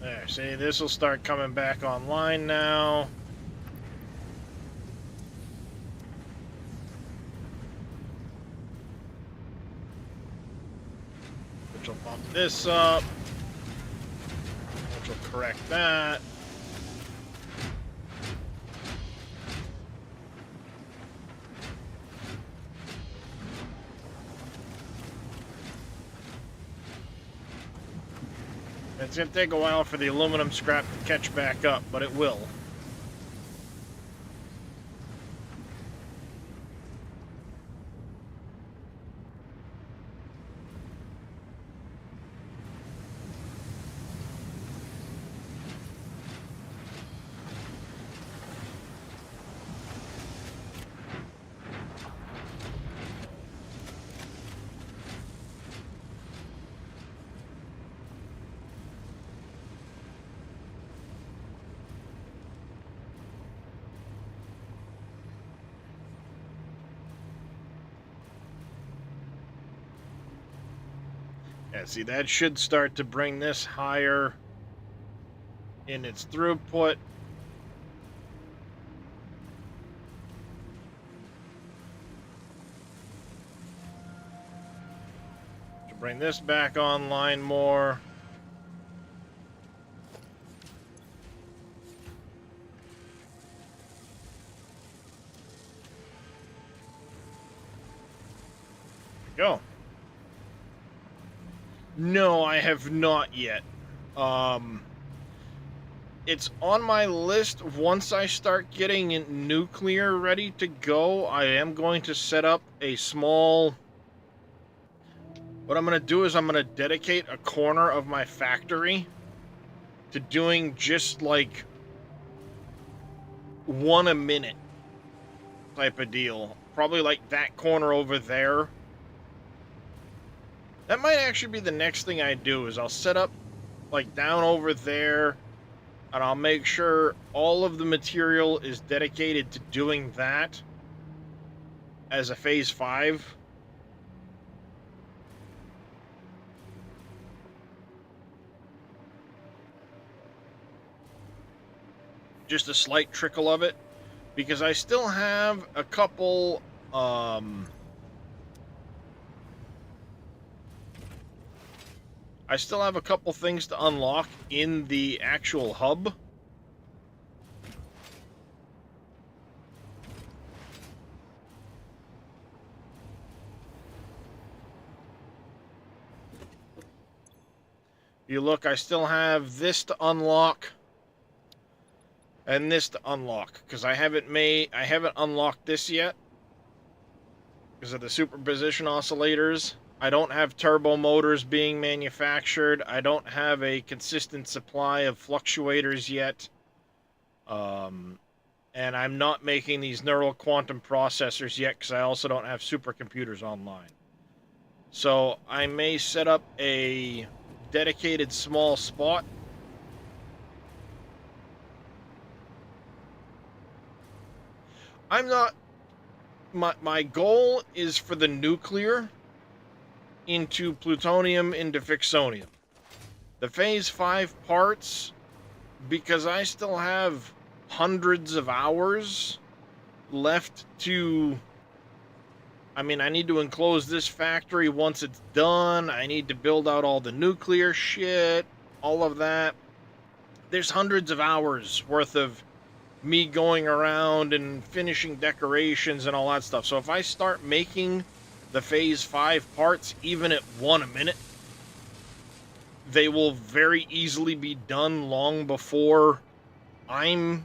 There, see, this will start coming back online now. Which will bump this up. Which will correct that. It's going to take a while for the aluminum scrap to catch back up, but it will. Yeah, see, that should start to bring this higher in its throughput. To bring this back online more. Go. No, I have not yet. It's on my list. Once I start getting nuclear ready to go, I am going to set up a small... What I'm going to do is I'm going to dedicate a corner of my factory to doing just like 1 a minute type of deal. Probably like that corner over there. That might actually be the next thing I do, is I'll set up like down over there, and I'll make sure all of the material is dedicated to doing that as a phase 5. Just a slight trickle of it, because I still have a couple things to unlock in the actual hub. You look, I still have this to unlock and this to unlock, because I haven't unlocked this yet because of the superposition oscillators. I don't have turbo motors being manufactured. I don't have a consistent supply of fluctuators yet. And I'm not making these neural quantum processors yet, because I also don't have supercomputers online. So I may set up a dedicated small spot. I'm not... My goal is for the nuclear into plutonium into fixonium. The phase 5 parts, because I still have hundreds of hours left to... I mean, I need to enclose this factory once it's done. I need to build out all the nuclear shit, all of that. There's hundreds of hours worth of me going around and finishing decorations and all that stuff. So if I start making the phase 5 parts, even at 1 a minute, they will very easily be done long before I'm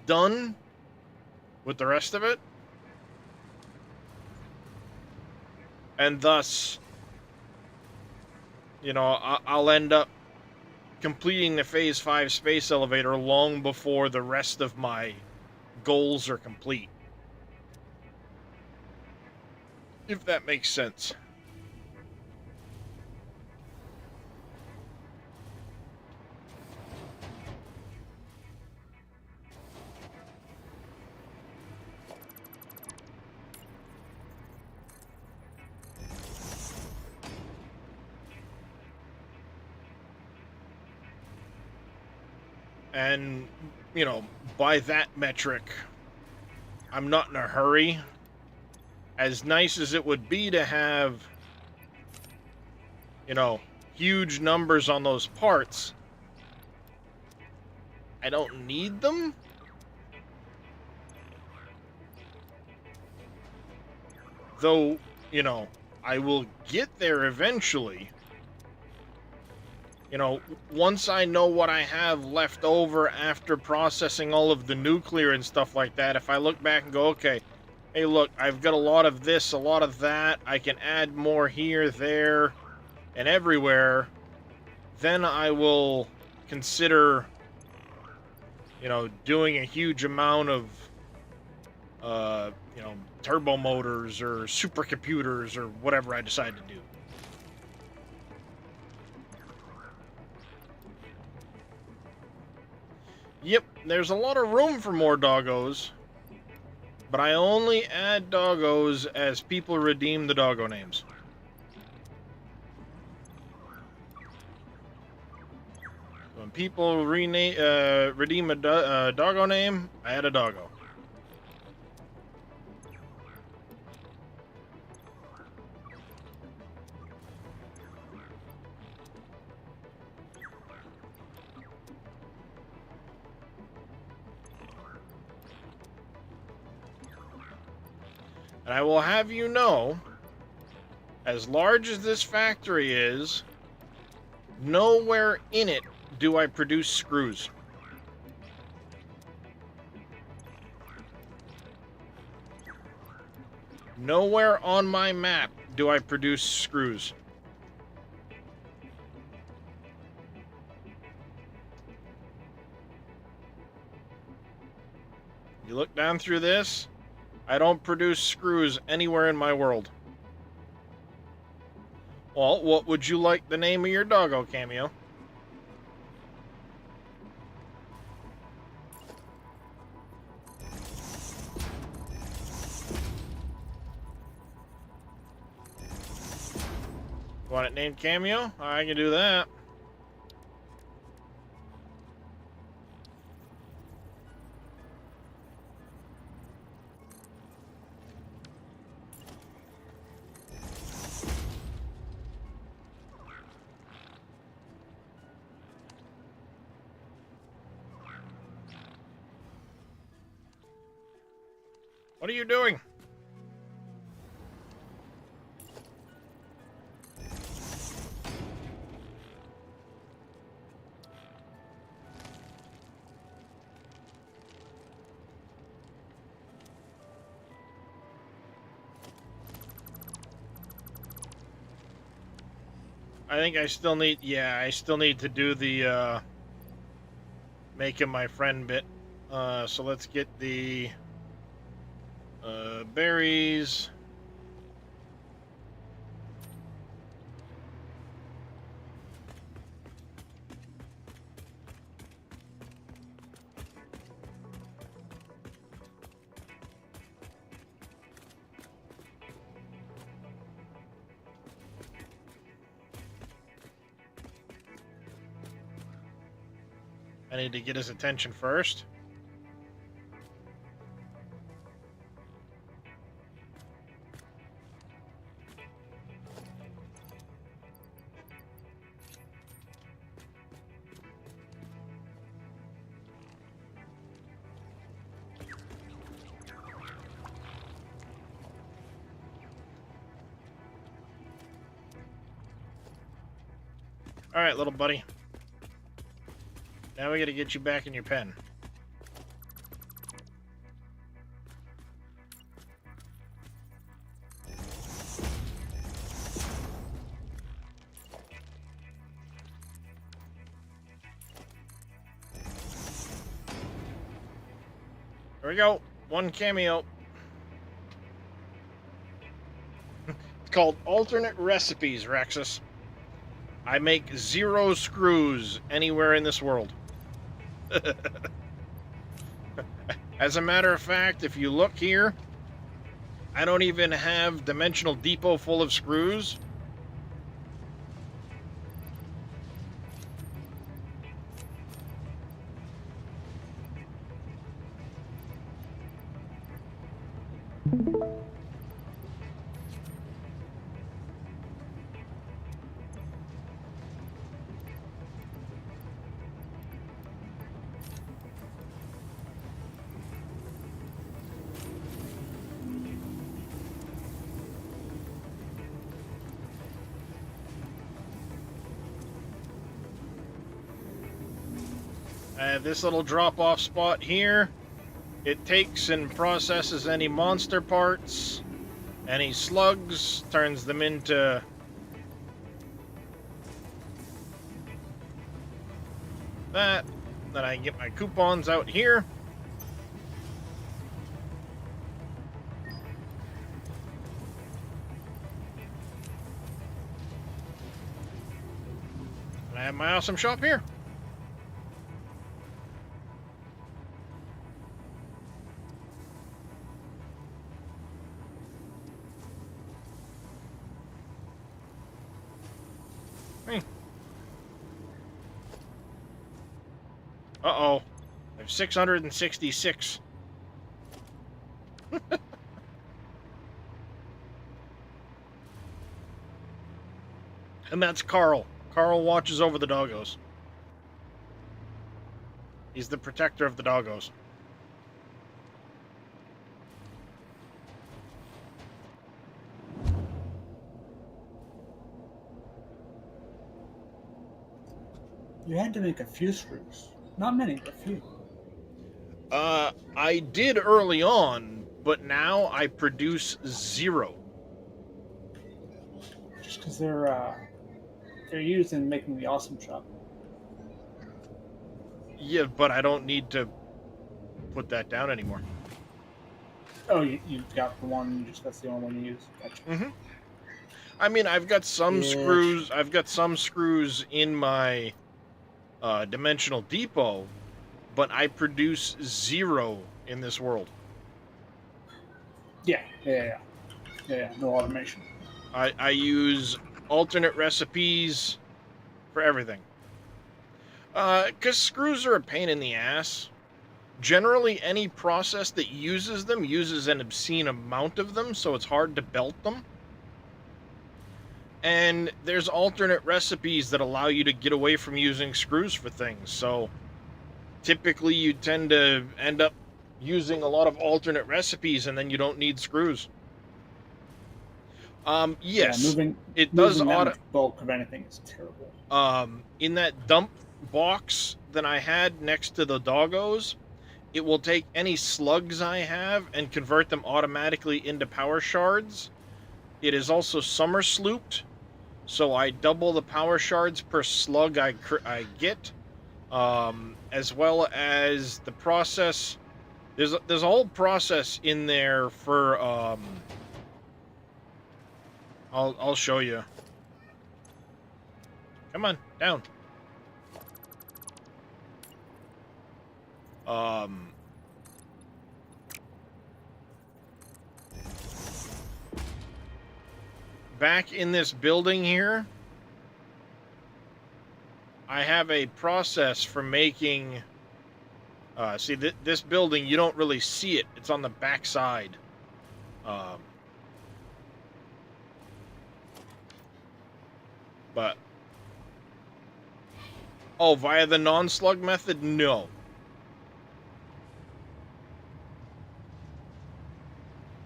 done with the rest of it. And thus, you know, I'll end up completing the phase 5 space elevator long before the rest of my goals are complete. If that makes sense. And, you know, by that metric, I'm not in a hurry. As nice as it would be to have, you know, huge numbers on those parts, I don't need them. Though, you know, I will get there eventually. You know, once I know what I have left over after processing all of the nuclear and stuff like that, if I look back and go, okay, hey, look, I've got a lot of this, a lot of that, I can add more here, there, and everywhere, then I will consider, you know, doing a huge amount of, you know, turbo motors or supercomputers or whatever I decide to do. Yep, there's a lot of room for more doggos, but I only add doggos as people redeem the doggo names. When people redeem a doggo name, I add a doggo. And I will have you know, as large as this factory is, nowhere in it do I produce screws. Nowhere on my map do I produce screws. You look down through this, I don't produce screws anywhere in my world. Well, what would you like the name of your doggo, Cameo? Want it named Cameo? I can do that. What are you doing? I think I still need, I still need to do the, make him my friend bit. So let's get the, berries. I need to get his attention first. All right, little buddy. Now we gotta get you back in your pen. There we go. One cameo. It's called Alternate Recipes, Rexus. I make 0 screws anywhere in this world. As a matter of fact, if you look here, I don't even have Dimensional Depot full of screws. I have this little drop-off spot here. It takes and processes any monster parts, any slugs, turns them into that. Then I get my coupons out here. And I have my awesome shop here. Uh-oh. I have 666. And that's Carl. Carl watches over the doggos. He's the protector of the doggos. You had to make a few screws. Not many, but a few. I did early on, but now I produce 0. Just because they're used in making the awesome shop. Yeah, but I don't need to put that down anymore. Oh, you got the one. That's the only one you use. Gotcha. Mm-hmm. I mean, I've got some screws. I've got some screws in my dimensional depot, but I produce 0 in this world. Yeah. No automation. I use alternate recipes for everything. Because screws are a pain in the ass. Generally, any process that uses them uses an obscene amount of them, so it's hard to belt them. And there's alternate recipes that allow you to get away from using screws for things, so typically you tend to end up using a lot of alternate recipes and then you don't need screws. Yes, it does auto bulk of anything is terrible. in that dump box that I had next to the doggos, it will take any slugs I have and convert them automatically into power shards. It is also summer slooped, so I double the power shards per slug I get, as well as the process. There's a whole process in there for I'll show you. Come on, down. Back in this building here, I have a process for making, see this building, you don't really see it. It's on the back side. But, oh, via the non-slug method? No.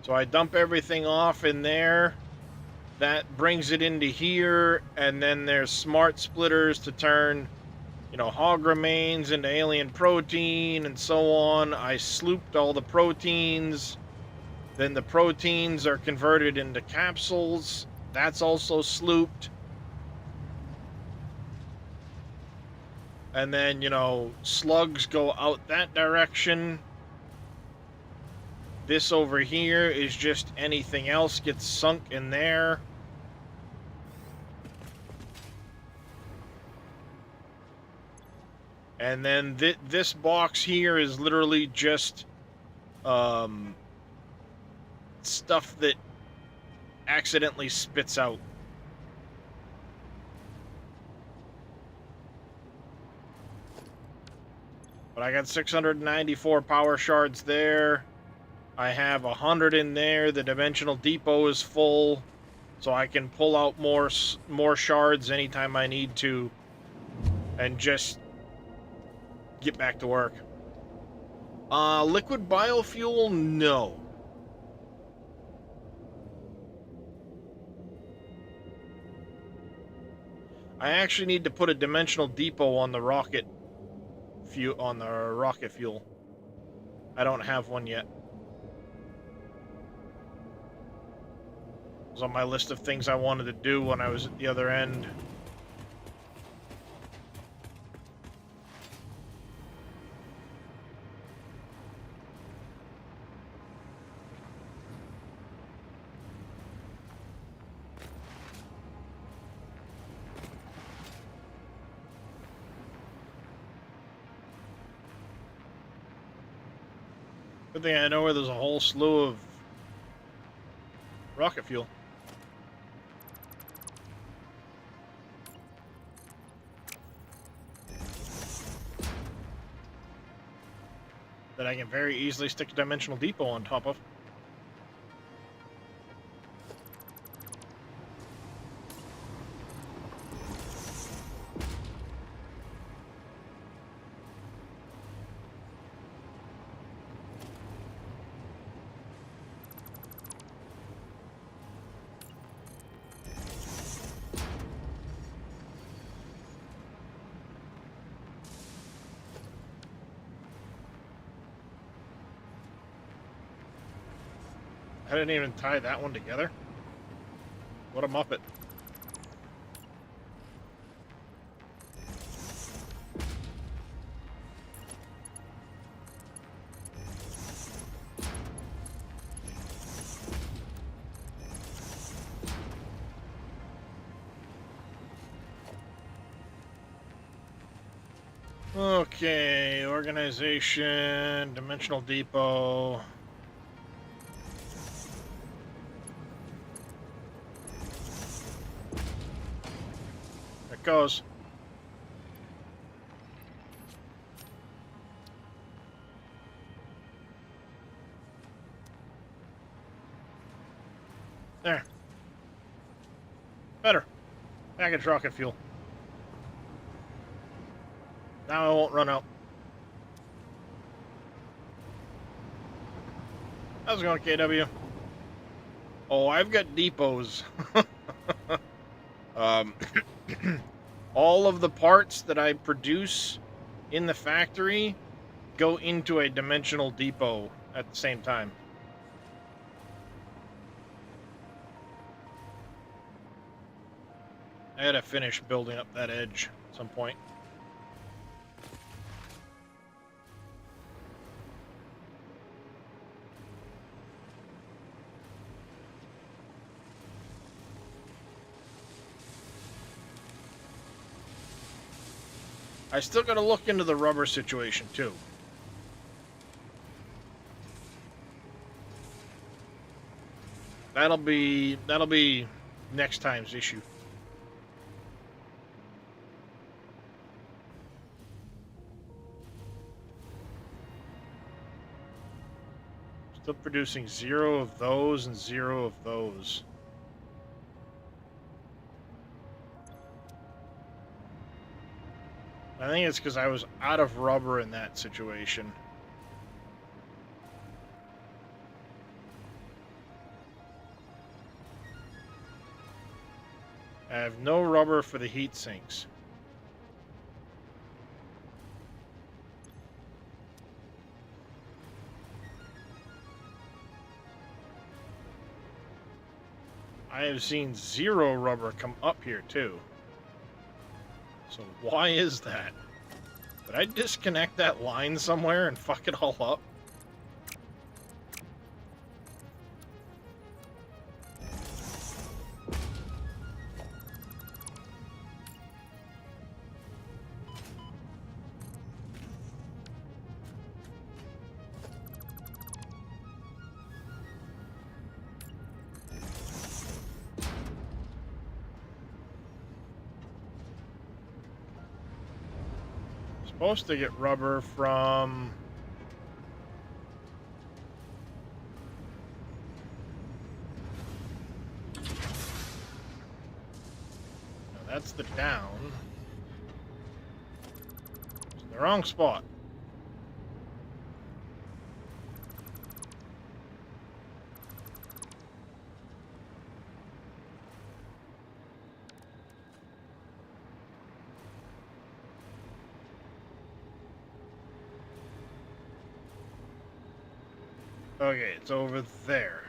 So I dump everything off in there. That brings it into here, and then there's smart splitters to turn, hog remains into alien protein and so on. I slooped all the proteins. Then the proteins are converted into capsules. That's also slooped. And then, slugs go out that direction. This over here is just anything else gets sunk in there. And then this box here is literally just stuff that accidentally spits out. But I got 694 power shards there. I have 100 in there. The dimensional depot is full, so I can pull out more shards anytime I need to, and just get back to work. Liquid biofuel, no. I actually need to put a dimensional depot on the rocket fuel, on the rocket fuel. I don't have one yet. It was on my list of things I wanted to do when I was at the other end. Good thing I know where there's a whole slew of rocket fuel. That I can very easily stick a dimensional depot on top of. I didn't even tie that one together. What a muppet. Okay, organization, dimensional depot. There it goes. There. Better. Package rocket fuel. Now I won't run out. How's it going, KW? Oh, I've got depots. All of the parts that I produce in the factory go into a dimensional depot at the same time. I gotta finish building up that edge at some point. I still gotta look into the rubber situation too. That'll be next time's issue. Still producing 0 of those and 0 of those. I think it's because I was out of rubber in that situation. I have no rubber for the heat sinks. I have seen 0 rubber come up here too. So why is that? Did I disconnect that line somewhere and fuck it all up? Supposed to get rubber from that's the down. It's in the wrong spot. Okay, it's over there.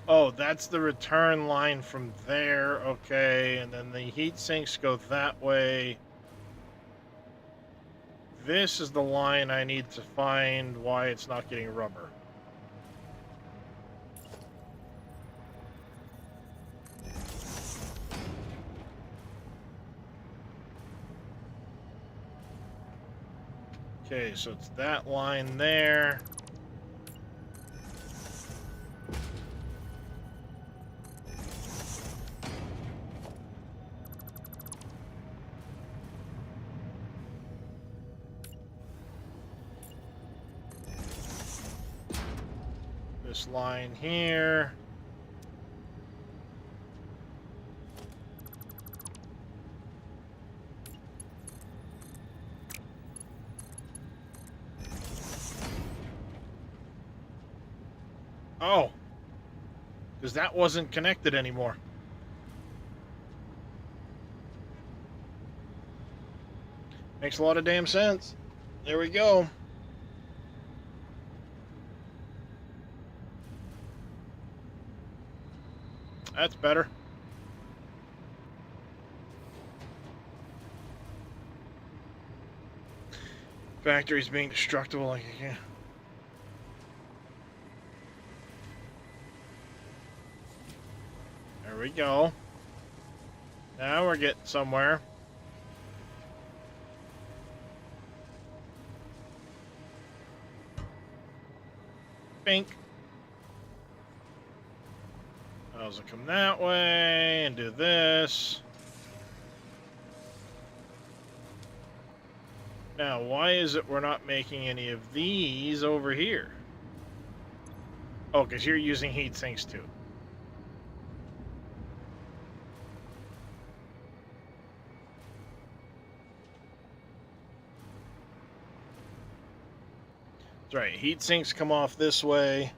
Oh, that's the return line from there. Okay, and then the heat sinks go that way. This is the line I need to find why it's not getting rubber. Okay, so it's that line there. This line here. Oh, because that wasn't connected anymore. Makes a lot of damn sense. There we go. That's better. Factory's being destructible like again. There we go. Now we're getting somewhere. Bink. I'll come that way and do this. Now, why is it we're not making any of these over here? Oh, because you're using heat sinks too. That's right, heat sinks come off this way.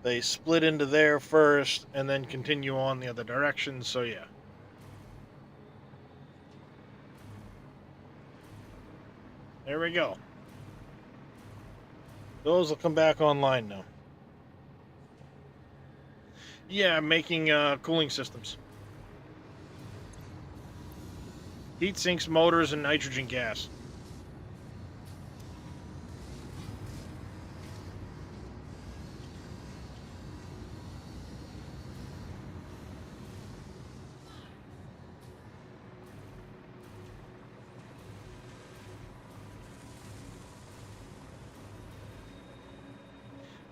They split into there first and then continue on the other direction, so yeah. There we go. Those will come back online now. Yeah, making cooling systems. Heat sinks, motors, and nitrogen gas.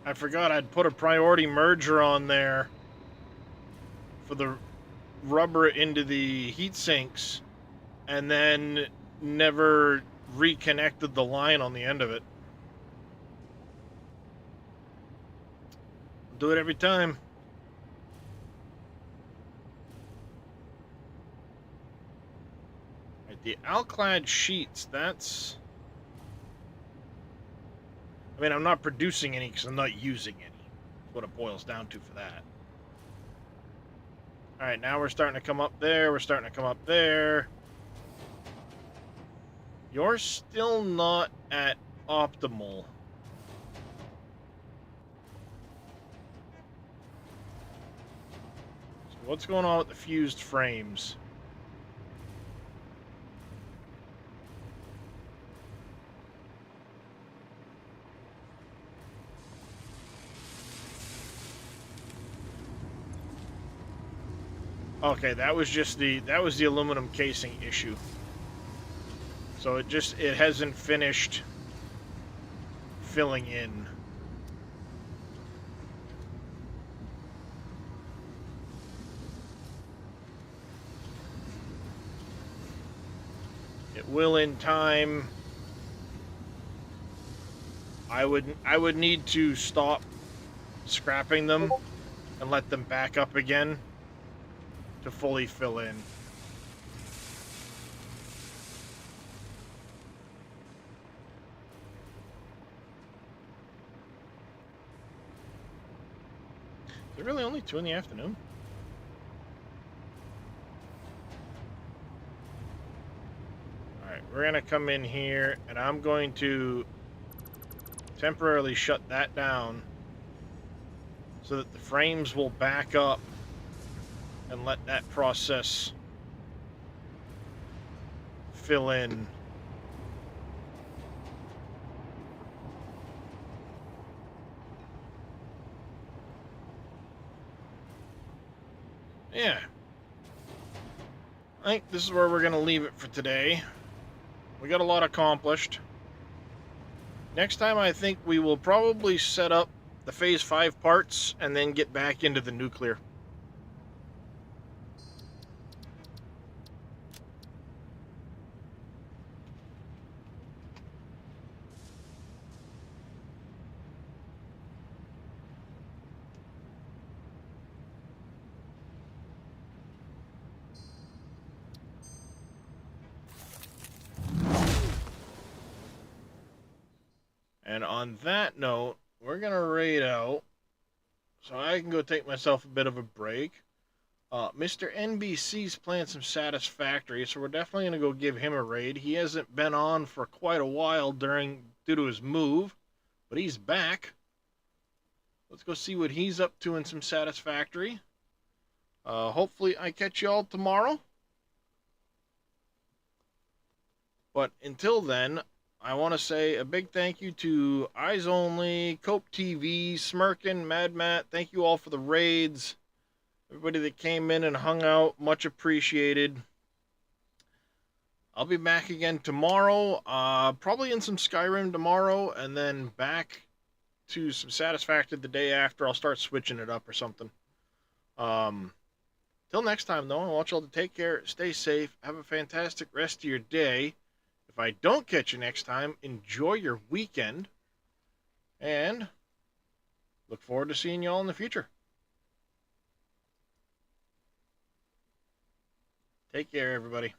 I forgot I'd put a priority merger on there for the rubber into the heat sinks and then never reconnected the line on the end of it. Do it every time. Right, the alclad sheets, that's... I mean, I'm not producing any because I'm not using any. That's what it boils down to for that. Alright, now we're starting to come up there. We're starting to come up there. You're still not at optimal. So what's going on with the fused frames? Okay, that was the aluminum casing issue. So it hasn't finished filling in. It will in time. I would need to stop scrapping them and let them back up again to fully fill in. Is it really only 2 in the afternoon? Alright, we're going to come in here, and I'm going to temporarily shut that down so that the frames will back up and let that process fill in. Yeah. I think this is where we're going to leave it for today. We got a lot accomplished. Next time, I think we will probably set up the Phase 5 parts and then get back into the nuclear. And on that note, we're going to raid out so I can go take myself a bit of a break. Mr. NBC's playing some Satisfactory, so we're definitely going to go give him a raid. He hasn't been on for quite a while due to his move, but he's back. Let's go see what he's up to in some Satisfactory. Hopefully I catch y'all tomorrow. But until then, I want to say a big thank you to Eyes Only, Cope TV, Smirkin, Mad Matt. Thank you all for the raids. Everybody that came in and hung out, much appreciated. I'll be back again tomorrow, probably in some Skyrim tomorrow, and then back to some Satisfactory the day after. I'll start switching it up or something. Till next time, though, I want y'all to take care, stay safe, have a fantastic rest of your day. If I don't catch you next time, enjoy your weekend, and look forward to seeing y'all in the future. Take care, everybody.